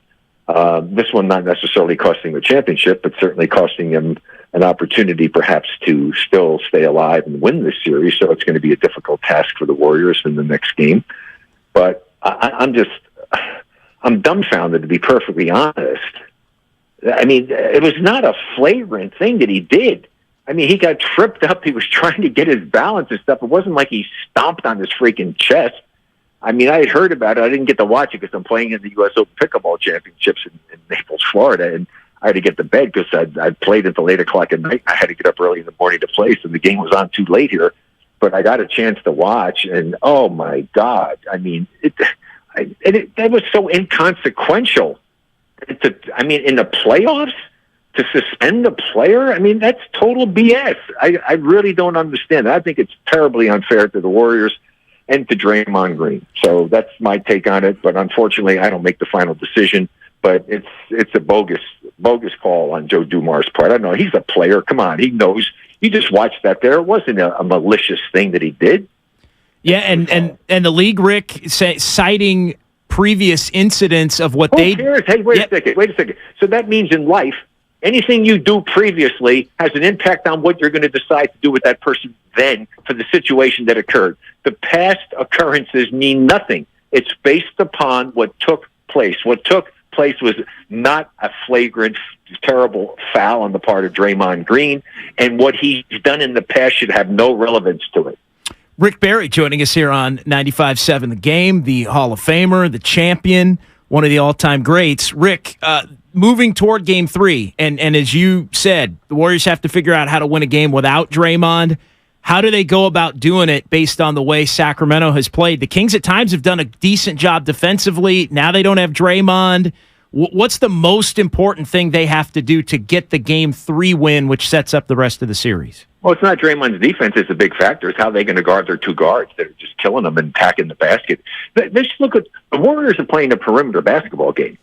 This one not necessarily costing them a championship, but certainly costing them an opportunity perhaps to still stay alive and win this series. So it's going to be a difficult task for the Warriors in the next game. But I'm dumbfounded, to be perfectly honest. I mean, it was not a flagrant thing that he did. I mean, he got tripped up. He was trying to get his balance and stuff. It wasn't like he stomped on his freaking chest. I mean, I had heard about it. I didn't get to watch it because I'm playing in the U.S. Open Pickleball Championships in Naples, Florida, and I had to get to bed because I'd played until 8 o'clock at night. I had to get up early in the morning to play, so the game was on too late here. But I got a chance to watch, and oh, my God. I mean, that was so inconsequential. I mean, in the playoffs, to suspend a player, I mean, that's total BS. I really don't understand. I think it's terribly unfair to the Warriors and to Draymond Green. So that's my take on it. But unfortunately, I don't make the final decision. but it's a bogus call on Joe Dumars' part. I don't know. He's a player. Come on, he knows. You just watched that there. It wasn't a malicious thing that he did. Yeah, and the league, Rick, citing previous incidents of what they. Who cares? Hey, wait a second. So that means in life, anything you do previously has an impact on what you're going to decide to do with that person then for the situation that occurred. The past occurrences mean nothing. It's based upon what took place. What took place was not a flagrant, terrible foul on the part of Draymond Green, and what he's done in the past should have no relevance to it. Rick Barry joining us here on 95.7 The Game, the Hall of Famer, the champion, one of the all-time greats. Rick, moving toward Game 3, and as you said, the Warriors have to figure out how to win a game without Draymond. How do they go about doing it based on the way Sacramento has played? The Kings at times have done a decent job defensively. Now they don't have Draymond. What's the most important thing they have to do to get the Game 3 win, which sets up the rest of the series? Well, it's not Draymond's defense is a big factor. It's how they're going to guard their two guards that are just killing them and attacking the basket. Just look at the Warriors are playing a perimeter basketball game.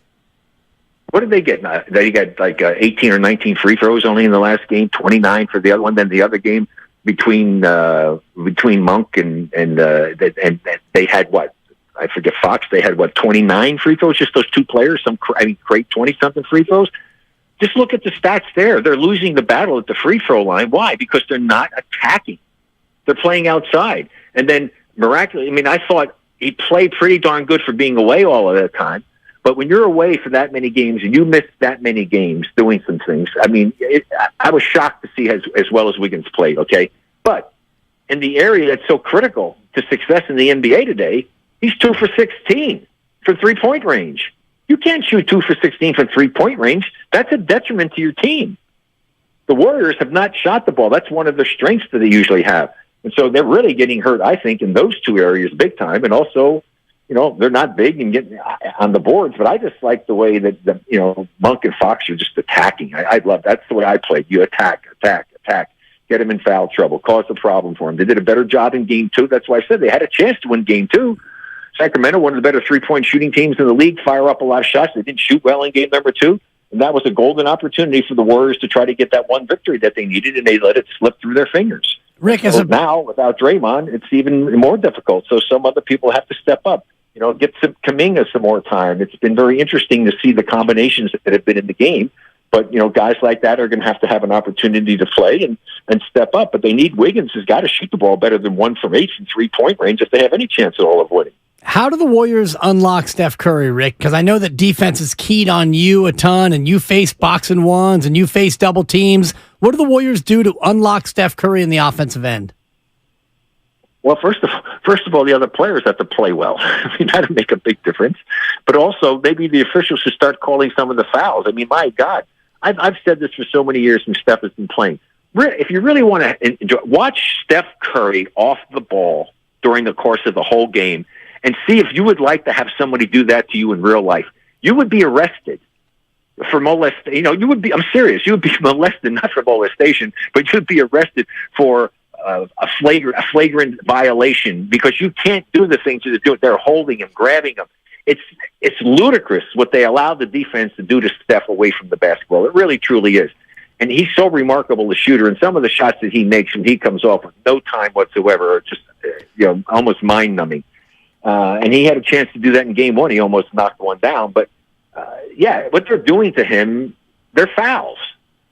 What did they get? They got like 18 or 19 free throws only in the last game, 29 for the other one. Then the other game between Monk and they had what? I forget Fox. They had what? 29 free throws. Just those two players. Great 20-something free throws. Just look at the stats there. They're losing the battle at the free throw line. Why? Because they're not attacking. They're playing outside. And then miraculously, I thought he played pretty darn good for being away all of that time. But when you're away for that many games and you miss that many games doing some things, I was shocked to see as well as Wiggins played, okay? But in the area that's so critical to success in the NBA today, he's 2 for 16 from three-point range. You can't shoot 2 for 16 from three-point range. That's a detriment to your team. The Warriors have not shot the ball. That's one of the strengths that they usually have. And so they're really getting hurt, I think, in those two areas big time. And also, they're not big and getting on the boards, but I just like the way that, Monk and Fox are just attacking. I love that's the way I played. You attack, get them in foul trouble, cause a problem for them. They did a better job in Game 2. That's why I said they had a chance to win Game 2. Sacramento, one of the better three-point shooting teams in the league, fire up a lot of shots. They didn't shoot well in game number 2, and that was a golden opportunity for the Warriors to try to get that one victory that they needed, and they let it slip through their fingers. Rick, now, without Draymond, it's even more difficult, so some other people have to step up. Get some Kuminga some more time. It's been very interesting to see the combinations that have been in the game, but, guys like that are going to have an opportunity to play and step up, but they need Wiggins has got to shoot the ball better than 1 from 8 from three-point range if they have any chance at all of winning. How do the Warriors unlock Steph Curry, Rick? Because I know that defense is keyed on you a ton, and you face box and ones, and you face double teams. What do the Warriors do to unlock Steph Curry in the offensive end? Well, first of all, the other players have to play well. That'll make a big difference. But also, maybe the officials should start calling some of the fouls. My God, I've said this for so many years when Steph has been playing. If you really want to enjoy, watch Steph Curry off the ball during the course of the whole game and see if you would like to have somebody do that to you in real life. You would be arrested for molestation. I'm serious. You would be molested, not for molestation, but you would be arrested for a flagrant violation because you can't do the things that they're holding him, grabbing him. It's ludicrous what they allow the defense to do to Steph away from the basketball. It really, truly is. And he's so remarkable a shooter, and some of the shots that he makes when he comes off with no time whatsoever are just, almost mind-numbing. And he had a chance to do that in Game 1. He almost knocked one down. But, what they're doing to him, they're fouls.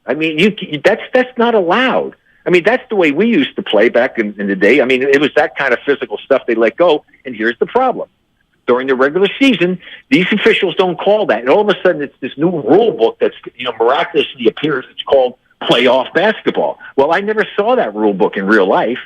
That's not allowed. That's the way we used to play back in the day. It was that kind of physical stuff they let go. And here's the problem. During the regular season, these officials don't call that. And all of a sudden, it's this new rule book that's, miraculously appears. It's called playoff basketball. Well, I never saw that rule book in real life.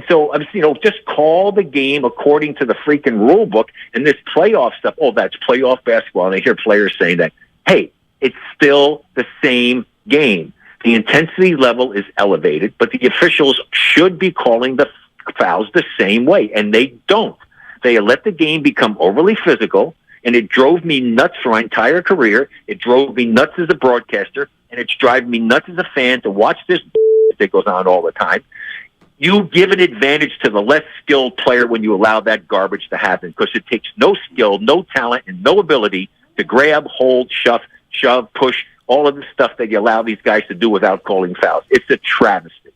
So, just call the game according to the freaking rule book. And this playoff stuff, that's playoff basketball. And I hear players saying that, hey, it's still the same game. The intensity level is elevated, but the officials should be calling the fouls the same way, and they don't. They let the game become overly physical, and it drove me nuts for my entire career. It drove me nuts as a broadcaster, and it's driving me nuts as a fan to watch this that goes on all the time. You give an advantage to the less skilled player when you allow that garbage to happen because it takes no skill, no talent, and no ability to grab, hold, shove, push, all of the stuff that you allow these guys to do without calling fouls. It's a travesty.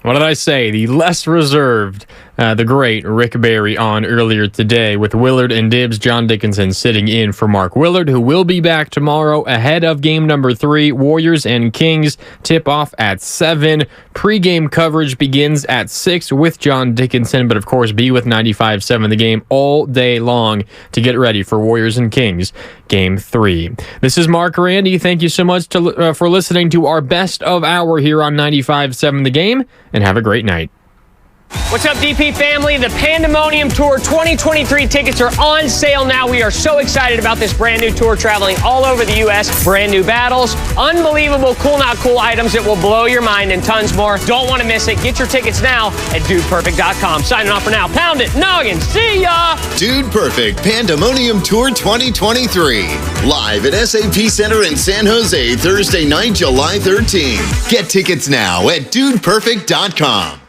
What did I say? The less reserved, the great Rick Barry on earlier today with Willard and Dibbs. John Dickinson sitting in for Mark Willard, who will be back tomorrow ahead of game number 3. Warriors and Kings tip off at 7. Pre-game coverage begins at 6 with John Dickinson, but of course be with 95.7 The Game all day long to get ready for Warriors and Kings game 3. This is Mark Randy. Thank you so much for listening to our best of hour here on 95.7 The Game, and have a great night. What's up, DP family? The Pandemonium Tour 2023 tickets are on sale now. We are so excited about this brand new tour traveling all over the U.S. Brand new battles, unbelievable cool not cool items that will blow your mind, and tons more. Don't want to miss it. Get your tickets now at dudeperfect.com. Signing off for now. Pound it. Noggin. See ya. Dude Perfect Pandemonium Tour 2023. Live at SAP Center in San Jose, Thursday night, July 13th. Get tickets now at dudeperfect.com.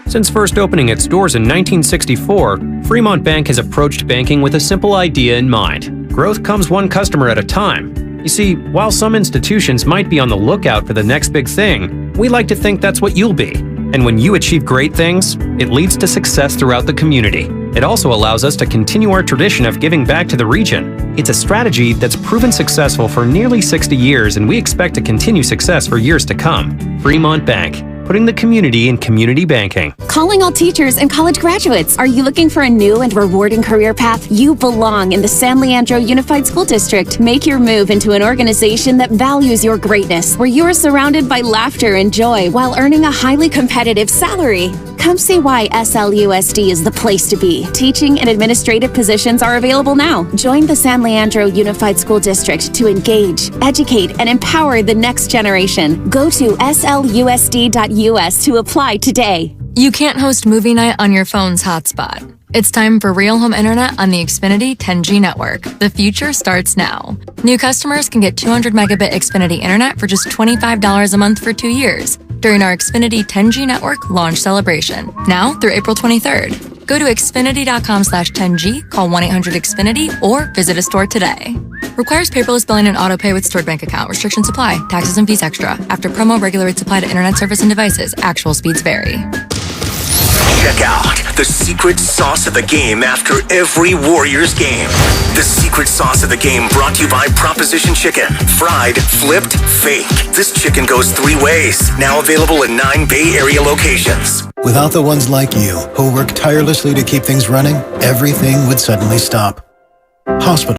Since first opening its doors in 1964, Fremont Bank has approached banking with a simple idea in mind. Growth comes one customer at a time. You see, while some institutions might be on the lookout for the next big thing, we like to think that's what you'll be. And when you achieve great things, it leads to success throughout the community. It also allows us to continue our tradition of giving back to the region. It's a strategy that's proven successful for nearly 60 years, and we expect to continue success for years to come. Fremont Bank, putting the community in community banking. Calling all teachers and college graduates. Are you looking for a new and rewarding career path? You belong in the San Leandro Unified School District. Make your move into an organization that values your greatness, where you are surrounded by laughter and joy while earning a highly competitive salary. Come see why SLUSD is the place to be. Teaching and administrative positions are available now. Join the San Leandro Unified School District to engage, educate, and empower the next generation. Go to slusd.us to apply today. You can't host movie night on your phone's hotspot. It's time for real home internet on the Xfinity 10G network. The future starts now. New customers can get 200 megabit Xfinity internet for just $25 a month for 2 years during our Xfinity 10G network launch celebration, now through April 23rd. Go to Xfinity.com/10G, call 1-800-XFINITY, or visit a store today. Requires paperless billing and autopay with stored bank account. Restrictions apply. Taxes and fees extra. After promo, regular rates apply to internet service and devices. Actual speeds vary. Check out the secret sauce of the game after every Warriors game. The secret sauce of the game brought to you by Proposition Chicken. Fried, flipped, fake. This chicken goes 3 ways. Now available in 9 Bay Area locations. Without the ones like you, who work tirelessly to keep things running, everything would suddenly stop. Hospitals